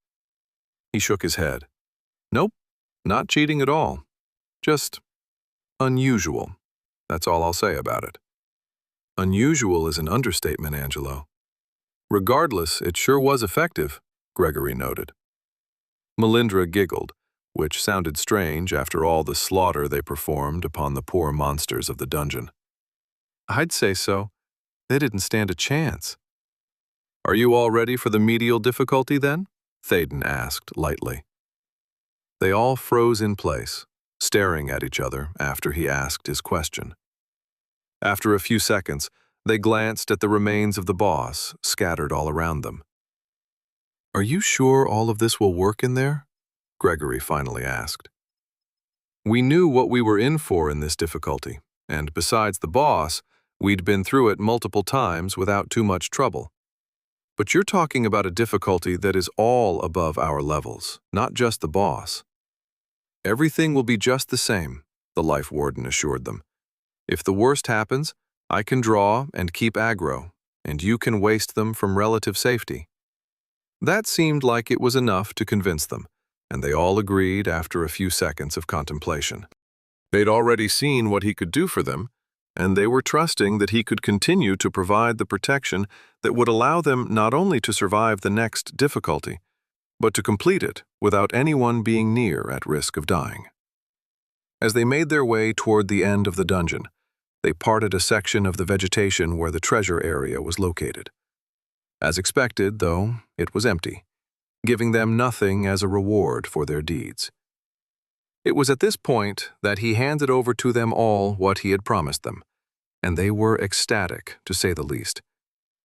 He shook his head. "Nope, not cheating at all. Just unusual. That's all I'll say about it." "Unusual is an understatement, Angelo." "Regardless, it sure was effective," Gregory noted. Melindra giggled, which sounded strange after all the slaughter they performed upon the poor monsters of the dungeon. "I'd say so. They didn't stand a chance." "Are you all ready for the medial difficulty, then?" Théden asked lightly. They all froze in place, staring at each other after he asked his question. After a few seconds, they glanced at the remains of the boss scattered all around them. "Are you sure all of this will work in there?" Gregory finally asked. "We knew what we were in for in this difficulty, and besides the boss, we'd been through it multiple times without too much trouble. But you're talking about a difficulty that is all above our levels, not just the boss." "Everything will be just the same," the Life Warden assured them. "If the worst happens, I can draw and keep aggro, and you can waste them from relative safety." That seemed like it was enough to convince them, and they all agreed after a few seconds of contemplation. They'd already seen what he could do for them, and they were trusting that he could continue to provide the protection that would allow them not only to survive the next difficulty, but to complete it without anyone being near at risk of dying. As they made their way toward the end of the dungeon, they parted a section of the vegetation where the treasure area was located. As expected, though, it was empty, giving them nothing as a reward for their deeds. It was at this point that he handed over to them all what he had promised them, and they were ecstatic, to say the least.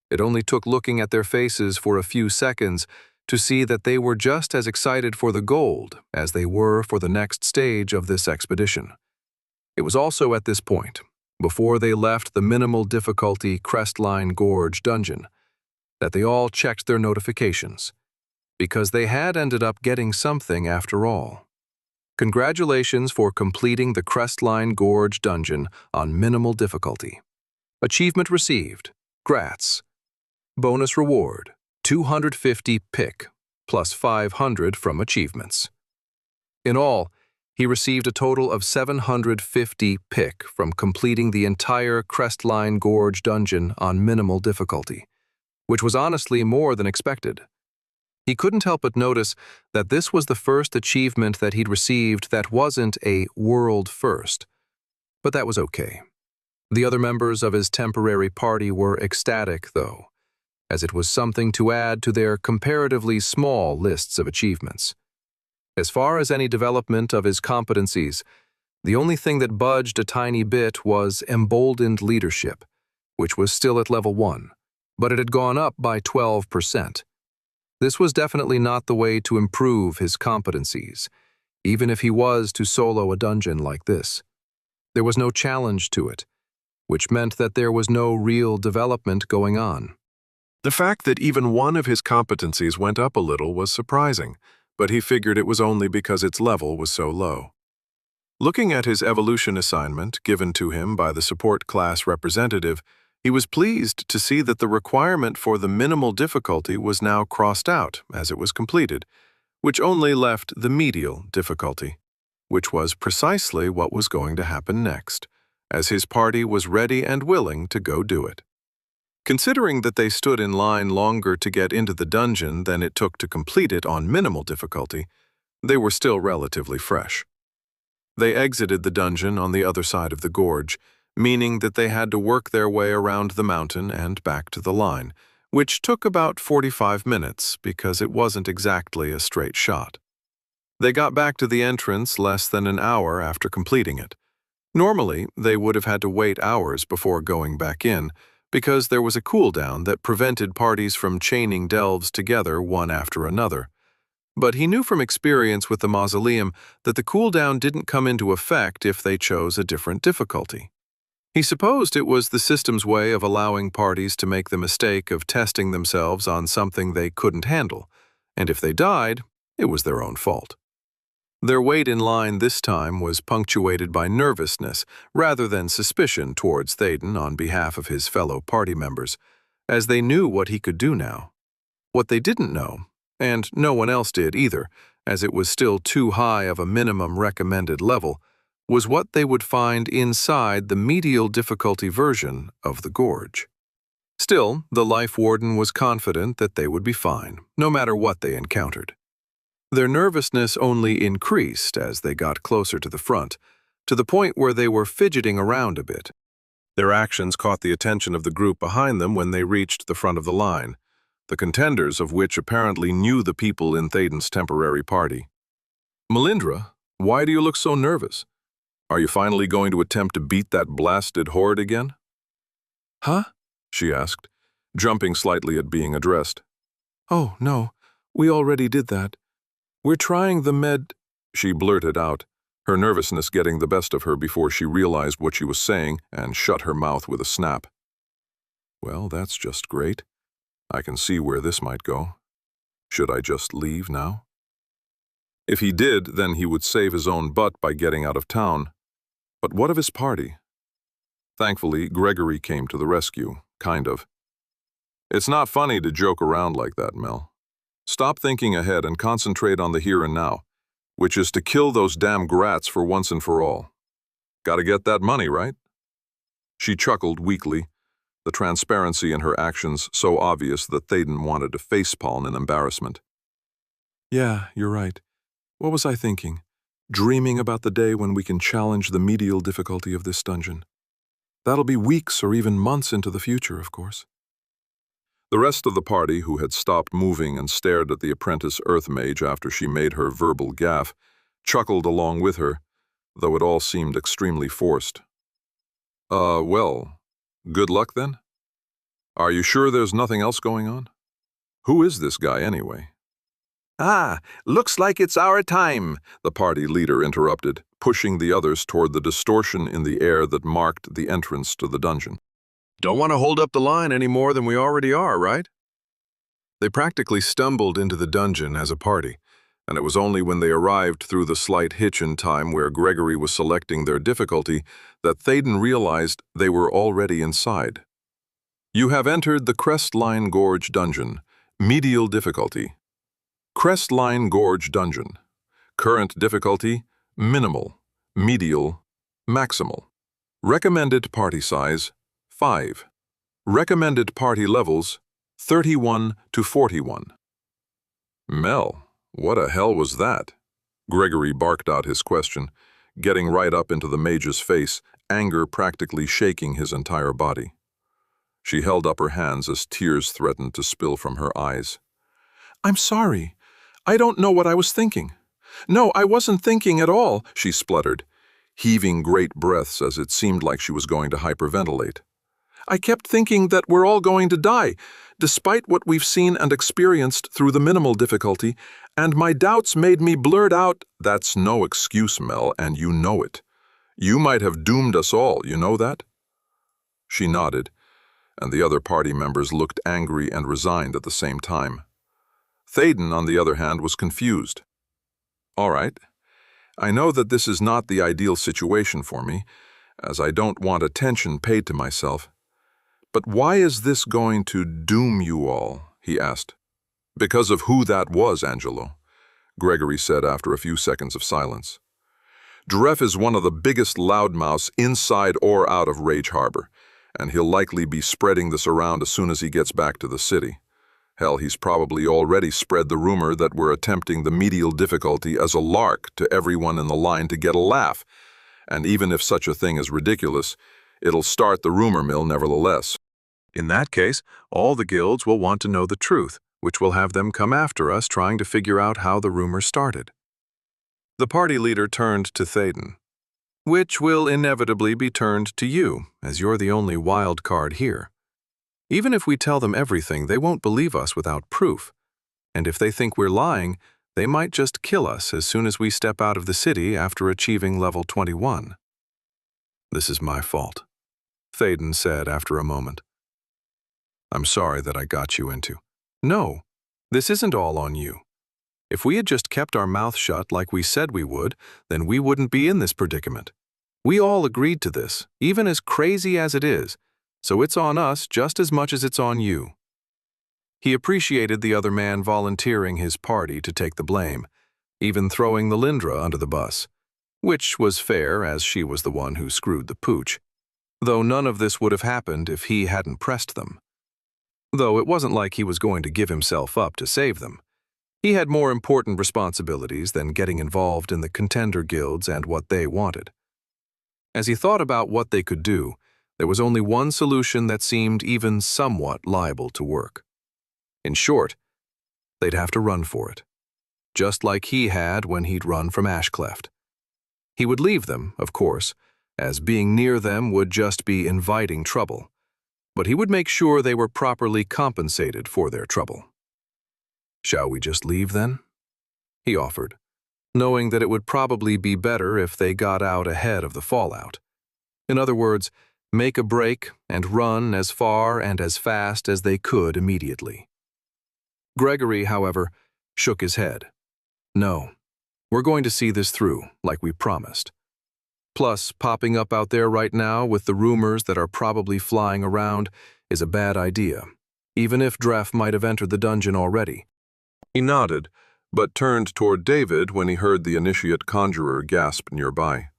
It only took looking at their faces for a few seconds to see that they were just as excited for the gold as they were for the next stage of this expedition. It was also at this point, before they left the minimal difficulty Crestline Gorge dungeon, that they all checked their notifications, because they had ended up getting something after all. Congratulations for completing the Crestline Gorge dungeon on minimal difficulty. Achievement received. Grats. Bonus reward. 250 pick, plus 500 from achievements. In all, he received a total of 750 pick from completing the entire Crestline Gorge dungeon on minimal difficulty, which was honestly more than expected. He couldn't help but notice that this was the first achievement that he'd received that wasn't a world first. But that was okay. The other members of his temporary party were ecstatic, though, as it was something to add to their comparatively small lists of achievements. As far as any development of his competencies, The only thing that budged a tiny bit was emboldened leadership, which was still at level 1, but it had gone up by 12%. This was definitely not the way to improve his competencies, even if he was to solo a dungeon like this. There was no challenge to it, which meant that there was no real development going on. The fact that even one of his competencies went up a little was surprising, but he figured it was only because its level was so low. Looking at his evolution assignment given to him by the support class representative, he was pleased to see that the requirement for the minimal difficulty was now crossed out as it was completed, which only left the medial difficulty, which was precisely what was going to happen next, as his party was ready and willing to go do it. Considering that they stood in line longer to get into the dungeon than it took to complete it on minimal difficulty, they were still relatively fresh. They exited the dungeon on the other side of the gorge, meaning that they had to work their way around the mountain and back to the line, which took about 45 minutes because it wasn't exactly a straight shot. They got back to the entrance less than an hour after completing it. Normally, they would have had to wait hours before going back in, because there was a cooldown that prevented parties from chaining delves together one after another. But he knew from experience with the mausoleum that the cooldown didn't come into effect if they chose a different difficulty. He supposed it was the system's way of allowing parties to make the mistake of testing themselves on something they couldn't handle, and if they died, it was their own fault. Their wait in line this time was punctuated by nervousness rather than suspicion towards Théden on behalf of his fellow party members, as they knew what he could do now. What they didn't know, and no one else did either, as it was still too high of a minimum recommended level, was what they would find inside the medial difficulty version of the gorge. Still, the Life Warden was confident that they would be fine, no matter what they encountered. Their nervousness only increased as they got closer to the front, to the point where they were fidgeting around a bit. Their actions caught the attention of the group behind them when they reached the front of the line, the contenders of which apparently knew the people in Théden's temporary party. "Melindra, why do you look so nervous? Are you finally going to attempt to beat that blasted horde again?" Huh? she asked, jumping slightly at being addressed. Oh, no, we already did that. We're trying the med... She blurted out, her nervousness getting the best of her before she realized what she was saying and shut her mouth with a snap. Well, that's just great. I can see where this might go. Should I just leave now? If he did, then he would save his own butt by getting out of town. But what of his party? Thankfully, Gregory came to the rescue, kind of. It's not funny to joke around like that, Mel. Stop thinking ahead and concentrate on the here and now, which is to kill those damn grats for once and for all. Gotta get that money, right? She chuckled weakly, the transparency in her actions so obvious that Théden wanted to facepalm in embarrassment. Yeah, you're right. What was I thinking? Dreaming about the day when we can challenge the medial difficulty of this dungeon. That'll be weeks or even months into the future, of course. The rest of the party, who had stopped moving and stared at the apprentice earth mage after she made her verbal gaffe, chuckled along with her, though it all seemed extremely forced. Well, good luck then? Are you sure there's nothing else going on? Who is this guy anyway? Ah, looks like it's our time, the party leader interrupted, pushing the others toward the distortion in the air that marked the entrance to the dungeon. Don't want to hold up the line any more than we already are, right? They practically stumbled into the dungeon as a party, and it was only when they arrived through the slight hitch in time where Gregory was selecting their difficulty that Théden realized they were already inside. You have entered the Crestline Gorge Dungeon, medial difficulty. Crestline Gorge Dungeon. Current difficulty, minimal, medial, maximal. Recommended party size, 5. Recommended party levels, 31 to 41. Mel, what the hell was that? Gregory barked out his question, getting right up into the mage's face, anger practically shaking his entire body. She held up her hands as tears threatened to spill from her eyes. I'm sorry. I don't know what I was thinking. No, I wasn't thinking at all, she spluttered. heaving great breaths as it seemed like she was going to hyperventilate. "I kept thinking that we're all going to die, despite what we've seen and experienced through the minimal difficulty, and my doubts made me blurt out." "That's no excuse, Mel, and you know it. You might have doomed us all, you know that?" She nodded, and the other party members looked angry and resigned at the same time. Thaden, on the other hand, was confused. "All right. I know that this is not the ideal situation for me, as I don't want attention paid to myself. But why is this going to doom you all?" he asked. "Because of who that was, Angelo," Gregory said after a few seconds of silence. "Dref is one of the biggest loudmouths inside or out of Rage Harbor, and he'll likely be spreading this around as soon as he gets back to the city. Hell, he's probably already spread the rumor that we're attempting the medial difficulty as a lark to everyone in the line to get a laugh, and even if such a thing is ridiculous, it'll start the rumor mill nevertheless. In that case, all the guilds will want to know the truth, which will have them come after us trying to figure out how the rumor started." The party leader turned to Thaden. "Which will inevitably be turned to you, as you're the only wild card here. Even if we tell them everything, they won't believe us without proof. And if they think we're lying, they might just kill us as soon as we step out of the city after achieving level 21. "This is my fault," Thaden said after a moment. "I'm sorry that I got you into." "No, this isn't all on you. If we had just kept our mouth shut like we said we would, then we wouldn't be in this predicament. We all agreed to this, even as crazy as it is, so it's on us just as much as it's on you." He appreciated the other man volunteering his party to take the blame, even throwing the Lindra under the bus, which was fair as she was the one who screwed the pooch, though none of this would have happened if he hadn't pressed them. Though it wasn't like he was going to give himself up to save them. He had more important responsibilities than getting involved in the contender guilds and what they wanted. As he thought about what they could do, there was only one solution that seemed even somewhat liable to work. In short, they'd have to run for it, just like he had when he'd run from Ashcleft. He would leave them, of course, as being near them would just be inviting trouble, but he would make sure they were properly compensated for their trouble. "Shall we just leave then?" he offered, knowing that it would probably be better if they got out ahead of the fallout. In other words, make a break and run as far and as fast as they could immediately. Gregory, however, shook his head. "No, we're going to see this through, like we promised. Plus, popping up out there right now with the rumors that are probably flying around is a bad idea, even if Dref might have entered the dungeon already." He nodded, but turned toward David when he heard the initiate conjurer gasp nearby.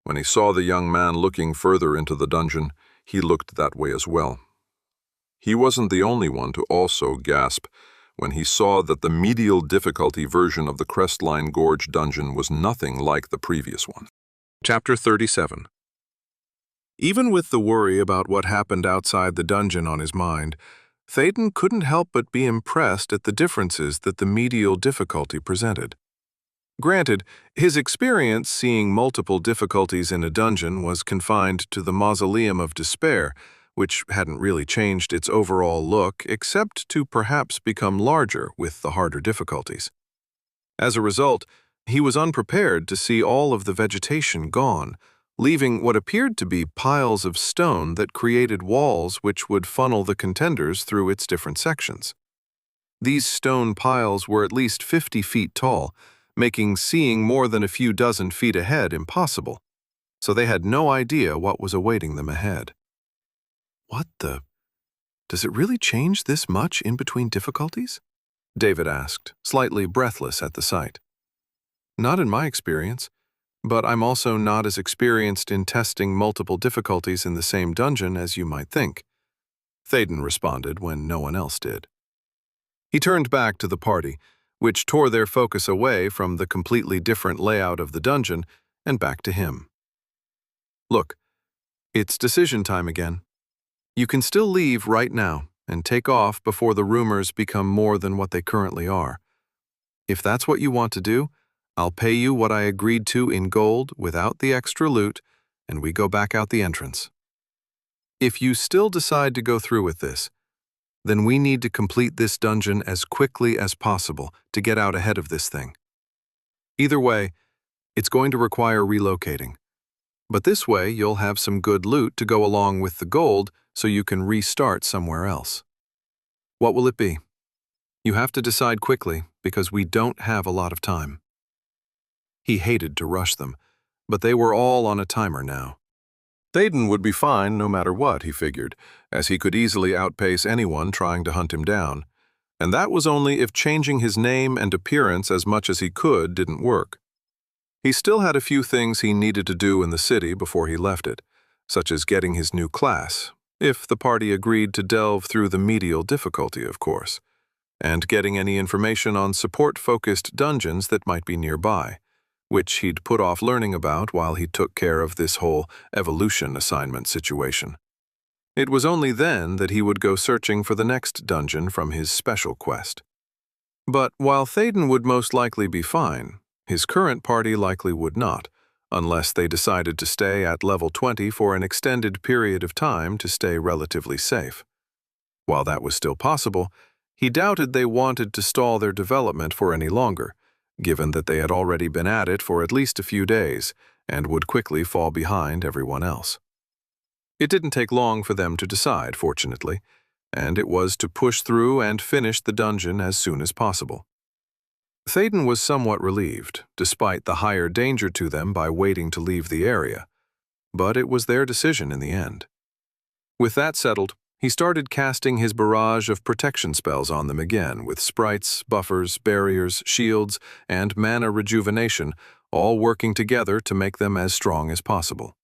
When he saw the young man looking further into the dungeon, he looked that way as well. He wasn't the only one to also gasp when he saw that the medial difficulty version of the Crestline Gorge dungeon was nothing like the previous one. Chapter 37. Even with the worry about what happened outside the dungeon on his mind, Thaden couldn't help but be impressed at the differences that the medial difficulty presented. Granted, his experience seeing multiple difficulties in a dungeon was confined to the Mausoleum of Despair, which hadn't really changed its overall look except to perhaps become larger with the harder difficulties. As a result, he was unprepared to see all of the vegetation gone, leaving what appeared to be piles of stone that created walls which would funnel the contenders through its different sections. These stone piles were at least 50 feet tall, making seeing more than a few dozen feet ahead impossible, so they had no idea what was awaiting them ahead. "What the? Does it really change this much in between difficulties?" David asked, slightly breathless at the sight. "Not in my experience. But I'm also not as experienced in testing multiple difficulties in the same dungeon as you might think," Thaden responded when no one else did. He turned back to the party, which tore their focus away from the completely different layout of the dungeon and back to him. "Look, it's decision time again. You can still leave right now and take off before the rumors become more than what they currently are. If that's what you want to do, I'll pay you what I agreed to in gold without the extra loot, and we go back out the entrance. If you still decide to go through with this, then we need to complete this dungeon as quickly as possible to get out ahead of this thing. Either way, it's going to require relocating. But this way, you'll have some good loot to go along with the gold so you can restart somewhere else. What will it be? You have to decide quickly because we don't have a lot of time. He hated to rush them, but they were all on a timer now. Théden would be fine no matter what, he figured, as he could easily outpace anyone trying to hunt him down. And that was only if changing his name and appearance as much as he could didn't work. He still had a few things he needed to do in the city before he left it, such as getting his new class, if the party agreed to delve through the medial difficulty, of course, and getting any information on support-focused dungeons that might be nearby, which he'd put off learning about while he took care of this whole evolution assignment situation. It was only then that he would go searching for the next dungeon from his special quest. But while Théden would most likely be fine, his current party likely would not, unless they decided to stay at level 20 for an extended period of time to stay relatively safe. While that was still possible, he doubted they wanted to stall their development for any longer, given that they had already been at it for at least a few days and would quickly fall behind everyone else. It didn't take long for them to decide, fortunately, and it was to push through and finish the dungeon as soon as possible. Théden was somewhat relieved, despite the higher danger to them by waiting to leave the area, but it was their decision in the end. With that settled, he started casting his barrage of protection spells on them again, with sprites, buffers, barriers, shields, and mana rejuvenation, all working together to make them as strong as possible.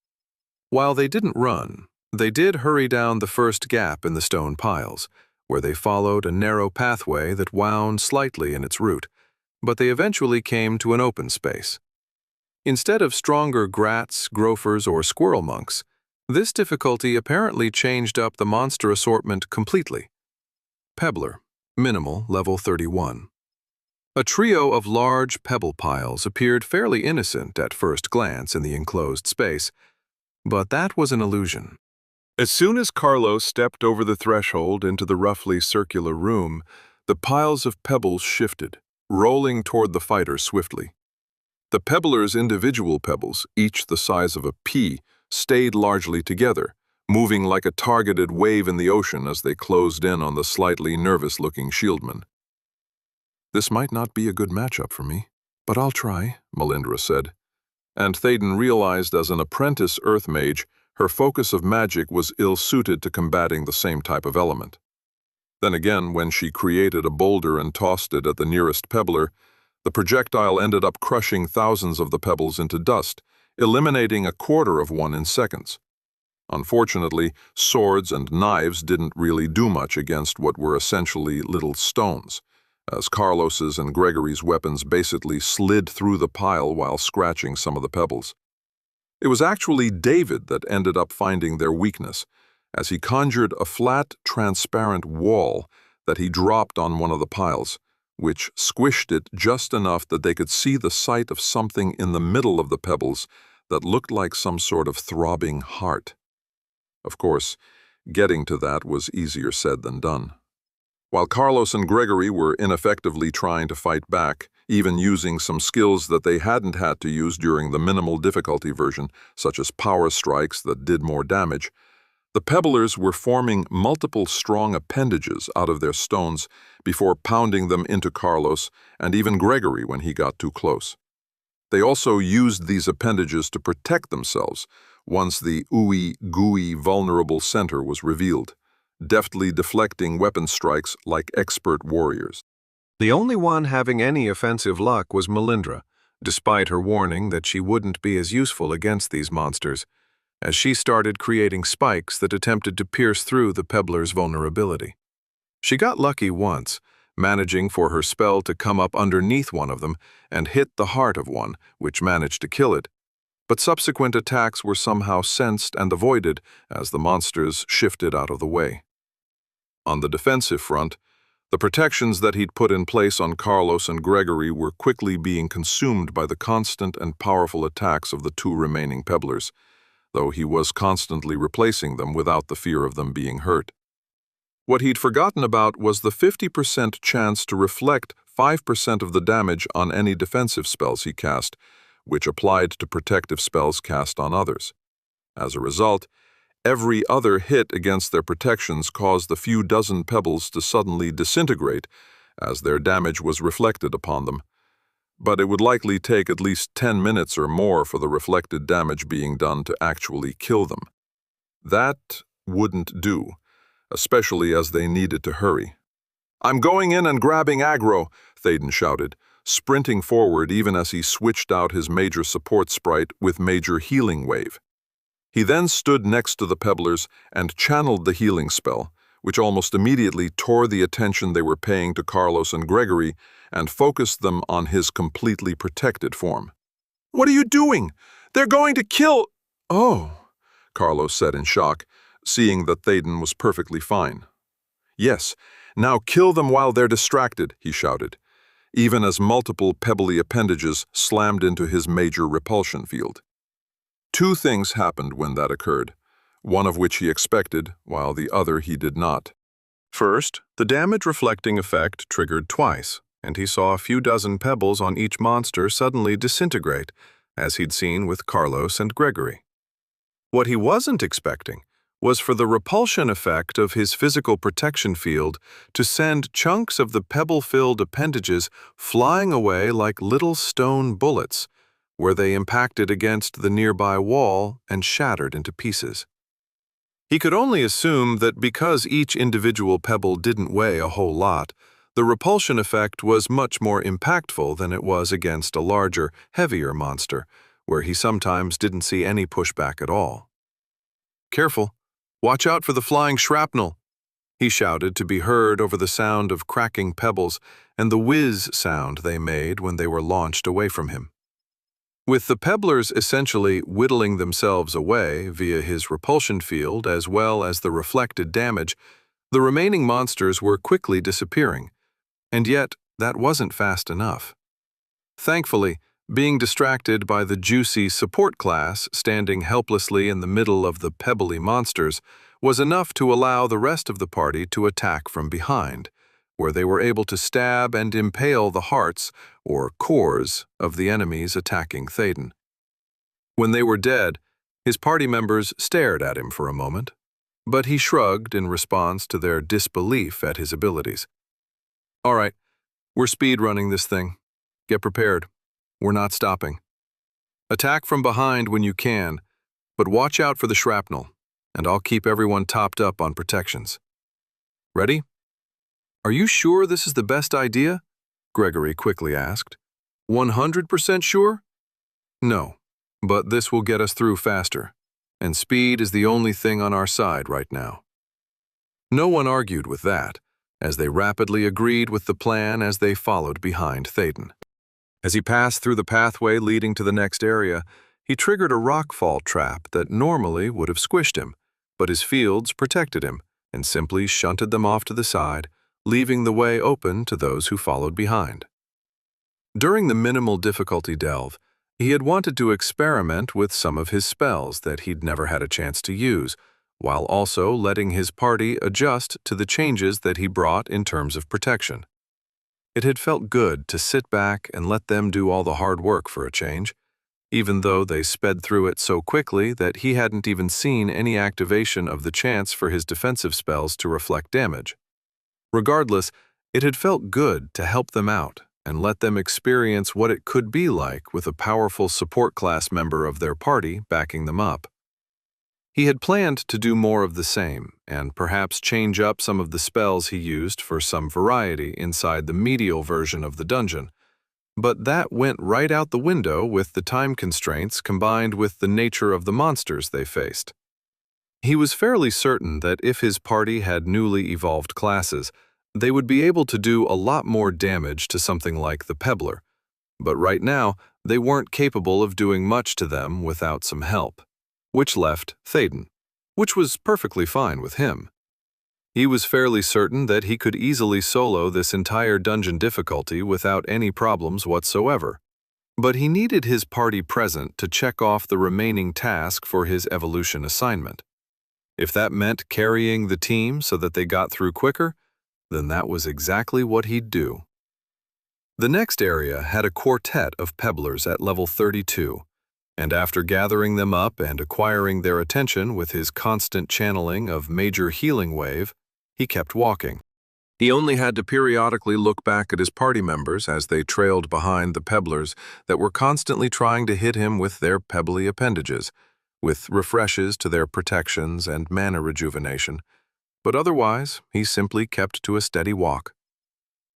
While they didn't run, they did hurry down the first gap in the stone piles, where they followed a narrow pathway that wound slightly in its route, but they eventually came to an open space. Instead of stronger grats, grofers, or squirrel monks, this difficulty apparently changed up the monster assortment completely. Pebbler, minimal, level 31. A trio of large pebble piles appeared fairly innocent at first glance in the enclosed space, but that was an illusion. As soon as Carlos stepped over the threshold into the roughly circular room, the piles of pebbles shifted, rolling toward the fighter swiftly. The pebbler's individual pebbles, each the size of a pea, stayed largely together, moving like a targeted wave in the ocean as they closed in on the slightly nervous-looking shieldman. "This might not be a good matchup for me, but I'll try," Melindra said. And Théden realized as an apprentice earth mage, her focus of magic was ill-suited to combating the same type of element. Then again, when she created a boulder and tossed it at the nearest pebbler, the projectile ended up crushing thousands of the pebbles into dust, eliminating a quarter of one in seconds. Unfortunately, swords and knives didn't really do much against what were essentially little stones, as Carlos's and Gregory's weapons basically slid through the pile while scratching some of the pebbles. It was actually David that ended up finding their weakness, as he conjured a flat, transparent wall that he dropped on one of the piles, which squished it just enough that they could see the sight of something in the middle of the pebbles that looked like some sort of throbbing heart. Of course, getting to that was easier said than done. While Carlos and Gregory were ineffectively trying to fight back, even using some skills that they hadn't had to use during the minimal difficulty version, such as power strikes that did more damage, the pebblers were forming multiple strong appendages out of their stones before pounding them into Carlos and even Gregory when he got too close. They also used these appendages to protect themselves once the ooey-gooey vulnerable center was revealed, deftly deflecting weapon strikes like expert warriors. The only one having any offensive luck was Melindra, despite her warning that she wouldn't be as useful against these monsters, as she started creating spikes that attempted to pierce through the pebbler's vulnerability. She got lucky once, managing for her spell to come up underneath one of them and hit the heart of one, which managed to kill it, but subsequent attacks were somehow sensed and avoided as the monsters shifted out of the way. On the defensive front, The protections that he'd put in place on Carlos and Gregory were quickly being consumed by the constant and powerful attacks of the two remaining pebblers, though he was constantly replacing them without the fear of them being hurt. What he'd forgotten about was the 50% chance to reflect 5% of the damage on any defensive spells he cast, which applied to protective spells cast on others. As a result, every other hit against their protections caused the few dozen pebbles to suddenly disintegrate as their damage was reflected upon them. But it would likely take at least 10 minutes or more for the reflected damage being done to actually kill them. That wouldn't do, especially as they needed to hurry. "I'm going in and grabbing aggro," Thaden shouted, sprinting forward even as he switched out his major support sprite with major healing wave. He then stood next to the pebblers and channeled the healing spell, which almost immediately tore the attention they were paying to Carlos and Gregory and focused them on his completely protected form. "What are you doing? They're going to kill—" "Oh," Carlos said in shock, seeing that Thaden was perfectly fine. "Yes, now kill them while they're distracted," he shouted, even as multiple pebbly appendages slammed into his major repulsion field. Two things happened when that occurred, one of which he expected, while the other he did not. First, the damage-reflecting effect triggered twice, and he saw a few dozen pebbles on each monster suddenly disintegrate, as he'd seen with Carlos and Gregory. What he wasn't expecting was for the repulsion effect of his physical protection field to send chunks of the pebble-filled appendages flying away like little stone bullets, where they impacted against the nearby wall and shattered into pieces. He could only assume that because each individual pebble didn't weigh a whole lot, the repulsion effect was much more impactful than it was against a larger, heavier monster, where he sometimes didn't see any pushback at all. "Careful! Watch out for the flying shrapnel!" he shouted to be heard over the sound of cracking pebbles and the whiz sound they made when they were launched away from him. With the pebblers essentially whittling themselves away via his repulsion field as well as the reflected damage, the remaining monsters were quickly disappearing, and yet that wasn't fast enough. Thankfully, being distracted by the juicy support class standing helplessly in the middle of the pebbly monsters was enough to allow the rest of the party to attack from behind, where they were able to stab and impale the hearts, or cores, of the enemies attacking Thaden. When they were dead, his party members stared at him for a moment, but he shrugged in response to their disbelief at his abilities. "All right, we're speed-running this thing. Get prepared. We're not stopping. Attack from behind when you can, but watch out for the shrapnel, and I'll keep everyone topped up on protections. Ready?" "Are you sure this is the best idea?" Gregory quickly asked. 100% sure? No, but this will get us through faster, and speed is the only thing on our side right now. No one argued with that, as they rapidly agreed with the plan as they followed behind Thaden. As he passed through the pathway leading to the next area, he triggered a rockfall trap that normally would have squished him, but his fields protected him and simply shunted them off to the side, leaving the way open to those who followed behind. During the minimal difficulty delve, he had wanted to experiment with some of his spells that he'd never had a chance to use, while also letting his party adjust to the changes that he brought in terms of protection. It had felt good to sit back and let them do all the hard work for a change, even though they sped through it so quickly that he hadn't even seen any activation of the chance for his defensive spells to reflect damage. Regardless, it had felt good to help them out and let them experience what it could be like with a powerful support class member of their party backing them up. He had planned to do more of the same and perhaps change up some of the spells he used for some variety inside the medial version of the dungeon, but that went right out the window with the time constraints combined with the nature of the monsters they faced. He was fairly certain that if his party had newly evolved classes, they would be able to do a lot more damage to something like the Pebbler, but right now they weren't capable of doing much to them without some help, which left Thaden, which was perfectly fine with him. He was fairly certain that he could easily solo this entire dungeon difficulty without any problems whatsoever. But he needed his party present to check off the remaining task for his evolution assignment. If that meant carrying the team so that they got through quicker, then that was exactly what he'd do. The next area had a quartet of pebblers at level 32, and after gathering them up and acquiring their attention with his constant channeling of Major Healing Wave, he kept walking. He only had to periodically look back at his party members as they trailed behind the pebblers that were constantly trying to hit him with their pebbly appendages, with refreshes to their protections and mana rejuvenation, but otherwise he simply kept to a steady walk.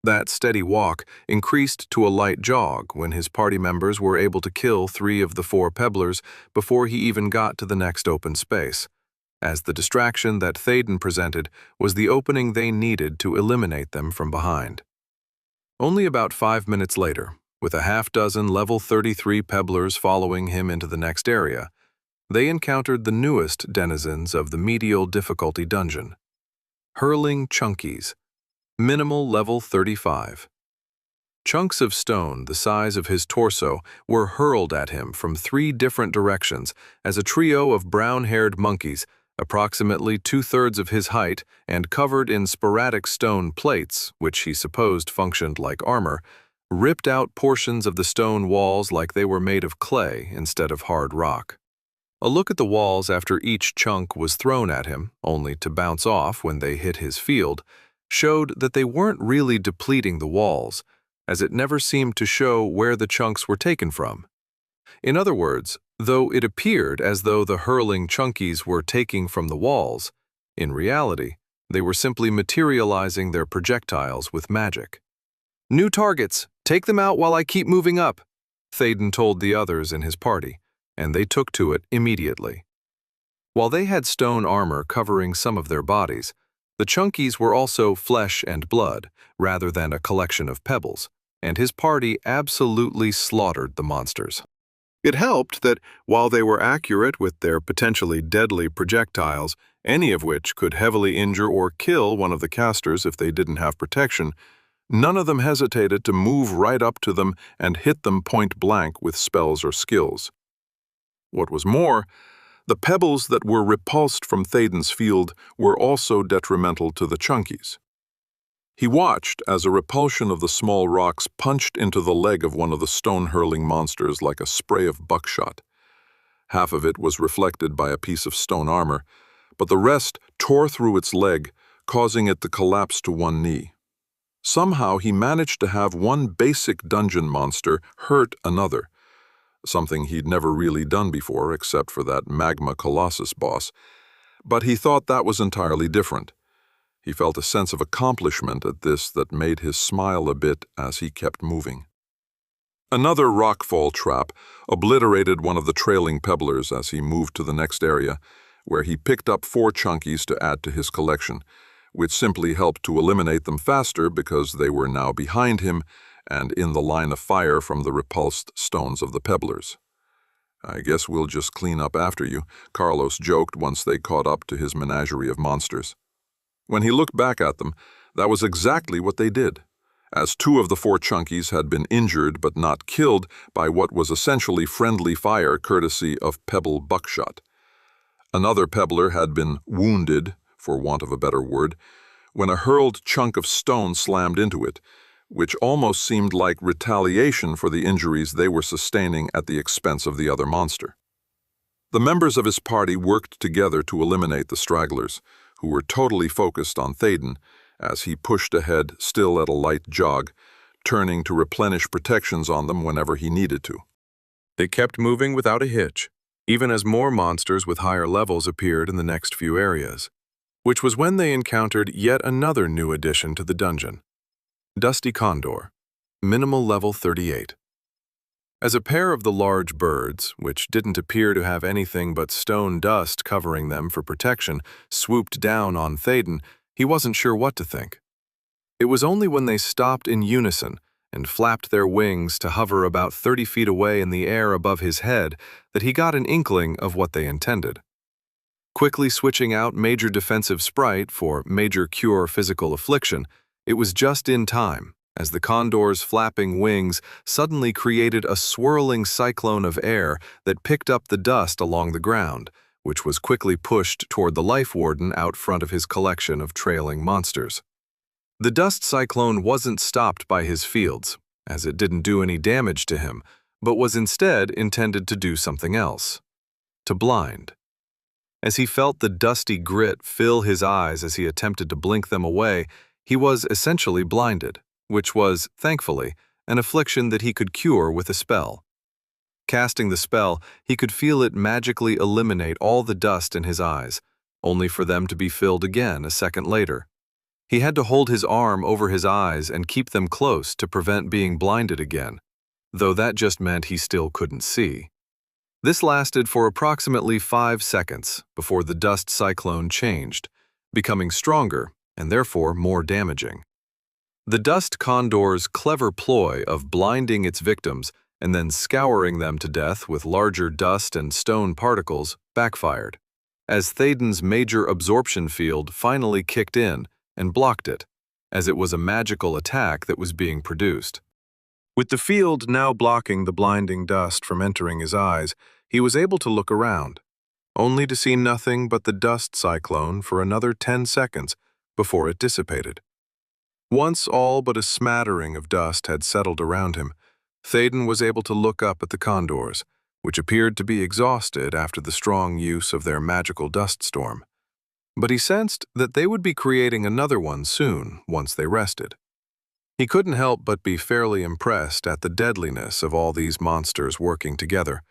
That steady walk increased to a light jog when his party members were able to kill 3 of the 4 pebblers before he even got to the next open space, as the distraction that Thaden presented was the opening they needed to eliminate them from behind. Only about 5 minutes later, with a half-dozen level 33 pebblers following him into the next area, they encountered the newest denizens of the medial difficulty dungeon. Hurling Chunkies, minimal level 35. Chunks of stone the size of his torso were hurled at him from 3 different directions as a trio of brown-haired monkeys, approximately 2/3 of his height and covered in sporadic stone plates, which he supposed functioned like armor, ripped out portions of the stone walls like they were made of clay instead of hard rock. A look at the walls after each chunk was thrown at him, only to bounce off when they hit his field, showed that they weren't really depleting the walls, as it never seemed to show where the chunks were taken from. In other words, though it appeared as though the hurling Chunkies were taking from the walls, in reality, they were simply materializing their projectiles with magic. "New targets! Take them out while I keep moving up," Thaden told the others in his party, and they took to it immediately. While they had stone armor covering some of their bodies, the Chunkies were also flesh and blood, rather than a collection of pebbles, and his party absolutely slaughtered the monsters. It helped that, while they were accurate with their potentially deadly projectiles, any of which could heavily injure or kill one of the casters if they didn't have protection, none of them hesitated to move right up to them and hit them point blank with spells or skills. What was more, the pebbles that were repulsed from Thaden's field were also detrimental to the Chunkies. He watched as a repulsion of the small rocks punched into the leg of one of the stone-hurling monsters like a spray of buckshot. Half of it was reflected by a piece of stone armor, but the rest tore through its leg, causing it to collapse to one knee. Somehow he managed to have one basic dungeon monster hurt another, something he'd never really done before except for that Magma Colossus boss, but he thought that was entirely different. He felt a sense of accomplishment at this that made his smile a bit as he kept moving. Another rockfall trap obliterated one of the trailing pebblers as he moved to the next area, where he picked up 4 Chunkies to add to his collection, which simply helped to eliminate them faster because they were now behind him and in the line of fire from the repulsed stones of the pebblers. "I guess we'll just clean up after you," Carlos joked once they caught up to his menagerie of monsters. When he looked back at them, that was exactly what they did, as 2 of the 4 Chunkies had been injured but not killed by what was essentially friendly fire courtesy of pebble buckshot. Another pebbler had been wounded, for want of a better word, when a hurled chunk of stone slammed into it, which almost seemed like retaliation for the injuries they were sustaining at the expense of the other monster. The members of his party worked together to eliminate the stragglers, who were totally focused on Thaden, as he pushed ahead, still at a light jog, turning to replenish protections on them whenever he needed to. They kept moving without a hitch, even as more monsters with higher levels appeared in the next few areas, which was when they encountered yet another new addition to the dungeon. Dusty Condor, minimal level 38. As a pair of the large birds, which didn't appear to have anything but stone dust covering them for protection, swooped down on Thaden, he wasn't sure what to think. It was only when they stopped in unison and flapped their wings to hover about 30 feet away in the air above his head that he got an inkling of what they intended. Quickly switching out Major Defensive Sprite for Major Cure Physical Affliction, it was just in time, as the condor's flapping wings suddenly created a swirling cyclone of air that picked up the dust along the ground, which was quickly pushed toward the life warden out front of his collection of trailing monsters. The dust cyclone wasn't stopped by his fields, as it didn't do any damage to him, but was instead intended to do something else: to blind. As he felt the dusty grit fill his eyes as he attempted to blink them away, he was essentially blinded, which was, thankfully, an affliction that he could cure with a spell. Casting the spell, he could feel it magically eliminate all the dust in his eyes, only for them to be filled again a second later. He had to hold his arm over his eyes and keep them close to prevent being blinded again, though that just meant he still couldn't see. This lasted for approximately 5 seconds before the dust cyclone changed, becoming stronger and therefore more damaging. The dust condor's clever ploy of blinding its victims and then scouring them to death with larger dust and stone particles backfired, as Thaden's major absorption field finally kicked in and blocked it, as it was a magical attack that was being produced. With the field now blocking the blinding dust from entering his eyes, he was able to look around, only to see nothing but the dust cyclone for another 10 seconds before it dissipated. Once all but a smattering of dust had settled around him, Thaden was able to look up at the condors, which appeared to be exhausted after the strong use of their magical dust storm. But he sensed that they would be creating another one soon once they rested. He couldn't help but be fairly impressed at the deadliness of all these monsters working together.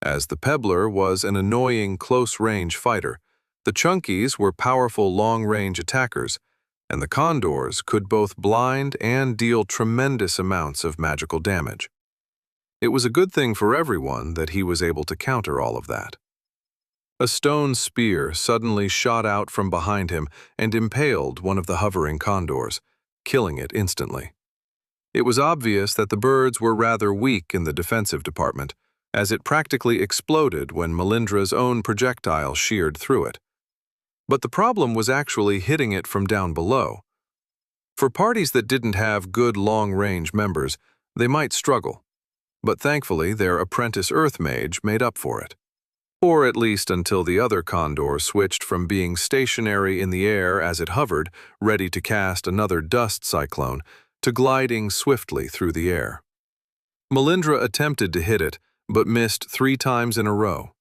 As the Pebbler was an annoying close-range fighter, the Chunkies were powerful long-range attackers, and the Condors could both blind and deal tremendous amounts of magical damage. It was a good thing for everyone that he was able to counter all of that. A stone spear suddenly shot out from behind him and impaled one of the hovering condors, killing it instantly. It was obvious that the birds were rather weak in the defensive department, as it practically exploded when Melindra's own projectile sheared through it. But the problem was actually hitting it from down below. For parties that didn't have good long-range members, they might struggle, but thankfully their apprentice Earth Mage made up for it. Or at least until the other condor switched from being stationary in the air as it hovered, ready to cast another dust cyclone, to gliding swiftly through the air. Melindra attempted to hit it, but missed 3 times in a row.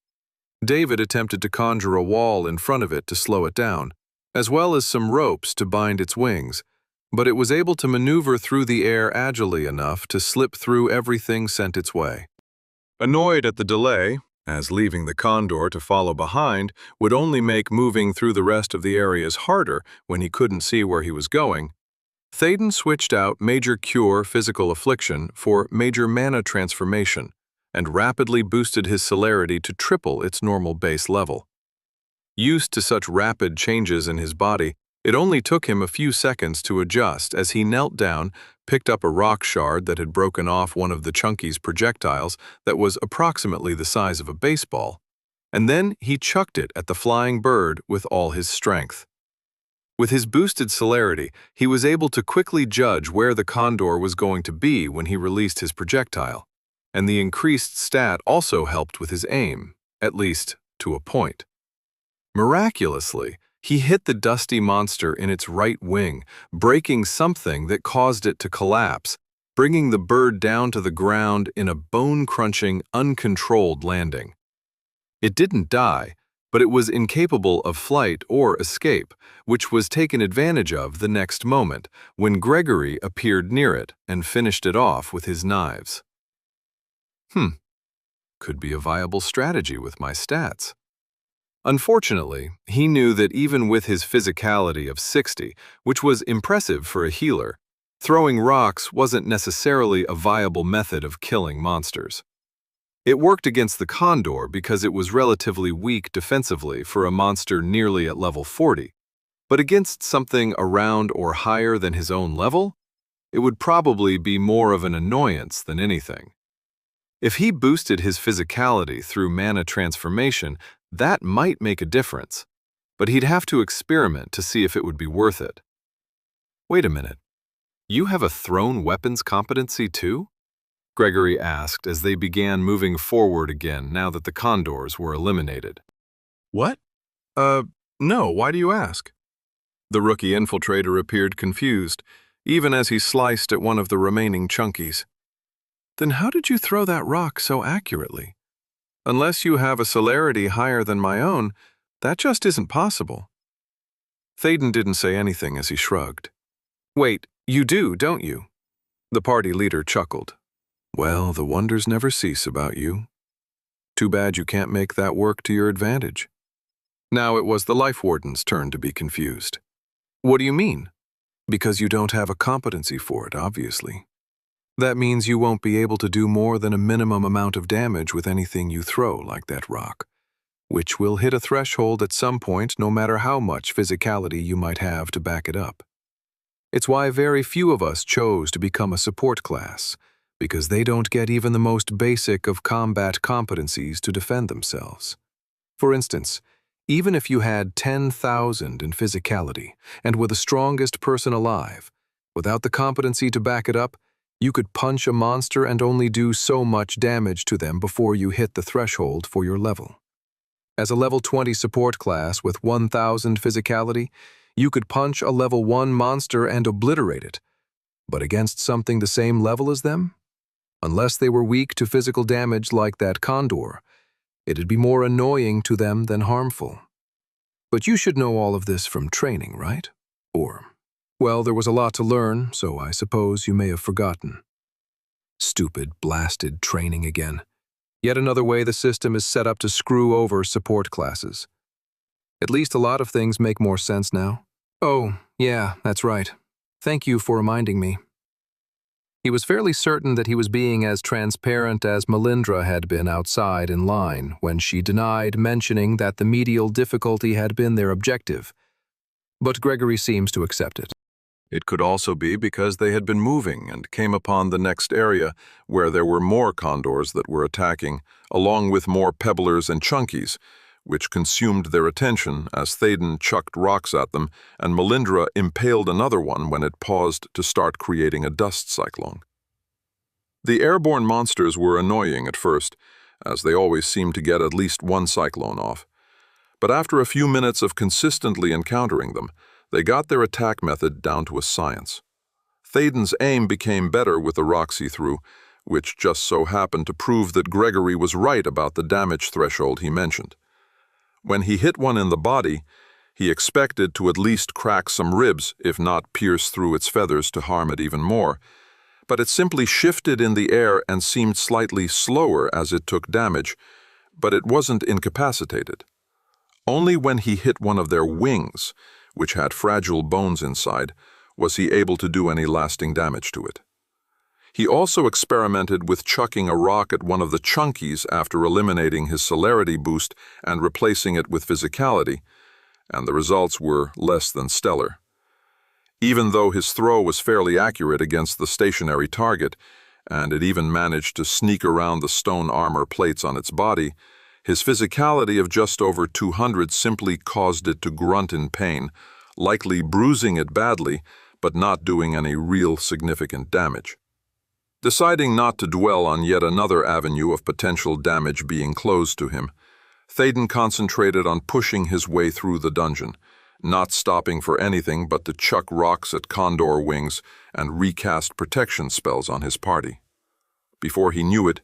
David attempted to conjure a wall in front of it to slow it down, as well as some ropes to bind its wings, but it was able to maneuver through the air agilely enough to slip through everything sent its way. Annoyed at the delay, as leaving the condor to follow behind would only make moving through the rest of the areas harder when he couldn't see where he was going, Thaden switched out Major Cure Physical Affliction for Major Mana Transformation and rapidly boosted his celerity to triple its normal base level. Used to such rapid changes in his body, it only took him a few seconds to adjust as he knelt down, picked up a rock shard that had broken off one of the Chunky's projectiles that was approximately the size of a baseball, and then he chucked it at the flying bird with all his strength. With his boosted celerity, he was able to quickly judge where the condor was going to be when he released his projectile, and the increased stat also helped with his aim, at least to a point. Miraculously, he hit the dusty monster in its right wing, breaking something that caused it to collapse, bringing the bird down to the ground in a bone-crunching, uncontrolled landing. It didn't die, but it was incapable of flight or escape, which was taken advantage of the next moment when Gregory appeared near it and finished it off with his knives. Could be a viable strategy with my stats. Unfortunately, he knew that even with his physicality of 60, which was impressive for a healer, throwing rocks wasn't necessarily a viable method of killing monsters. It worked against the condor because it was relatively weak defensively for a monster nearly at level 40, but against something around or higher than his own level, it would probably be more of an annoyance than anything. If he boosted his physicality through mana transformation, that might make a difference, but he'd have to experiment to see if it would be worth it. Wait a minute. You have a thrown weapons competency too? Gregory asked as they began moving forward again now that the condors were eliminated. What? No, why do you ask? The rookie infiltrator appeared confused, even as he sliced at one of the remaining chunkies. Then how did you throw that rock so accurately? Unless you have a celerity higher than my own, that just isn't possible. Thaden didn't say anything as he shrugged. Wait, you do, don't you? The party leader chuckled. Well, the wonders never cease about you. Too bad you can't make that work to your advantage. Now it was the Life Warden's turn to be confused. What do you mean? Because you don't have a competency for it, obviously. That means you won't be able to do more than a minimum amount of damage with anything you throw like that rock, which will hit a threshold at some point no matter how much physicality you might have to back it up. It's why very few of us chose to become a support class, because they don't get even the most basic of combat competencies to defend themselves. For instance, even if you had 10,000 in physicality and were the strongest person alive, without the competency to back it up, you could punch a monster and only do so much damage to them before you hit the threshold for your level. As a level 20 support class with 1,000 physicality, you could punch a level 1 monster and obliterate it. But against something the same level as them? Unless they were weak to physical damage like that condor, it'd be more annoying to them than harmful. But you should know all of this from training, right? Or, well, there was a lot to learn, so I suppose you may have forgotten. Stupid, blasted training again. Yet another way the system is set up to screw over support classes. At least a lot of things make more sense now. Oh, yeah, that's right. Thank you for reminding me. He was fairly certain that he was being as transparent as Melindra had been outside in line when she denied mentioning that the medial difficulty had been their objective. But Gregory seems to accept it. It could also be because they had been moving and came upon the next area where there were more condors that were attacking, along with more pebblers and chunkies, which consumed their attention as Thaden chucked rocks at them and Melindra impaled another one when it paused to start creating a dust cyclone. The airborne monsters were annoying at first, as they always seemed to get at least one cyclone off. But after a few minutes of consistently encountering them, they got their attack method down to a science. Thaden's aim became better with the rocks he threw, which just so happened to prove that Gregory was right about the damage threshold he mentioned. When he hit one in the body, he expected to at least crack some ribs, if not pierce through its feathers to harm it even more, but it simply shifted in the air and seemed slightly slower as it took damage, but it wasn't incapacitated. Only when he hit one of their wings, which had fragile bones inside, was he able to do any lasting damage to it. He also experimented with chucking a rock at one of the chunkies after eliminating his celerity boost and replacing it with physicality, and the results were less than stellar. Even though his throw was fairly accurate against the stationary target, and it even managed to sneak around the stone armor plates on its body, his physicality of just over 200 simply caused it to grunt in pain, likely bruising it badly, but not doing any real significant damage. Deciding not to dwell on yet another avenue of potential damage being closed to him, Thaden concentrated on pushing his way through the dungeon, not stopping for anything but to chuck rocks at condor wings and recast protection spells on his party. Before he knew it,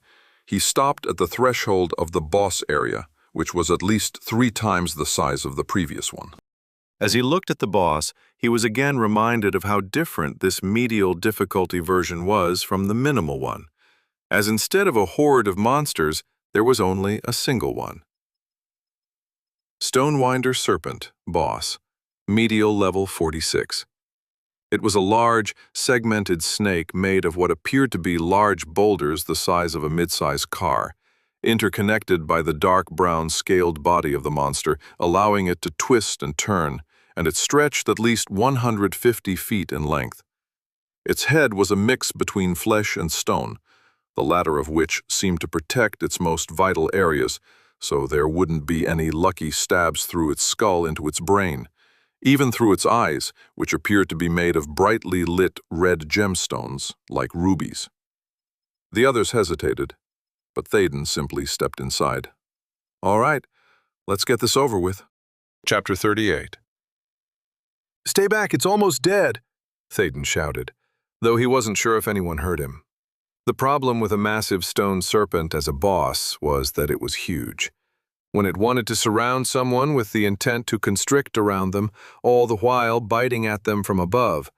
he stopped at the threshold of the boss area, which was at least 3 times the size of the previous one. As he looked at the boss, he was again reminded of how different this medial difficulty version was from the minimal one, as instead of a horde of monsters, there was only a single one. Stonewinder Serpent, Boss, Medial Level 46. It was a large, segmented snake made of what appeared to be large boulders the size of a mid-sized car, interconnected by the dark brown scaled body of the monster, allowing it to twist and turn, and it stretched at least 150 feet in length. Its head was a mix between flesh and stone, the latter of which seemed to protect its most vital areas, so there wouldn't be any lucky stabs through its skull into its brain, even through its eyes, which appeared to be made of brightly lit red gemstones, like rubies. The others hesitated, but Thaden simply stepped inside. "All right, let's get this over with." Chapter 38. "Stay back, it's almost dead," Thaden shouted, though he wasn't sure if anyone heard him. The problem with a massive stone serpent as a boss was that it was huge. When it wanted to surround someone with the intent to constrict around them, all the while biting at them from above,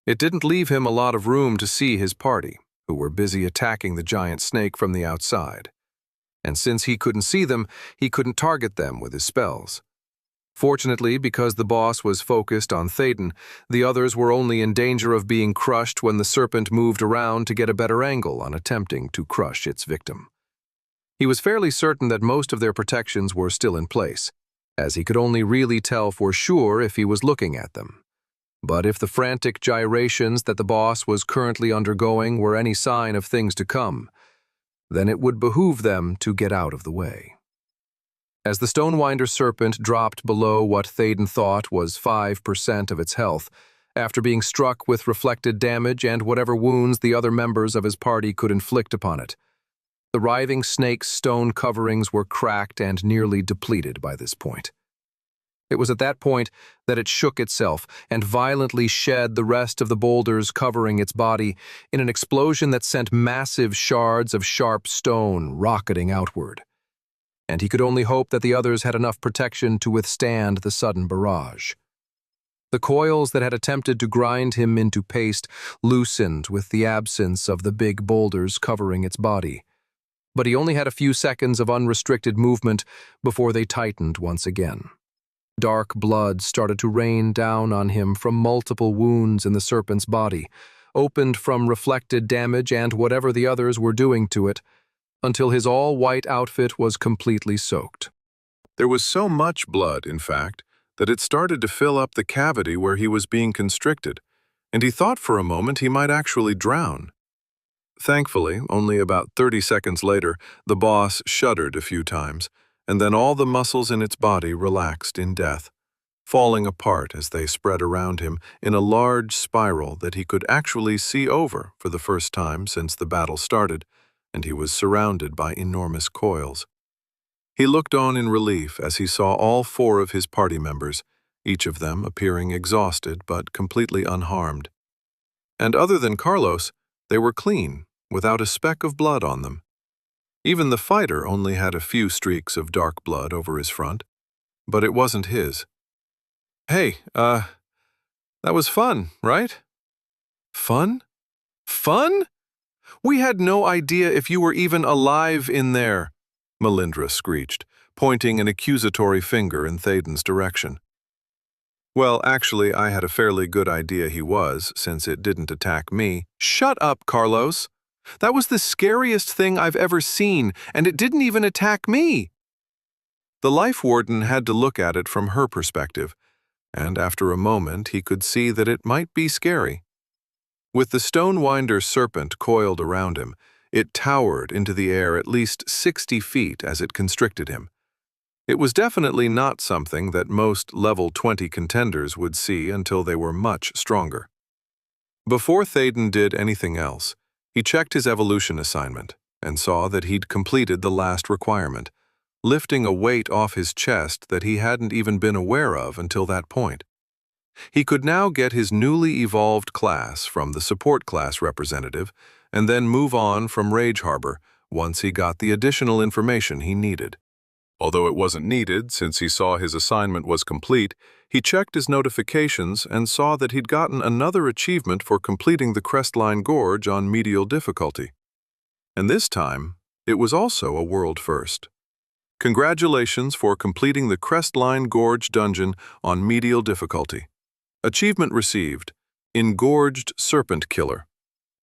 it didn't leave him a lot of room to see his party, who were busy attacking the giant snake from the outside. And since he couldn't see them, he couldn't target them with his spells. Fortunately, because the boss was focused on Thaden, the others were only in danger of being crushed when the serpent moved around to get a better angle on attempting to crush its victim. He was fairly certain that most of their protections were still in place, as he could only really tell for sure if he was looking at them. But if the frantic gyrations that the boss was currently undergoing were any sign of things to come, then it would behoove them to get out of the way. As the Stonewinder serpent dropped below what Thaden thought was 5% of its health, after being struck with reflected damage and whatever wounds the other members of his party could inflict upon it, the writhing snake's stone coverings were cracked and nearly depleted by this point. It was at that point that it shook itself and violently shed the rest of the boulders covering its body in an explosion that sent massive shards of sharp stone rocketing outward. And he could only hope that the others had enough protection to withstand the sudden barrage. The coils that had attempted to grind him into paste loosened with the absence of the big boulders covering its body, but he only had a few seconds of unrestricted movement before they tightened once again. Dark blood started to rain down on him from multiple wounds in the serpent's body, opened from reflected damage and whatever the others were doing to it, until his all-white outfit was completely soaked. There was so much blood, in fact, that it started to fill up the cavity where he was being constricted, and he thought for a moment he might actually drown. Thankfully, only about 30 seconds later, the boss shuddered a few times, and then all the muscles in its body relaxed in death, falling apart as they spread around him in a large spiral that he could actually see over for the first time since the battle started, and he was surrounded by enormous coils. He looked on in relief as he saw all 4 of his party members, each of them appearing exhausted but completely unharmed. And other than Carlos, they were clean, without a speck of blood on them. Even the fighter only had a few streaks of dark blood over his front, but it wasn't his. "Hey, that was fun, right?" "Fun? Fun? We had no idea if you were even alive in there," Melindra screeched, pointing an accusatory finger in Thaden's direction. "Well, actually, I had a fairly good idea he was, since it didn't attack me." "Shut up, Carlos! That was the scariest thing I've ever seen, and it didn't even attack me!" The Life Warden had to look at it from her perspective, and after a moment he could see that it might be scary. With the Stonewinder serpent coiled around him, it towered into the air at least 60 feet as it constricted him. It was definitely not something that most level 20 contenders would see until they were much stronger. Before Thaden did anything else, he checked his evolution assignment and saw that he'd completed the last requirement, lifting a weight off his chest that he hadn't even been aware of until that point. He could now get his newly evolved class from the support class representative and then move on from Rage Harbor once he got the additional information he needed. Although it wasn't needed since he saw his assignment was complete, he checked his notifications and saw that he'd gotten another achievement for completing the Crestline Gorge on medial difficulty. And this time, it was also a world first. Congratulations for completing the Crestline Gorge dungeon on medial difficulty. Achievement received: Engorged Serpent Killer.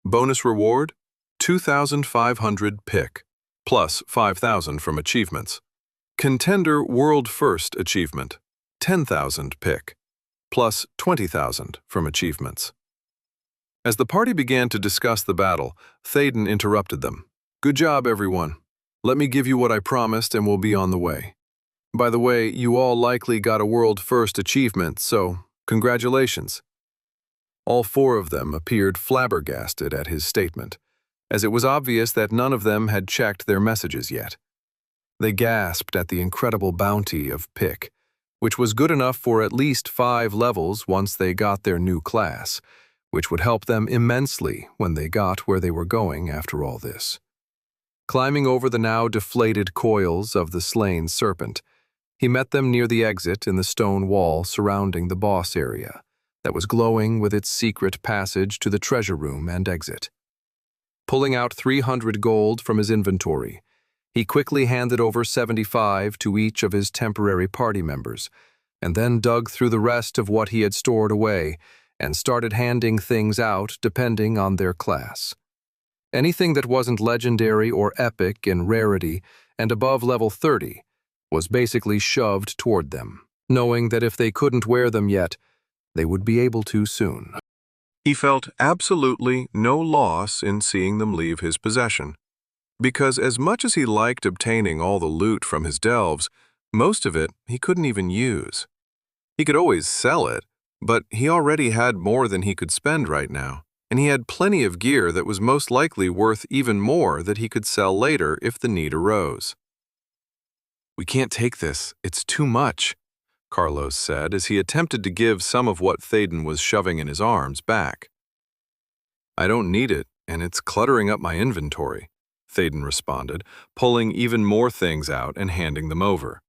Bonus reward: 2,500 pick, plus 5,000 from achievements. Contender World First achievement: 10,000 pick, plus 20,000 from achievements. As the party began to discuss the battle, Thaden interrupted them. "Good job, everyone. Let me give you what I promised and we'll be on the way. By the way, you all likely got a world-first achievement, so congratulations." All four of them appeared flabbergasted at his statement, as it was obvious that none of them had checked their messages yet. They gasped at the incredible bounty of pick, which was good enough for at least 5 levels once they got their new class, which would help them immensely when they got where they were going after all this. Climbing over the now deflated coils of the slain serpent, he met them near the exit in the stone wall surrounding the boss area that was glowing with its secret passage to the treasure room and exit. Pulling out 300 gold from his inventory, he quickly handed over 75 to each of his temporary party members, and then dug through the rest of what he had stored away and started handing things out depending on their class. Anything that wasn't legendary or epic in rarity and above level 30 was basically shoved toward them, knowing that if they couldn't wear them yet, they would be able to soon. He felt absolutely no loss in seeing them leave his possession, because as much as he liked obtaining all the loot from his delves, most of it he couldn't even use. He could always sell it, but he already had more than he could spend right now, and he had plenty of gear that was most likely worth even more that he could sell later if the need arose. "We can't take this, it's too much," Carlos said as he attempted to give some of what Thaden was shoving in his arms back. "I don't need it, and it's cluttering up my inventory," Thaden responded, pulling even more things out and handing them over.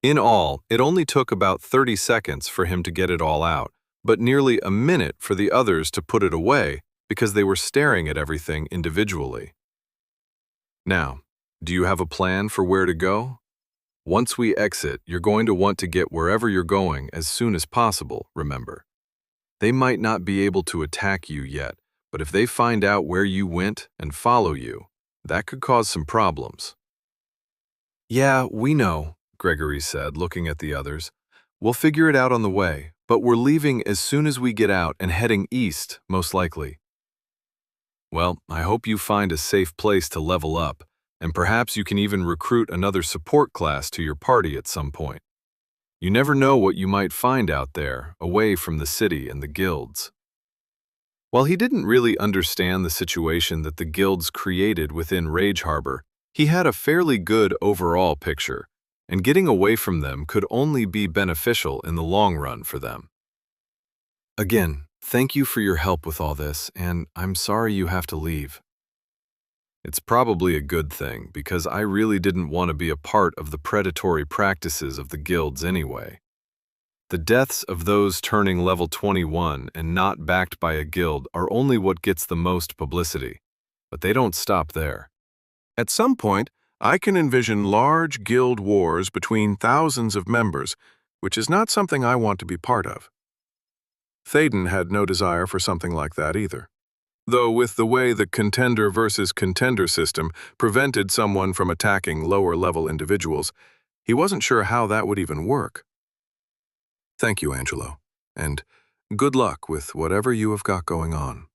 In all, it only took about 30 seconds for him to get it all out, but nearly a minute for the others to put it away because they were staring at everything individually. "Now, do you have a plan for where to go? Once we exit, you're going to want to get wherever you're going as soon as possible, remember. They might not be able to attack you yet, but if they find out where you went and follow you, that could cause some problems." "Yeah, we know," Gregory said, looking at the others. "We'll figure it out on the way, but we're leaving as soon as we get out and heading east, most likely." "Well, I hope you find a safe place to level up, and perhaps you can even recruit another support class to your party at some point. You never know what you might find out there, away from the city and the guilds." While he didn't really understand the situation that the guilds created within Rage Harbor, he had a fairly good overall picture, and getting away from them could only be beneficial in the long run for them. "Again, thank you for your help with all this, and I'm sorry you have to leave." "It's probably a good thing, because I really didn't want to be a part of the predatory practices of the guilds anyway. The deaths of those turning level 21 and not backed by a guild are only what gets the most publicity, but they don't stop there. At some point, I can envision large guild wars between thousands of members, which is not something I want to be part of." Thaden had no desire for something like that either. Though with the way the contender versus contender system prevented someone from attacking lower-level individuals, he wasn't sure how that would even work. "Thank you, Angelo, and good luck with whatever you have got going on,"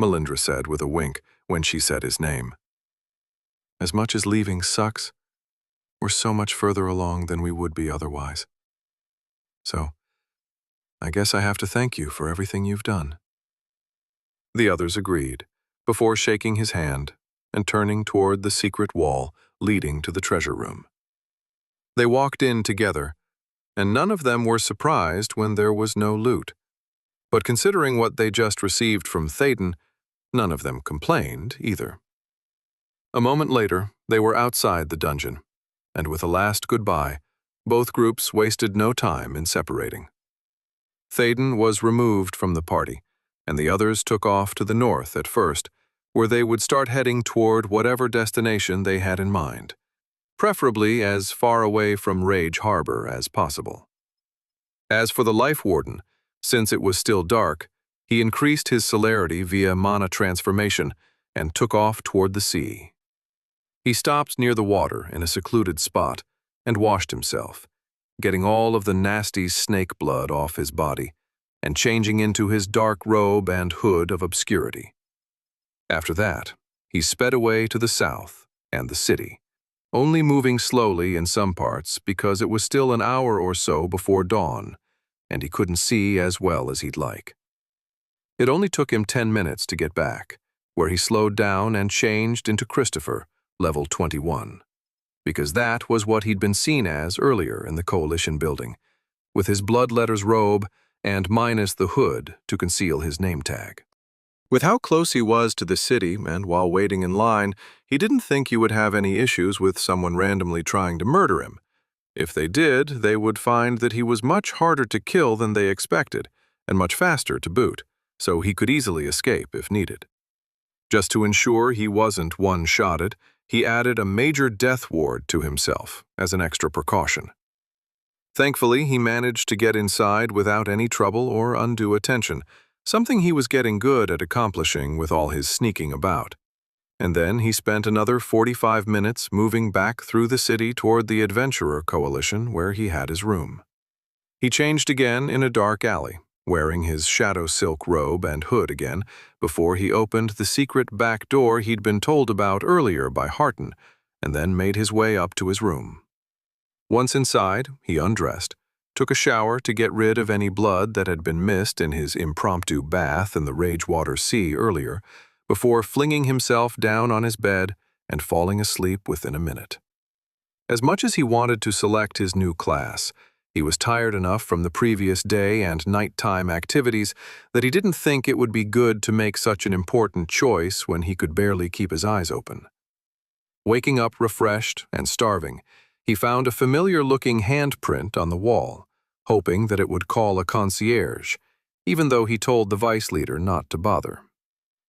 Melindra said with a wink when she said his name. "As much as leaving sucks, we're so much further along than we would be otherwise. So, I guess I have to thank you for everything you've done." The others agreed, before shaking his hand and turning toward the secret wall leading to the treasure room. They walked in together, and none of them were surprised when there was no loot. But considering what they just received from Thaden, none of them complained either. A moment later, they were outside the dungeon, and with a last goodbye, both groups wasted no time in separating. Thaden was removed from the party, and the others took off to the north at first, where they would start heading toward whatever destination they had in mind, preferably as far away from Rage Harbor as possible. As for the Life Warden, since it was still dark, he increased his celerity via mana transformation and took off toward the sea. He stopped near the water in a secluded spot and washed himself, getting all of the nasty snake blood off his body and changing into his dark robe and hood of obscurity. After that, he sped away to the south and the city, only moving slowly in some parts because it was still an hour or so before dawn, and he couldn't see as well as he'd like. It only took him 10 minutes to get back, where he slowed down and changed into Christopher, level 21, because that was what he'd been seen as earlier in the Coalition building, with his blood letters robe and minus the hood to conceal his name tag. With how close he was to the city, and while waiting in line, he didn't think he would have any issues with someone randomly trying to murder him. If they did, they would find that he was much harder to kill than they expected, and much faster to boot, so he could easily escape if needed. Just to ensure he wasn't one-shotted, he added a major death ward to himself as an extra precaution. Thankfully, he managed to get inside without any trouble or undue attention, something he was getting good at accomplishing with all his sneaking about. And then he spent another 45 minutes moving back through the city toward the Adventurer Coalition where he had his room. He changed again in a dark alley, wearing his shadow silk robe and hood again, before he opened the secret back door he'd been told about earlier by Harton, and then made his way up to his room. Once inside, he undressed, took a shower to get rid of any blood that had been missed in his impromptu bath in the Ragewater Sea earlier, before flinging himself down on his bed and falling asleep within a minute. As much as he wanted to select his new class, he was tired enough from the previous day and nighttime activities that he didn't think it would be good to make such an important choice when he could barely keep his eyes open. Waking up refreshed and starving, he found a familiar-looking handprint on the wall, hoping that it would call a concierge, even though he told the vice leader not to bother.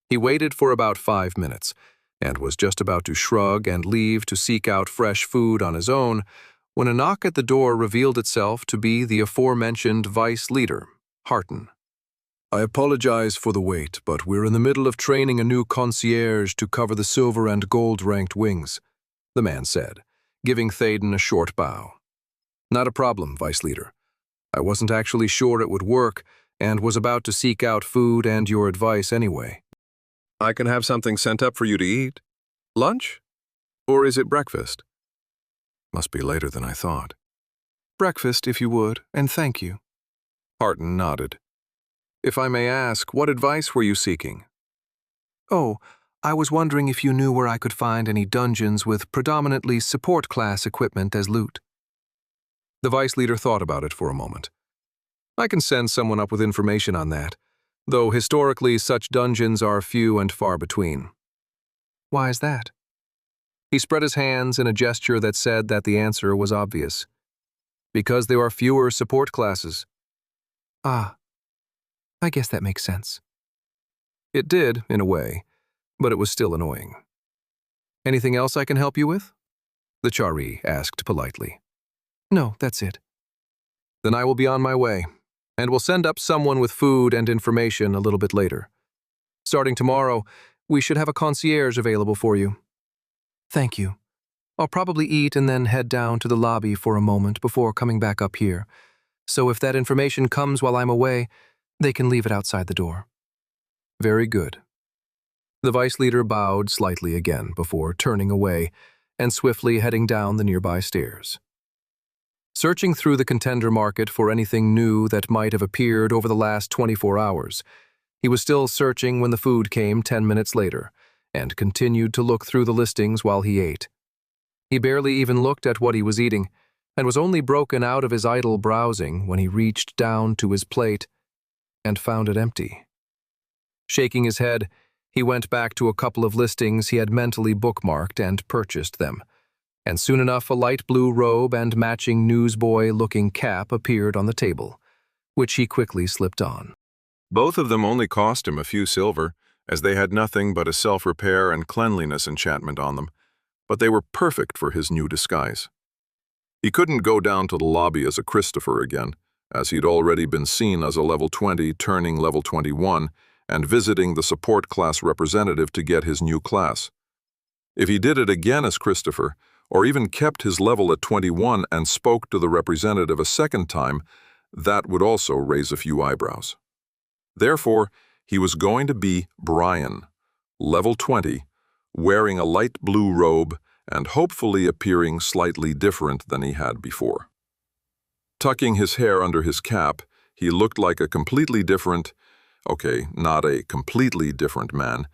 He waited for about 5 minutes, and was just about to shrug and leave to seek out fresh food on his own, when a knock at the door revealed itself to be the aforementioned vice leader, Harton. "I apologize for the wait, but we're in the middle of training a new concierge to cover the silver and gold-ranked wings," the man said, giving Thaden a short bow. "Not a problem, vice leader. I wasn't actually sure it would work, and was about to seek out food and your advice anyway." "I can have something sent up for you to eat. Lunch? Or is it breakfast?" "Must be later than I thought." "Breakfast, if you would, and thank you." Harton nodded. "If I may ask, what advice were you seeking?" "Oh, I was wondering if you knew where I could find any dungeons with predominantly support class equipment as loot." The vice leader thought about it for a moment. "I can send someone up with information on that, though historically such dungeons are few and far between." "Why is that?" He spread his hands in a gesture that said that the answer was obvious. "Because there are fewer support classes." "Ah, I guess that makes sense." It did, in a way, but it was still annoying. "Anything else I can help you with?" the Chari asked politely. "No, that's it." "Then I will be on my way, and will send up someone with food and information a little bit later. Starting tomorrow, we should have a concierge available for you." "Thank you. I'll probably eat and then head down to the lobby for a moment before coming back up here, so if that information comes while I'm away, they can leave it outside the door." "Very good." The vice leader bowed slightly again before turning away and swiftly heading down the nearby stairs. Searching through the contender market for anything new that might have appeared over the last 24 hours, he was still searching when the food came 10 minutes later, and continued to look through the listings while he ate. He barely even looked at what he was eating, and was only broken out of his idle browsing when he reached down to his plate and found it empty. Shaking his head, he went back to a couple of listings he had mentally bookmarked and purchased them, and soon enough a light blue robe and matching newsboy-looking cap appeared on the table, which he quickly slipped on. Both of them only cost him a few silver, as they had nothing but a self-repair and cleanliness enchantment on them, but they were perfect for his new disguise. He couldn't go down to the lobby as a Christopher again, as he'd already been seen as a level 20 turning level 21 and visiting the support class representative to get his new class. If he did it again as Christopher, or even kept his level at 21 and spoke to the representative a second time, that would also raise a few eyebrows. Therefore, he was going to be Brian, level 20, wearing a light blue robe and hopefully appearing slightly different than he had before. Tucking his hair under his cap, he looked like a completely different, okay, not a completely different man,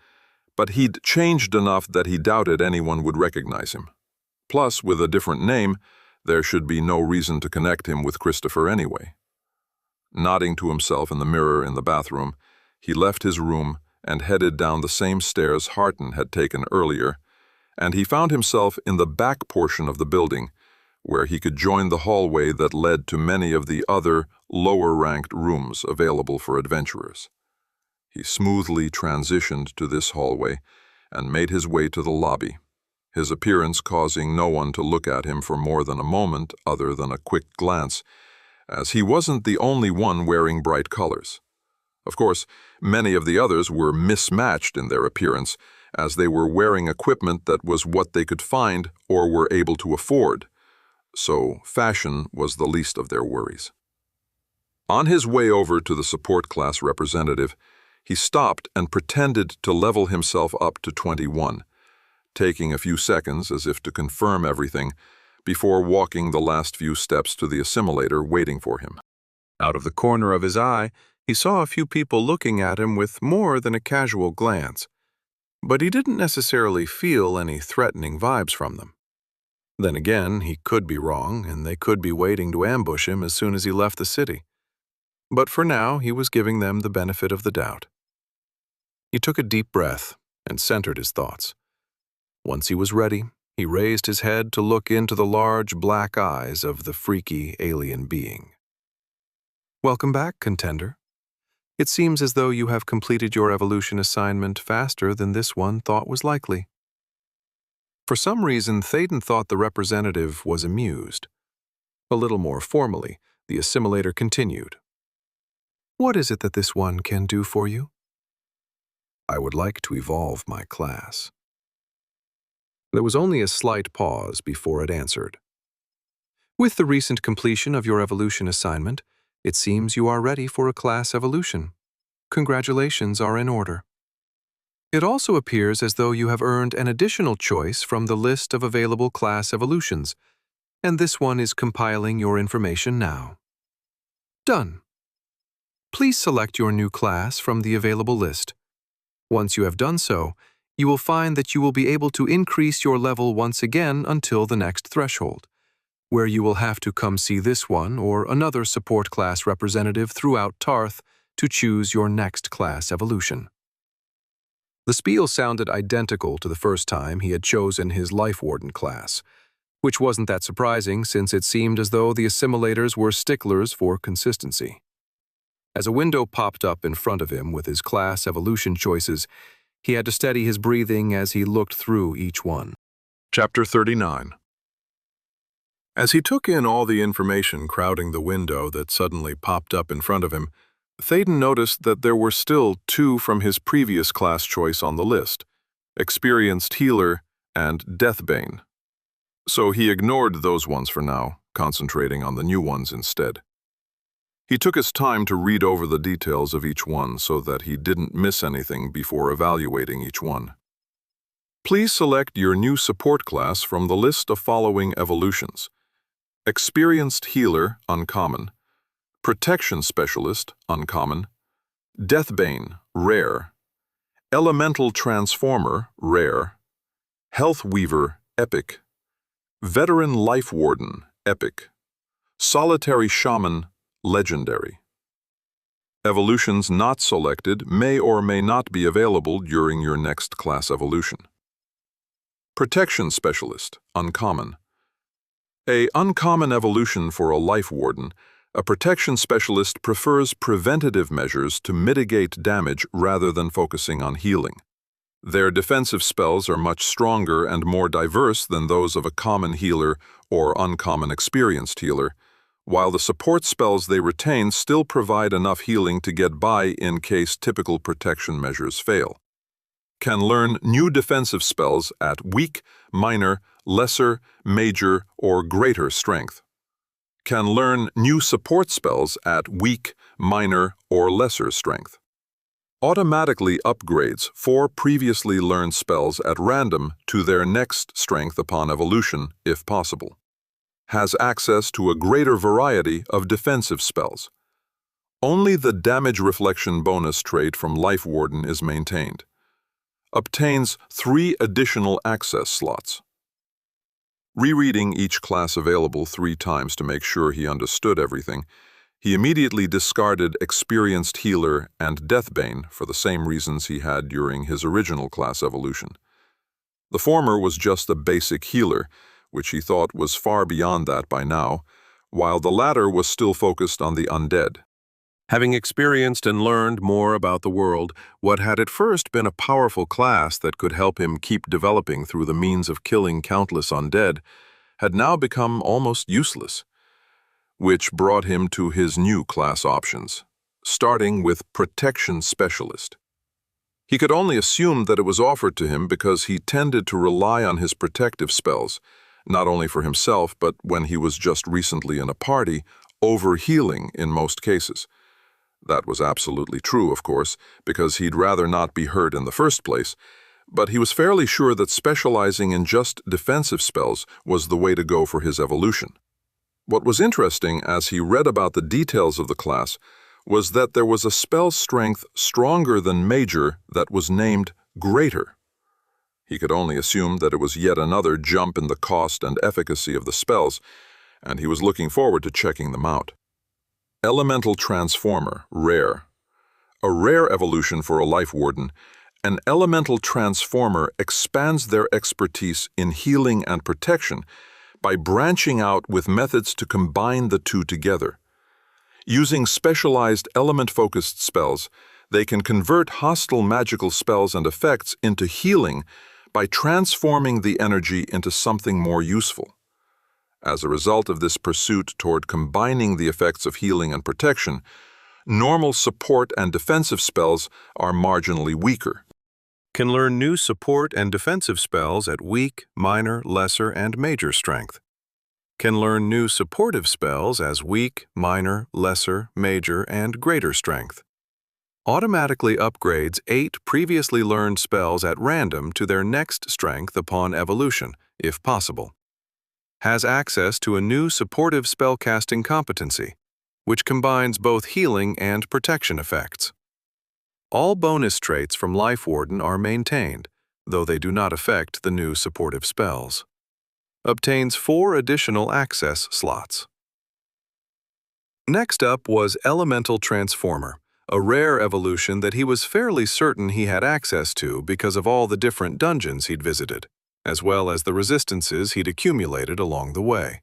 but he'd changed enough that he doubted anyone would recognize him. Plus, with a different name, there should be no reason to connect him with Christopher anyway. Nodding to himself in the mirror in the bathroom, he left his room and headed down the same stairs Harton had taken earlier, and he found himself in the back portion of the building, where he could join the hallway that led to many of the other, lower-ranked rooms available for adventurers. He smoothly transitioned to this hallway and made his way to the lobby, his appearance causing no one to look at him for more than a moment other than a quick glance, as he wasn't the only one wearing bright colors. Of course, many of the others were mismatched in their appearance, as they were wearing equipment that was what they could find or were able to afford, so fashion was the least of their worries. On his way over to the support class representative, he stopped and pretended to level himself up to 21, taking a few seconds as if to confirm everything before walking the last few steps to the assimilator waiting for him. Out of the corner of his eye, he saw a few people looking at him with more than a casual glance, but he didn't necessarily feel any threatening vibes from them. Then again, he could be wrong, and they could be waiting to ambush him as soon as he left the city. But for now, he was giving them the benefit of the doubt. He took a deep breath and centered his thoughts. Once he was ready, he raised his head to look into the large black eyes of the freaky alien being. "Welcome back, contender. It seems as though you have completed your evolution assignment faster than this one thought was likely." For some reason, Thaden thought the representative was amused. A little more formally, the assimilator continued. "What is it that this one can do for you?" "I would like to evolve my class." There was only a slight pause before it answered. "With the recent completion of your evolution assignment, it seems you are ready for a class evolution. Congratulations are in order. It also appears as though you have earned an additional choice from the list of available class evolutions, and this one is compiling your information now. Done. Please select your new class from the available list. Once you have done so, you will find that you will be able to increase your level once again until the next threshold, where you will have to come see this one or another support class representative throughout Tarth to choose your next class evolution." The spiel sounded identical to the first time he had chosen his Life Warden class, which wasn't that surprising since it seemed as though the assimilators were sticklers for consistency. As a window popped up in front of him with his class evolution choices, he had to steady his breathing as he looked through each one. Chapter 39. As he took in all the information crowding the window that suddenly popped up in front of him, Thaden noticed that there were still 2 from his previous class choice on the list, Experienced Healer and Deathbane. So he ignored those ones for now, concentrating on the new ones instead. He took his time to read over the details of each one so that he didn't miss anything before evaluating each one. Please select your new support class from the list of following evolutions: Experienced Healer, Uncommon; Protection Specialist, Uncommon; Deathbane, Rare; Elemental Transformer, Rare; Health Weaver, Epic; Veteran Life Warden, Epic; Solitary Shaman, Legendary. Evolutions not selected may or may not be available during your next class evolution. Protection Specialist, Uncommon. A uncommon evolution for a Life Warden, a protection specialist prefers preventative measures to mitigate damage rather than focusing on healing. Their defensive spells are much stronger and more diverse than those of a common healer or uncommon experienced healer, while the support spells they retain still provide enough healing to get by in case typical protection measures fail. Can learn new defensive spells at weak, minor, lesser, major, or greater strength. Can learn new support spells at weak, minor, or lesser strength. Automatically upgrades 4 previously learned spells at random to their next strength upon evolution, if possible. Has access to a greater variety of defensive spells. Only the damage reflection bonus trait from Life Warden is maintained. Obtains 3 additional access slots. Rereading each class available 3 times to make sure he understood everything, he immediately discarded Experienced Healer and Deathbane for the same reasons he had during his original class evolution. The former was just a basic healer, which he thought was far beyond that by now, while the latter was still focused on the undead. Having experienced and learned more about the world, what had at first been a powerful class that could help him keep developing through the means of killing countless undead had now become almost useless, which brought him to his new class options, starting with Protection Specialist. He could only assume that it was offered to him because he tended to rely on his protective spells, not only for himself but when he was just recently in a party, over-healing in most cases. That was absolutely true, of course, because he'd rather not be hurt in the first place, but he was fairly sure that specializing in just defensive spells was the way to go for his evolution. What was interesting as he read about the details of the class was that there was a spell strength stronger than Major that was named Greater. He could only assume that it was yet another jump in the cost and efficacy of the spells, and he was looking forward to checking them out. Elemental Transformer, Rare. A rare evolution for a Life Warden, an Elemental Transformer expands their expertise in healing and protection by branching out with methods to combine the two together. Using specialized element-focused spells, they can convert hostile magical spells and effects into healing by transforming the energy into something more useful. As a result of this pursuit toward combining the effects of healing and protection, normal support and defensive spells are marginally weaker. Can learn new support and defensive spells at weak, minor, lesser, and major strength. Can learn new supportive spells as weak, minor, lesser, major, and greater strength. Automatically upgrades 8 previously learned spells at random to their next strength upon evolution, if possible. Has access to a new supportive spellcasting competency, which combines both healing and protection effects. All bonus traits from Life Warden are maintained, though they do not affect the new supportive spells. Obtains 4 additional access slots. Next up was Elemental Transformer, a rare evolution that he was fairly certain he had access to because of all the different dungeons he'd visited, as well as the resistances he'd accumulated along the way.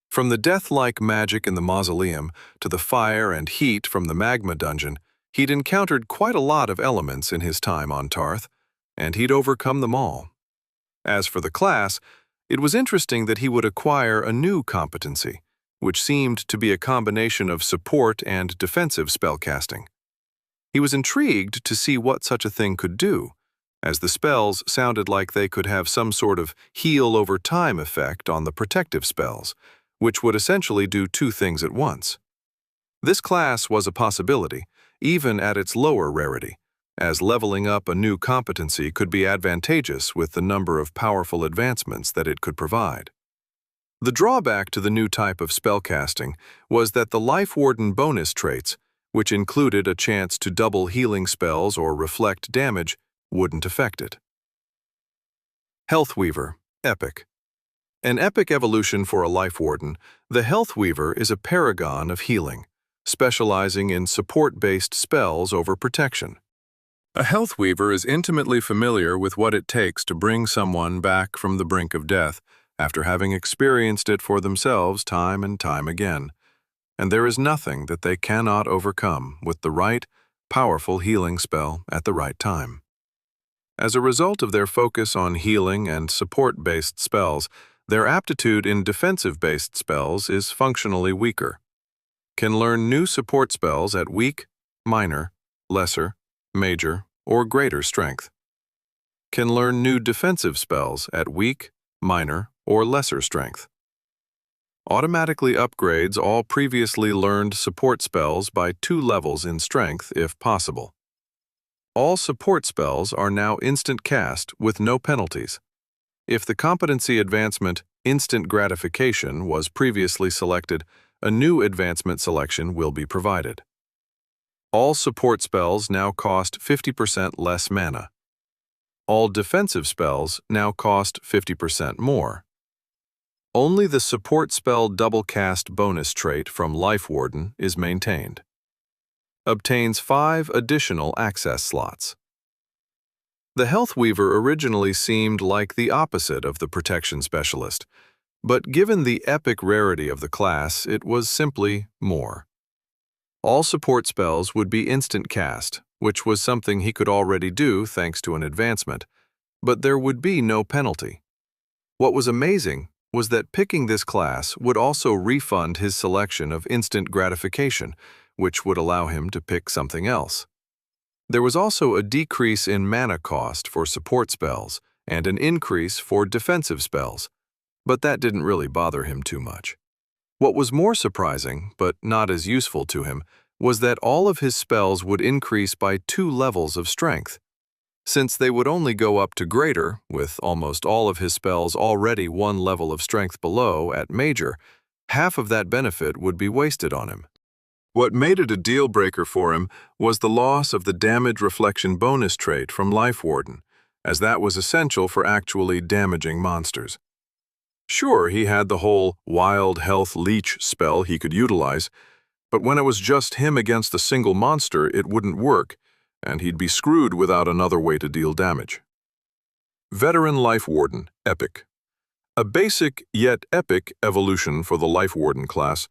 From the death-like magic in the mausoleum to the fire and heat from the magma dungeon, he'd encountered quite a lot of elements in his time on Tarth, and he'd overcome them all. As for the class, it was interesting that he would acquire a new competency, which seemed to be a combination of support and defensive spellcasting. He was intrigued to see what such a thing could do, as the spells sounded like they could have some sort of heal over time effect on the protective spells, which would essentially do 2 things at once. This class was a possibility, even at its lower rarity, as leveling up a new competency could be advantageous with the number of powerful advancements that it could provide. The drawback to the new type of spellcasting was that the Life Warden bonus traits, which included a chance to double healing spells or reflect damage, wouldn't affect it. Health Weaver, Epic. An epic evolution for a Life Warden, the Health Weaver is a paragon of healing, specializing in support-based spells over protection. A Health Weaver is intimately familiar with what it takes to bring someone back from the brink of death after having experienced it for themselves time and time again, and there is nothing that they cannot overcome with the right, powerful healing spell at the right time. As a result of their focus on healing and support-based spells, their aptitude in defensive-based spells is functionally weaker. Can learn new support spells at weak, minor, lesser, major, or greater strength. Can learn new defensive spells at weak, minor, or lesser strength. Automatically upgrades all previously learned support spells by 2 levels in strength if possible. All support spells are now instant cast with no penalties. If the competency advancement Instant Gratification was previously selected, a new advancement selection will be provided. All support spells now cost 50% less mana. All defensive spells now cost 50% more. Only the support spell double cast bonus trait from Life Warden is maintained. Obtains 5 additional access slots. The Health Weaver originally seemed like the opposite of the Protection Specialist, but given the epic rarity of the class, it was simply more. All support spells would be instant cast, which was something he could already do thanks to an advancement, but there would be no penalty. What was amazing was that picking this class would also refund his selection of Instant Gratification, which would allow him to pick something else. There was also a decrease in mana cost for support spells and an increase for defensive spells, but that didn't really bother him too much. What was more surprising, but not as useful to him, was that all of his spells would increase by 2 levels of strength. Since they would only go up to greater, with almost all of his spells already 1 level of strength below at major, half of that benefit would be wasted on him. What made it a deal-breaker for him was the loss of the damage reflection bonus trait from Life Warden, as that was essential for actually damaging monsters. Sure, he had the whole Wild Health Leech spell he could utilize, but when it was just him against a single monster, it wouldn't work, and he'd be screwed without another way to deal damage. Veteran Life Warden, Epic. A basic yet epic evolution for the Life Warden class,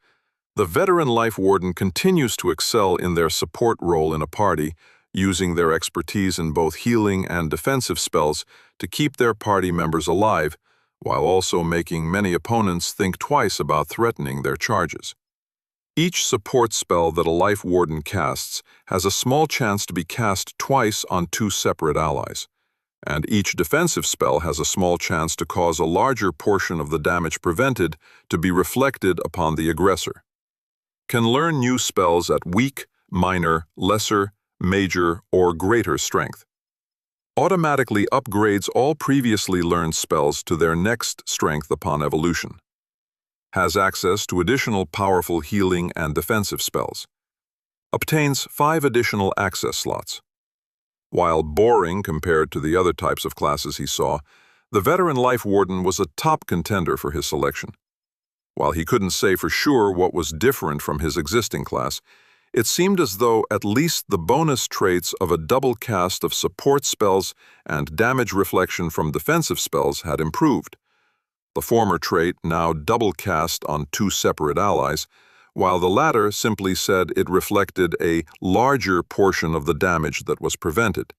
the Veteran Life Warden continues to excel in their support role in a party, using their expertise in both healing and defensive spells to keep their party members alive, while also making many opponents think twice about threatening their charges. Each support spell that a Life Warden casts has a small chance to be cast twice on 2 separate allies, and each defensive spell has a small chance to cause a larger portion of the damage prevented to be reflected upon the aggressor. Can learn new spells at weak, minor, lesser, major, or greater strength. Automatically upgrades all previously learned spells to their next strength upon evolution. Has access to additional powerful healing and defensive spells. Obtains 5 additional access slots. While boring compared to the other types of classes he saw, the Veteran Life Warden was a top contender for his selection. While he couldn't say for sure what was different from his existing class, it seemed as though at least the bonus traits of a double cast of support spells and damage reflection from defensive spells had improved. The former trait now double cast on 2 separate allies, while the latter simply said it reflected a larger portion of the damage that was prevented.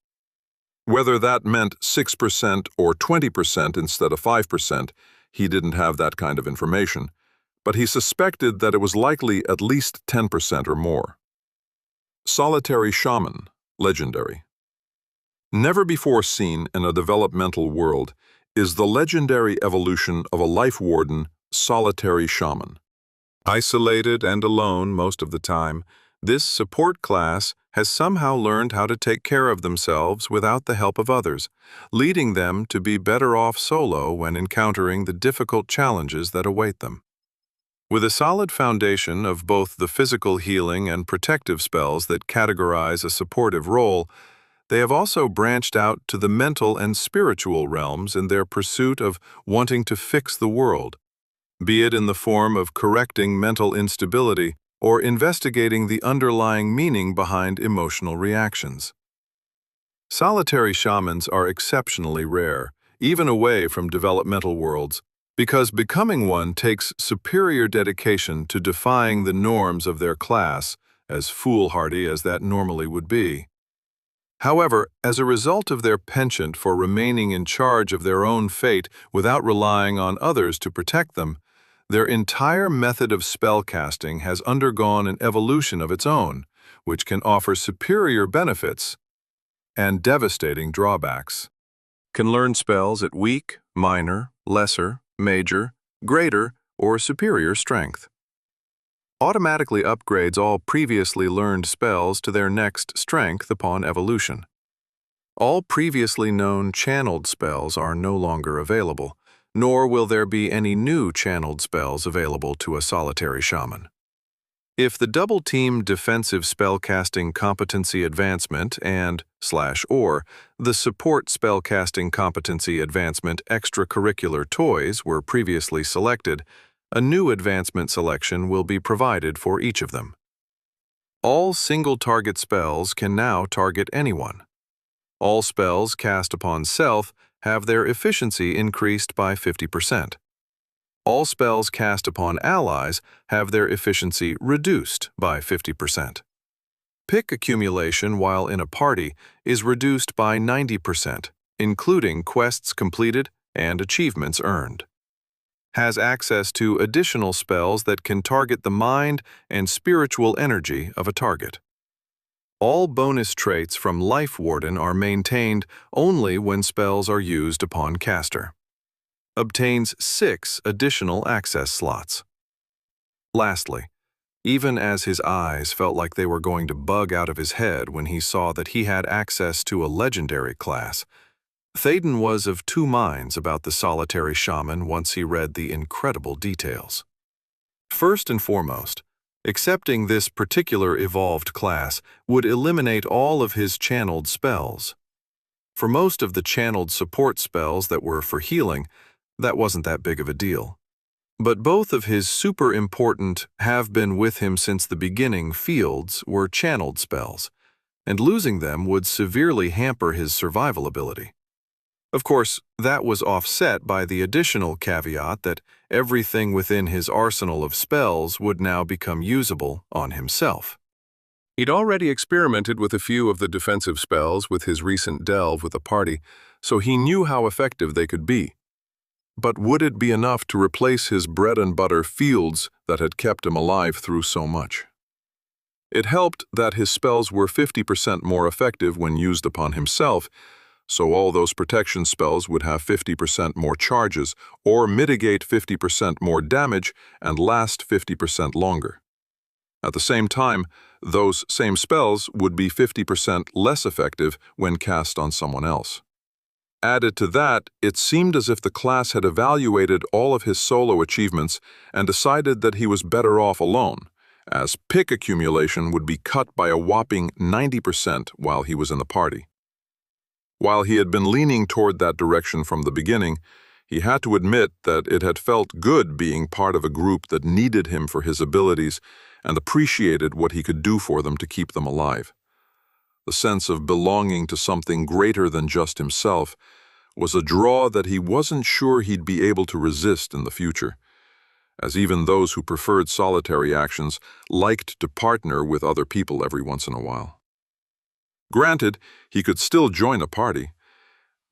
Whether that meant 6% or 20% instead of 5%, he didn't have that kind of information, but he suspected that it was likely at least 10% or more. Solitary Shaman, Legendary. Never before seen in a developmental world is the legendary evolution of a Life Warden, Solitary Shaman. Isolated and alone most of the time, this support class has somehow learned how to take care of themselves without the help of others, leading them to be better off solo when encountering the difficult challenges that await them. With a solid foundation of both the physical healing and protective spells that categorize a supportive role, they have also branched out to the mental and spiritual realms in their pursuit of wanting to fix the world, be it in the form of correcting mental instability or investigating the underlying meaning behind emotional reactions. Solitary shamans are exceptionally rare, even away from developmental worlds, because becoming one takes superior dedication to defying the norms of their class, as foolhardy as that normally would be. However, as a result of their penchant for remaining in charge of their own fate without relying on others to protect them, their entire method of spellcasting has undergone an evolution of its own, which can offer superior benefits and devastating drawbacks. Can learn spells at weak, minor, lesser, major, greater, or superior strength. Automatically upgrades all previously learned spells to their next strength upon evolution. All previously known channeled spells are no longer available, nor will there be any new channeled spells available to a solitary shaman. If the double-team defensive spellcasting competency advancement and/or the support spellcasting competency advancement extracurricular toys were previously selected, a new advancement selection will be provided for each of them. All single-target spells can now target anyone. All spells cast upon self have their efficiency increased by 50%. All spells cast upon allies have their efficiency reduced by 50%. Pick accumulation while in a party is reduced by 90%, including quests completed and achievements earned. Has access to additional spells that can target the mind and spiritual energy of a target. All bonus traits from Life Warden are maintained only when spells are used upon caster. Obtains 6 additional access slots. Lastly, even as his eyes felt like they were going to bug out of his head when he saw that he had access to a legendary class, Théden was of two minds about the solitary shaman once he read the incredible details. First and foremost, accepting this particular evolved class would eliminate all of his channeled spells. For most of the channeled support spells that were for healing, that wasn't that big of a deal. But both of his super important have been with him since the beginning fields were channeled spells, and losing them would severely hamper his survival ability. Of course, that was offset by the additional caveat that everything within his arsenal of spells would now become usable on himself. He'd already experimented with a few of the defensive spells with his recent delve with a party, so he knew how effective they could be. But would it be enough to replace his bread-and-butter fields that had kept him alive through so much? It helped that his spells were 50% more effective when used upon himself, so all those protection spells would have 50% more charges or mitigate 50% more damage and last 50% longer. At the same time, those same spells would be 50% less effective when cast on someone else. Added to that, it seemed as if the class had evaluated all of his solo achievements and decided that he was better off alone, as pick accumulation would be cut by a whopping 90% while he was in the party. While he had been leaning toward that direction from the beginning, he had to admit that it had felt good being part of a group that needed him for his abilities and appreciated what he could do for them to keep them alive. The sense of belonging to something greater than just himself was a draw that he wasn't sure he'd be able to resist in the future, as even those who preferred solitary actions liked to partner with other people every once in a while. Granted, he could still join a party,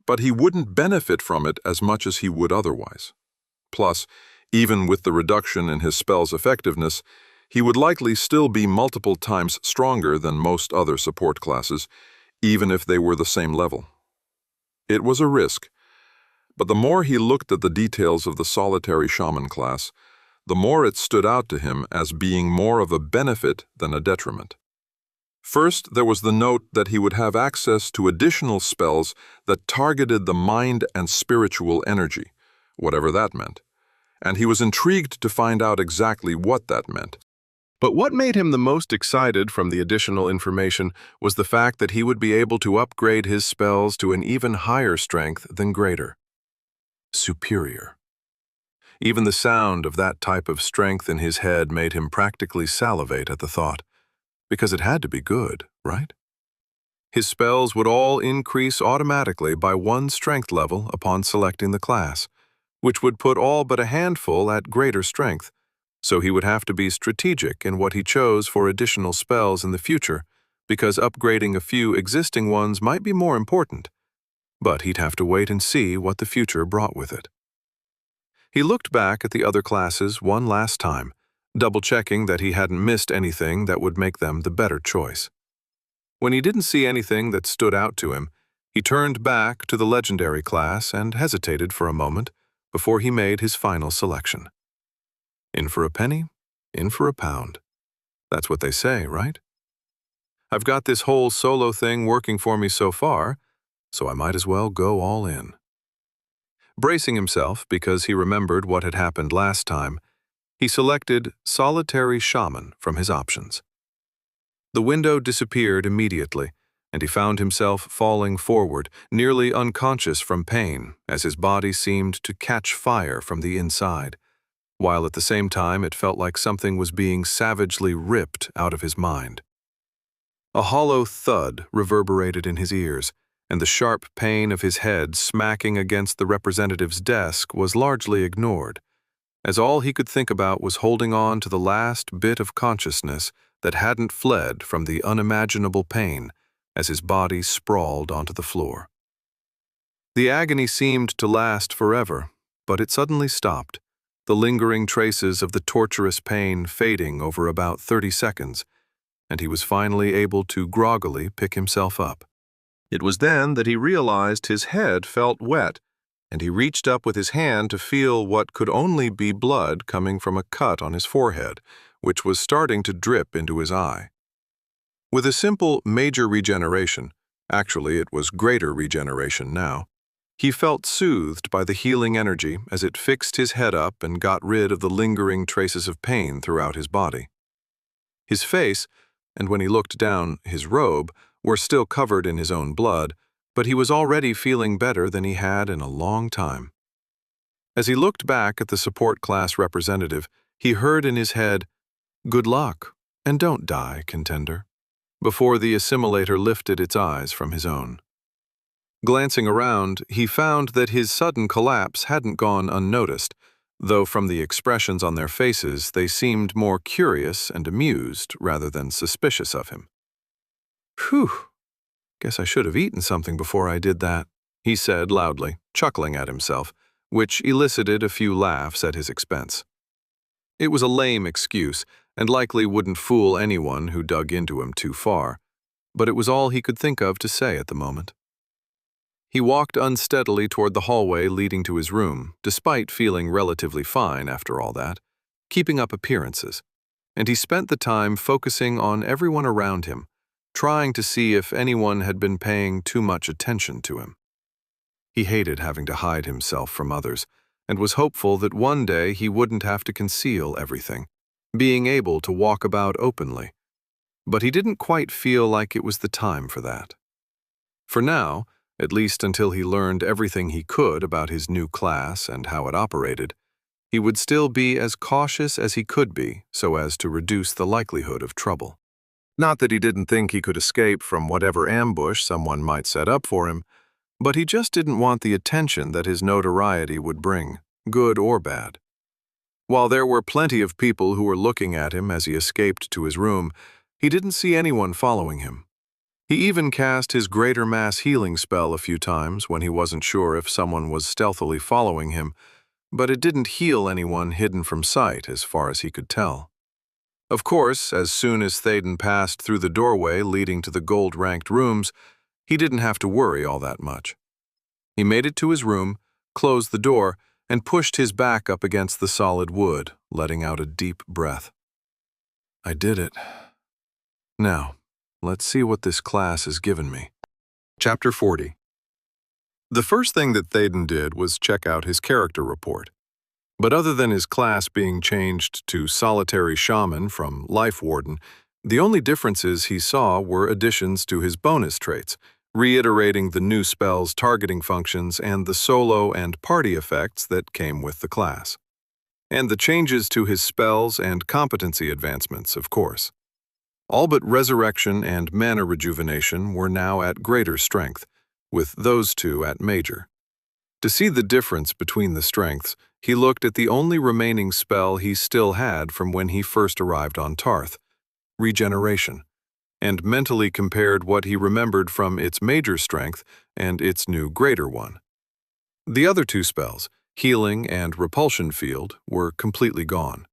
but he wouldn't benefit from it as much as he would otherwise. Plus, even with the reduction in his spell's effectiveness, he would likely still be multiple times stronger than most other support classes, even if they were the same level. It was a risk, but the more he looked at the details of the solitary shaman class, the more it stood out to him as being more of a benefit than a detriment. First, there was the note that he would have access to additional spells that targeted the mind and spiritual energy, whatever that meant, and he was intrigued to find out exactly what that meant. But what made him the most excited from the additional information was the fact that he would be able to upgrade his spells to an even higher strength than greater. Superior. Even the sound of that type of strength in his head made him practically salivate at the thought, because it had to be good, right? His spells would all increase automatically by 1 strength level upon selecting the class, which would put all but a handful at greater strength. So he would have to be strategic in what he chose for additional spells in the future, because upgrading a few existing ones might be more important. But he'd have to wait and see what the future brought with it. He looked back at the other classes one last time, double-checking that he hadn't missed anything that would make them the better choice. When he didn't see anything that stood out to him, he turned back to the legendary class and hesitated for a moment before he made his final selection. In for a penny, in for a pound. That's what they say, right? I've got this whole solo thing working for me so far. so I might as well go all in. Bracing himself because he remembered what had happened last time, he selected Solitary Shaman from his options. The window disappeared immediately, and he found himself falling forward, nearly unconscious from pain, as his body seemed to catch fire from the inside, while at the same time it felt like something was being savagely ripped out of his mind. A hollow thud reverberated in his ears, and the sharp pain of his head smacking against the representative's desk was largely ignored, as all he could think about was holding on to the last bit of consciousness that hadn't fled from the unimaginable pain as his body sprawled onto the floor. The agony seemed to last forever, but it suddenly stopped, the lingering traces of the torturous pain fading over about 30 seconds, and he was finally able to groggily pick himself up. It was then that he realized his head felt wet, and he reached up with his hand to feel what could only be blood coming from a cut on his forehead, which was starting to drip into his eye. With a simple major regeneration, actually it was greater regeneration now, he felt soothed by the healing energy as it fixed his head up and got rid of the lingering traces of pain throughout his body. His face, and when he looked down, his robe, were still covered in his own blood, but he was already feeling better than he had in a long time. As he looked back at the support class representative, he heard in his head, "Good luck, and don't die, contender," before the assimilator lifted its eyes from his own. Glancing around, he found that his sudden collapse hadn't gone unnoticed, though from the expressions on their faces they seemed more curious and amused rather than suspicious of him. "Phew, guess I should have eaten something before I did that," he said loudly, chuckling at himself, which elicited a few laughs at his expense. It was a lame excuse, and likely wouldn't fool anyone who dug into him too far, but it was all he could think of to say at the moment. He walked unsteadily toward the hallway leading to his room, despite feeling relatively fine after all that, keeping up appearances, and he spent the time focusing on everyone around him, trying to see if anyone had been paying too much attention to him. He hated having to hide himself from others, and was hopeful that one day he wouldn't have to conceal everything, being able to walk about openly. But he didn't quite feel like it was the time for that. For now, at least until he learned everything he could about his new class and how it operated, he would still be as cautious as he could be so as to reduce the likelihood of trouble. Not that he didn't think he could escape from whatever ambush someone might set up for him, but he just didn't want the attention that his notoriety would bring, good or bad. While there were plenty of people who were looking at him as he escaped to his room, he didn't see anyone following him. He even cast his greater mass healing spell a few times when he wasn't sure if someone was stealthily following him, but it didn't heal anyone hidden from sight as far as he could tell. Of course, as soon as Théden passed through the doorway leading to the gold-ranked rooms, he didn't have to worry all that much. He made it to his room, closed the door, and pushed his back up against the solid wood, letting out a deep breath. I did it. Now, let's see what this class has given me. Chapter 40. The first thing that Théden did was check out his character report. But other than his class being changed to Solitary Shaman from Life Warden, the only differences he saw were additions to his bonus traits, reiterating the new spell's targeting functions and the solo and party effects that came with the class. And the changes to his spells and competency advancements, of course. All but Resurrection and Mana Rejuvenation were now at greater strength, with those two at major. To see the difference between the strengths, he looked at the only remaining spell he still had from when he first arrived on Tarth, Regeneration, and mentally compared what he remembered from its major strength and its new greater one. The other two spells, Healing and Repulsion Field, were completely gone,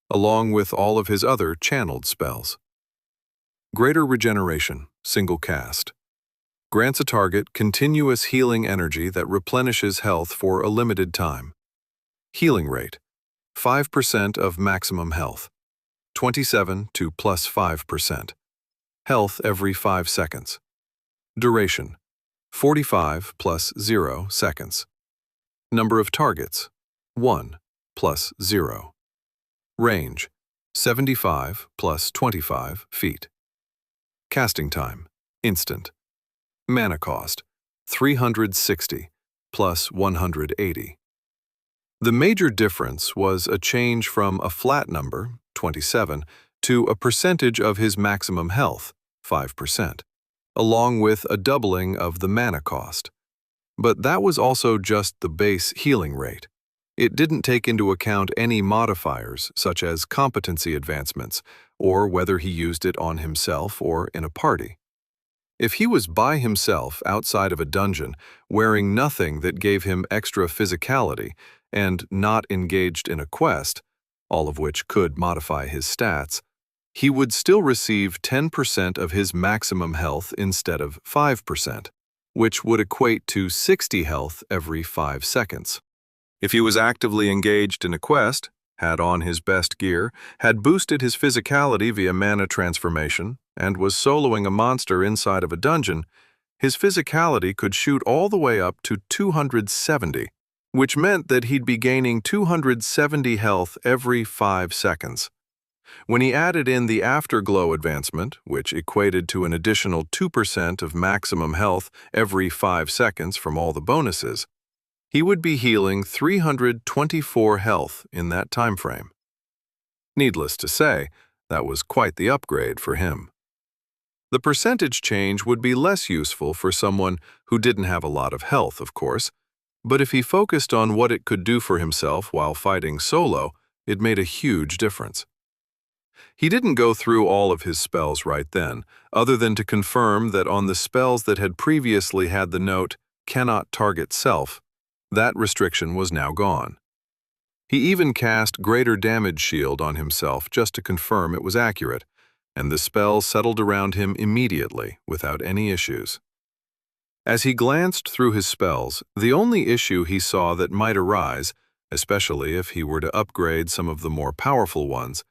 along with all of his other channeled spells. Greater Regeneration, single cast. Grants a target continuous healing energy that replenishes health for a limited time. Healing rate, 5% of maximum health, 27 to plus 5%. Health every 5 seconds. Duration, 45 plus 0 seconds. Number of targets, 1 plus 0. Range, 75 plus 25 feet. Casting time, instant. Mana cost, 360 plus 180. The major difference was a change from a flat number, 27, to a percentage of his maximum health, 5%, along with a doubling of the mana cost. But that was also just the base healing rate. It didn't take into account any modifiers, such as competency advancements, or whether he used it on himself or in a party. If he was by himself outside of a dungeon, wearing nothing that gave him extra physicality, and not engaged in a quest, all of which could modify his stats, he would still receive 10% of his maximum health instead of 5%, which would equate to 60 health every 5 seconds. If he was actively engaged in a quest, had on his best gear, had boosted his physicality via mana transformation, and was soloing a monster inside of a dungeon, his physicality could shoot all the way up to 270, which meant that he'd be gaining 270 health every 5 seconds. When he added in the Afterglow advancement, which equated to an additional 2% of maximum health every 5 seconds from all the bonuses, he would be healing 324 health in that time frame. Needless to say, that was quite the upgrade for him. The percentage change would be less useful for someone who didn't have a lot of health, of course, but if he focused on what it could do for himself while fighting solo, it made a huge difference. He didn't go through all of his spells right then, other than to confirm that on the spells that had previously had the note, "cannot target self," that restriction was now gone. He even cast Greater Damage Shield on himself just to confirm it was accurate, and the spell settled around him immediately without any issues. As he glanced through his spells, the only issue he saw that might arise, especially if he were to upgrade some of the more powerful ones,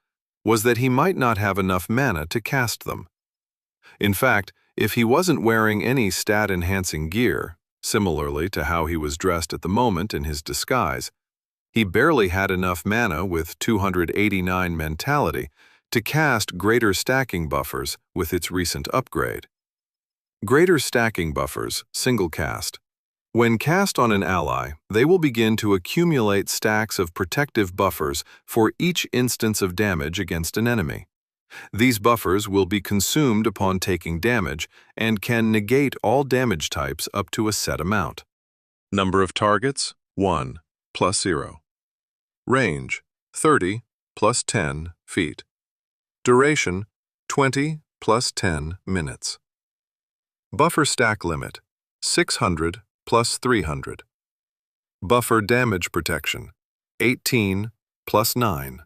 was that he might not have enough mana to cast them. In fact, if he wasn't wearing any stat-enhancing gear, similarly to how he was dressed at the moment in his disguise, he barely had enough mana with 289 mentality to cast Greater Stacking Buffers with its recent upgrade. Greater Stacking Buffers, single cast. When cast on an ally, they will begin to accumulate stacks of protective buffers for each instance of damage against an enemy. These buffers will be consumed upon taking damage and can negate all damage types up to a set amount. Number of targets, 1 plus 0. Range, 30 plus 10 feet. Duration, 20 plus 10 minutes. Buffer stack limit, 600 plus 300. Buffer damage protection, 18 plus 9.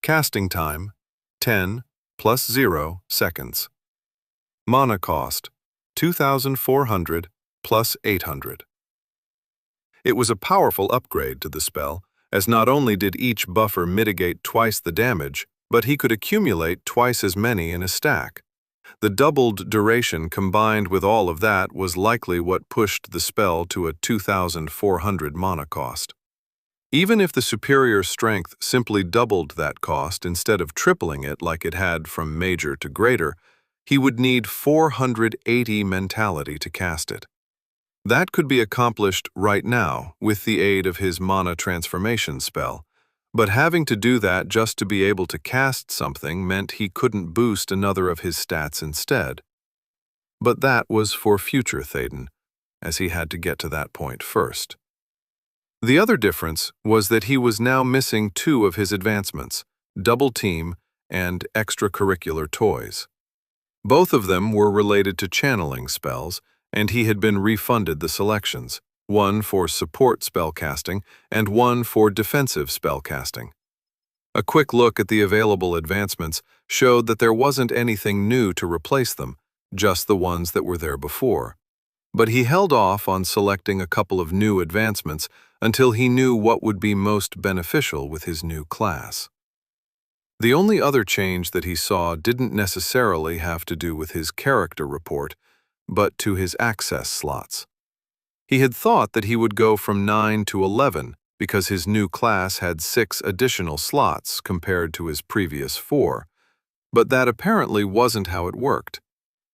Casting time, 10 plus 0 seconds. Mana cost, 2,400 plus 800. It was a powerful upgrade to the spell, as not only did each buffer mitigate twice the damage, but he could accumulate twice as many in a stack. The doubled duration combined with all of that was likely what pushed the spell to a 2,400 mana cost. Even if the superior strength simply doubled that cost instead of tripling it like it had from major to greater, he would need 480 mentality to cast it. That could be accomplished right now with the aid of his mana transformation spell, but having to do that just to be able to cast something meant he couldn't boost another of his stats instead. But that was for future Théden, as he had to get to that point first. The other difference was that he was now missing 2 of his advancements, Double Team and Extracurricular Toys. Both of them were related to channeling spells, and he had been refunded the selections, one for support spellcasting and one for defensive spellcasting. A quick look at the available advancements showed that there wasn't anything new to replace them, just the ones that were there before. But he held off on selecting a couple of new advancements until he knew what would be most beneficial with his new class. The only other change that he saw didn't necessarily have to do with his character report, but to his access slots. He had thought that he would go from 9 to 11 because his new class had 6 additional slots compared to his previous 4, but that apparently wasn't how it worked.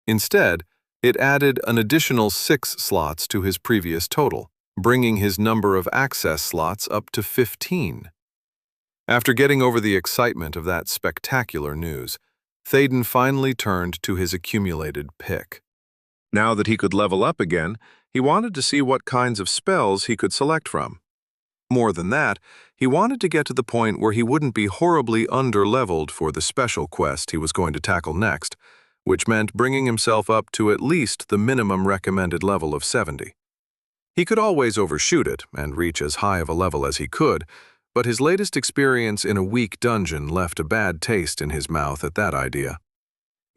Instead, it added an additional 6 slots to his previous total, bringing his number of access slots up to 15. After getting over the excitement of that spectacular news, Thaden finally turned to his accumulated pick. Now that he could level up again, he wanted to see what kinds of spells he could select from. More than that, he wanted to get to the point where he wouldn't be horribly under-leveled for the special quest he was going to tackle next, which meant bringing himself up to at least the minimum recommended level of 70. He could always overshoot it and reach as high of a level as he could, but his latest experience in a weak dungeon left a bad taste in his mouth at that idea.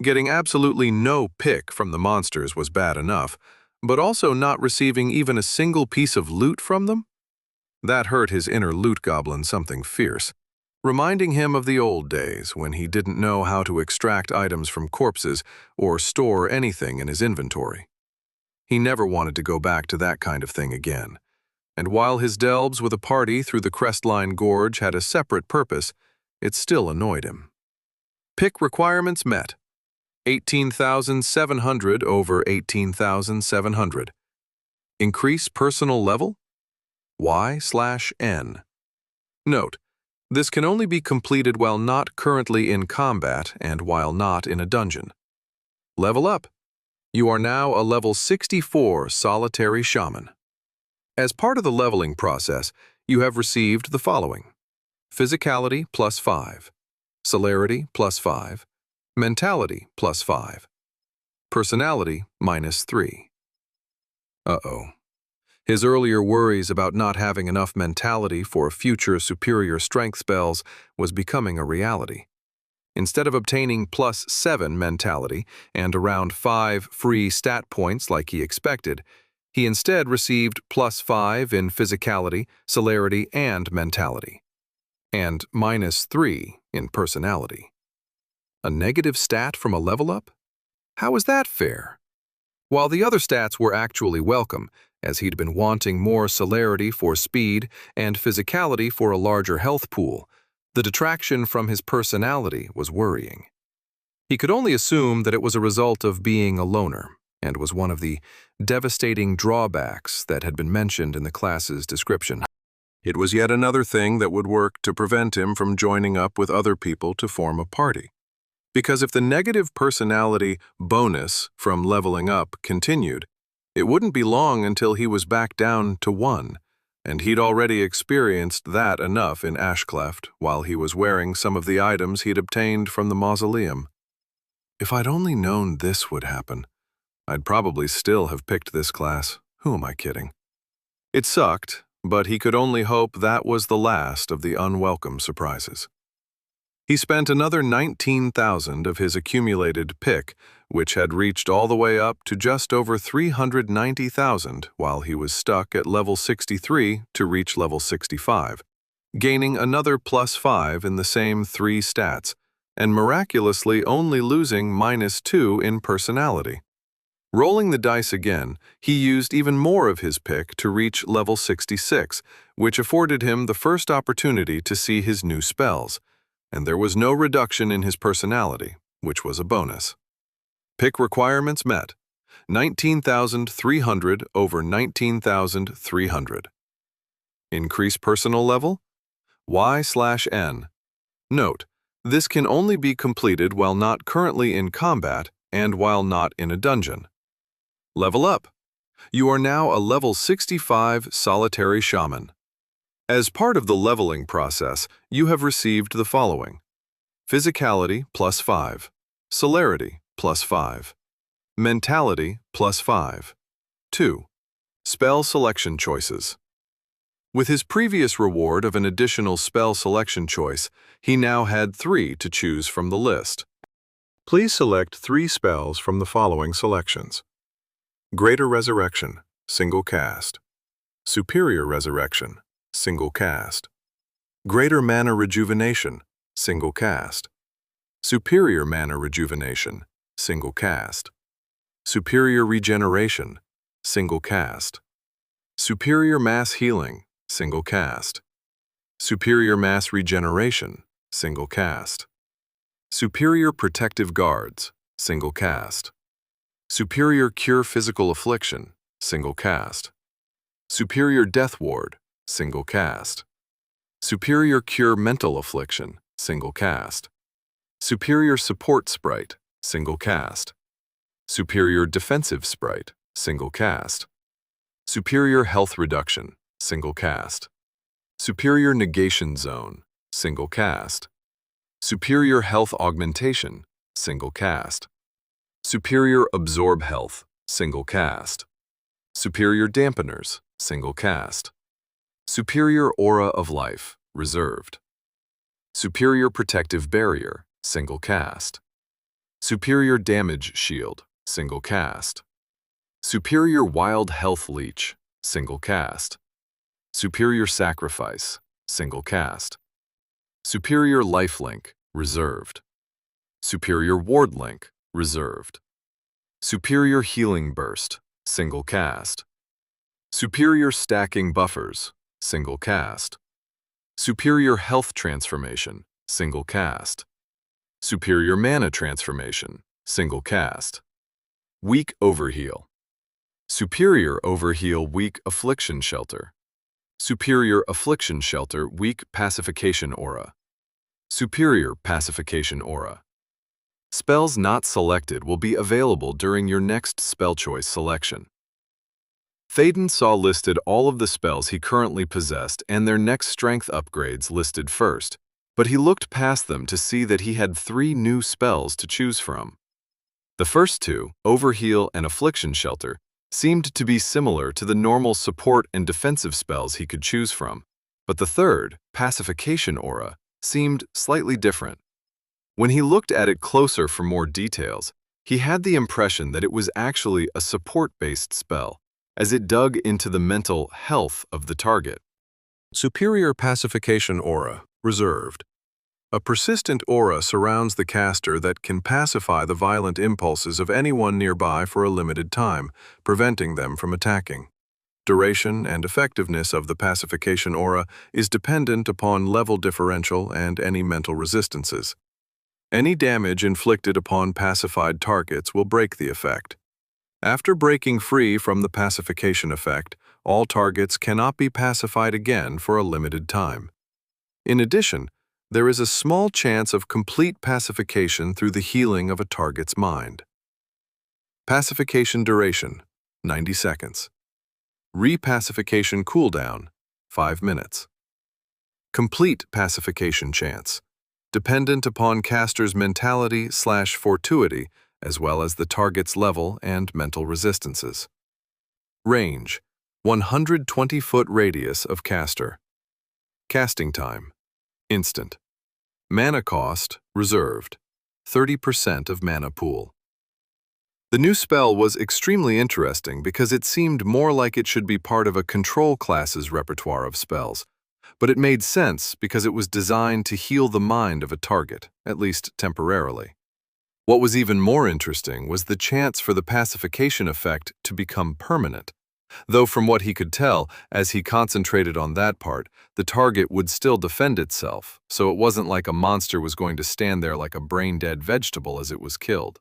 Getting absolutely no pick from the monsters was bad enough, but also not receiving even a single piece of loot from them? That hurt his inner loot goblin something fierce, reminding him of the old days when he didn't know how to extract items from corpses or store anything in his inventory. He never wanted to go back to that kind of thing again, and while his delves with a party through the Crestline Gorge had a separate purpose, it still annoyed him. Pick requirements met. 18,700 over 18,700. Increase personal level? Y/N. Note, this can only be completed while not currently in combat and while not in a dungeon. Level up. You are now a level 64 solitary shaman. As part of the leveling process, you have received the following: physicality +5, celerity +5, mentality +5, personality -3. Uh-oh. His earlier worries about not having enough mentality for future superior strength spells was becoming a reality. Instead of obtaining +7 mentality and around 5 free stat points like he expected, he instead received +5 in physicality, celerity, and mentality, and -3 in personality. A negative stat from a level up? How is that fair? While the other stats were actually welcome, as he'd been wanting more celerity for speed and physicality for a larger health pool, the detraction from his personality was worrying. He could only assume that it was a result of being a loner, and was one of the devastating drawbacks that had been mentioned in the class's description. It was yet another thing that would work to prevent him from joining up with other people to form a party. Because if the negative personality bonus from leveling up continued, it wouldn't be long until he was back down to 1, and he'd already experienced that enough in Ashcleft while he was wearing some of the items he'd obtained from the mausoleum. If I'd only known this would happen, I'd probably still have picked this class. Who am I kidding? It sucked, but he could only hope that was the last of the unwelcome surprises. He spent another 19,000 of his accumulated pick, which had reached all the way up to just over 390,000 while he was stuck at level 63 to reach level 65, gaining another +5 in the same 3 stats, and miraculously only losing -2 in personality. Rolling the dice again, he used even more of his pick to reach level 66, which afforded him the first opportunity to see his new spells, and there was no reduction in his personality, which was a bonus. Pick requirements met. 19,300 over 19,300. Increase personal level? Y/N. Note, this can only be completed while not currently in combat and while not in a dungeon. Level up. You are now a level 65 solitary shaman. As part of the leveling process, you have received the following: physicality +5, celerity +5, mentality +5. 2. Spell selection choices. With his previous reward of an additional spell selection choice, he now had 3 to choose from the list. Please select 3 spells from the following selections: Greater Resurrection, single cast; Superior Resurrection, single cast; Greater Mana Rejuvenation, single cast; Superior Mana Rejuvenation, single cast. Superior Regeneration, single cast. Superior Mass Healing, single cast. Superior Mass Regeneration, single cast. Superior Protective Guards, single cast. Superior Cure Physical Affliction, single cast. Superior Death Ward, single cast. Superior Cure Mental Affliction, single cast. Superior Support Sprite, single cast. Superior Defensive Sprite, single cast. Superior Health Reduction, single cast. Superior Negation Zone, single cast. Superior Health Augmentation, single cast. Superior Absorb Health, single cast. Superior Dampeners, single cast. Superior Aura of Life, reserved. Superior Protective Barrier, single cast. Superior Damage Shield, single cast. Superior Wild Health Leech, single cast. Superior Sacrifice, single cast. Superior Lifelink, reserved. Superior Ward Link, reserved. Superior Healing Burst, single cast. Superior Stacking Buffers, single cast. Superior Health Transformation, single cast. Superior Mana Transformation, single cast. Weak Overheal. Superior Overheal Weak Affliction Shelter. Superior Affliction Shelter Weak Pacification Aura. Superior Pacification Aura. Spells not selected will be available during your next spell choice selection. Théden saw listed all of the spells he currently possessed and their next strength upgrades listed first, but he looked past them to see that he had 3 new spells to choose from. The first 2, Overheal and Affliction Shelter, seemed to be similar to the normal support and defensive spells he could choose from, but the third, Pacification Aura, seemed slightly different. When he looked at it closer for more details, he had the impression that it was actually a support-based spell, as it dug into the mental health of the target. Superior Pacification Aura, reserved. A persistent aura surrounds the caster that can pacify the violent impulses of anyone nearby for a limited time, preventing them from attacking. Duration and effectiveness of the pacification aura is dependent upon level differential and any mental resistances. Any damage inflicted upon pacified targets will break the effect. After breaking free from the pacification effect, all targets cannot be pacified again for a limited time. In addition, there is a small chance of complete pacification through the healing of a target's mind. Pacification duration, 90 seconds. Repacification cooldown, 5 minutes. Complete pacification chance, dependent upon caster's mentality/fortuity, as well as the target's level and mental resistances. Range, 120-foot radius of caster. Casting time, instant. Mana cost, reserved, 30% of mana pool. The new spell was extremely interesting because it seemed more like it should be part of a control class's repertoire of spells, but it made sense because it was designed to heal the mind of a target, at least temporarily. What was even more interesting was the chance for the pacification effect to become permanent, though from what he could tell, as he concentrated on that part, the target would still defend itself, so it wasn't like a monster was going to stand there like a brain-dead vegetable as it was killed.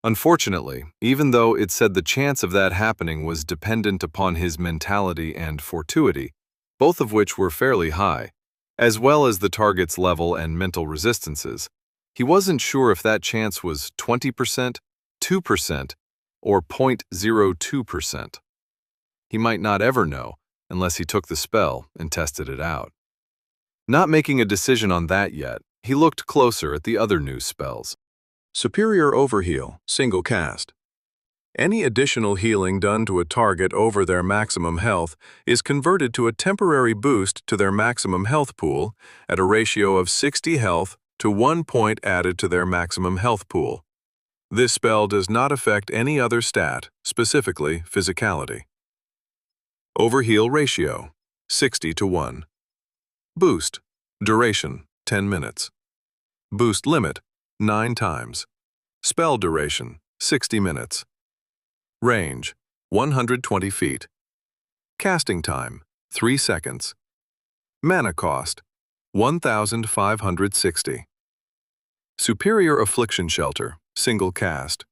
Unfortunately, even though it said the chance of that happening was dependent upon his mentality and fortuity, both of which were fairly high, as well as the target's level and mental resistances, he wasn't sure if that chance was 20%, 2%, or 0.02%. He might not ever know unless he took the spell and tested it out. Not making a decision on that yet, he looked closer at the other new spells. Superior Overheal, single cast. Any additional healing done to a target over their maximum health is converted to a temporary boost to their maximum health pool at a ratio of 60 health to 1 point added to their maximum health pool. This spell does not affect any other stat, specifically physicality. Overheal ratio, 60 to 1. Boost, duration, 10 minutes. Boost limit, 9 times. Spell duration, 60 minutes. Range, 120 feet. Casting time, 3 seconds. Mana cost, 1,560. Superior Affliction Shelter, single cast.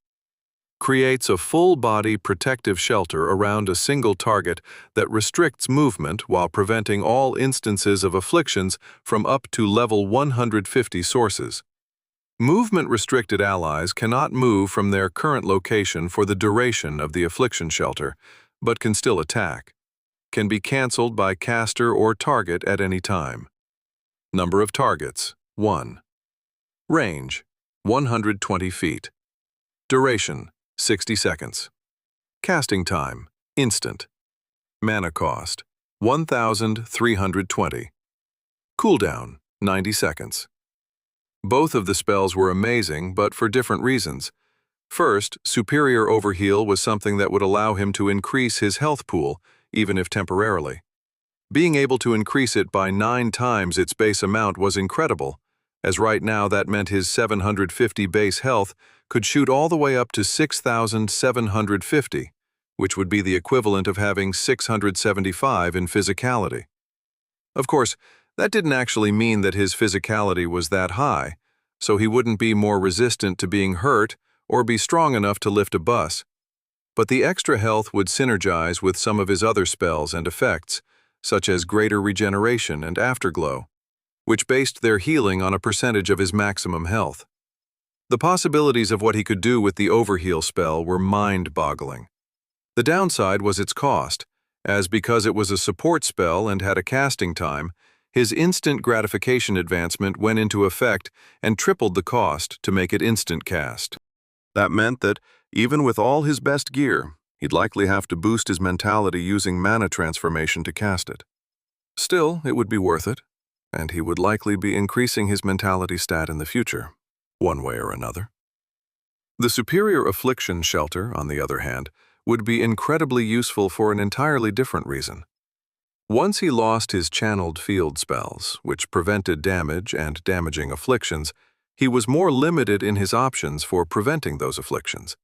Creates a full-body protective shelter around a single target that restricts movement while preventing all instances of afflictions from up to level 150 sources. Movement-restricted allies cannot move from their current location for the duration of the affliction shelter, but can still attack. Can be cancelled by caster or target at any time. Number of targets, 1. Range, 120 feet. Duration, 60 seconds. Casting time, instant. Mana cost, 1,320. Cooldown, 90 seconds. Both of the spells were amazing, but for different reasons. First, Superior Overheal was something that would allow him to increase his health pool, even if temporarily. Being able to increase it by 9 times its base amount was incredible, as right now that meant his 750 base health could shoot all the way up to 6,750, which would be the equivalent of having 675 in physicality. Of course, that didn't actually mean that his physicality was that high, so he wouldn't be more resistant to being hurt or be strong enough to lift a bus. But the extra health would synergize with some of his other spells and effects, such as Greater Regeneration and Afterglow, which based their healing on a percentage of his maximum health. The possibilities of what he could do with the Overheal spell were mind-boggling. The downside was its cost, as because it was a support spell and had a casting time, his instant gratification advancement went into effect and tripled the cost to make it instant cast. That meant that, even with all his best gear, he'd likely have to boost his mentality using mana transformation to cast it. Still, it would be worth it, and he would likely be increasing his mentality stat in the future, one way or another. The Superior Affliction Shelter, on the other hand, would be incredibly useful for an entirely different reason. Once he lost his channeled field spells, which prevented damage and damaging afflictions, he was more limited in his options for preventing those afflictions.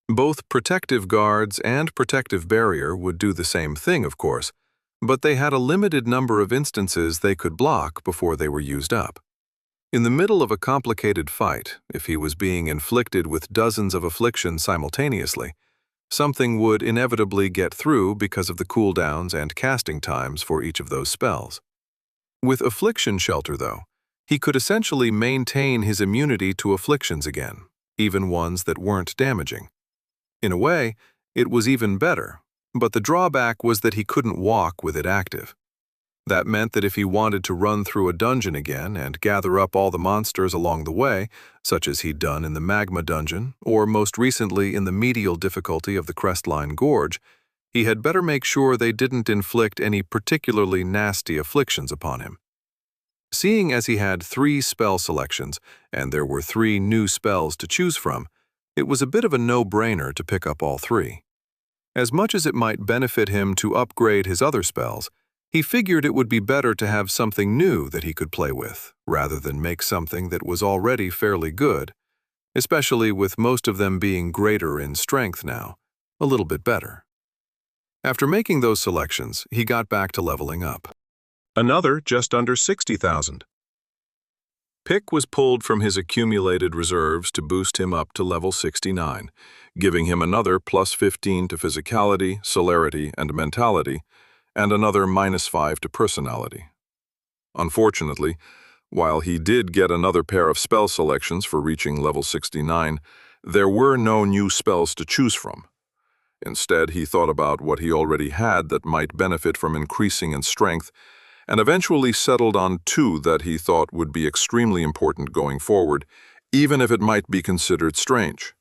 Both Protective Guards and Protective Barrier would do the same thing, of course, but they had a limited number of instances they could block before they were used up. In the middle of a complicated fight, if he was being inflicted with dozens of afflictions simultaneously, something would inevitably get through because of the cooldowns and casting times for each of those spells. With Affliction Shelter, though, he could essentially maintain his immunity to afflictions again, even ones that weren't damaging. In a way, it was even better, but the drawback was that he couldn't walk with it active. That meant that if he wanted to run through a dungeon again and gather up all the monsters along the way, such as he'd done in the Magma Dungeon, or most recently in the medial difficulty of the Crestline Gorge, he had better make sure they didn't inflict any particularly nasty afflictions upon him. Seeing as he had 3 spell selections, and there were 3 new spells to choose from, it was a bit of a no-brainer to pick up all 3. As much as it might benefit him to upgrade his other spells, he figured it would be better to have something new that he could play with, rather than make something that was already fairly good, especially with most of them being greater in strength now, a little bit better. After making those selections, he got back to leveling up. Another just under 60,000. Pick was pulled from his accumulated reserves to boost him up to level 69, giving him another plus 15 to physicality, celerity, and mentality, and another -5 to personality. Unfortunately, while he did get another pair of spell selections for reaching level 69, there were no new spells to choose from. Instead, he thought about what he already had that might benefit from increasing in strength, and eventually settled on 2 that he thought would be extremely important going forward, even if it might be considered strange: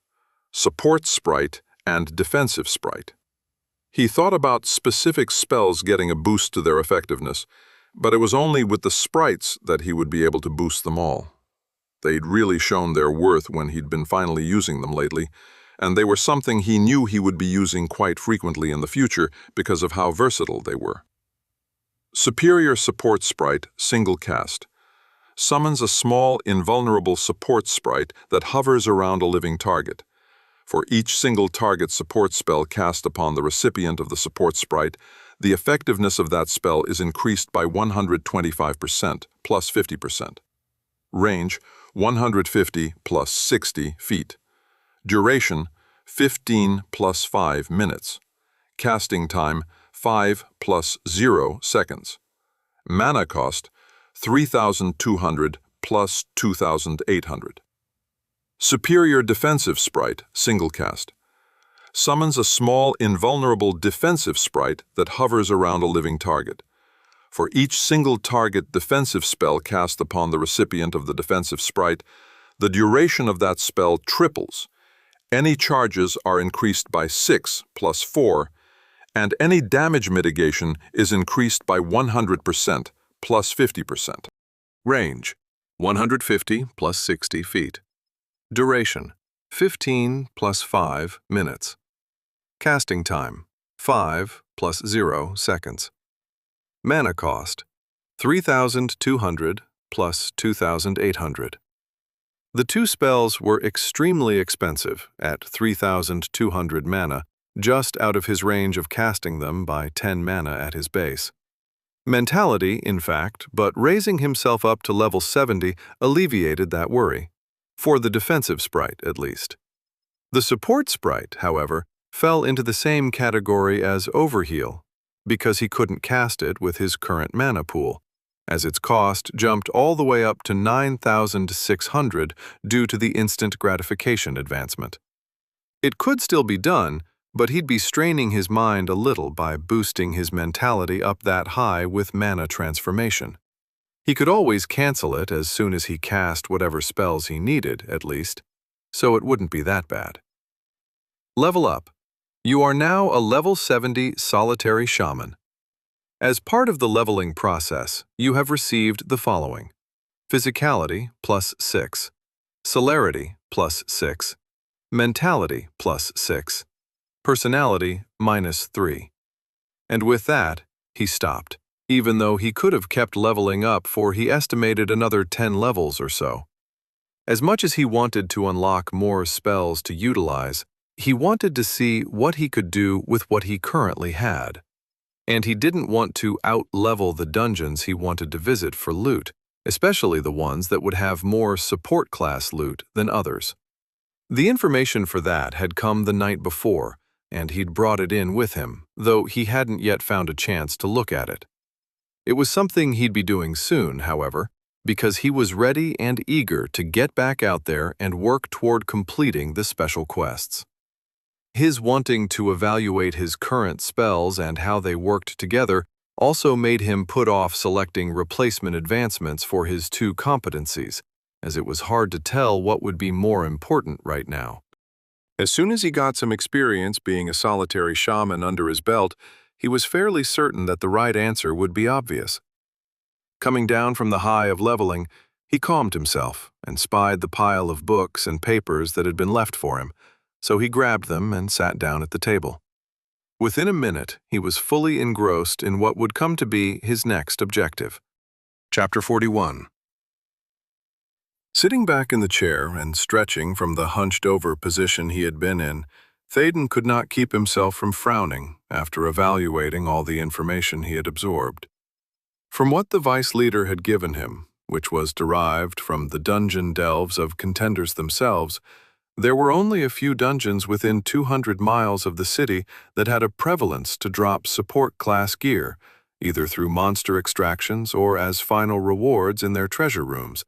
Support Sprite and Defensive Sprite. He thought about specific spells getting a boost to their effectiveness, but it was only with the sprites that he would be able to boost them all. They'd really shown their worth when he'd been finally using them lately, and they were something he knew he would be using quite frequently in the future because of how versatile they were. Superior Support Sprite, single cast. Summons a small, invulnerable support sprite that hovers around a living target. For each single target support spell cast upon the recipient of the support sprite, the effectiveness of that spell is increased by 125% plus 50%. Range, 150 plus 60 feet. Duration, 15 plus 5 minutes. Casting time, 5 plus 0 seconds. Mana cost, 3,200 plus 2,800. Superior Defensive Sprite, single cast. Summons a small, invulnerable defensive sprite that hovers around a living target. For each single target defensive spell cast upon the recipient of the defensive sprite, the duration of that spell triples. Any charges are increased by 6 plus 4, and any damage mitigation is increased by 100% plus 50%. Range, 150 plus 60 feet. Duration, 15 plus 5 minutes. Casting time, 5 plus 0 seconds. Mana cost, 3,200 plus 2,800. The two spells were extremely expensive at 3,200 mana, just out of his range of casting them by 10 mana at his base. Mentality, in fact, but raising himself up to level 70 alleviated that worry. For the defensive sprite, at least. The support sprite, however, fell into the same category as Overheal, because he couldn't cast it with his current mana pool, as its cost jumped all the way up to 9,600 due to the instant gratification advancement. It could still be done, but he'd be straining his mind a little by boosting his mentality up that high with mana transformation. He could always cancel it as soon as he cast whatever spells he needed, at least, so it wouldn't be that bad. Level up. You are now a level 70 solitary shaman. As part of the leveling process, you have received the following: Physicality plus 6, Celerity plus 6, Mentality plus 6, Personality minus 3. And with that, he stopped, even though he could have kept leveling up, for he estimated another 10 levels or so. As much as he wanted to unlock more spells to utilize, he wanted to see what he could do with what he currently had. And he didn't want to out-level the dungeons he wanted to visit for loot, especially the ones that would have more support class loot than others. The information for that had come the night before, and he'd brought it in with him, though he hadn't yet found a chance to look at it. It was something he'd be doing soon, however, because he was ready and eager to get back out there and work toward completing the special quests. His wanting to evaluate his current spells and how they worked together also made him put off selecting replacement advancements for his two competencies, as it was hard to tell what would be more important right now. As soon as he got some experience being a solitary shaman under his belt, he was fairly certain that the right answer would be obvious. Coming down from the high of leveling, he calmed himself and spied the pile of books and papers that had been left for him, so he grabbed them and sat down at the table. Within a minute, he was fully engrossed in what would come to be his next objective. Chapter 41. Sitting back in the chair and stretching from the hunched-over position he had been in, Théden could not keep himself from frowning after evaluating all the information he had absorbed. From what the vice leader had given him, which was derived from the dungeon delves of contenders themselves, there were only a few dungeons within 200 miles of the city that had a prevalence to drop support class gear, either through monster extractions or as final rewards in their treasure rooms,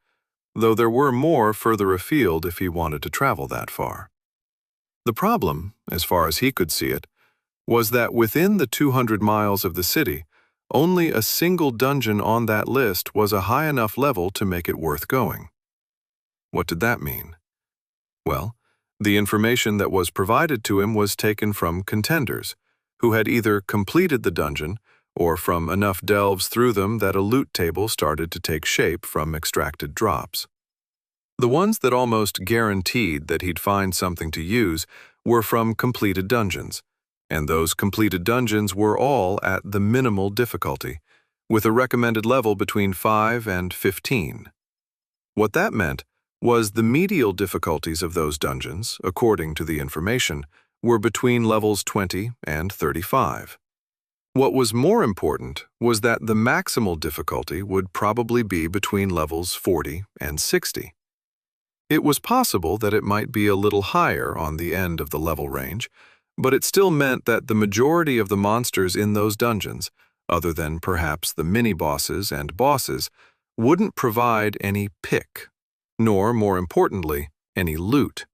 though there were more further afield if he wanted to travel that far. The problem, as far as he could see it, was that within the 200 miles of the city, only a single dungeon on that list was a high enough level to make it worth going. What did that mean? Well, the information that was provided to him was taken from contenders, who had either completed the dungeon or from enough delves through them that a loot table started to take shape from extracted drops. The ones that almost guaranteed that he'd find something to use were from completed dungeons, and those completed dungeons were all at the minimal difficulty, with a recommended level between 5 and 15. What that meant was the medial difficulties of those dungeons, according to the information, were between levels 20 and 35. What was more important was that the maximal difficulty would probably be between levels 40 and 60. It was possible that it might be a little higher on the end of the level range, but it still meant that the majority of the monsters in those dungeons, other than perhaps the mini-bosses and bosses, wouldn't provide any pick, nor, more importantly, any loot,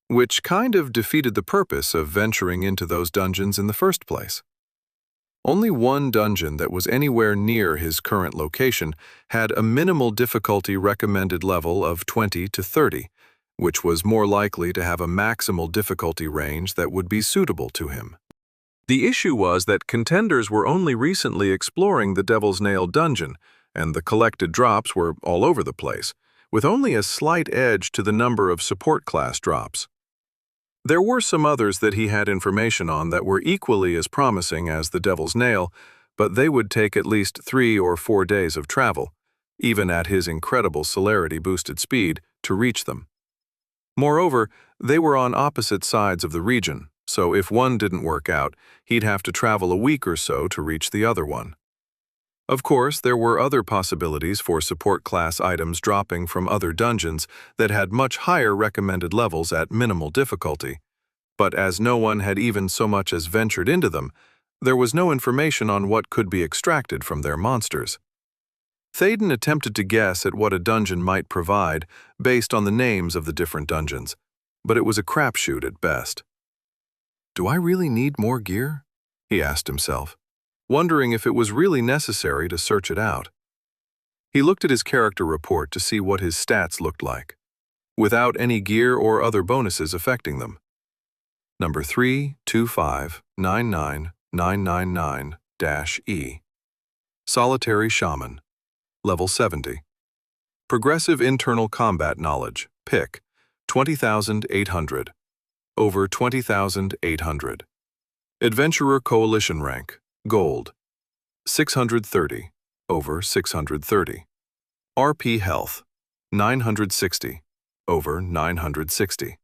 which kind of defeated the purpose of venturing into those dungeons in the first place. Only one dungeon that was anywhere near his current location had a minimal difficulty recommended level of 20 to 30, which was more likely to have a maximal difficulty range that would be suitable to him. The issue was that contenders were only recently exploring the Devil's Nail dungeon, and the collected drops were all over the place, with only a slight edge to the number of support class drops. There were some others that he had information on that were equally as promising as the Devil's Nail, but they would take at least 3 or 4 days of travel, even at his incredible celerity-boosted speed, to reach them. Moreover, they were on opposite sides of the region, so if one didn't work out, he'd have to travel a week or so to reach the other one. Of course, there were other possibilities for support class items dropping from other dungeons that had much higher recommended levels at minimal difficulty, but as no one had even so much as ventured into them, there was no information on what could be extracted from their monsters. Thaden attempted to guess at what a dungeon might provide based on the names of the different dungeons, but it was a crapshoot at best. "Do I really need more gear?" he asked himself, wondering if it was really necessary to search it out. He looked at his character report to see what his stats looked like, without any gear or other bonuses affecting them. Number 3259999-E. Solitary Shaman. Level 70. Progressive Internal Combat Knowledge, PIC, 20,800. Over 20,800. Adventurer Coalition Rank, Gold, 630, over 630. RP Health, 960, over 960.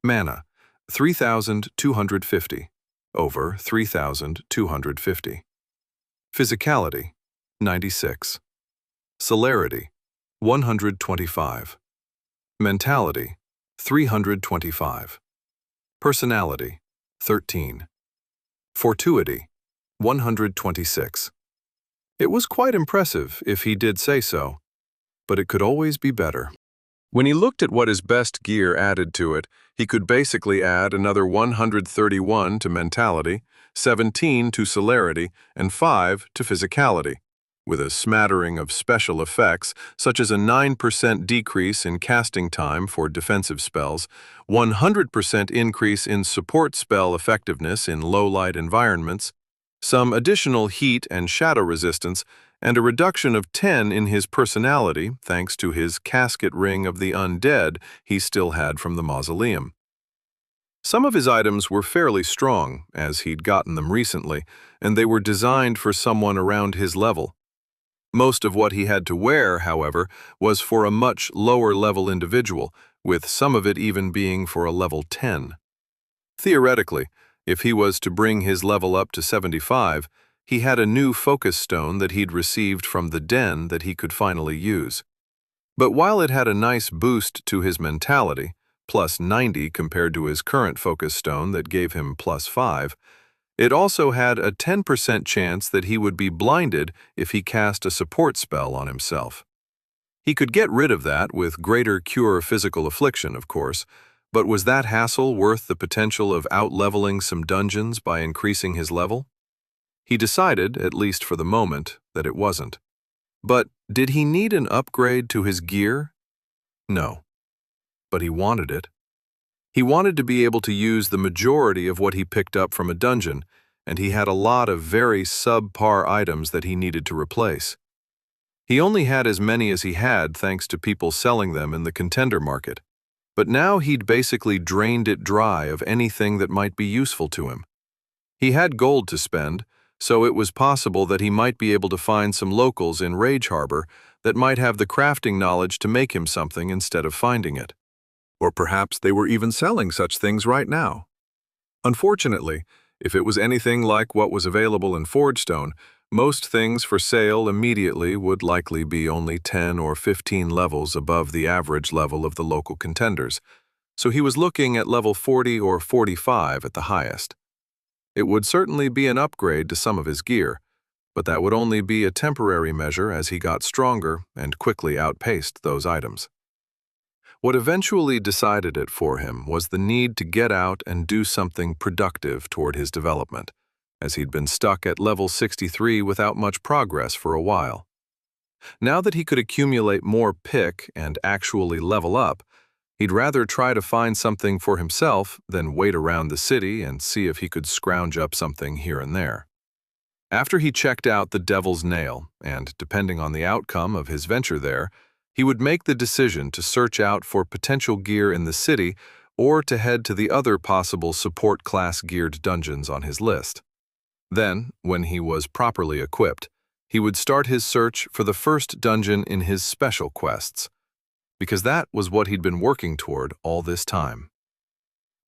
Mana, 3,250, over 3,250. Physicality, 96. Celerity, 125. Mentality, 325. Personality, 13. Fortuity, 126. It was quite impressive, if he did say so, but it could always be better. When he looked at what his best gear added to it, he could basically add another 131 to mentality, 17 to celerity, and 5 to physicality, with a smattering of special effects such as a 9% decrease in casting time for defensive spells, 100% increase in support spell effectiveness in low-light environments, some additional heat and shadow resistance, and a reduction of 10 in his personality thanks to his casket ring of the undead he still had from the mausoleum. Some of his items were fairly strong, as he'd gotten them recently, and they were designed for someone around his level. Most of what he had to wear, however, was for a much lower-level individual, with some of it even being for a level 10. Theoretically, if he was to bring his level up to 75, he had a new focus stone that he'd received from the den that he could finally use. But while it had a nice boost to his mentality, plus 90 compared to his current focus stone that gave him plus 5, it also had a 10% chance that he would be blinded if he cast a support spell on himself. He could get rid of that with greater cure physical affliction, of course, but was that hassle worth the potential of out-leveling some dungeons by increasing his level? He decided, at least for the moment, that it wasn't. But did he need an upgrade to his gear? No. But he wanted it. He wanted to be able to use the majority of what he picked up from a dungeon, and he had a lot of very subpar items that he needed to replace. He only had as many as he had thanks to people selling them in the contender market, but now he'd basically drained it dry of anything that might be useful to him. He had gold to spend, so it was possible that he might be able to find some locals in Rage Harbor, that might have the crafting knowledge to make him something instead of finding it. Or perhaps they were even selling such things right now. Unfortunately, if it was anything like what was available in Forgestone, most things for sale immediately would likely be only 10 or 15 levels above the average level of the local contenders, so he was looking at level 40 or 45 at the highest. It would certainly be an upgrade to some of his gear, but that would only be a temporary measure as he got stronger and quickly outpaced those items. What eventually decided it for him was the need to get out and do something productive toward his development, as he'd been stuck at level 63 without much progress for a while. Now that he could accumulate more pick and actually level up, he'd rather try to find something for himself than wait around the city and see if he could scrounge up something here and there. After he checked out the Devil's Nail, and depending on the outcome of his venture there, he would make the decision to search out for potential gear in the city or to head to the other possible support class geared dungeons on his list. Then, when he was properly equipped, he would start his search for the first dungeon in his special quests, because that was what he'd been working toward all this time.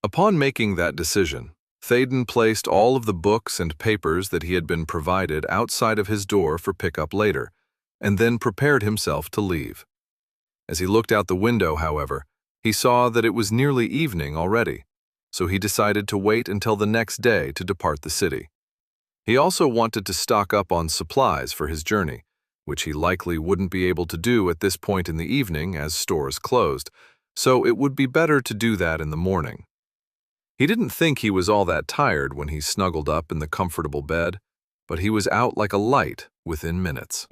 Upon making that decision, Théden placed all of the books and papers that he had been provided outside of his door for pickup later, and then prepared himself to leave. As he looked out the window, however, he saw that it was nearly evening already, so he decided to wait until the next day to depart the city. He also wanted to stock up on supplies for his journey, which he likely wouldn't be able to do at this point in the evening as stores closed, so it would be better to do that in the morning. He didn't think he was all that tired when he snuggled up in the comfortable bed, but he was out like a light within minutes.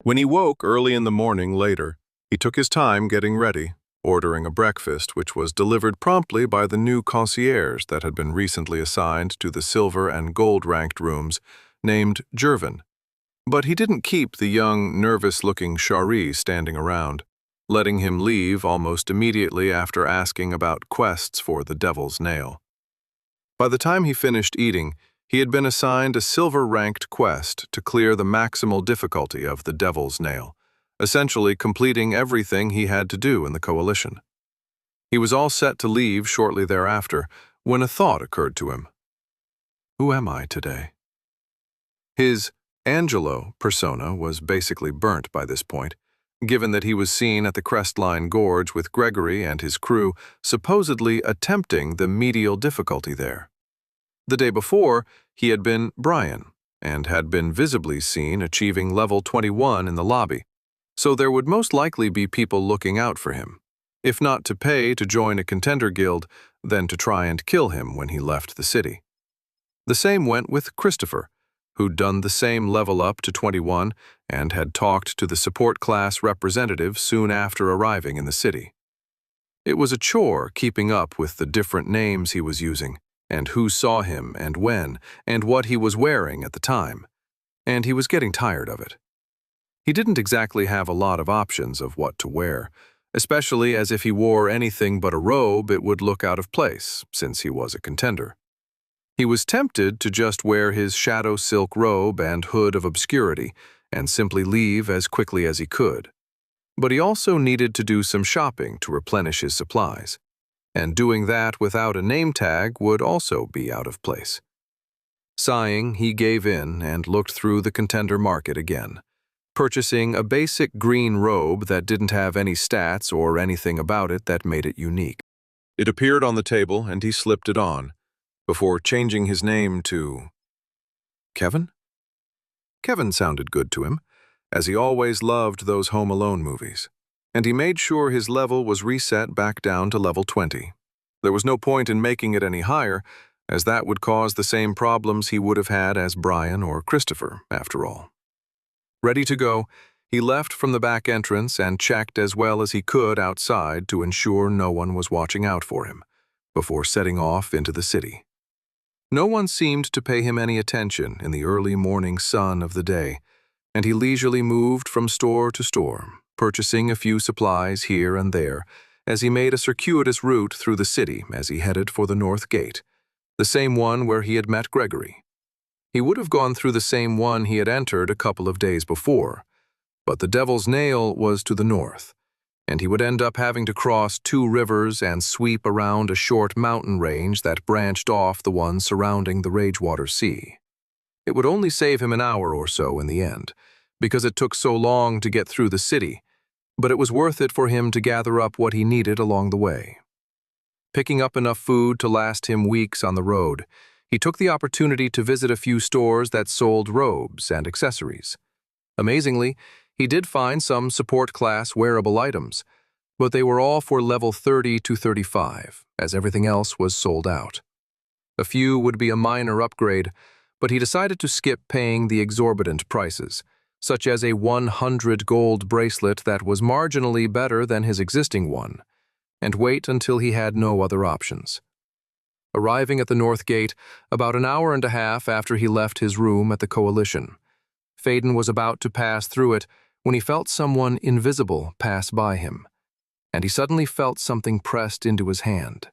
When he woke early in the morning later, he took his time getting ready, ordering a breakfast which was delivered promptly by the new concierge that had been recently assigned to the silver and gold-ranked rooms, named Jervin. But he didn't keep the young, nervous-looking Shari standing around, letting him leave almost immediately after asking about quests for the Devil's Nail. By the time he finished eating, he had been assigned a silver-ranked quest to clear the maximal difficulty of the Devil's Nail, essentially completing everything he had to do in the coalition. He was all set to leave shortly thereafter when a thought occurred to him. Who am I today? His Angelo persona was basically burnt by this point, given that he was seen at the Crestline Gorge with Gregory and his crew supposedly attempting the medial difficulty there. The day before, he had been Brian, and had been visibly seen achieving level 21 in the lobby, so there would most likely be people looking out for him, if not to pay to join a contender guild, then to try and kill him when he left the city. The same went with Christopher, who'd done the same level up to 21 and had talked to the support class representative soon after arriving in the city. It was a chore keeping up with the different names he was using, and who saw him and when, and what he was wearing at the time, and he was getting tired of it. He didn't exactly have a lot of options of what to wear, especially as if he wore anything but a robe it would look out of place, since he was a contender. He was tempted to just wear his shadow silk robe and hood of obscurity and simply leave as quickly as he could. But he also needed to do some shopping to replenish his supplies, and doing that without a name tag would also be out of place. Sighing, he gave in and looked through the contender market again, purchasing a basic green robe that didn't have any stats or anything about it that made it unique. It appeared on the table and he slipped it on, before changing his name to Kevin? Kevin sounded good to him, as he always loved those Home Alone movies, and he made sure his level was reset back down to level 20. There was no point in making it any higher, as that would cause the same problems he would have had as Brian or Christopher, after all. Ready to go, he left from the back entrance and checked as well as he could outside to ensure no one was watching out for him, before setting off into the city. No one seemed to pay him any attention in the early morning sun of the day, and he leisurely moved from store to store, purchasing a few supplies here and there as he made a circuitous route through the city as he headed for the North Gate, the same one where he had met Gregory. He would have gone through the same one he had entered a couple of days before, But the Devil's Nail was to the north, and he would end up having to cross 2 rivers and sweep around a short mountain range that branched off the one surrounding the Ragewater Sea. It would only save him an hour or so in the end, because it took so long to get through the city, but it was worth it for him to gather up what he needed along the way. Picking up enough food to last him weeks on the road, he took the opportunity to visit a few stores that sold robes and accessories. Amazingly, he did find some support class wearable items, but they were all for level 30 to 35, as everything else was sold out. A few would be a minor upgrade, but he decided to skip paying the exorbitant prices, such as a 100 gold bracelet that was marginally better than his existing one, and wait until he had no other options. Arriving at the North Gate about an hour and a half after he left his room at the Coalition, Théden was about to pass through it when he felt someone invisible pass by him, and he suddenly felt something pressed into his hand.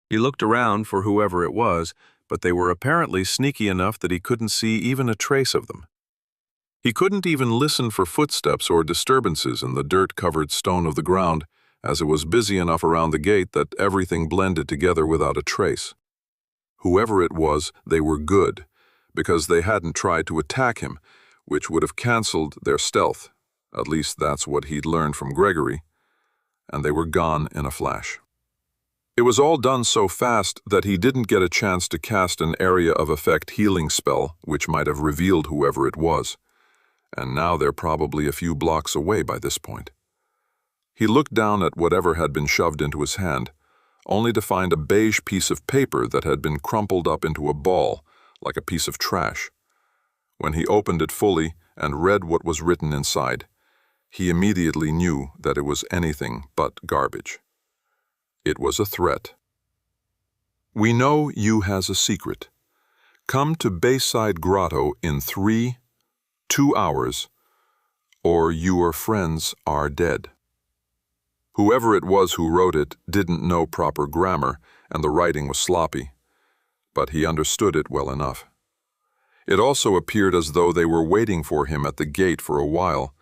He looked around for whoever it was, but they were apparently sneaky enough that he couldn't see even a trace of them. He couldn't even listen for footsteps or disturbances in the dirt-covered stone of the ground, as it was busy enough around the gate that everything blended together without a trace. Whoever it was, they were good, because they hadn't tried to attack him, which would have cancelled their stealth. At least that's what he'd learned from Gregory, and they were gone in a flash. It was all done so fast that he didn't get a chance to cast an area of effect healing spell, which might have revealed whoever it was, and now they're probably a few blocks away by this point. He looked down at whatever had been shoved into his hand, only to find a beige piece of paper that had been crumpled up into a ball, like a piece of trash. When he opened it fully and read what was written inside, he immediately knew that it was anything but garbage. It was a threat. "We know you has a secret. Come to Bayside Grotto in 2 hours, or your friends are dead." Whoever it was who wrote it didn't know proper grammar, and the writing was sloppy, but he understood it well enough. It also appeared as though they were waiting for him at the gate for a while,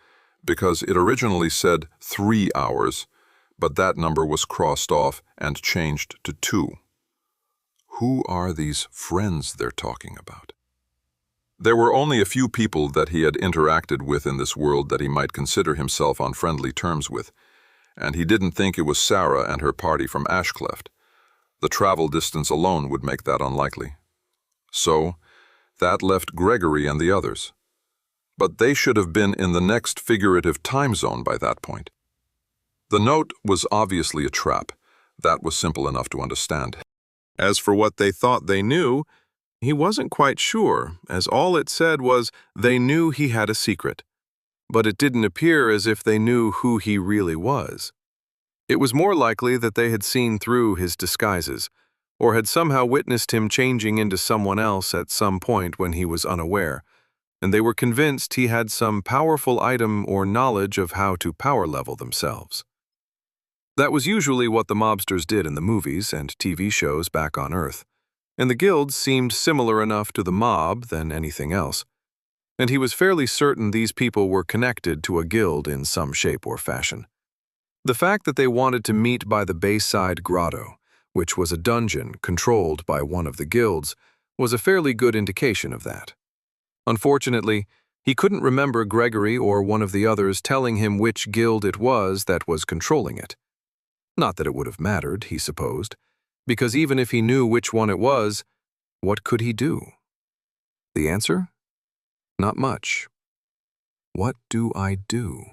because it originally said 3 hours, but that number was crossed off and changed to 2. Who are these friends they're talking about? There were only a few people that he had interacted with in this world that he might consider himself on friendly terms with, and he didn't think it was Sarah and her party from Ashcleft. The travel distance alone would make that unlikely. So, that left Gregory and the others. But they should have been in the next figurative time zone by that point. The note was obviously a trap. That was simple enough to understand. As for what they thought they knew, he wasn't quite sure, as all it said was they knew he had a secret. But it didn't appear as if they knew who he really was. It was more likely that they had seen through his disguises, or had somehow witnessed him changing into someone else at some point when he was unaware, and they were convinced he had some powerful item or knowledge of how to power level themselves. That was usually what the mobsters did in the movies and TV shows back on Earth, and the guilds seemed similar enough to the mob than anything else, and he was fairly certain these people were connected to a guild in some shape or fashion. The fact that they wanted to meet by the Bayside Grotto, which was a dungeon controlled by one of the guilds, was a fairly good indication of that. Unfortunately, he couldn't remember Gregory or one of the others telling him which guild it was that was controlling it. Not that it would have mattered, he supposed, because even if he knew which one it was, what could he do? The answer? Not much. What do I do?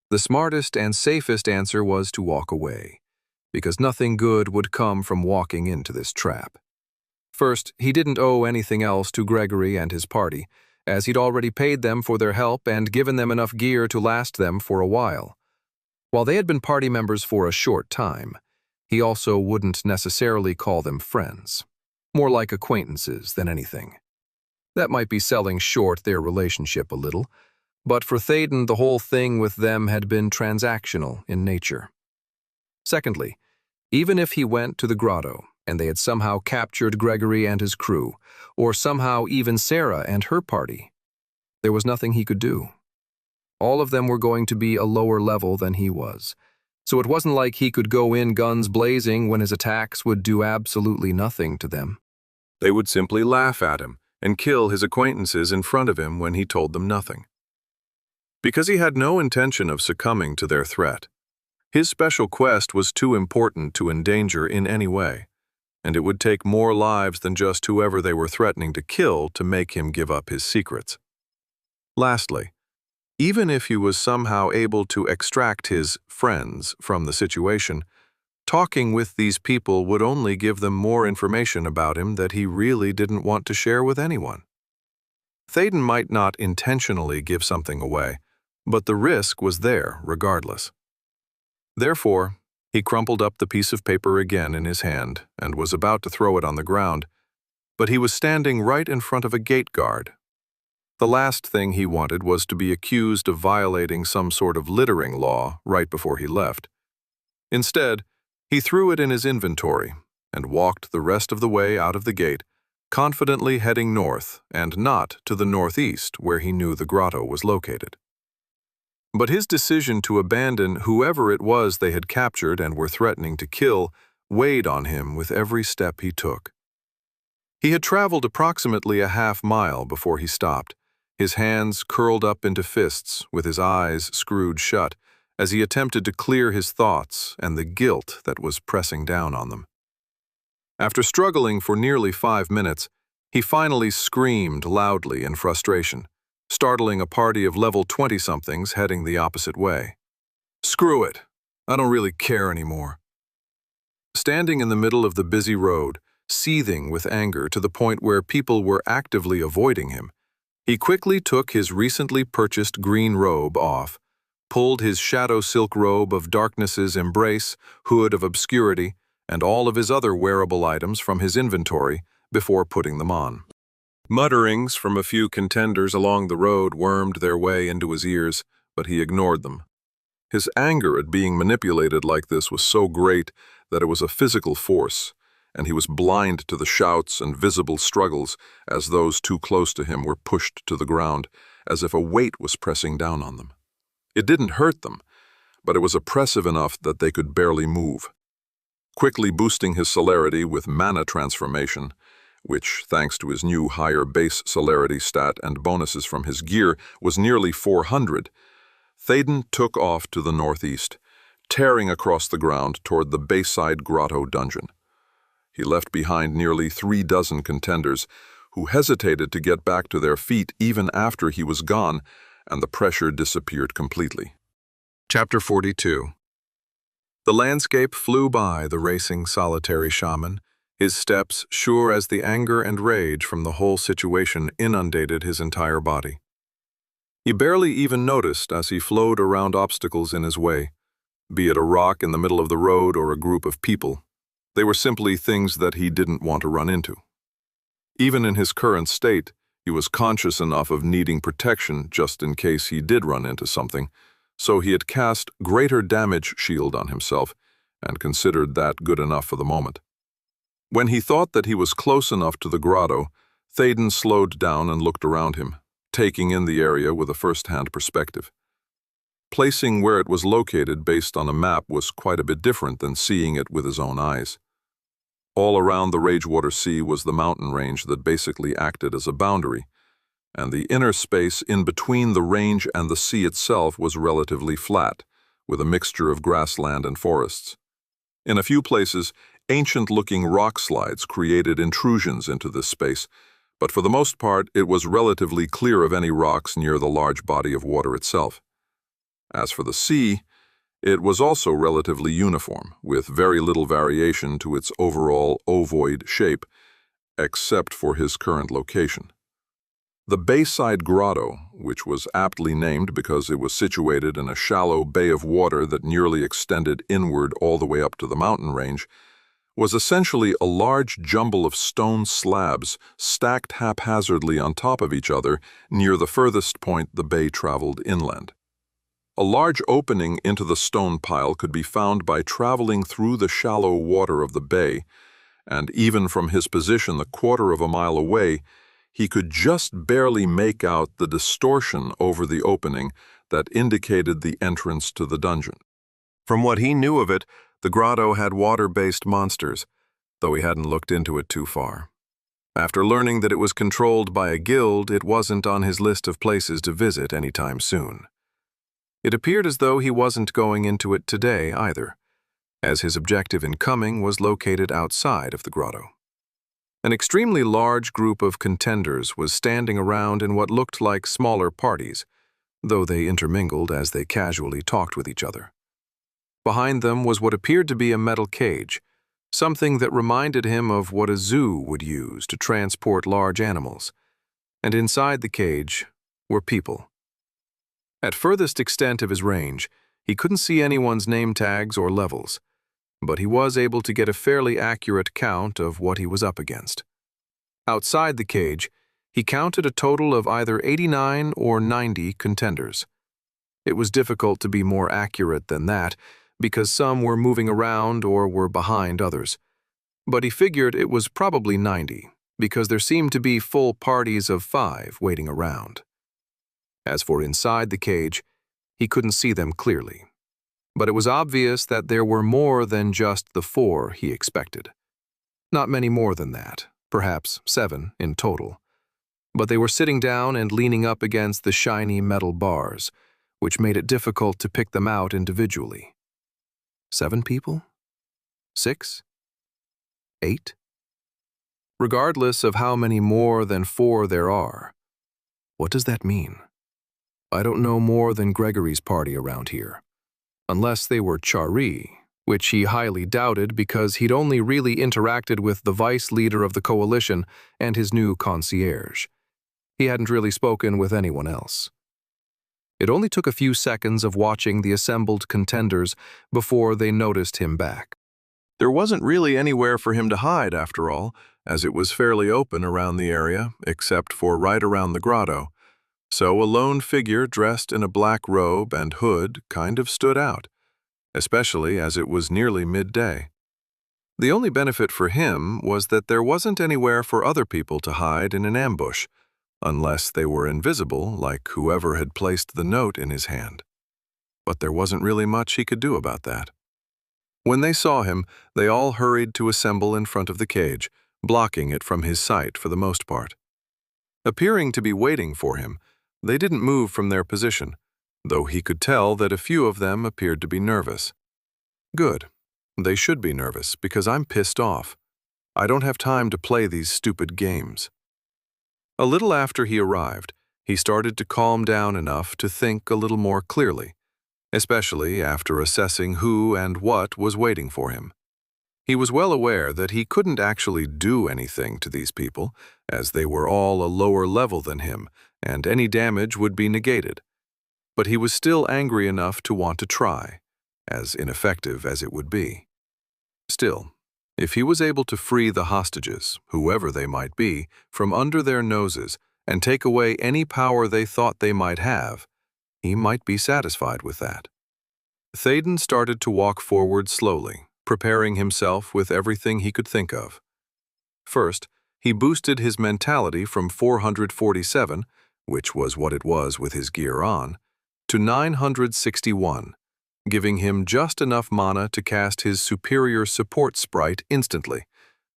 The smartest and safest answer was to walk away, because nothing good would come from walking into this trap. First, he didn't owe anything else to Gregory and his party, as he'd already paid them for their help and given them enough gear to last them for a while. While they had been party members for a short time, he also wouldn't necessarily call them friends, more like acquaintances than anything. That might be selling short their relationship a little, but for Théden the whole thing with them had been transactional in nature. Secondly, even if he went to the grotto and they had somehow captured Gregory and his crew, or somehow even Sarah and her party, there was nothing he could do. All of them were going to be a lower level than he was. So it wasn't like he could go in guns blazing when his attacks would do absolutely nothing to them. They would simply laugh at him and kill his acquaintances in front of him when he told them nothing. Because he had no intention of succumbing to their threat, his special quest was too important to endanger in any way, and it would take more lives than just whoever they were threatening to kill to make him give up his secrets. Lastly, even if he was somehow able to extract his friends from the situation, talking with these people would only give them more information about him that he really didn't want to share with anyone. Théden might not intentionally give something away, but the risk was there regardless. Therefore, he crumpled up the piece of paper again in his hand and was about to throw it on the ground, but he was standing right in front of a gate guard. The last thing he wanted was to be accused of violating some sort of littering law right before he left. Instead, he threw it in his inventory and walked the rest of the way out of the gate, confidently heading north and not to the northeast where he knew the grotto was located. But his decision to abandon whoever it was they had captured and were threatening to kill weighed on him with every step he took. He had traveled approximately a half-mile before he stopped, his hands curled up into fists with his eyes screwed shut as he attempted to clear his thoughts and the guilt that was pressing down on them. After struggling for nearly 5 minutes, he finally screamed loudly in frustration, startling a party of level 20-somethings heading the opposite way. "Screw it. I don't really care anymore." Standing in the middle of the busy road, seething with anger to the point where people were actively avoiding him, he quickly took his recently purchased green robe off, pulled his shadow silk robe of darkness's embrace, hood of obscurity, and all of his other wearable items from his inventory before putting them on. Mutterings from a few contenders along the road wormed their way into his ears, but he ignored them. His anger at being manipulated like this was so great that it was a physical force, and he was blind to the shouts and visible struggles as those too close to him were pushed to the ground, as if a weight was pressing down on them. It didn't hurt them, but it was oppressive enough that they could barely move. Quickly boosting his celerity with mana transformation, which, thanks to his new higher base celerity stat and bonuses from his gear, was nearly 400, Théden took off to the northeast, tearing across the ground toward the Bayside Grotto dungeon. He left behind nearly 3 dozen contenders, who hesitated to get back to their feet even after he was gone, and the pressure disappeared completely. Chapter 42. The landscape flew by the racing solitary shaman, his steps sure as the anger and rage from the whole situation inundated his entire body. He barely even noticed as he flowed around obstacles in his way, be it a rock in the middle of the road or a group of people. They were simply things that he didn't want to run into. Even in his current state, he was conscious enough of needing protection just in case he did run into something, so he had cast Greater Damage Shield on himself and considered that good enough for the moment. When he thought that he was close enough to the grotto, Théden slowed down and looked around him, taking in the area with a first-hand perspective. Placing where it was located based on a map was quite a bit different than seeing it with his own eyes. All around the Ragewater Sea was the mountain range that basically acted as a boundary, and the inner space in between the range and the sea itself was relatively flat, with a mixture of grassland and forests. In a few places, ancient-looking rock slides created intrusions into this space, but for the most part it was relatively clear of any rocks near the large body of water itself. As for the sea, it was also relatively uniform, with very little variation to its overall ovoid shape, except for his current location. The Bayside Grotto, which was aptly named because it was situated in a shallow bay of water that nearly extended inward all the way up to the mountain range, was essentially a large jumble of stone slabs stacked haphazardly on top of each other near the furthest point the bay traveled inland. A large opening into the stone pile could be found by traveling through the shallow water of the bay, and even from his position a quarter of a mile away, he could just barely make out the distortion over the opening that indicated the entrance to the dungeon. From what he knew of it, the grotto had water-based monsters, though he hadn't looked into it too far. After learning that it was controlled by a guild, it wasn't on his list of places to visit anytime soon. It appeared as though he wasn't going into it today either, as his objective in coming was located outside of the grotto. An extremely large group of contenders was standing around in what looked like smaller parties, though they intermingled as they casually talked with each other. Behind them was what appeared to be a metal cage, something that reminded him of what a zoo would use to transport large animals, and inside the cage were people. At furthest extent of his range, he couldn't see anyone's name tags or levels, but he was able to get a fairly accurate count of what he was up against. Outside the cage, he counted a total of either 89 or 90 contenders. It was difficult to be more accurate than that, because some were moving around or were behind others. But he figured it was probably 90, because there seemed to be full parties of 5 waiting around. As for inside the cage, he couldn't see them clearly. But it was obvious that there were more than just the 4 he expected. Not many more than that, perhaps 7 in total. But they were sitting down and leaning up against the shiny metal bars, which made it difficult to pick them out individually. 7 people? 6? 8? Regardless of how many more than 4 there are, what does that mean? I don't know more than Gregory's party around here, unless they were Chari, which he highly doubted because he'd only really interacted with the vice leader of the coalition and his new concierge. He hadn't really spoken with anyone else. It only took a few seconds of watching the assembled contenders before they noticed him back. There wasn't really anywhere for him to hide, after all, as it was fairly open around the area, except for right around the grotto. So a lone figure dressed in a black robe and hood kind of stood out, especially as it was nearly midday. The only benefit for him was that there wasn't anywhere for other people to hide in an ambush, unless they were invisible, like whoever had placed the note in his hand. But there wasn't really much he could do about that. When they saw him, they all hurried to assemble in front of the cage, blocking it from his sight for the most part. Appearing to be waiting for him, they didn't move from their position, though he could tell that a few of them appeared to be nervous. Good. They should be nervous, because I'm pissed off. I don't have time to play these stupid games. A little after he arrived, he started to calm down enough to think a little more clearly, especially after assessing who and what was waiting for him. He was well aware that he couldn't actually do anything to these people, as they were all a lower level than him, and any damage would be negated. But he was still angry enough to want to try, as ineffective as it would be. Still, if he was able to free the hostages, whoever they might be, from under their noses and take away any power they thought they might have, he might be satisfied with that. Théden started to walk forward slowly, preparing himself with everything he could think of. First, he boosted his mentality from 447, which was what it was with his gear on, to 961, giving him just enough mana to cast his Superior Support Sprite instantly,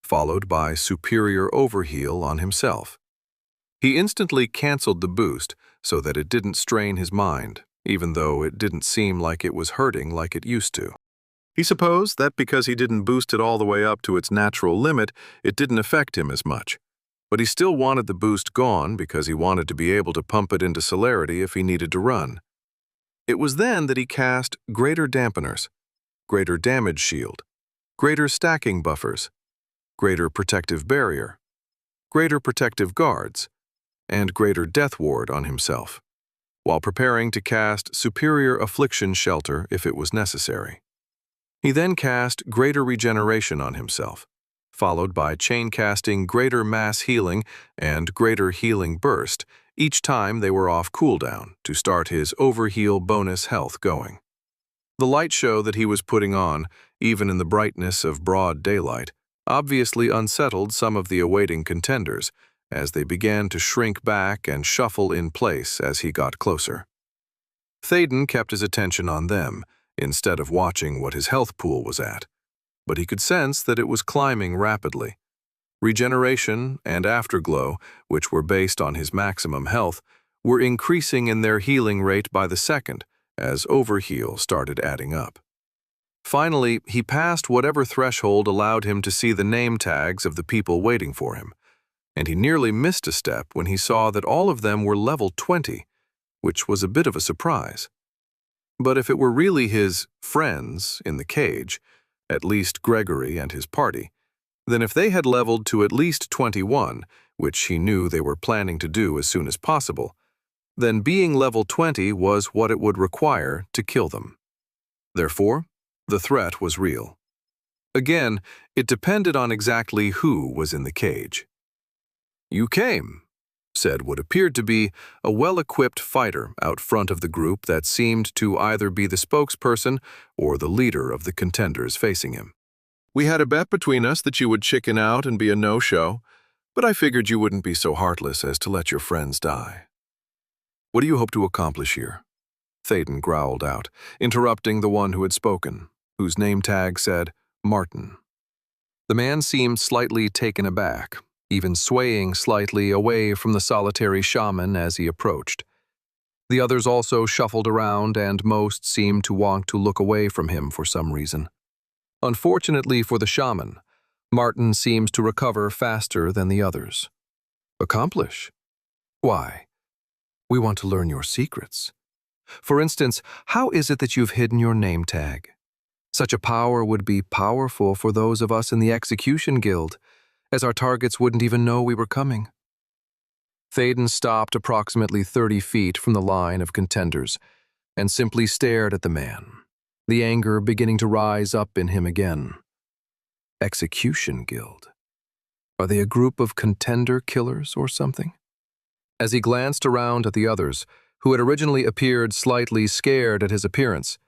followed by Superior Overheal on himself. He instantly canceled the boost so that it didn't strain his mind, even though it didn't seem like it was hurting like it used to. He supposed that because he didn't boost it all the way up to its natural limit, it didn't affect him as much. But he still wanted the boost gone because he wanted to be able to pump it into celerity if he needed to run. It was then that he cast Greater Dampeners, Greater Damage Shield, Greater Stacking Buffers, Greater Protective Barrier, Greater Protective Guards, and Greater Death Ward on himself, while preparing to cast Superior Affliction Shelter if it was necessary. He then cast Greater Regeneration on himself, followed by chain-casting Greater Mass Healing and Greater Healing Burst each time they were off cooldown to start his Overheal bonus health going. The light show that he was putting on, even in the brightness of broad daylight, obviously unsettled some of the awaiting contenders, as they began to shrink back and shuffle in place as he got closer. Thaden kept his attention on them, instead of watching what his health pool was at, but he could sense that it was climbing rapidly. Regeneration and Afterglow, which were based on his maximum health, were increasing in their healing rate by the second, as Overheal started adding up. Finally, he passed whatever threshold allowed him to see the name tags of the people waiting for him, and he nearly missed a step when he saw that all of them were level 20, which was a bit of a surprise. But if it were really his friends in the cage, at least Gregory and his party, then if they had leveled to at least 21, which he knew they were planning to do as soon as possible, then being level 20 was what it would require to kill them. Therefore, the threat was real. Again, it depended on exactly who was in the cage. "You came," said what appeared to be a well-equipped fighter out front of the group that seemed to either be the spokesperson or the leader of the contenders facing him. "We had a bet between us that you would chicken out and be a no-show, but I figured you wouldn't be so heartless as to let your friends die. What do you hope to accomplish here?" Thaden growled out, interrupting the one who had spoken, whose name tag said Martin. The man seemed slightly taken aback, even swaying slightly away from the solitary shaman as he approached. The others also shuffled around, and most seemed to want to look away from him for some reason. Unfortunately for the shaman, Martin seems to recover faster than the others. "Accomplish? Why? We want to learn your secrets. For instance, how is it that you've hidden your name tag? Such a power would be powerful for those of us in the Execution Guild, as our targets wouldn't even know we were coming." Thaden stopped approximately 30 feet from the line of contenders and simply stared at the man, the anger beginning to rise up in him again. Execution Guild? Are they a group of contender killers or something? As he glanced around at the others, who had originally appeared slightly scared at his appearance,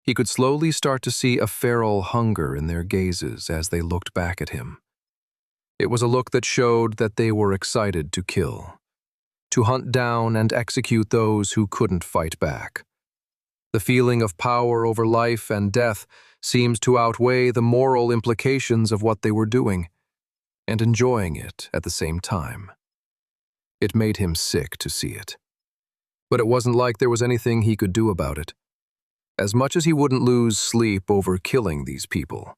he could slowly start to see a feral hunger in their gazes as they looked back at him. It was a look that showed that they were excited to kill, to hunt down and execute those who couldn't fight back. The feeling of power over life and death seemed to outweigh the moral implications of what they were doing, and enjoying it at the same time. It made him sick to see it. But it wasn't like there was anything he could do about it. As much as he wouldn't lose sleep over killing these people,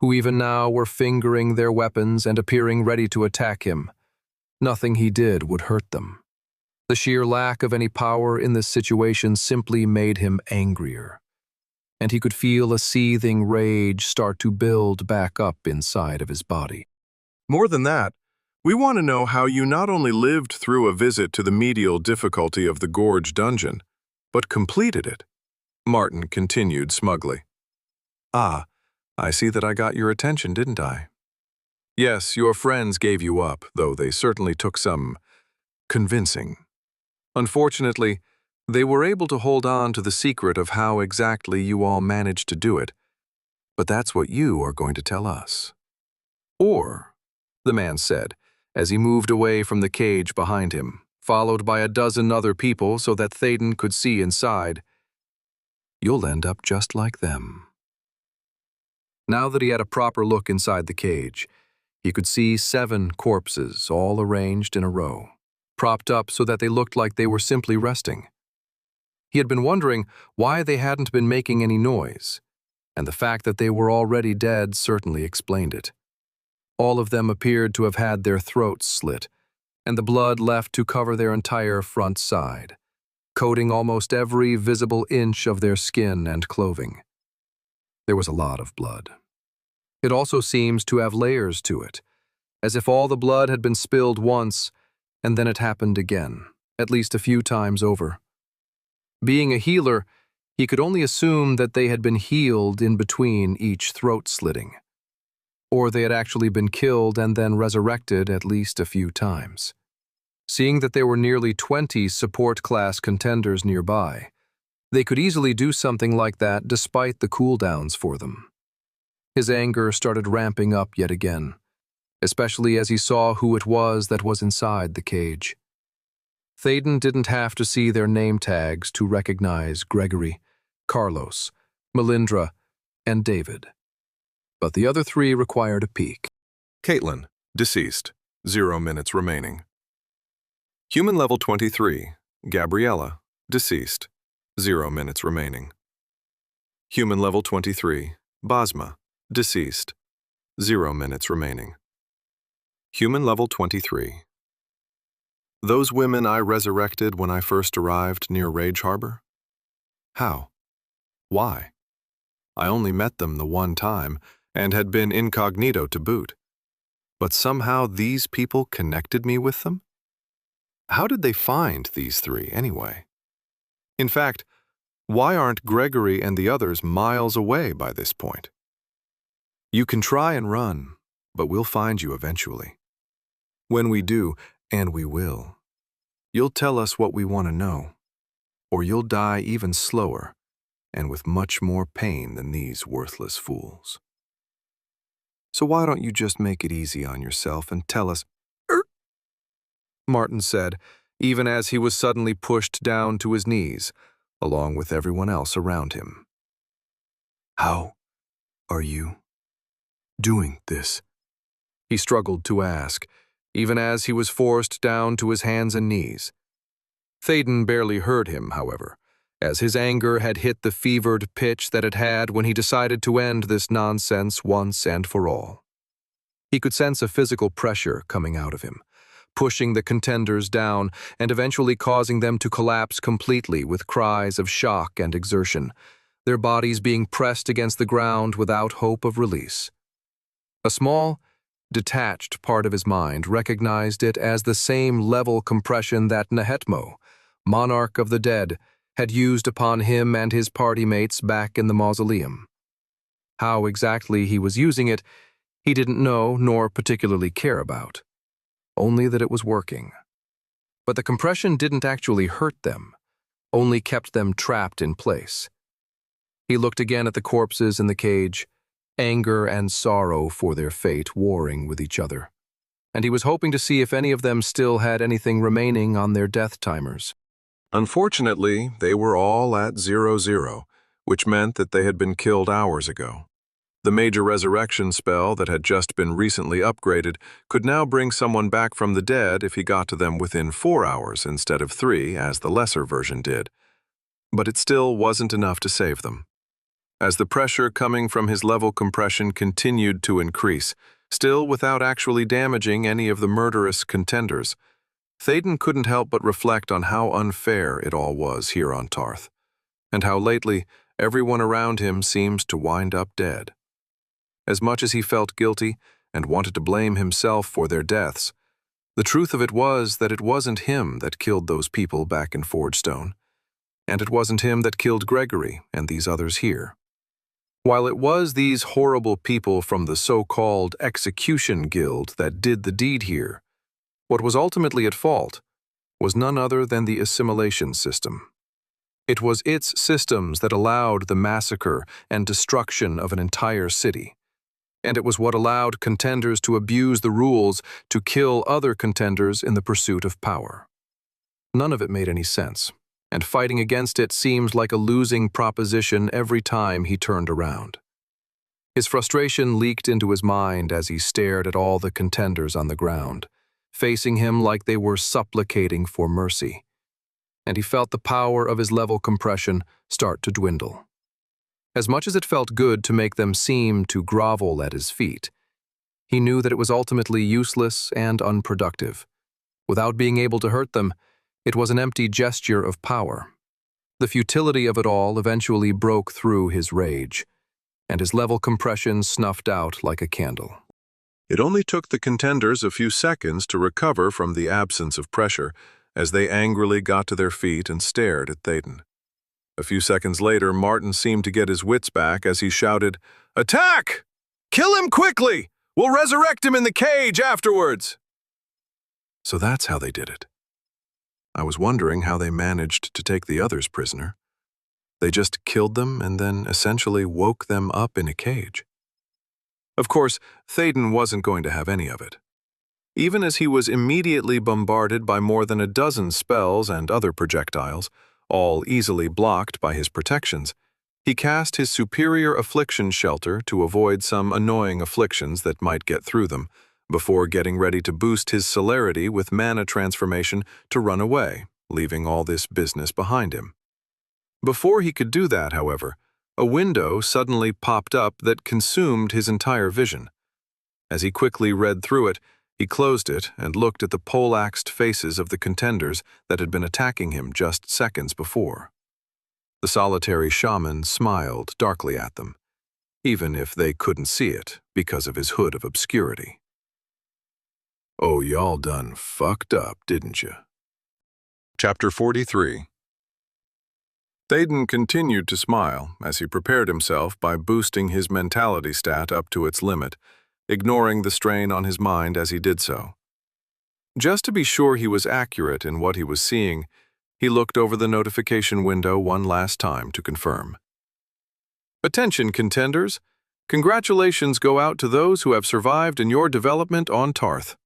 who even now were fingering their weapons and appearing ready to attack him, nothing he did would hurt them. The sheer lack of any power in this situation simply made him angrier, and he could feel a seething rage start to build back up inside of his body. "More than that, we want to know how you not only lived through a visit to the medial difficulty of the Gorge dungeon, but completed it," Martin continued smugly. "Ah, I see that I got your attention, didn't I? Yes, your friends gave you up, though they certainly took some convincing. Unfortunately, they were able to hold on to the secret of how exactly you all managed to do it, but that's what you are going to tell us." "Or," the man said, as he moved away from the cage behind him, followed by a dozen other people so that Thaden could see inside, "you'll end up just like them." Now that he had a proper look inside the cage, he could see 7 corpses all arranged in a row, propped up so that they looked like they were simply resting. He had been wondering why they hadn't been making any noise, and the fact that they were already dead certainly explained it. All of them appeared to have had their throats slit, and the blood left to cover their entire front side, coating almost every visible inch of their skin and clothing. There was a lot of blood. It also seems to have layers to it, as if all the blood had been spilled once, and then it happened again, at least a few times over. Being a healer, he could only assume that they had been healed in between each throat slitting, or they had actually been killed and then resurrected at least a few times. Seeing that there were nearly 20 support class contenders nearby, they could easily do something like that despite the cooldowns for them. His anger started ramping up yet again, especially as he saw who it was that was inside the cage. Thaden didn't have to see their name tags to recognize Gregory, Carlos, Melindra, and David. But the other three required a peek. Caitlin, deceased, 0 minutes remaining. Human level 23, Gabriella, deceased, 0 minutes remaining. Human level 23, Basma, deceased, 0 minutes remaining. Human level 23. Those women I resurrected when I first arrived near Rage Harbor? How? Why? I only met them the one time and had been incognito to boot. But somehow these people connected me with them? How did they find these three anyway? In fact, why aren't Gregory and the others miles away by this point? You can try and run, but we'll find you eventually. When we do, and we will, you'll tell us what we want to know, or you'll die even slower and with much more pain than these worthless fools. So why don't you just make it easy on yourself and tell us, Martin said, even as he was suddenly pushed down to his knees, along with everyone else around him. How are you doing this? He struggled to ask, even as he was forced down to his hands and knees. Thaden barely heard him, however, as his anger had hit the fevered pitch that it had when he decided to end this nonsense once and for all. He could sense a physical pressure coming out of him, pushing the contenders down and eventually causing them to collapse completely with cries of shock and exertion, their bodies being pressed against the ground without hope of release. A small, detached part of his mind recognized it as the same level compression that Nehetmo, monarch of the dead, had used upon him and his party mates back in the mausoleum. How exactly he was using it, he didn't know nor particularly care about, only that it was working. But the compression didn't actually hurt them, only kept them trapped in place. He looked again at the corpses in the cage, anger and sorrow for their fate warring with each other, and he was hoping to see if any of them still had anything remaining on their death timers. Unfortunately, they were all at 0-0, which meant that they had been killed hours ago. The major resurrection spell that had just been recently upgraded could now bring someone back from the dead if he got to them within 4 hours instead of 3, as the lesser version did. But it still wasn't enough to save them. As the pressure coming from his level compression continued to increase, still without actually damaging any of the murderous contenders, Thaden couldn't help but reflect on how unfair it all was here on Tarth, and how lately everyone around him seems to wind up dead. As much as he felt guilty and wanted to blame himself for their deaths, the truth of it was that it wasn't him that killed those people back in Forgestone, and it wasn't him that killed Gregory and these others here. While it was these horrible people from the so-called Execution Guild that did the deed here, what was ultimately at fault was none other than the assimilation system. It was its systems that allowed the massacre and destruction of an entire city, and it was what allowed contenders to abuse the rules to kill other contenders in the pursuit of power. None of it made any sense, and fighting against it seemed like a losing proposition every time he turned around. His frustration leaked into his mind as he stared at all the contenders on the ground, facing him like they were supplicating for mercy, and he felt the power of his level compression start to dwindle. As much as it felt good to make them seem to grovel at his feet, he knew that it was ultimately useless and unproductive. Without being able to hurt them, it was an empty gesture of power. The futility of it all eventually broke through his rage, and his level compression snuffed out like a candle. It only took the contenders a few seconds to recover from the absence of pressure as they angrily got to their feet and stared at Thaden. A few seconds later, Martin seemed to get his wits back as he shouted, "Attack! Kill him quickly! We'll resurrect him in the cage afterwards!" So that's how they did it. I was wondering how they managed to take the others prisoner. They just killed them and then essentially woke them up in a cage. Of course, Thaden wasn't going to have any of it. Even as he was immediately bombarded by more than a dozen spells and other projectiles, all easily blocked by his protections, he cast his superior affliction shelter to avoid some annoying afflictions that might get through them, before getting ready to boost his celerity with mana transformation to run away, leaving all this business behind him. Before he could do that, however, a window suddenly popped up that consumed his entire vision. As he quickly read through it, he closed it and looked at the poleaxed faces of the contenders that had been attacking him just seconds before. The solitary shaman smiled darkly at them, even if they couldn't see it because of his hood of obscurity. "Oh, y'all done fucked up, didn't you?" Chapter 43. Thaden continued to smile as he prepared himself by boosting his mentality stat up to its limit, ignoring the strain on his mind as he did so. Just to be sure he was accurate in what he was seeing, he looked over the notification window one last time to confirm. "Attention, contenders! Congratulations go out to those who have survived in your development on Tarth.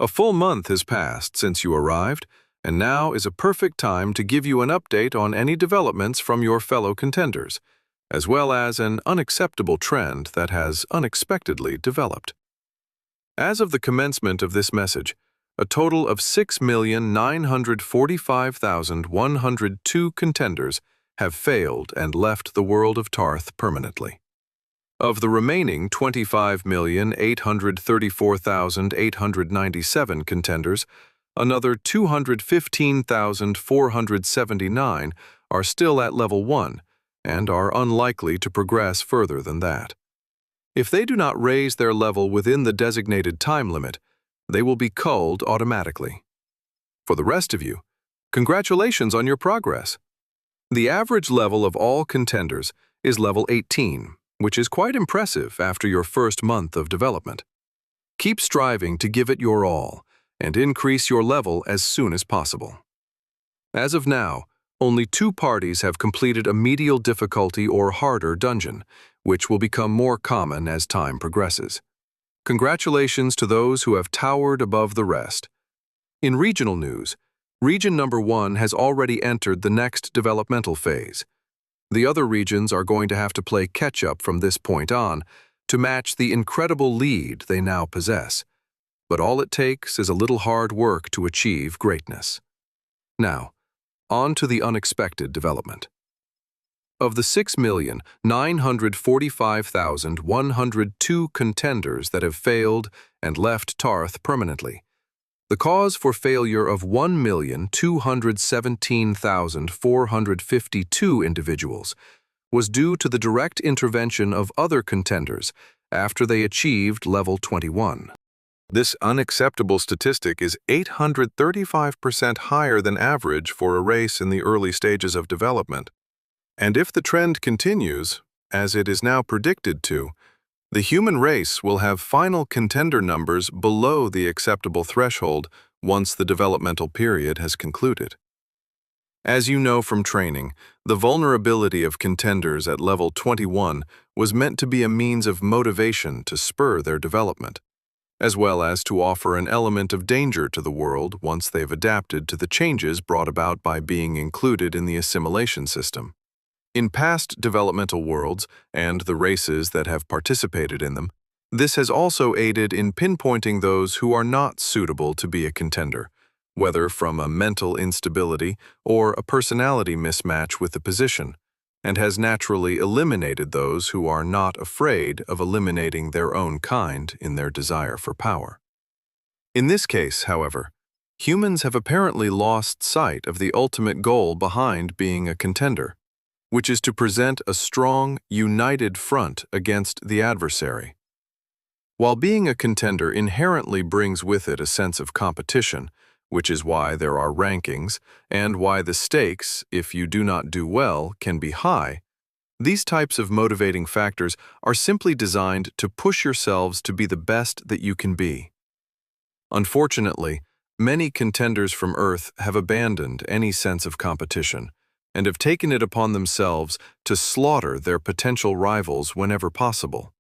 A full month has passed since you arrived, and now is a perfect time to give you an update on any developments from your fellow contenders, as well as an unacceptable trend that has unexpectedly developed. As of the commencement of this message, a total of 6,945,102 contenders have failed and left the world of Tarth permanently. Of the remaining 25,834,897 contenders, another 215,479 are still at level 1 and are unlikely to progress further than that. If they do not raise their level within the designated time limit, they will be culled automatically. For the rest of you, congratulations on your progress. The average level of all contenders is level 18, which is quite impressive after your first month of development. Keep striving to give it your all, and increase your level as soon as possible. As of now, only 2 parties have completed a medial difficulty or harder dungeon, which will become more common as time progresses. Congratulations to those who have towered above the rest. In regional news, Region Number 1 has already entered the next developmental phase. The other regions are going to have to play catch-up from this point on to match the incredible lead they now possess. But all it takes is a little hard work to achieve greatness. Now, on to the unexpected development. Of the 6,945,102 contenders that have failed and left Tarth permanently, the cause for failure of 1,217,452 individuals was due to the direct intervention of other contenders after they achieved level 21. This unacceptable statistic is 835% higher than average for a race in the early stages of development. And if the trend continues, as it is now predicted to, the human race will have final contender numbers below the acceptable threshold once the developmental period has concluded. As you know from training, the vulnerability of contenders at level 21 was meant to be a means of motivation to spur their development, as well as to offer an element of danger to the world once they've adapted to the changes brought about by being included in the assimilation system. In past developmental worlds and the races that have participated in them, this has also aided in pinpointing those who are not suitable to be a contender, whether from a mental instability or a personality mismatch with the position, and has naturally eliminated those who are not afraid of eliminating their own kind in their desire for power. In this case, however, humans have apparently lost sight of the ultimate goal behind being a contender, which is to present a strong, united front against the adversary. While being a contender inherently brings with it a sense of competition, which is why there are rankings, and why the stakes, if you do not do well, can be high, these types of motivating factors are simply designed to push yourselves to be the best that you can be. Unfortunately, many contenders from Earth have abandoned any sense of competition, and have taken it upon themselves to slaughter their potential rivals whenever possible.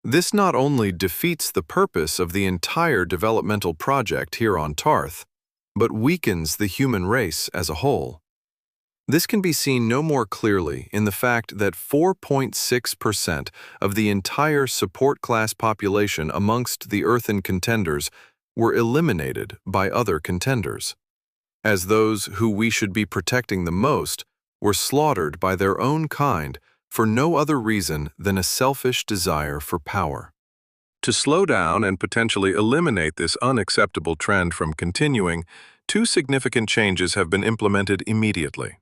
This not only defeats the purpose of the entire developmental project here on Tarth, but weakens the human race as a whole. This can be seen no more clearly in the fact that 4.6% of the entire support class population amongst the Earthen contenders were eliminated by other contenders, as those who we should be protecting the most were slaughtered by their own kind for no other reason than a selfish desire for power. To slow down and potentially eliminate this unacceptable trend from continuing, two significant changes have been implemented immediately.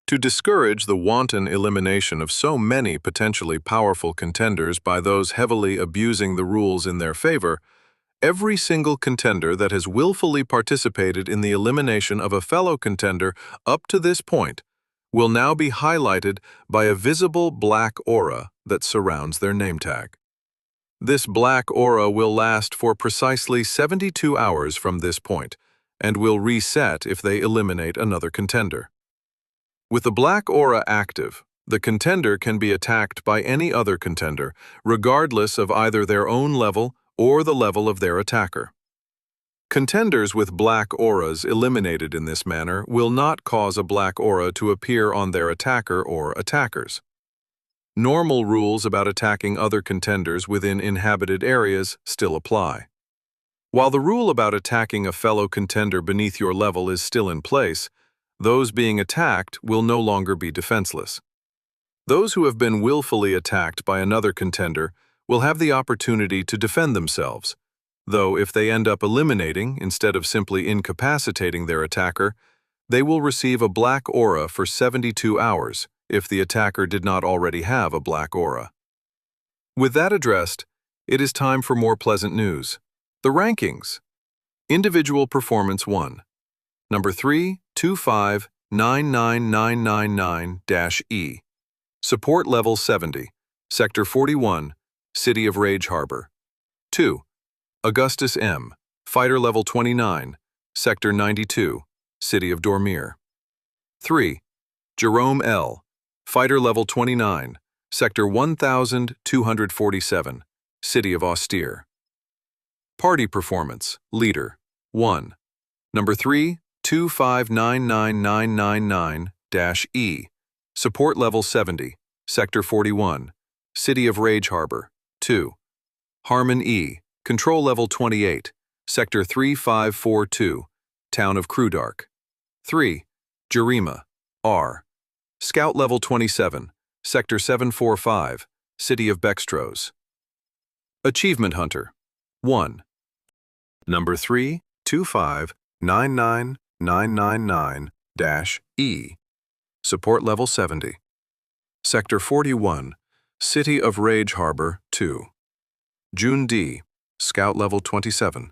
To discourage the wanton elimination of so many potentially powerful contenders by those heavily abusing the rules in their favor, every single contender that has willfully participated in the elimination of a fellow contender up to this point will now be highlighted by a visible black aura that surrounds their name tag. This black aura will last for precisely 72 hours from this point and will reset if they eliminate another contender. With the black aura active, the contender can be attacked by any other contender, regardless of either their own level or the level of their attacker. Contenders with black auras eliminated in this manner will not cause a black aura to appear on their attacker or attackers. Normal rules about attacking other contenders within inhabited areas still apply. While the rule about attacking a fellow contender beneath your level is still in place, those being attacked will no longer be defenseless. Those who have been willfully attacked by another contender will have the opportunity to defend themselves, though if they end up eliminating instead of simply incapacitating their attacker, they will receive a black aura for 72 hours if the attacker did not already have a black aura. With that addressed, it is time for more pleasant news. The rankings. Individual Performance 1. Number 3259999-E. Support Level 70. Sector 41. City of Rage Harbor. 2. Augustus M. Fighter Level 29. Sector 92. City of Dormir. 3. Jerome L. Fighter Level 29. Sector 1247. City of Austere. Party Performance. Leader. 1. Number 3259999-E. Support Level 70. Sector 41. City of Rage Harbor. 2. Harmon E. Control Level 28. Sector 3542. Town of Crudark. 3. Jerima R. Scout Level 27. Sector 745. City of Bextros. Achievement Hunter. 1. Number 3259999-E. Support Level 70. Sector 41. City of Rage Harbor 2. June D. Scout Level 27.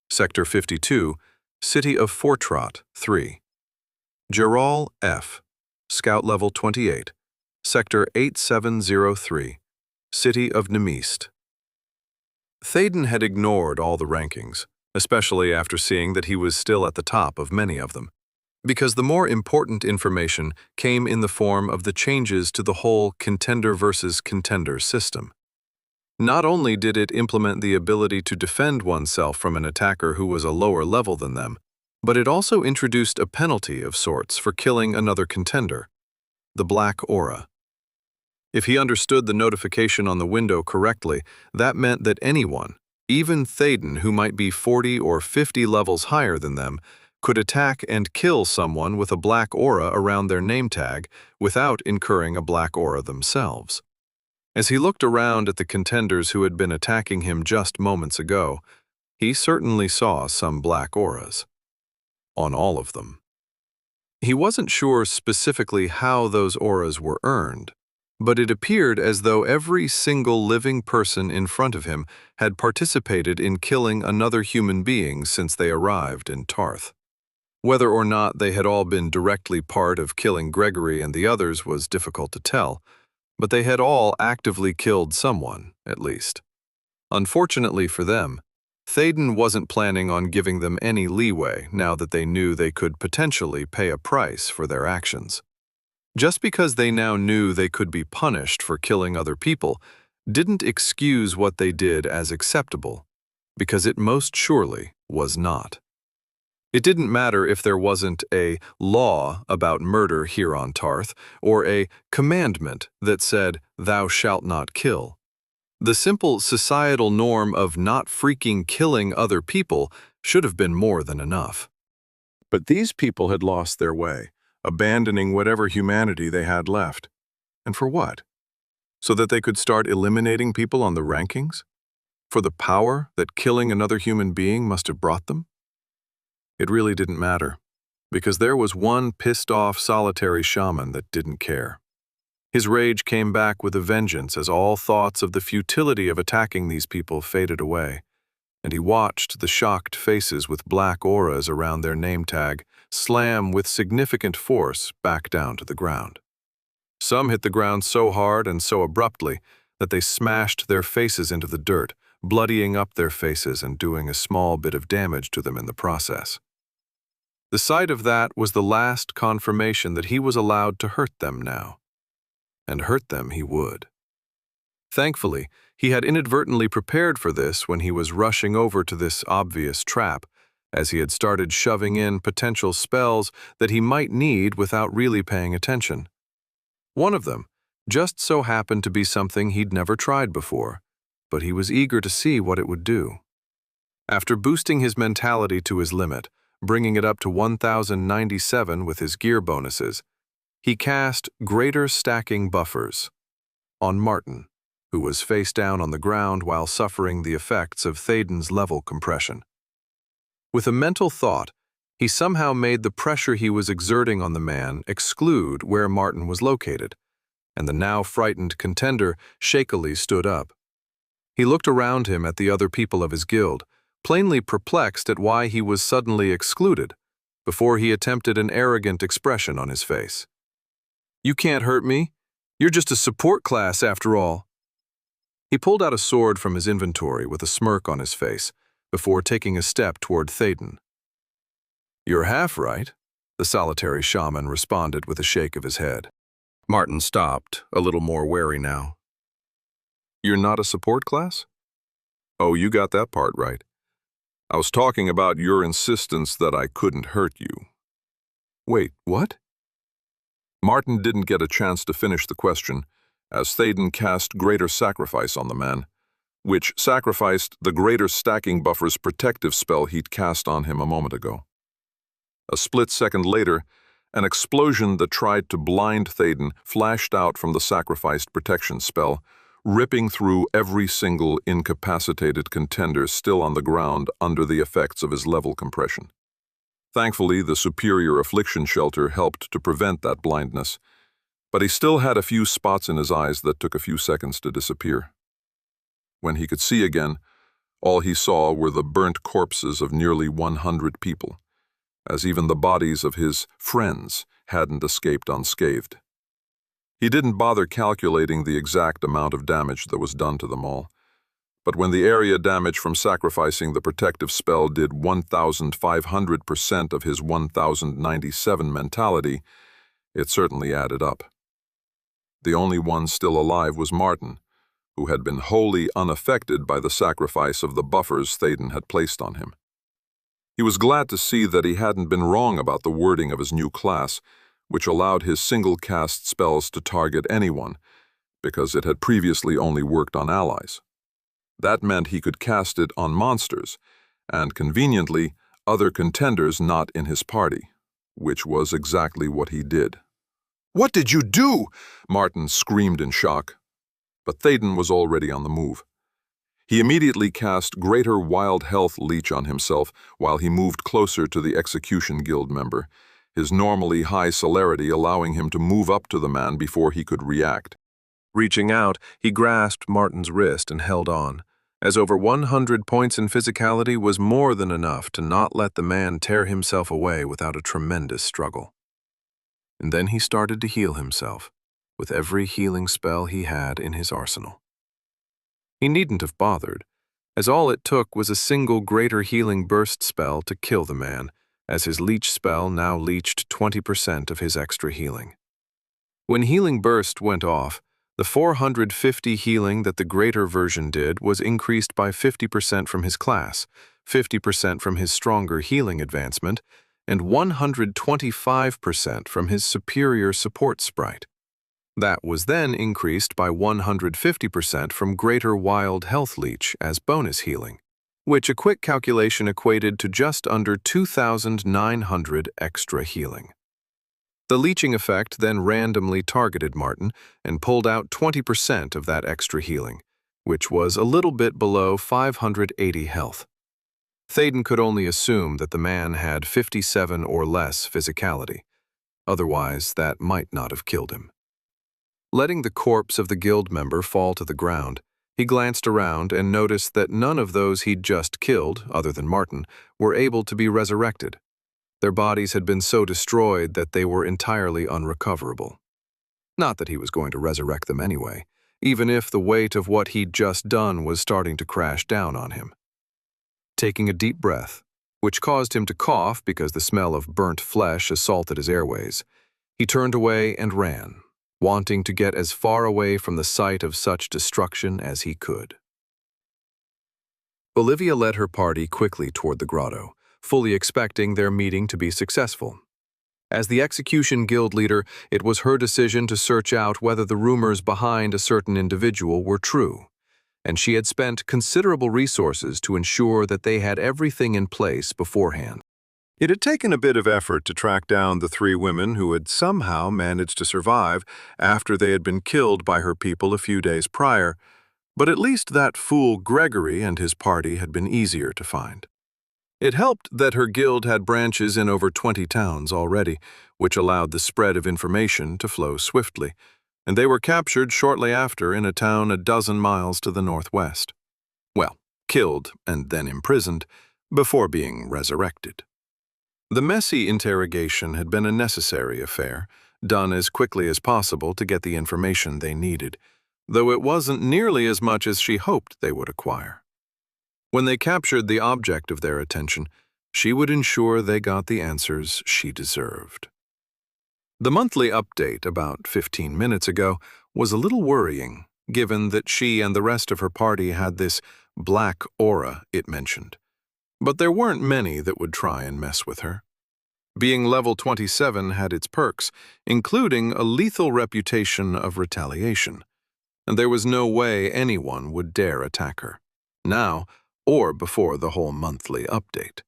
Sector 52. City of Fortrot 3. Geral F. Scout Level 28. Sector 8703. City of Nemist. Thaden had ignored all the rankings, especially after seeing that he was still at the top of many of them, because the more important information came in the form of the changes to the whole contender versus contender system. Not only did it implement the ability to defend oneself from an attacker who was a lower level than them, but it also introduced a penalty of sorts for killing another contender, the Black Aura. If he understood the notification on the window correctly, that meant that anyone, even Thaden who might be 40 or 50 levels higher than them, could attack and kill someone with a black aura around their name tag without incurring a black aura themselves. As he looked around at the contenders who had been attacking him just moments ago, he certainly saw some black auras. On all of them. He wasn't sure specifically how those auras were earned, but it appeared as though every single living person in front of him had participated in killing another human being since they arrived in Tarth. Whether or not they had all been directly part of killing Gregory and the others was difficult to tell, but they had all actively killed someone, at least. Unfortunately for them, Thaden wasn't planning on giving them any leeway now that they knew they could potentially pay a price for their actions. Just because they now knew they could be punished for killing other people didn't excuse what they did as acceptable, because it most surely was not. It didn't matter if there wasn't a law about murder here on Tarth, or a commandment that said, "Thou shalt not kill." The simple societal norm of not freaking killing other people should have been more than enough. But these people had lost their way, abandoning whatever humanity they had left. And for what? So that they could start eliminating people on the rankings? For the power that killing another human being must have brought them? It really didn't matter, because there was one pissed-off solitary shaman that didn't care. His rage came back with a vengeance as all thoughts of the futility of attacking these people faded away, and he watched the shocked faces with black auras around their name tag slam with significant force back down to the ground. Some hit the ground so hard and so abruptly that they smashed their faces into the dirt, bloodying up their faces and doing a small bit of damage to them in the process. The sight of that was the last confirmation that he was allowed to hurt them now. And hurt them he would. Thankfully, he had inadvertently prepared for this when he was rushing over to this obvious trap, as he had started shoving in potential spells that he might need without really paying attention. One of them just so happened to be something he'd never tried before, but he was eager to see what it would do. After boosting his mentality to his limit, bringing it up to 1097 with his gear bonuses, he cast Greater Stacking Buffers on Martin, who was face down on the ground while suffering the effects of Thaden's level compression. With a mental thought, he somehow made the pressure he was exerting on the man exclude where Martin was located, and the now frightened contender shakily stood up. He looked around him at the other people of his guild, plainly perplexed at why he was suddenly excluded, before he attempted an arrogant expression on his face. "You can't hurt me. You're just a support class after all." He pulled out a sword from his inventory with a smirk on his face, before taking a step toward Thaden. "You're half right," the solitary shaman responded with a shake of his head. Martin stopped, a little more wary now. "You're not a support class?" "Oh, you got that part right. I was talking about your insistence that I couldn't hurt you." "Wait, what?" Martin didn't get a chance to finish the question, as Thaden cast Greater Sacrifice on the man, which sacrificed the Greater Stacking Buffer's protective spell he'd cast on him a moment ago. A split second later, an explosion that tried to blind Thaden flashed out from the sacrificed protection spell, ripping through every single incapacitated contender still on the ground under the effects of his level compression. Thankfully, the superior affliction shelter helped to prevent that blindness, but he still had a few spots in his eyes that took a few seconds to disappear. When he could see again, all he saw were the burnt corpses of nearly 100 people, as even the bodies of his friends hadn't escaped unscathed. He didn't bother calculating the exact amount of damage that was done to them all, but when the area damage from sacrificing the protective spell did 1,500% of his 1,097 mentality, it certainly added up. The only one still alive was Martin, who had been wholly unaffected by the sacrifice of the buffers Thaden had placed on him. He was glad to see that he hadn't been wrong about the wording of his new class, which allowed his single-cast spells to target anyone, because it had previously only worked on allies. That meant he could cast it on monsters, and conveniently, other contenders not in his party, which was exactly what he did. "What did you do?" Martin screamed in shock. But Thaden was already on the move. He immediately cast Greater Wild Health Leech on himself while he moved closer to the Execution Guild member, his normally high celerity allowing him to move up to the man before he could react. Reaching out, he grasped Martin's wrist and held on, as over 100 points in physicality was more than enough to not let the man tear himself away without a tremendous struggle. And then he started to heal himself, with every healing spell he had in his arsenal. He needn't have bothered, as all it took was a single Greater Healing Burst spell to kill the man, as his leech spell now leached 20% of his extra healing. When Healing Burst went off, The 450 healing that the greater version did was increased by 50% from his class, 50% from his stronger healing advancement, and 125% from his superior support sprite. That was then increased by 150% from greater wild health leech as bonus healing, which a quick calculation equated to just under 2,900 extra healing. The leeching effect then randomly targeted Martin and pulled out 20% of that extra healing, which was a little bit below 580 health. Thaden could only assume that the man had 57 or less physicality. Otherwise, that might not have killed him. Letting the corpse of the guild member fall to the ground, he glanced around and noticed that none of those he'd just killed, other than Martin, were able to be resurrected. Their bodies had been so destroyed that they were entirely unrecoverable. Not that he was going to resurrect them anyway, even if the weight of what he'd just done was starting to crash down on him. Taking a deep breath, which caused him to cough because the smell of burnt flesh assaulted his airways, he turned away and ran, wanting to get as far away from the sight of such destruction as he could. Olivia led her party quickly toward the grotto, fully expecting their meeting to be successful. As the execution guild leader, it was her decision to search out whether the rumors behind a certain individual were true, and she had spent considerable resources to ensure that they had everything in place beforehand. It had taken a bit of effort to track down the 3 women who had somehow managed to survive after they had been killed by her people a few days prior, but at least that fool Gregory and his party had been easier to find. It helped that her guild had branches in over 20 towns already, which allowed the spread of information to flow swiftly, and they were captured shortly after in a town a dozen miles to the northwest. Well, killed and then imprisoned, before being resurrected. The messy interrogation had been a necessary affair, done as quickly as possible to get the information they needed, though it wasn't nearly as much as she hoped they would acquire. When they captured the object of their attention, she would ensure they got the answers she deserved. The monthly update, about 15 minutes ago, was a little worrying, given that she and the rest of her party had this black aura it mentioned. But there weren't many that would try and mess with her. Being level 27 had its perks, including a lethal reputation of retaliation, and there was no way anyone would dare attack her, now or before the whole monthly update.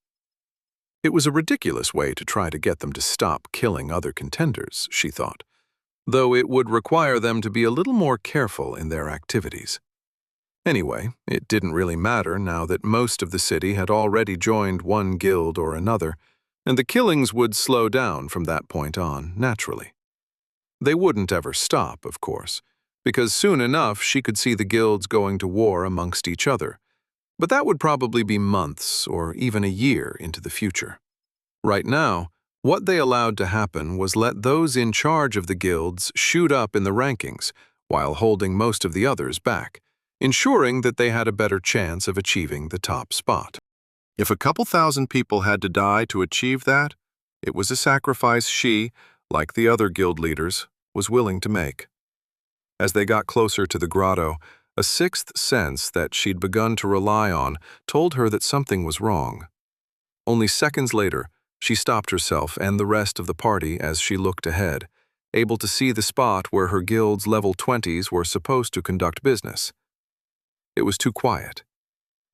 It was a ridiculous way to try to get them to stop killing other contenders, she thought, though it would require them to be a little more careful in their activities. Anyway, it didn't really matter now that most of the city had already joined one guild or another, and the killings would slow down from that point on, naturally. They wouldn't ever stop, of course, because soon enough she could see the guilds going to war amongst each other, but that would probably be months or even a year into the future. Right now, what they allowed to happen was let those in charge of the guilds shoot up in the rankings, while holding most of the others back, ensuring that they had a better chance of achieving the top spot. If a couple thousand people had to die to achieve that, it was a sacrifice she, like the other guild leaders, was willing to make. As they got closer to the grotto, a sixth sense that she'd begun to rely on told her that something was wrong. Only seconds later, she stopped herself and the rest of the party as she looked ahead, able to see the spot where her guild's level 20s were supposed to conduct business. It was too quiet.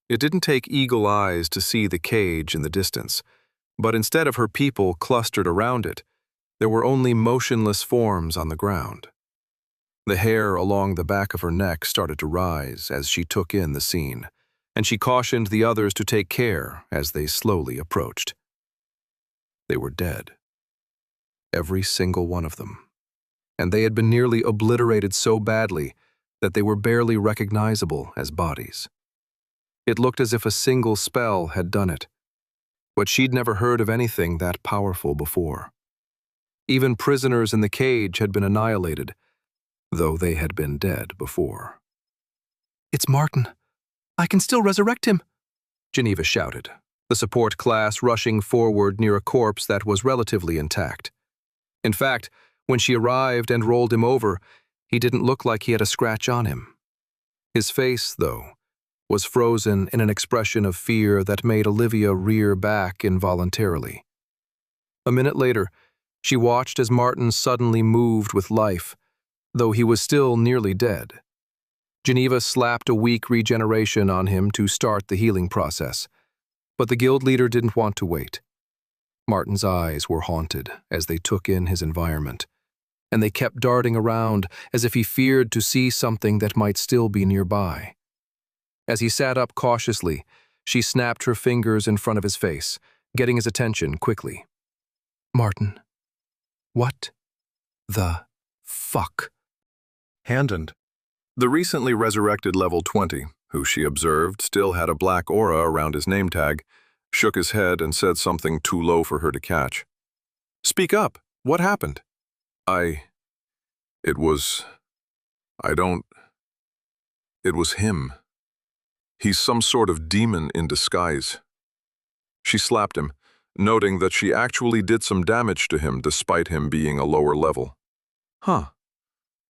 It didn't take eagle eyes to see the cage in the distance, but instead of her people clustered around it, there were only motionless forms on the ground. The hair along the back of her neck started to rise as she took in the scene, and she cautioned the others to take care as they slowly approached. They were dead. Every single one of them. And they had been nearly obliterated so badly that they were barely recognizable as bodies. It looked as if a single spell had done it, but she'd never heard of anything that powerful before. Even prisoners in the cage had been annihilated, though they had been dead before. "It's Martin. I can still resurrect him," Geneva shouted, the support class rushing forward near a corpse that was relatively intact. In fact, when she arrived and rolled him over, He didn't look like he had a scratch on him. His face, though, was frozen in an expression of fear that made Olivia rear back involuntarily. A minute later, she watched as Martin suddenly moved with life, though he was still nearly dead. Geneva slapped a weak regeneration on him to start the healing process, but the guild leader didn't want to wait. Martin's eyes were haunted as they took in his environment, and they kept darting around as if he feared to see something that might still be nearby. As he sat up cautiously, she snapped her fingers in front of his face, getting his attention quickly. "Martin, what the fuck?" Handand, the recently resurrected level 20, who she observed still had a black aura around his name tag, shook his head and said something too low for her to catch. "Speak up. What happened?" It was him. He's some sort of demon in disguise." She slapped him, noting that she actually did some damage to him despite him being a lower level. Huh.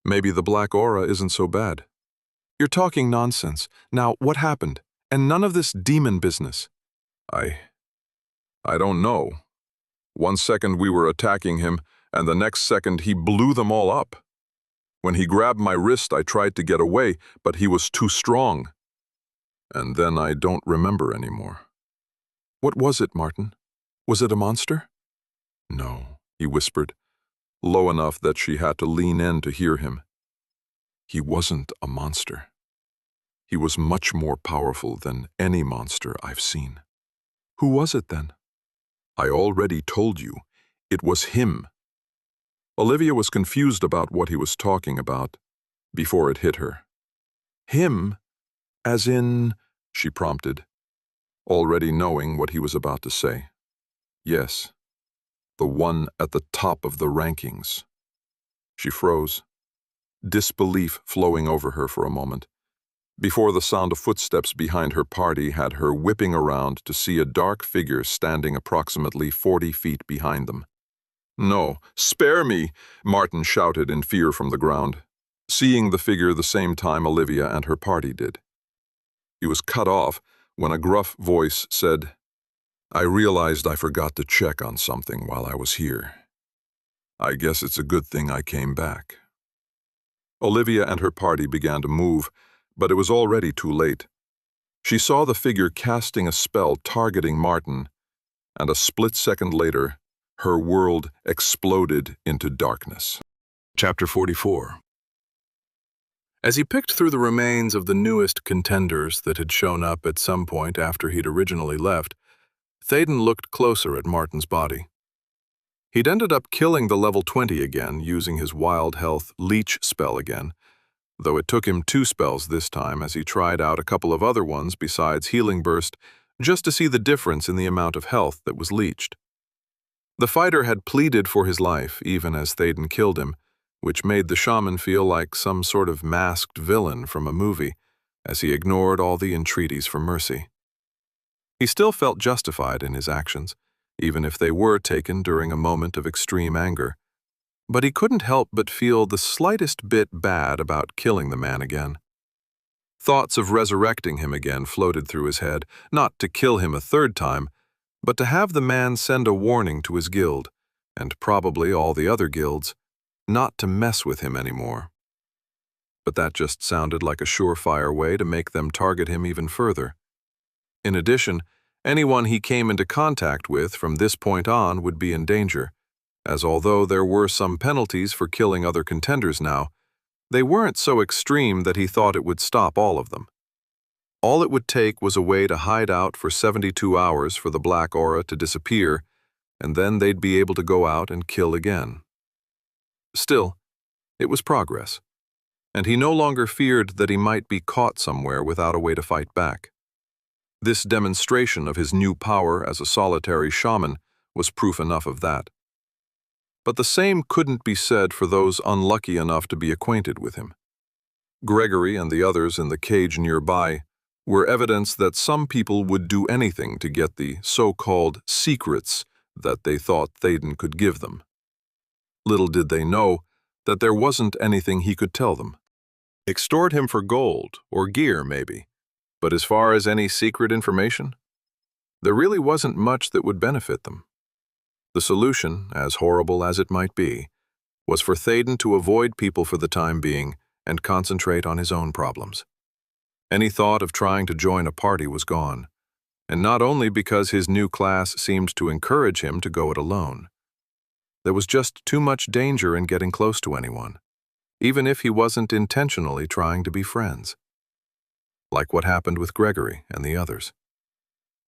Maybe the black aura isn't so bad. You're talking nonsense. Now, what happened? And none of this demon business. I don't know. One second we were attacking him, and the next second he blew them all up. When he grabbed my wrist, I tried to get away, but he was too strong. And then I don't remember anymore. What was it, Martin? Was it a monster? "No," he whispered, low enough that she had to lean in to hear him. "He wasn't a monster. He was much more powerful than any monster I've seen." Who was it then? "I already told you. It was him." Olivia was confused about what he was talking about before it hit her. Him? As in... She prompted, already knowing what he was about to say. "Yes, the one at the top of the rankings." She froze, disbelief flowing over her for a moment, before the sound of footsteps behind her party had her whipping around to see a dark figure standing approximately 40 feet behind them. "No, spare me!" Martin shouted in fear from the ground, seeing the figure the same time Olivia and her party did. He was cut off when a gruff voice said, "I realized I forgot to check on something while I was here. I guess it's a good thing I came back." Olivia and her party began to move, but it was already too late. She saw the figure casting a spell targeting Martin, and a split second later, her world exploded into darkness. Chapter 44. As he picked through the remains of the newest contenders that had shown up at some point after he'd originally left, Théden looked closer at Martin's body. He'd ended up killing the level 20 again, using his wild health leech spell again, though it took him 2 spells this time as he tried out a couple of other ones besides Healing Burst, just to see the difference in the amount of health that was leeched. The fighter had pleaded for his life even as Théden killed him, which made the shaman feel like some sort of masked villain from a movie, as he ignored all the entreaties for mercy. He still felt justified in his actions, even if they were taken during a moment of extreme anger, but he couldn't help but feel the slightest bit bad about killing the man again. Thoughts of resurrecting him again floated through his head, not to kill him a 3rd time, but to have the man send a warning to his guild, and probably all the other guilds, not to mess with him anymore. But that just sounded like a surefire way to make them target him even further. In addition, anyone he came into contact with from this point on would be in danger, as although there were some penalties for killing other contenders now, they weren't so extreme that he thought it would stop all of them. All it would take was a way to hide out for 72 hours for the black aura to disappear, and then they'd be able to go out and kill again. Still, it was progress, and he no longer feared that he might be caught somewhere without a way to fight back. This demonstration of his new power as a solitary shaman was proof enough of that. But the same couldn't be said for those unlucky enough to be acquainted with him. Gregory and the others in the cage nearby were evidence that some people would do anything to get the so-called secrets that they thought Théden could give them. Little did they know, that there wasn't anything he could tell them. Extort him for gold or gear, maybe. But as far as any secret information, there really wasn't much that would benefit them. The solution, as horrible as it might be, was for Thaden to avoid people for the time being and concentrate on his own problems. Any thought of trying to join a party was gone, and not only because his new class seemed to encourage him to go it alone. There was just too much danger in getting close to anyone, even if he wasn't intentionally trying to be friends. Like what happened with Gregory and the others.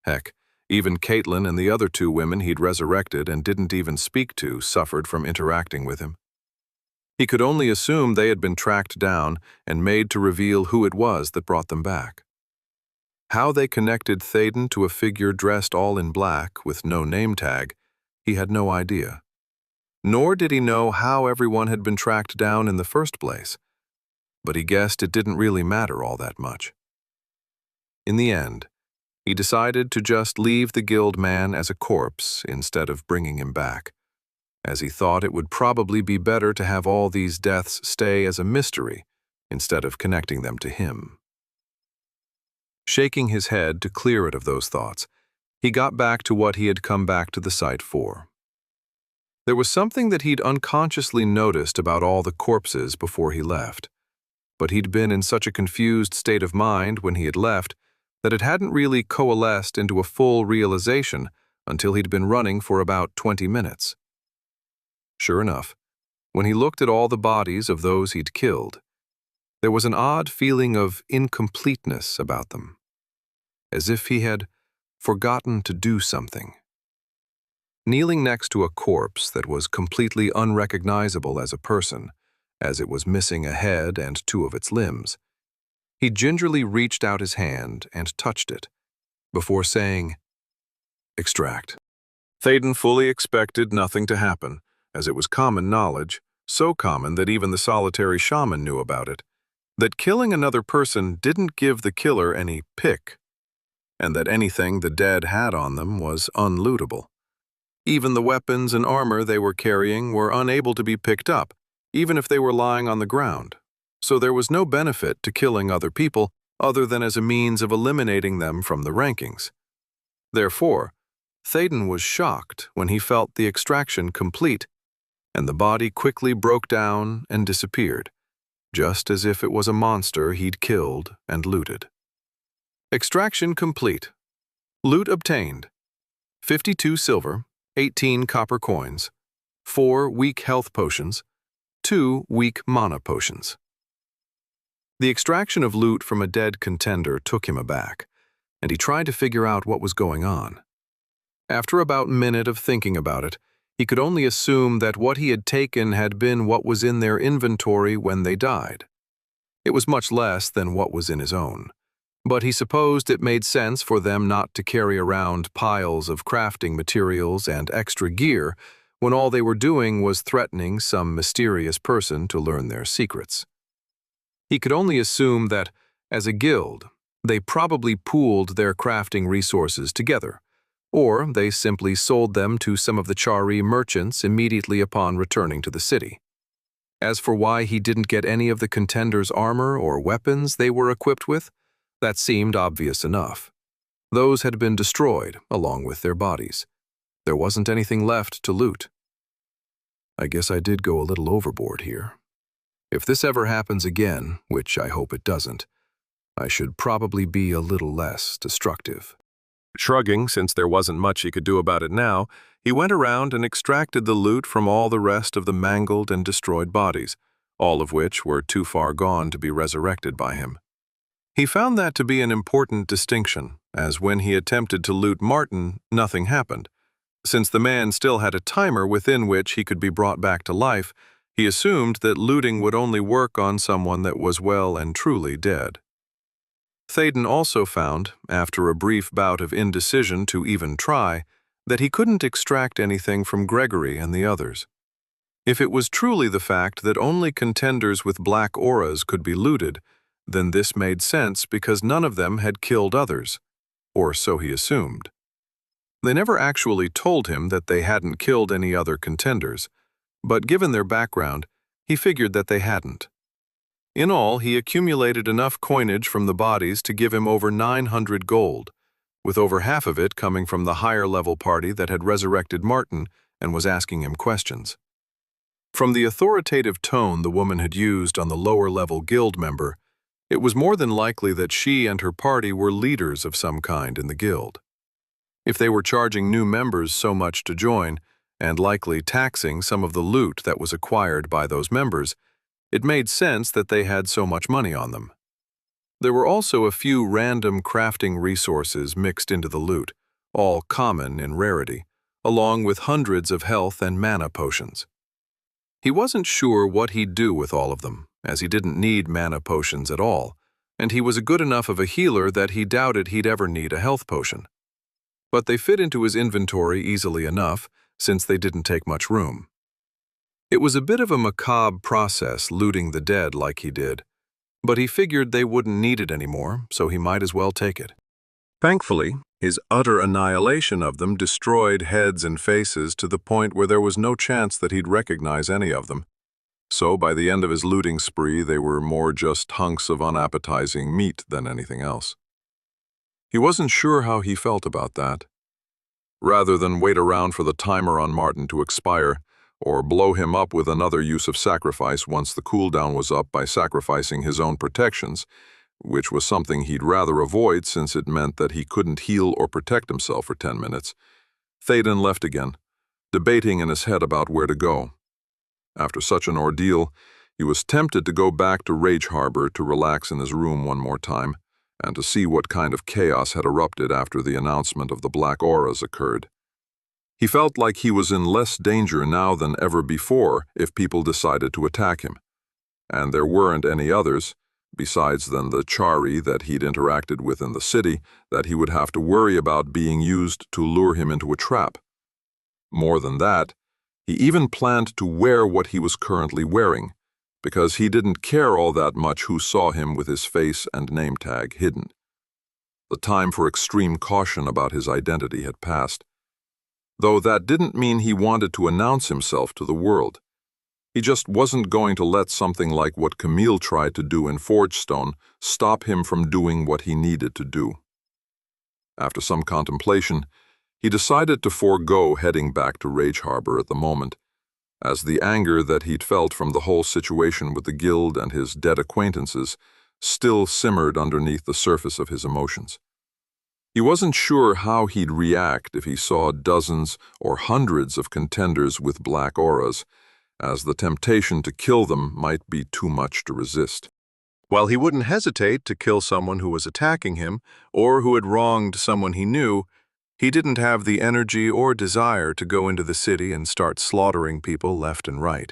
Heck, even Caitlin and the other 2 women he'd resurrected and didn't even speak to suffered from interacting with him. He could only assume they had been tracked down and made to reveal who it was that brought them back. How they connected Thaden to a figure dressed all in black with no name tag, he had no idea. Nor did he know how everyone had been tracked down in the first place, but he guessed it didn't really matter all that much. In the end, he decided to just leave the guild man as a corpse instead of bringing him back, as he thought it would probably be better to have all these deaths stay as a mystery instead of connecting them to him. Shaking his head to clear it of those thoughts, he got back to what he had come back to the site for. There was something that he'd unconsciously noticed about all the corpses before he left, but he'd been in such a confused state of mind when he had left that it hadn't really coalesced into a full realization until he'd been running for about 20 minutes. Sure enough, when he looked at all the bodies of those he'd killed, there was an odd feeling of incompleteness about them, as if he had forgotten to do something. Kneeling next to a corpse that was completely unrecognizable as a person, as it was missing a head and 2 of its limbs, he gingerly reached out his hand and touched it, before saying, "Extract." Thaden fully expected nothing to happen, as it was common knowledge, so common that even the solitary shaman knew about it, that killing another person didn't give the killer any pick, and that anything the dead had on them was unlootable. Even the weapons and armor they were carrying were unable to be picked up, even if they were lying on the ground. So there was no benefit to killing other people other than as a means of eliminating them from the rankings. Therefore, Thaden was shocked when he felt the extraction complete, and the body quickly broke down and disappeared, just as if it was a monster he'd killed and looted. Extraction complete. Loot obtained: 52 silver, 18 copper coins, 4 weak health potions, 2 weak mana potions. The extraction of loot from a dead contender took him aback, and he tried to figure out what was going on. After about a minute of thinking about it, he could only assume that what he had taken had been what was in their inventory when they died. It was much less than what was in his own, but he supposed it made sense for them not to carry around piles of crafting materials and extra gear when all they were doing was threatening some mysterious person to learn their secrets. He could only assume that, as a guild, they probably pooled their crafting resources together, or they simply sold them to some of the Chari merchants immediately upon returning to the city. As for why he didn't get any of the contenders' armor or weapons they were equipped with, that seemed obvious enough. Those had been destroyed, along with their bodies. There wasn't anything left to loot. I guess I did go a little overboard here. If this ever happens again, which I hope it doesn't, I should probably be a little less destructive. Shrugging, since there wasn't much he could do about it now, he went around and extracted the loot from all the rest of the mangled and destroyed bodies, all of which were too far gone to be resurrected by him. He found that to be an important distinction, as when he attempted to loot Martin, nothing happened. Since the man still had a timer within which he could be brought back to life, he assumed that looting would only work on someone that was well and truly dead. Thaden also found, after a brief bout of indecision to even try, that he couldn't extract anything from Gregory and the others. If it was truly the fact that only contenders with black auras could be looted, then this made sense because none of them had killed others, or so he assumed. They never actually told him that they hadn't killed any other contenders, but given their background, he figured that they hadn't. In all, he accumulated enough coinage from the bodies to give him over 900 gold, with over half of it coming from the higher-level party that had resurrected Martin and was asking him questions. From the authoritative tone the woman had used on the lower-level guild member, it was more than likely that she and her party were leaders of some kind in the guild. If they were charging new members so much to join, and likely taxing some of the loot that was acquired by those members, it made sense that they had so much money on them. There were also a few random crafting resources mixed into the loot, all common in rarity, along with hundreds of health and mana potions. He wasn't sure what he'd do with all of them, as he didn't need mana potions at all, and he was a good enough of a healer that he doubted he'd ever need a health potion. But they fit into his inventory easily enough, since they didn't take much room. It was a bit of a macabre process looting the dead like he did, but he figured they wouldn't need it anymore, so he might as well take it. Thankfully, his utter annihilation of them destroyed heads and faces to the point where there was no chance that he'd recognize any of them. So by the end of his looting spree, they were more just hunks of unappetizing meat than anything else. He wasn't sure how he felt about that. Rather than wait around for the timer on Martin to expire, or blow him up with another use of sacrifice once the cooldown was up by sacrificing his own protections, which was something he'd rather avoid since it meant that he couldn't heal or protect himself for 10 minutes, Théden left again, debating in his head about where to go. After such an ordeal, he was tempted to go back to Rage Harbor to relax in his room one more time, and to see what kind of chaos had erupted after the announcement of the black auras occurred. He felt like he was in less danger now than ever before if people decided to attack him. And there weren't any others, besides than the Chari that he'd interacted with in the city, that he would have to worry about being used to lure him into a trap. More than that, he even planned to wear what he was currently wearing, because he didn't care all that much who saw him with his face and name tag hidden. The time for extreme caution about his identity had passed. Though that didn't mean he wanted to announce himself to the world. He just wasn't going to let something like what Camille tried to do in Forgestone stop him from doing what he needed to do. After some contemplation, he decided to forego heading back to Rage Harbor at the moment, as the anger that he'd felt from the whole situation with the guild and his dead acquaintances still simmered underneath the surface of his emotions. He wasn't sure how he'd react if he saw dozens or hundreds of contenders with black auras, as the temptation to kill them might be too much to resist. While he wouldn't hesitate to kill someone who was attacking him or who had wronged someone he knew, he didn't have the energy or desire to go into the city and start slaughtering people left and right.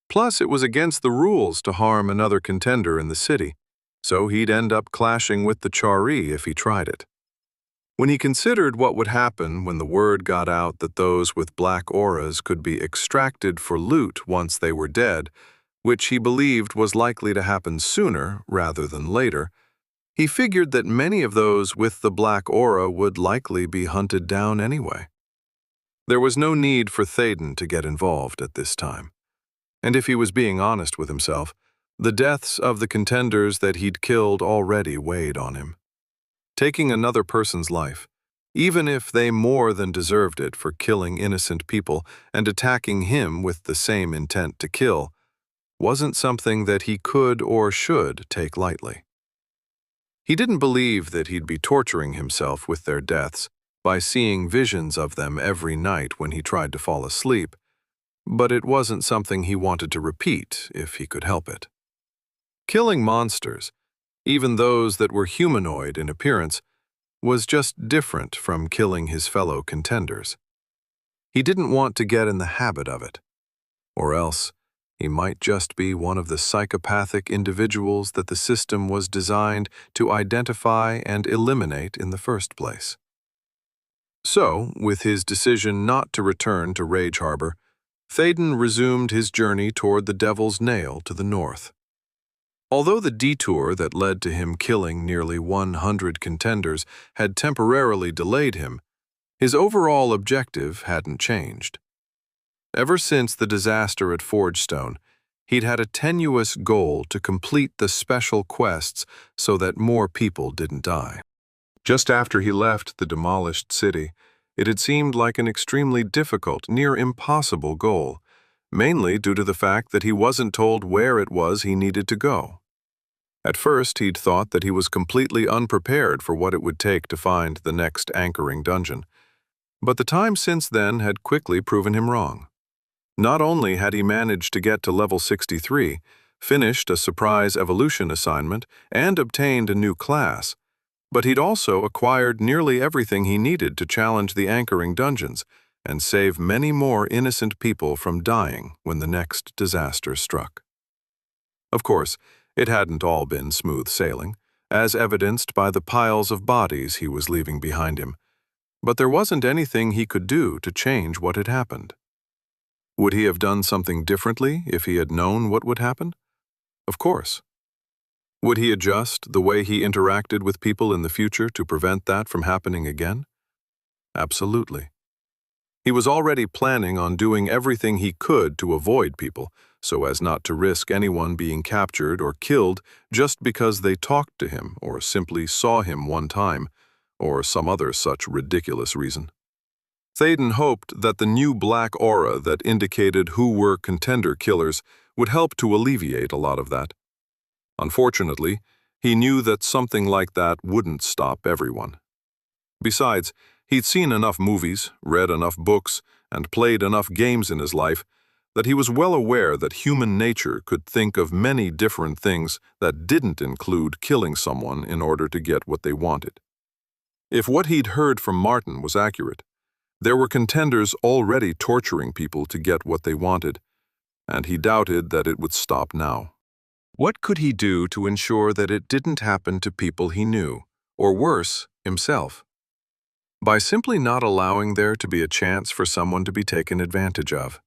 Plus, it was against the rules to harm another contender in the city, so he'd end up clashing with the Chari if he tried it. When he considered what would happen when the word got out that those with black auras could be extracted for loot once they were dead, which he believed was likely to happen sooner rather than later, he figured that many of those with the black aura would likely be hunted down anyway. There was no need for Théden to get involved at this time. And if he was being honest with himself, the deaths of the contenders that he'd killed already weighed on him. Taking another person's life, even if they more than deserved it for killing innocent people and attacking him with the same intent to kill, wasn't something that he could or should take lightly. He didn't believe that he'd be torturing himself with their deaths by seeing visions of them every night when he tried to fall asleep, but it wasn't something he wanted to repeat if he could help it. Killing monsters, even those that were humanoid in appearance, was just different from killing his fellow contenders. He didn't want to get in the habit of it, or else he might just be one of the psychopathic individuals that the system was designed to identify and eliminate in the first place. So, with his decision not to return to Rage Harbor, Théden resumed his journey toward the Devil's Nail to the north. Although the detour that led to him killing nearly 100 contenders had temporarily delayed him, his overall objective hadn't changed. Ever since the disaster at Forgestone, He'd had a tenuous goal to complete the special quests so that more people didn't die. Just after he left the demolished city, it had seemed like an extremely difficult, near impossible goal, mainly due to the fact that he wasn't told where it was he needed to go. At first, he'd thought that he was completely unprepared for what it would take to find the next anchoring dungeon. But the time since then had quickly proven him wrong. Not only had he managed to get to level 63, finished a surprise evolution assignment, and obtained a new class, but he'd also acquired nearly everything he needed to challenge the anchoring dungeons and save many more innocent people from dying when the next disaster struck. Of course, it hadn't all been smooth sailing, as evidenced by the piles of bodies he was leaving behind him, but there wasn't anything he could do to change what had happened. Would he have done something differently if he had known what would happen? Of course. Would he adjust the way he interacted with people in the future to prevent that from happening again? Absolutely. He was already planning on doing everything he could to avoid people, so as not to risk anyone being captured or killed just because they talked to him or simply saw him one time, or some other such ridiculous reason. Thaden hoped that the new black aura that indicated who were contender killers would help to alleviate a lot of that. Unfortunately, he knew that something like that wouldn't stop everyone. Besides, he'd seen enough movies, read enough books, and played enough games in his life that he was well aware that human nature could think of many different things that didn't include killing someone in order to get what they wanted. If what he'd heard from Martin was accurate, there were contenders already torturing people to get what they wanted, and he doubted that it would stop now. What could he do to ensure that it didn't happen to people he knew, or worse, himself? By simply not allowing there to be a chance for someone to be taken advantage of.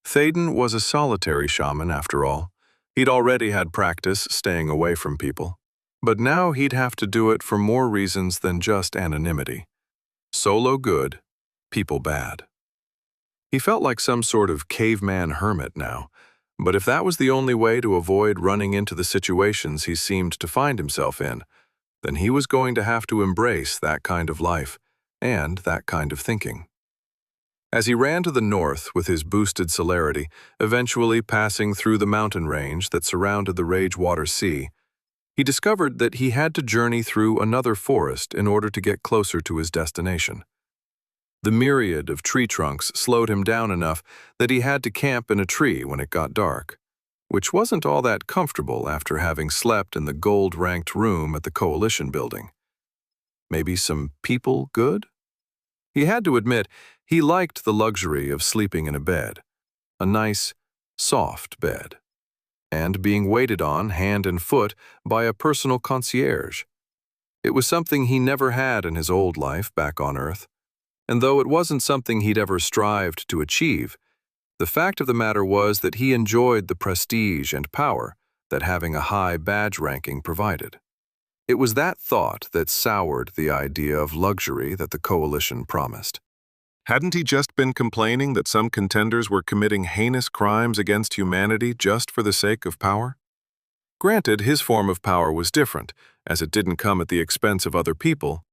Thaden was a solitary shaman after all. He'd already had practice staying away from people. But now he'd have to do it for more reasons than just anonymity. Solo good, people bad. He felt like some sort of caveman hermit now, but if that was the only way to avoid running into the situations he seemed to find himself in, then he was going to have to embrace that kind of life and that kind of thinking. As he ran to the north with his boosted celerity, eventually passing through the mountain range that surrounded the Ragewater Sea, he discovered that he had to journey through another forest in order to get closer to his destination. The myriad of tree trunks slowed him down enough that he had to camp in a tree when it got dark, which wasn't all that comfortable after having slept in the gold-ranked room at the Coalition building. Maybe some people good? He had to admit he liked the luxury of sleeping in a bed, a nice, soft bed, and being waited on hand and foot by a personal concierge. It was something he never had in his old life back on Earth, and though it wasn't something he'd ever strived to achieve, the fact of the matter was that he enjoyed the prestige and power that having a high badge ranking provided. It was that thought that soured the idea of luxury that the Coalition promised. Hadn't he just been complaining that some contenders were committing heinous crimes against humanity just for the sake of power? Granted, his form of power was different, as it didn't come at the expense of other people.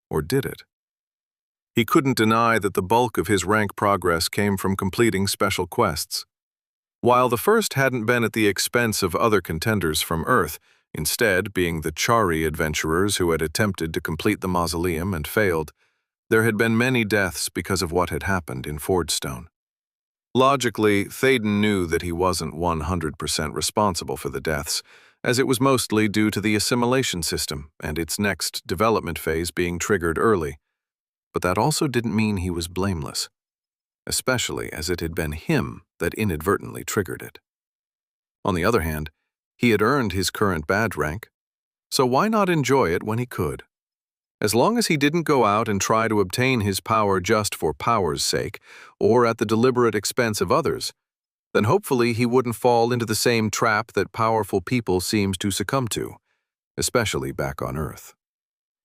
Or did it? He couldn't deny that the bulk of his rank progress came from completing special quests. While the first hadn't been at the expense of other contenders from Earth, instead being the Chari adventurers who had attempted to complete the mausoleum and failed, there had been many deaths because of what had happened in Fordstone. Logically, Thaden knew that he wasn't 100% responsible for the deaths, as it was mostly due to the assimilation system and its next development phase being triggered early. But that also didn't mean he was blameless, especially as it had been him that inadvertently triggered it. On the other hand, he had earned his current badge rank, so why not enjoy it when he could? As long as he didn't go out and try to obtain his power just for power's sake, or at the deliberate expense of others, then hopefully he wouldn't fall into the same trap that powerful people seems to succumb to, especially back on Earth.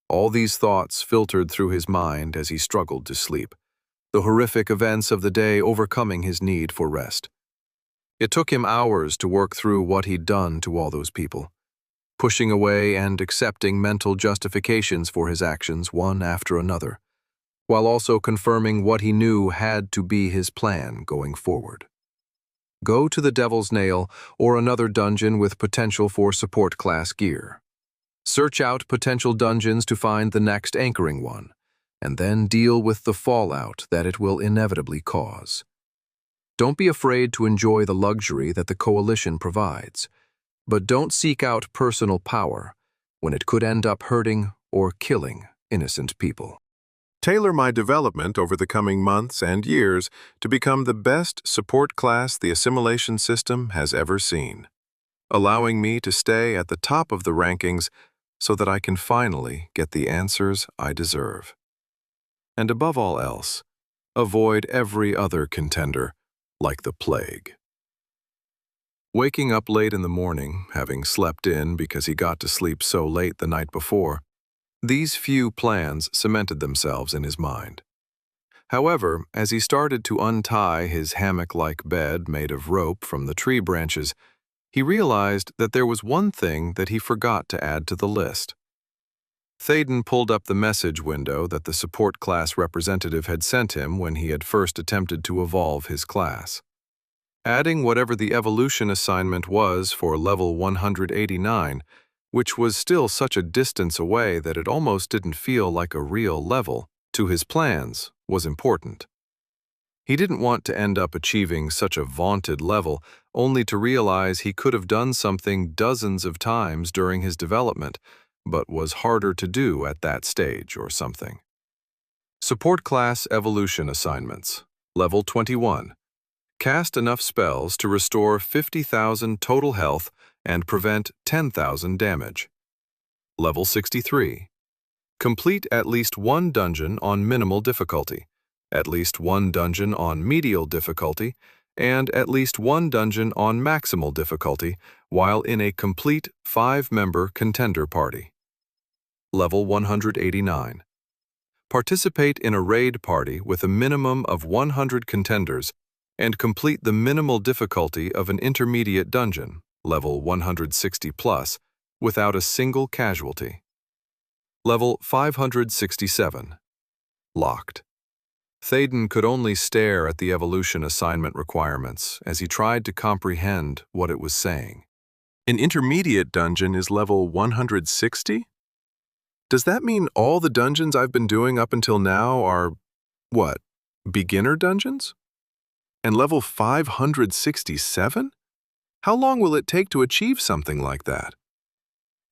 All these thoughts filtered through his mind as he struggled to sleep, the horrific events of the day overcoming his need for rest. It took him hours to work through what he'd done to all those people, pushing away and accepting mental justifications for his actions one after another, while also confirming what he knew had to be his plan going forward. Go to the Devil's Nail or another dungeon with potential for support class gear. Search out potential dungeons to find the next anchoring one, and then deal with the fallout that it will inevitably cause. Don't be afraid to enjoy the luxury that the Coalition provides, but don't seek out personal power when it could end up hurting or killing innocent people. Tailor my development over the coming months and years to become the best support class the assimilation system has ever seen, allowing me to stay at the top of the rankings so that I can finally get the answers I deserve. And above all else, avoid every other contender like the plague. Waking up late in the morning, having slept in because he got to sleep so late the night before, these few plans cemented themselves in his mind. However, as he started to untie his hammock-like bed made of rope from the tree branches, he realized that there was one thing that he forgot to add to the list. Thaden pulled up the message window that the support class representative had sent him when he had first attempted to evolve his class. Adding whatever the evolution assignment was for level 189, which was still such a distance away that it almost didn't feel like a real level, to his plans was important. He didn't want to end up achieving such a vaunted level only to realize he could have done something dozens of times during his development, but was harder to do at that stage or something. Support Class Evolution Assignments, Level 21. Cast enough spells to restore 50,000 total health and prevent 10,000 damage. Level 63. Complete at least one dungeon on minimal difficulty, at least one dungeon on medial difficulty, and at least one dungeon on maximal difficulty while in a complete 5-member contender party. Level 189. Participate in a raid party with a minimum of 100 contenders and complete the minimal difficulty of an intermediate dungeon, level 160 plus, without a single casualty. Level 567. Locked. Thaden could only stare at the evolution assignment requirements as he tried to comprehend what it was saying. An intermediate dungeon is level 160? Does that mean all the dungeons I've been doing up until now are, what, beginner dungeons? And level 567? How long will it take to achieve something like that?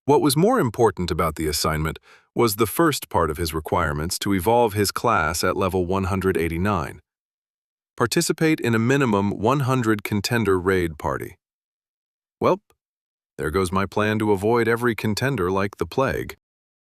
What was more important about the assignment was the first part of his requirements to evolve his class at level 189. Participate in a minimum 100 contender raid party. Well, there goes my plan to avoid every contender like the plague.